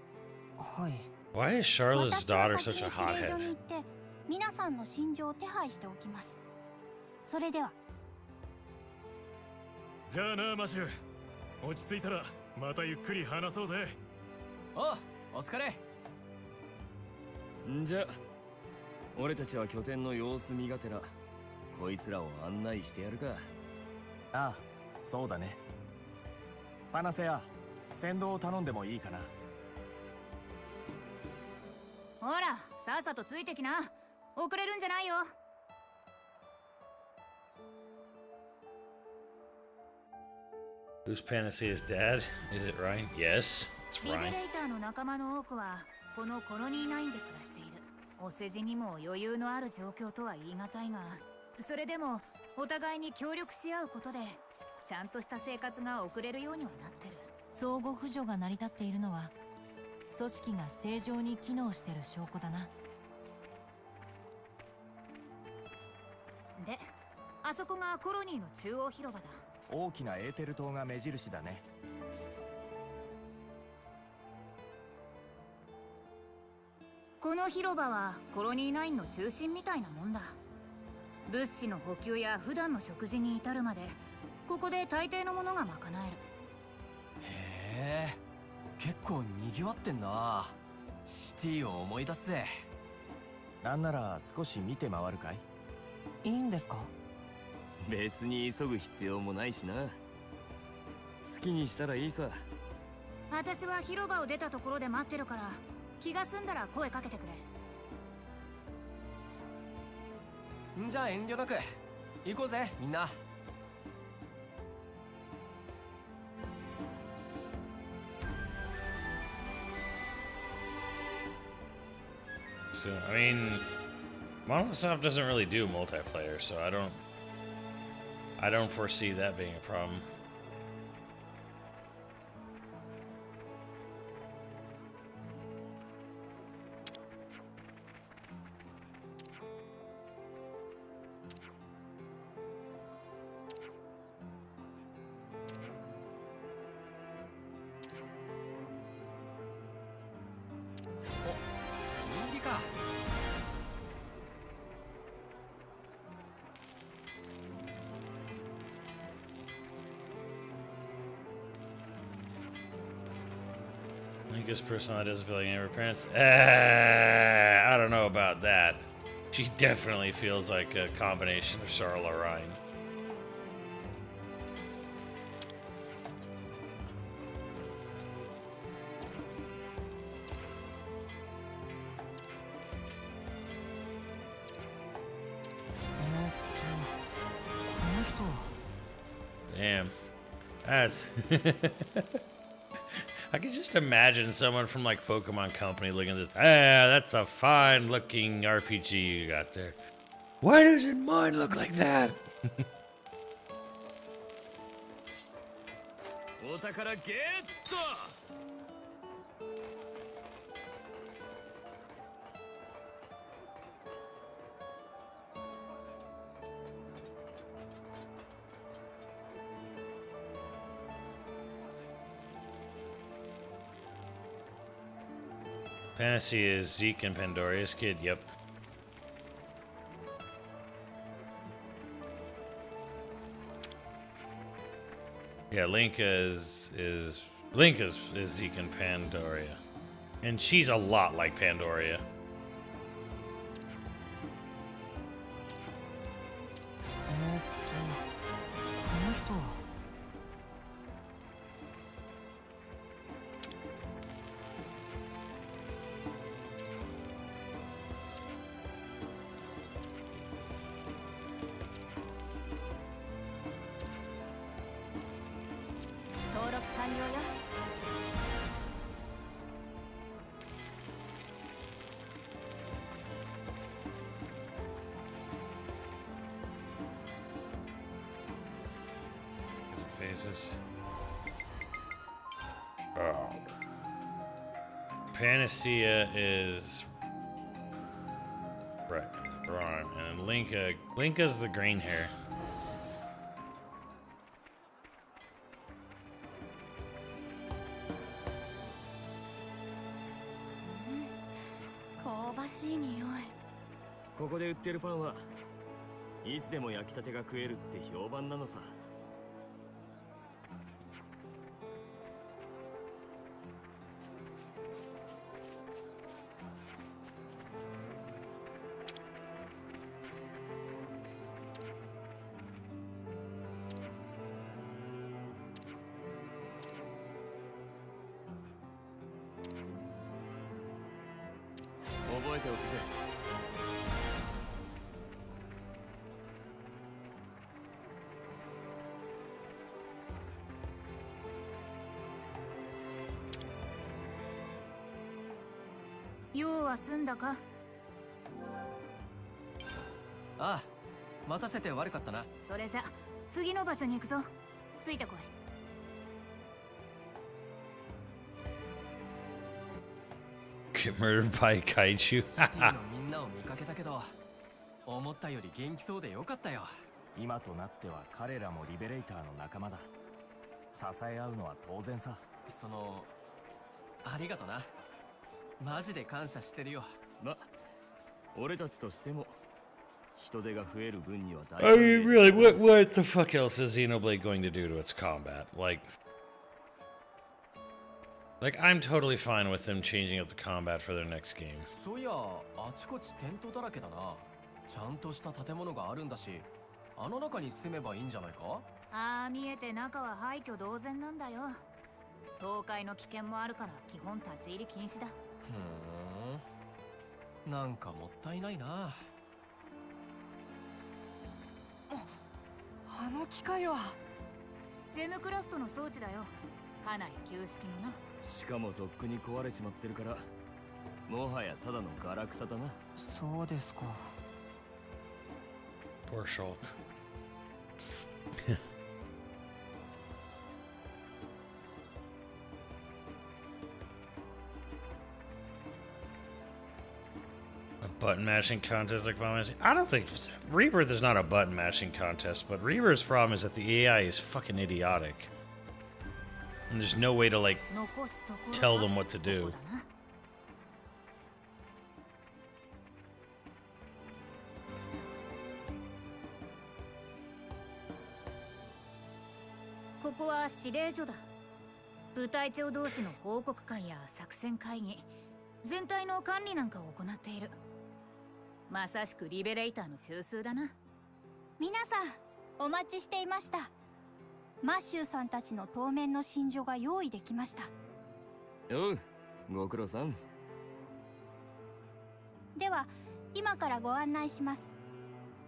はい。 Why is Charlotte's daughter such a 私は先に指令所 hothead? に行って皆さんの心情を手配しておきます。それでは。じゃあなマシュ、落ち着いたらまたゆっくり話そうぜ。お疲れ。んじゃ俺たちは拠点の様子見がてらこいつらを案内してやるか。ああ、そうだね。パナセア、先導を頼んでもいいかな。ほら、さっさとついてきな。遅れるんじゃないよ。Who's Panacea's dad? Is it Ryan? Yes, it's リベ Ryan. レーターの仲間の多くはこのコロニー9で暮らしている。お世辞にも余裕のある状況とは言い難いが、それでもお互いに協力し合うことでちゃんとした生活が送れるようにはなってる。相互扶助が成り立っているのは組織が正常に機能してる証拠だな。で、あそこがコロニーの中央広場だ。大きなエーテル塔が目印だね。この広場はコロニー9の中心みたいなもんだ。物資の補給や普段の食事に至るまでここで大抵のものが賄える。へえ、結構賑わってんな。シティを思い出すぜ。なんなら少し見て回るかい？いいんですか？別に急ぐ必要もないしな。好きにしたらいいさ。私は広場を出たところで待ってるから、気が済んだら声かけてくれ。んじゃあ遠慮なく行こうぜみんな。So, I mean, Monolithsoft doesn't really do multiplayer, so I don't foresee that being a problem. Weakest person that doesn't feel like any of her parents. I don't know about that. She definitely feels like a combination of Charlotte or Ryan. That's I can just imagine someone from like Pokemon Company looking at this. Ah, that's a fine looking RPG you got there. Why doesn't mine look like that? お宝ゲット Fantasy is Zeke and Pandoria's kid. Yep. Yeah, Link is Zeke and Pandoria, and she's a lot like Pandoria. Faces. Oh. Panacea is right, wrong, and Linka's the green hair. Mm-hmm. ここで売ってるパンはいつでも焼きたてが食えるって評判なのさ。覚えておくぜ。用は済んだか？ああ、待たせて悪かったな。それじゃ次の場所に行くぞ。ついてこい。Get murdered by kaiju. シティのみんなを見かけたけど、思ったより元気そうでよかったよ。今となっては彼らもリベレーターの仲間だ。支え合うのは当然さ。ありがとな。マジで感謝してるよ。俺たちとしても人手が増える分には大 I mean, really, what the fuck else is Xenoblade going to do to its combat? Like, I'm totally fine with them changing up the combat for their next game. そういや、あちこちテントだらけだな。ちゃんとした建物があるんだし、あの中に住めばいいんじゃないか？ああ、見えて中は廃墟同然なんだよ。倒壊の危険もあるから基本立ち入り禁止だ。なんかもったいないな。あの機械はゼムクラフトの装置だよ。かなり旧式のな。しかもとっくに壊れちまってるから、もはやただのガラクタだな。そうですか。Poor Shulk. A button mashing contest like Final Fantasy? I don't think Rebirth is not a button mashing contest, but Rebirth's problem is that the AI is fucking idiotic. And there's no way to like tell them what to do. ここは指令所だ。部隊長同士の報告会や作戦会議、全体の管理なんかを行っている。まさしくリベレーターの中枢だな。皆さんお待ちしていました。マッシューさんたちの当面の寝所が用意できました。おう、ご苦労さん。では今からご案内します。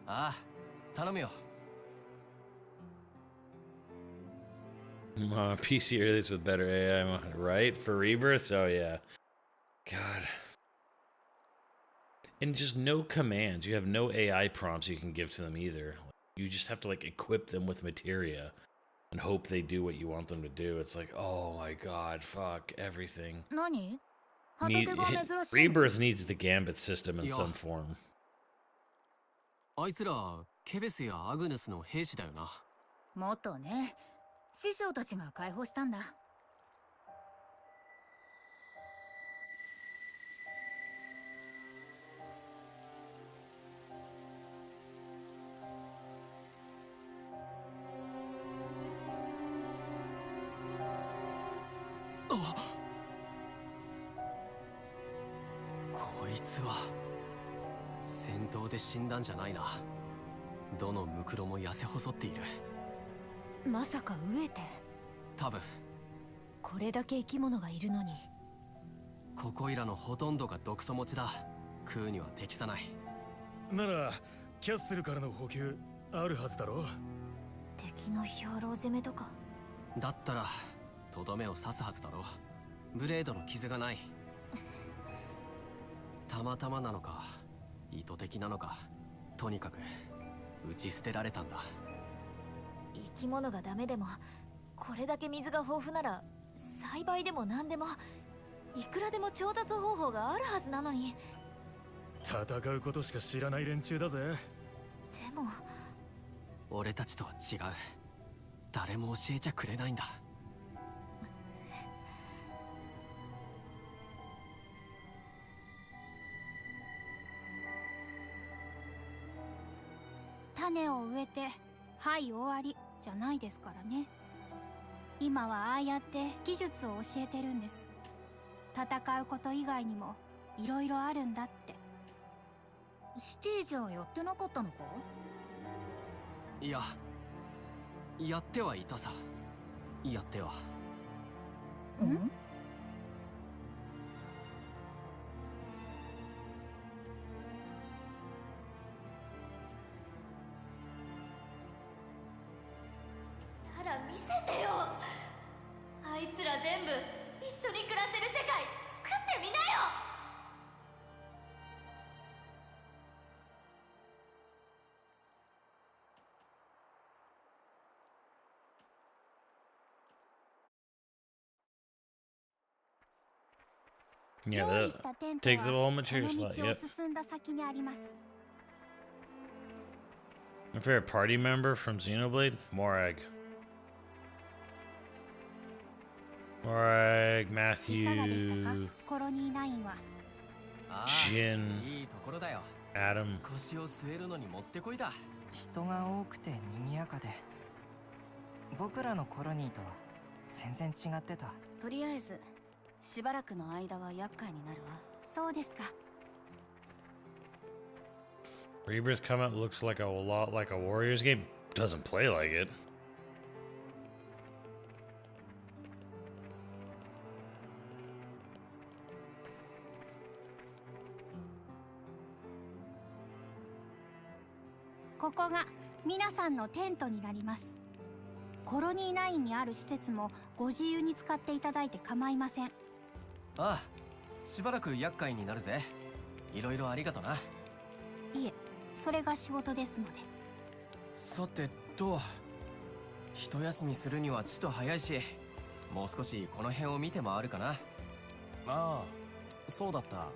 ああ、頼むよ。PC release with better AI, right? For Rebirth? Oh, yeah. God. And just no commands. You have no AI prompts you can give to them either. You just have to, like, equip them with materia and hope they do what you want them to do. It's like, oh my god, fuck, everything. Rebirth needs the Gambit system in some form. あいつらケベスやアグヌスの兵士だよな。元ね。師匠たちが解放したんだ。こいつは戦闘で死んだんじゃないな。どのムクロも痩せ細っている。まさか飢えて。多分これだけ生き物がいるのに。ここいらのほとんどが毒素持ちだ。食うには適さない。ならキャッスルからの補給あるはずだろ。敵の兵糧攻めとか。だったらとどめを刺すはずだろ。ブレードの傷がない。たまたまなのか意図的なのか、とにかく打ち捨てられたんだ。生き物がダメでもこれだけ水が豊富なら栽培でも何でもいくらでも調達方法があるはずなのに。戦うことしか知らない連中だぜ。でも俺たちとは違う。誰も教えちゃくれないんだ。種を植えてはい終わりじゃないですからね。今はああやって技術を教えてるんです。戦うこと以外にもいろいろあるんだって。シティじゃやってなかったのか。いや、やってはいたさ。やっては。ん？なら見せてよ。あいつら全部一緒に暮らせる世界作ってみなよ。Yeah, 用意 that したテント takes は the こ whole の material 道 slot. を Yep. 進んだ先にあります。My favorite party member from Xenoblade? Morag. Morag, いかがでしたか Matthew, コロニー9は。ああ、 Jin, いいところだよ。 Adam. 腰を据えるのにもってこいだ。人が多くて賑やかで、僕らのコロニーとは全然違ってた。とりあえずしばらくの間は厄介になるわ。そうですか。 Rebirth come out looks like a lot like a Warriors game. Doesn't play like it.ここが皆さんのテントになります。コロニー9にある施設もご自由に使っていただいて構いません。ああ、しばらく厄介になるぜ。いろいろありがとな。いえ、それが仕事ですので。さてと、一休みするにはちと早いし、もう少しこの辺を見て回るかな。ああ、そうだった。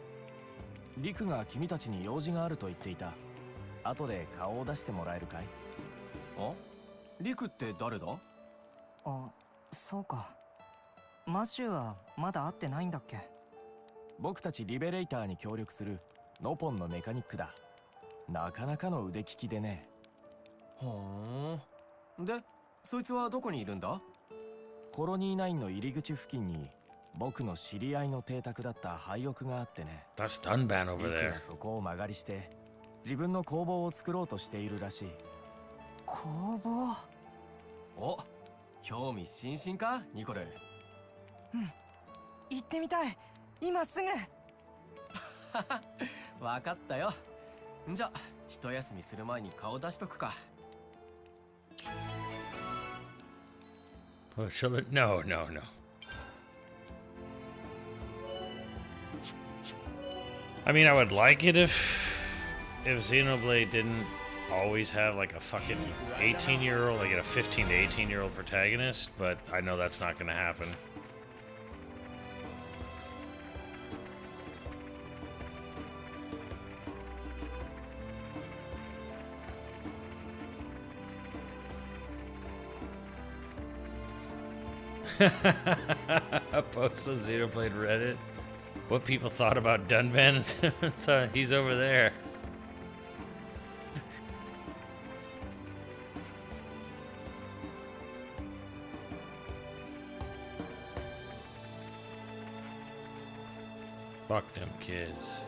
リクが君たちに用事があると言っていた。後で顔を出してもらえるかい？あ？リクって誰だ？あ、そうか。マシューはまだ会ってないんだっけ？僕たちリベレーターに協力するノポンのメカニックだ。なかなかの腕利きでね。ほーん。で、そいつはどこにいるんだ？コロニー9の入り口付近に僕の知り合いの邸宅だった廃屋があってね。 That's Dunban over リク there. がそこを間借りして自分の工房を作ろうとしているらしい。工房？お、興味津々かニコル。うん、行ってみたい。今すぐ。わかったよ。じゃ、一休みする前に顔出しとくか。Oh, children? No, no, no. I mean, I would like it if Xenoblade didn't always have like a fucking 18-year-old, like a 15 to 18-year-old protagonist, but I know that's not going to happen. A post on Xenoblade Reddit. What people thought about Dunban. So he's over there. Fuck them kids.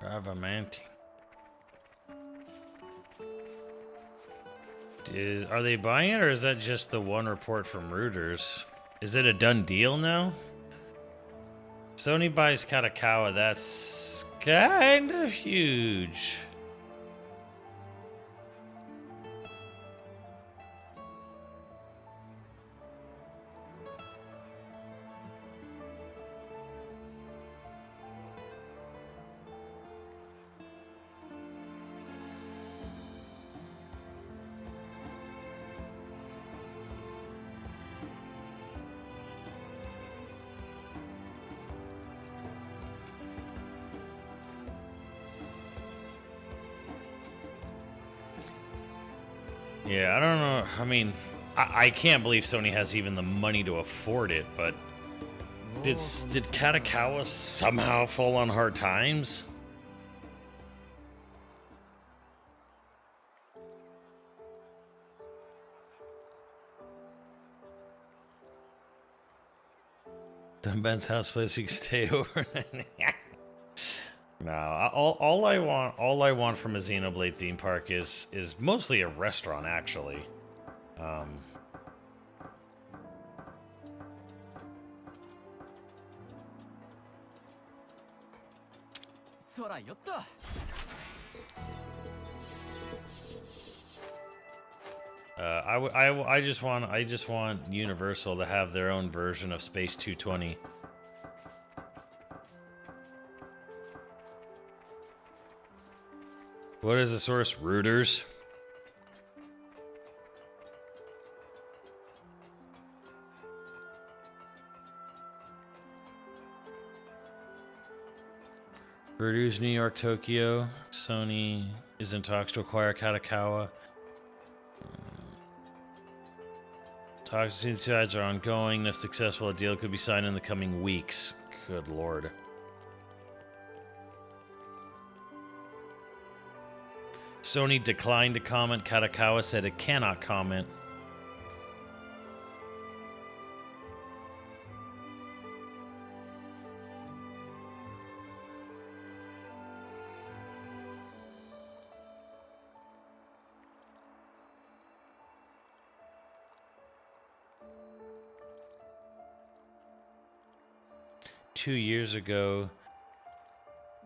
Bravamanti. Are they buying it, or is that just the one report from Reuters? Is it a done deal now? Sony buys Katakawa, that's kind of huge. Yeah, I don't know. I mean, I can't believe Sony has even the money to afford it, but did Katakawa somehow fall on hard times? Ben's house place you can stay over. No, all I want from a Xenoblade theme park is mostly a restaurant, actually. I just want Universal to have their own version of Space 220. What is the source? Reuters. Reuters, New York, Tokyo. Sony is in talks to acquire Katakawa. Talks between the sides are ongoing. If successful, a deal could be signed in the coming weeks. Good lord. Sony declined to comment. Katakawa said it cannot comment. Two years ago,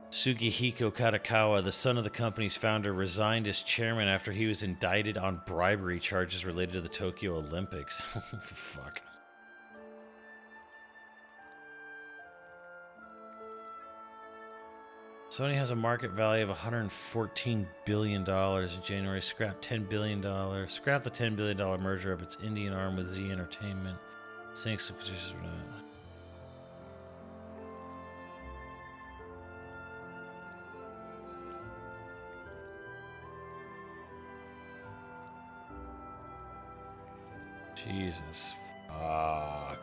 Sugihiko Katakawa, the son of the company's founder, resigned as chairman after he was indicted on bribery charges related to the Tokyo Olympics. Fuck. Sony has a market value of $114 billion in January. Scrap $10 billion. Scrap the $10 billion merger of its Indian arm with Z Entertainment. Sinks. Jesus. Fuck.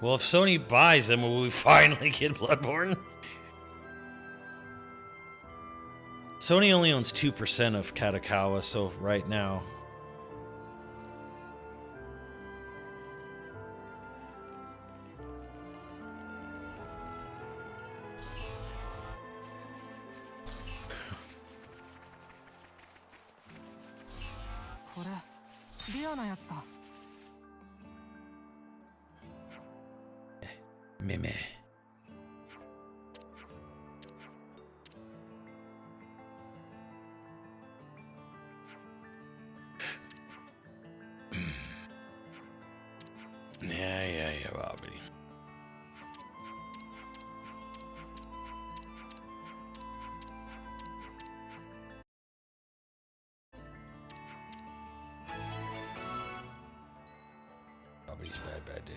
Well, if Sony buys them, will we finally get Bloodborne? Sony only owns 2% of Katakawa, so right now. Meme. Yeah, Bobby. Bobby's bad day.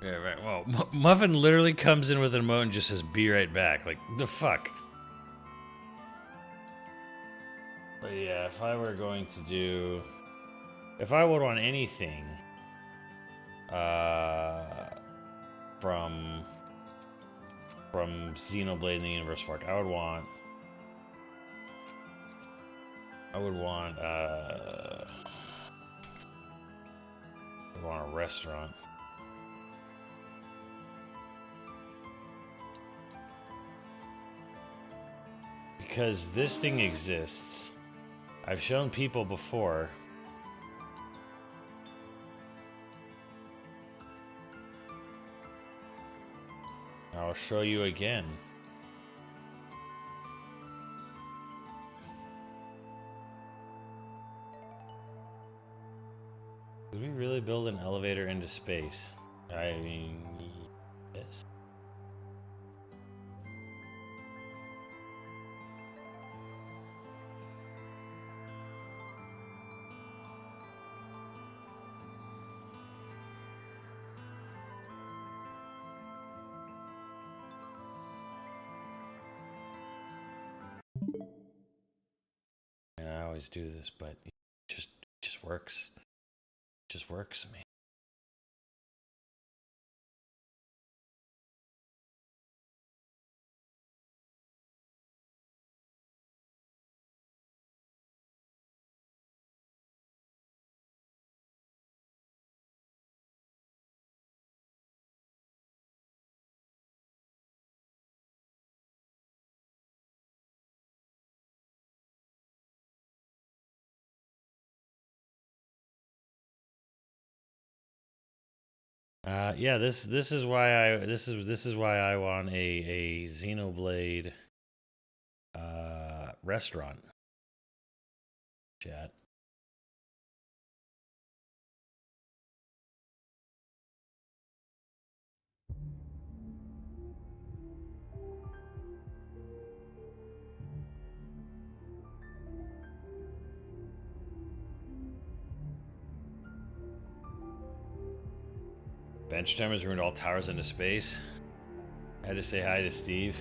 Yeah, right. Well, Muffin literally comes in with an emote and just says, "Be right back." Like, the fuck? But yeah, if I were going to do... If I would want anything... from Xenoblade in the Universe Park, I would want... I would want a restaurant. Because this thing exists. I've shown people before. I'll show you again. Did we really build an elevator into space? I mean, yes. And I always do this, but it just works. It just works, man. Yeah, this is why I want a Xenoblade restaurant. Chat. Bench timers ruined all towers into space. I had to say hi to Steve.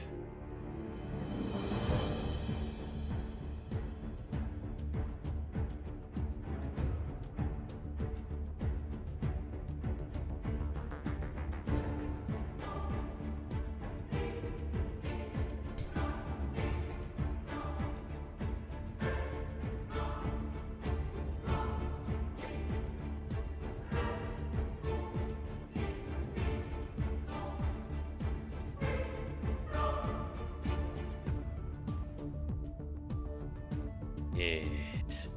Yes.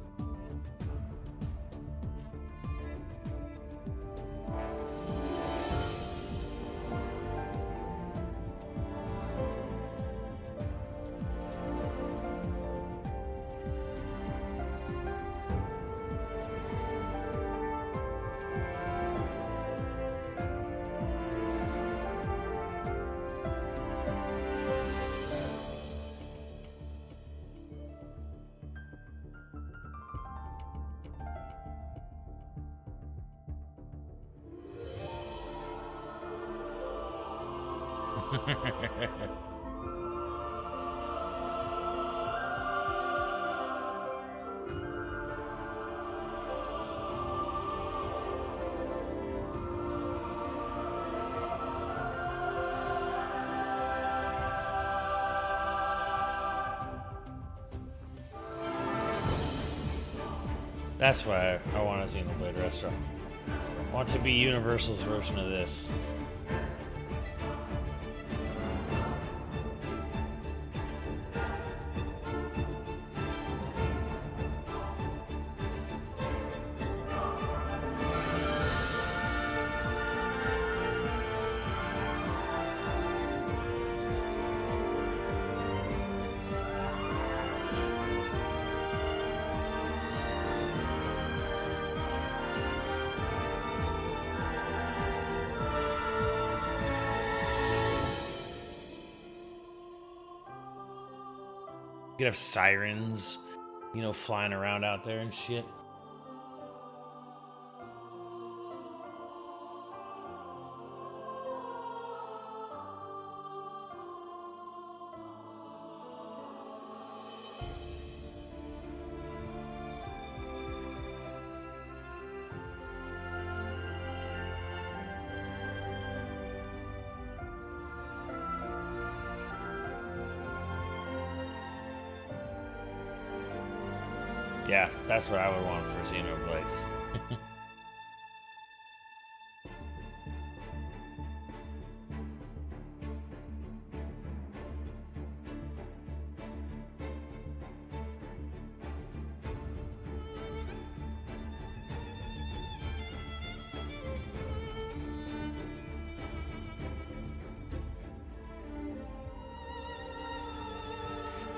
That's why I want a Xenoblade restaurant. I want to be Universal's version of this. You could have sirens, you know, flying around out there and shit. Yeah, that's what I would want for Xenoblade.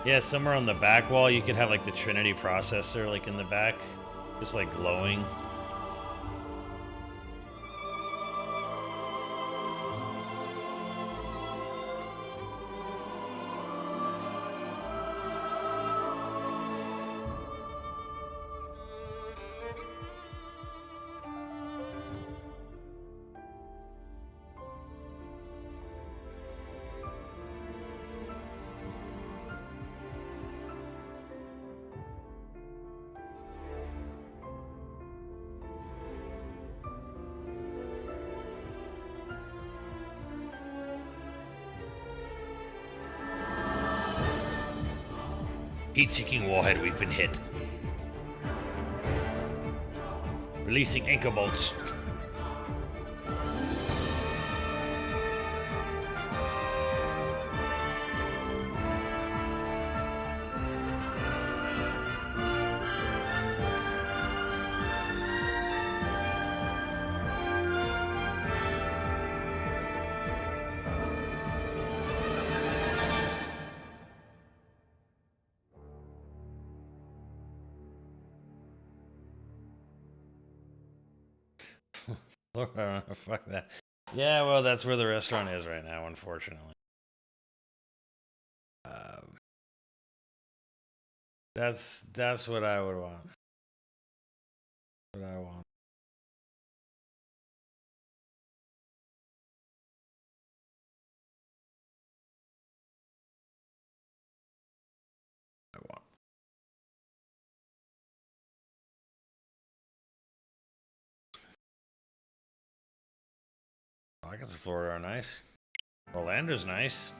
Yeah, somewhere on the back wall you could have like the Trinity processor like in the back, just like glowing. Heat-seeking warhead, we've been hit. Releasing anchor bolts. Fuck that. Yeah, well, that's where the restaurant is right now, unfortunately. That's what I would want. What I want. Pockets of Florida are nice. Orlando's nice.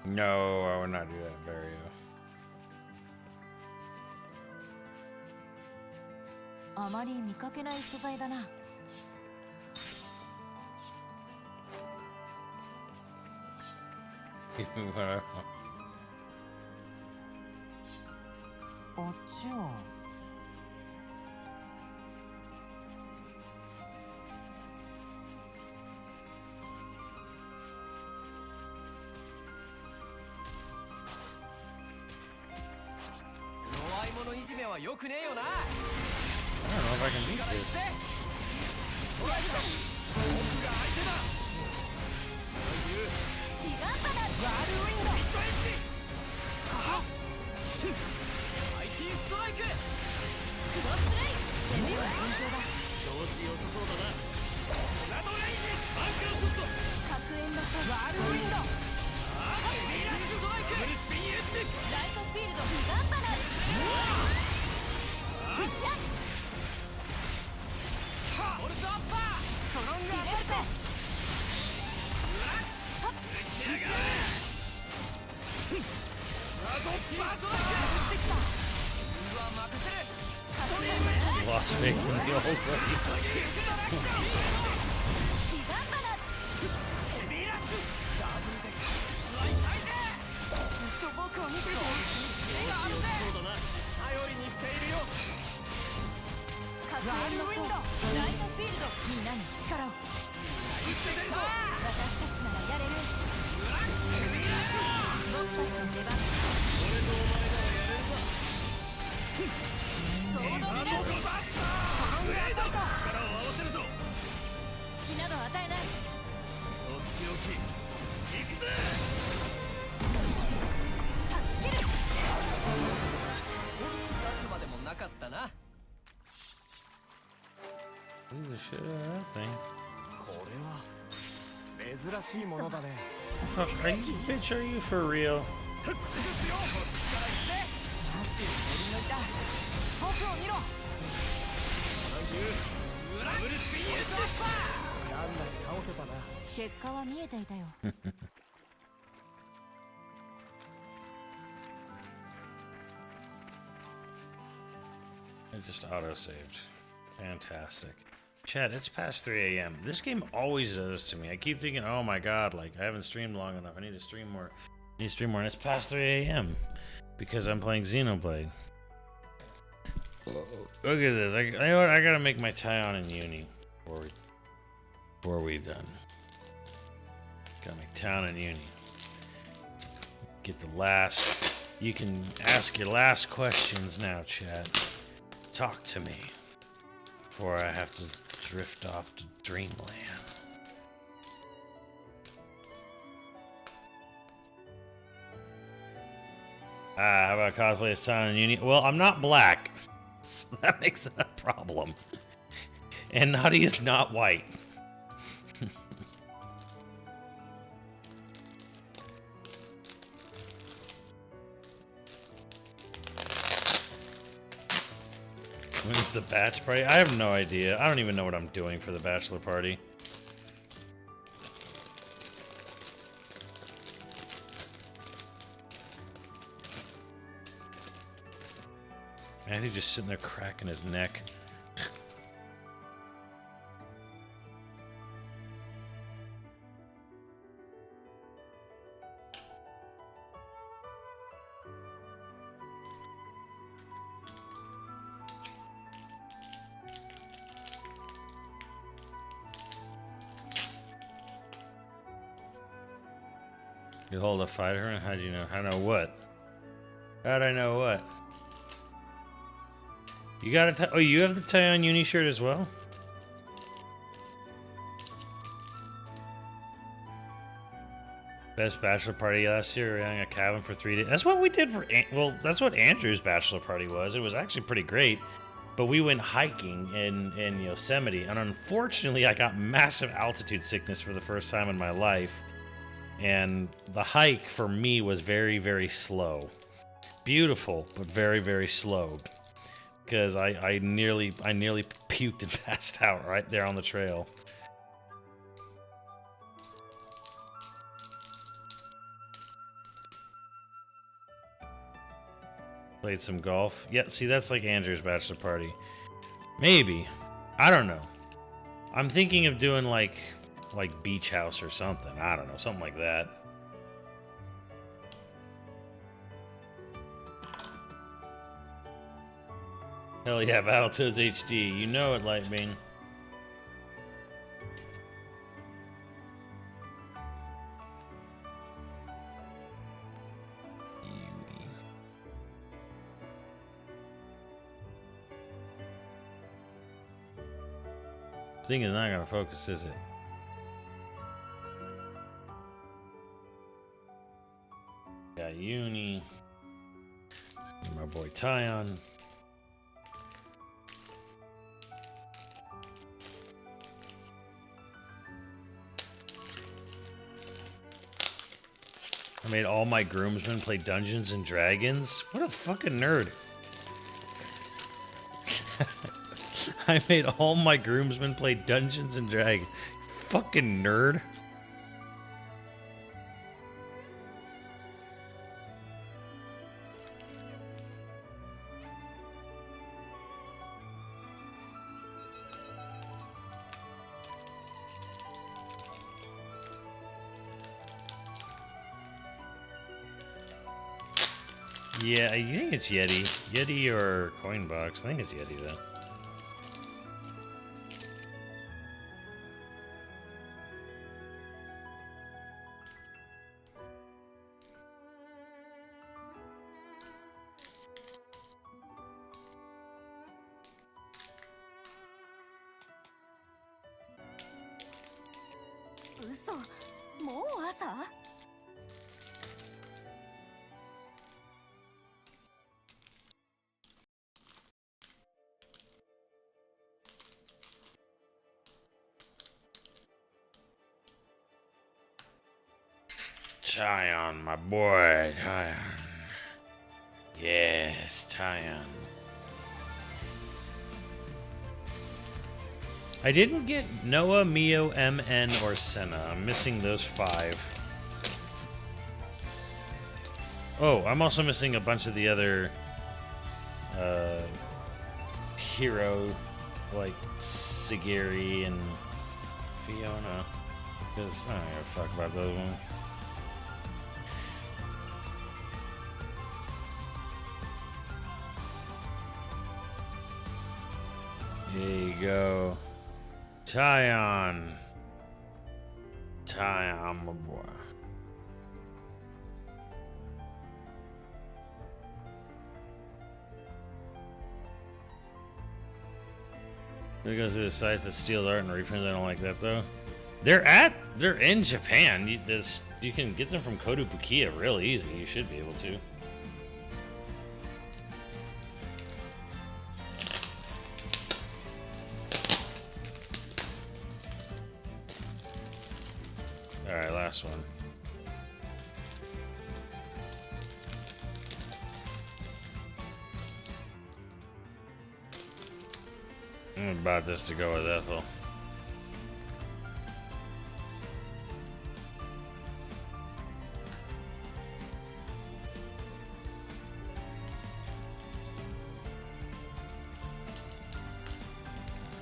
No, I would not do that, Barrio. 目は良くねえよな。 I don't know if I can beat this. 僕が相手だ。ギガンパだ。ワールウィンド。IT ストライク。クロスレイ。攻めは順調だ。調子良さそうだな。シャドウレイジ。バンカーショット。核煙の線。ワールウィンド。ヘビーラッシュストライク。スピンエッジ。ライトフィールド。ギガンパだ。ボルトアッパー。ストロングアサルト。Lost making the old lady. ライトフィールド。皆に力を。私たちならやれる。僕たちの出番。俺とお前ならやれるぞ。ソードミル。力を合わせるぞ。隙など与えない。おっきおき。行くぜ。断ち切る。出すまでもなかったな。 Ooh, the shit out of that thing. これは珍しいものだね。Are you, bitch, are you for real? 結果は見えていたよ。I just auto-saved. Fantastic. Chat, it's past 3 a.m. This game always does this to me. I keep thinking, oh my god, like, I haven't streamed long enough. I need to stream more. And it's past 3 a.m. because I'm playing Xenoblade. Look at this. You know what? I gotta make my tie-on in uni before we done. Gotta make tie-on in uni. Get the last... You can ask your last questions now, chat. Talk to me before I have to drift off to dreamland. How about cosplay as Silent and Uni? Well, I'm not black, so that makes it a problem. And Nutty is not white. When's the batch party? I have no idea. I don't even know what I'm doing for the bachelor party. Man, he's just sitting there cracking his neck. You hold a fighter, and how do you know? I know what? How'd I know what? You got a oh, you have the tie-on uni shirt as well? Best bachelor party last year, renting a cabin for 3 days. That's what we did for, well, that's what Andrew's bachelor party was. It was actually pretty great. But we went hiking in Yosemite, and unfortunately I got massive altitude sickness for the first time in my life. And the hike for me was very, very slow. Beautiful, but very, very slow. Because I nearly puked and passed out right there on the trail. Played some golf. Yeah, see, that's like Andrew's bachelor party. Maybe. I don't know. I'm thinking of doing like beach house or something. I don't know, something like that. Hell yeah, Battletoads HD. You know it, Lightbeam. Thing is not gonna focus, is it? Got Uni. My boy Tyon. I made all my groomsmen play Dungeons and Dragons. What a fucking nerd. I made all my groomsmen play Dungeons and Dragons. Fucking nerd. Yeah, I think it's Yeti. Yeti or Coinbox. I think it's Yeti, though.嘘、もう朝？Tyon, my boy, Tyon. Yes, Tyon. I didn't get Noah, Mio, MN, or Senna. I'm missing those 5. Oh, I'm also missing a bunch of the other hero, like Sigiri and Fiona. Because I don't give a fuck about those ones. There you go. Tyon. Tyon, my boy. They go through the sites that steals art and reprints. I don't like that though. They're in Japan. You can get them from Kotobukiya real easy. You should be able to. Alright, last one. I'm about this to go with Ethel.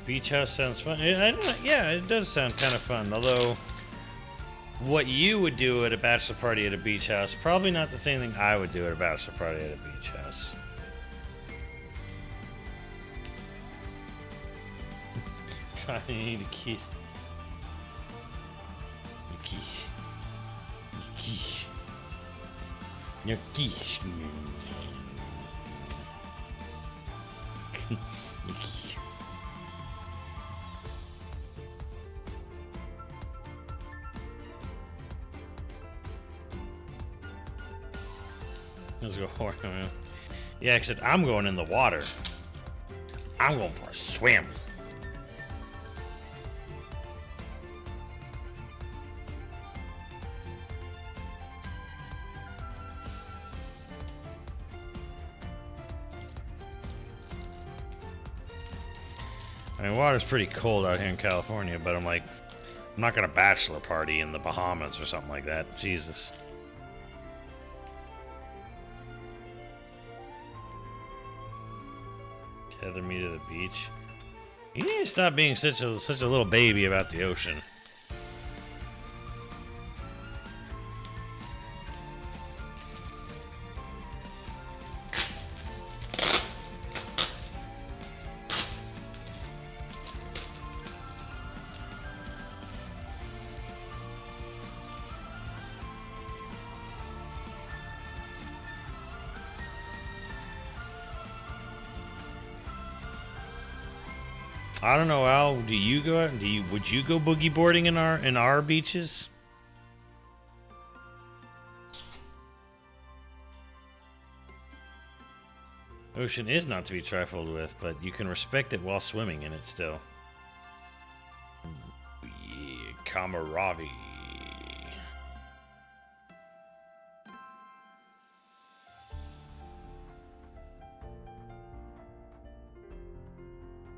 Beach house sounds fun. Yeah, it does sound kind of fun. Although, what you would do at a bachelor party at a beach house, probably not the same thing I would do at a bachelor party at a beach house. I need a kiss. A kiss. A kiss. A kiss. A kiss. Let's go horse. Yeah, except I'm going in the water. I'm going for a swim. I mean, water's pretty cold out here in California, but I'm like, I'm not gonna bachelor party in the Bahamas or something like that. Jesus. Tether me to the beach. You need to stop being such a little baby about the ocean. I don't know, Al. Do you go? Would you go boogie boarding in our beaches? Ocean is not to be trifled with, but you can respect it while swimming in it still. Yeah, camaraderie.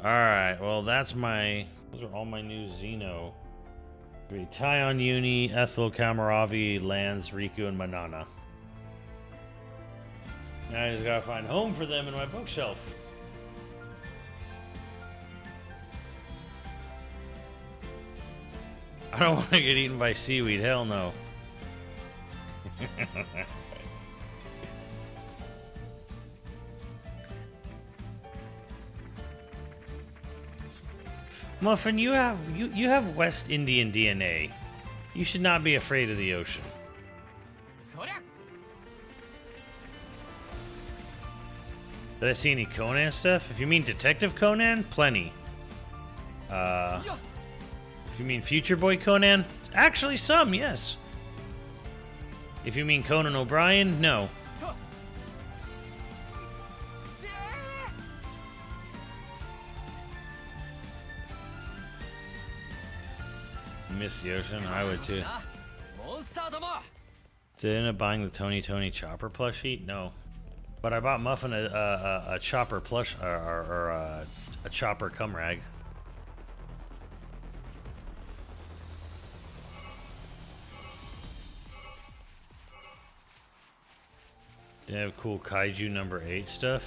Alright, well those are all my new Xeno. Tyon, Uni, Ethel, Kamaravi, Lance, Riku, and Manana. Now I just gotta find home for them in my bookshelf. I don't want to get eaten by seaweed, hell no. Muffin, you have West Indian DNA. You should not be afraid of the ocean. Did I see any Conan stuff? If you mean Detective Conan, plenty. If you mean Future Boy Conan, actually some, yes. If you mean Conan O'Brien, no. Miss the ocean, I would too. Did I end up buying the Tony Chopper plushie? No. But I bought Muffin a Chopper plush, or a Chopper cum rag. Do they have cool Kaiju number 8 stuff?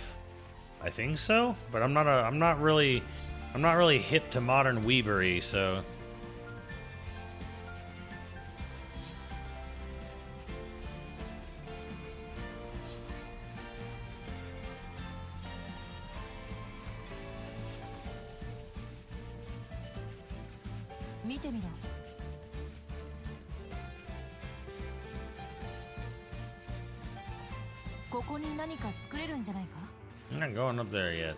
I think so, but I'm not really hip to modern weebery, so. I'm not going up there yet.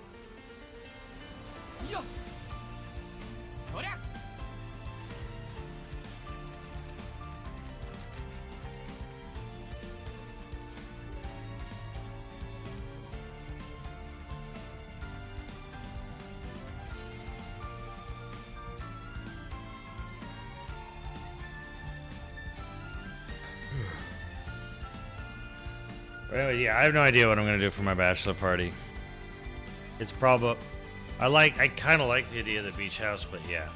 But anyway, yeah, I have no idea what I'm gonna do for my bachelor party. It's probably, I kind of like the idea of the beach house, but yeah.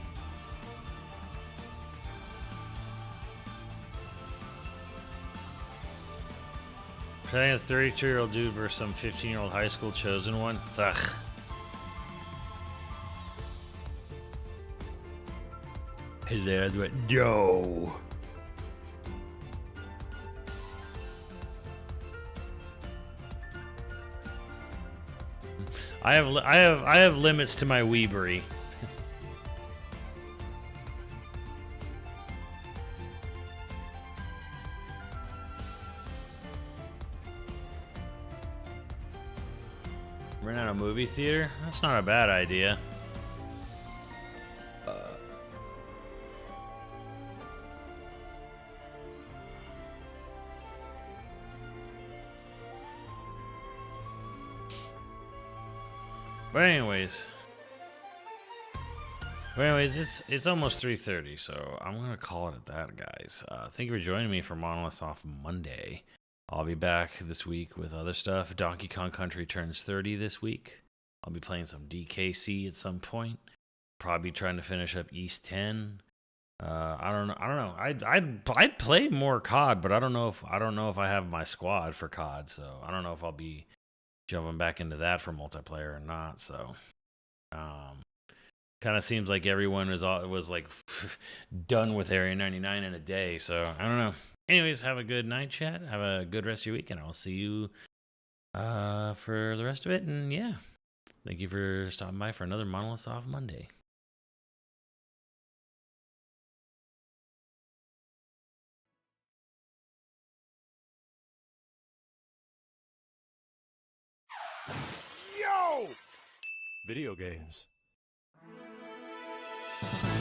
Playing a 32-year-old dude versus some 15-year-old high school chosen one. Ugh. Hey there, no. I have limits to my weebery. Rent out a movie theater? That's not a bad idea. But anyways, it's almost 3:30, so I'm gonna call it at that, guys. Thank you for joining me for Monolith Soft Monday. I'll be back this week with other stuff. Donkey Kong Country turns 30 this week. I'll be playing some DKC at some point. Probably trying to finish up East 10. I don't know. I'd play more COD, but I don't know if I have my squad for COD, so I don't know if I'll be jumping back into that for multiplayer or not. So kind of seems like everyone was like done with Area 99 in a day, so I don't know. Anyways, have a good night, chat. Have a good rest of your week, and I'll see you for the rest of it. And yeah, thank you for stopping by for another Monolith Soft Monday. Yo! Video games. it.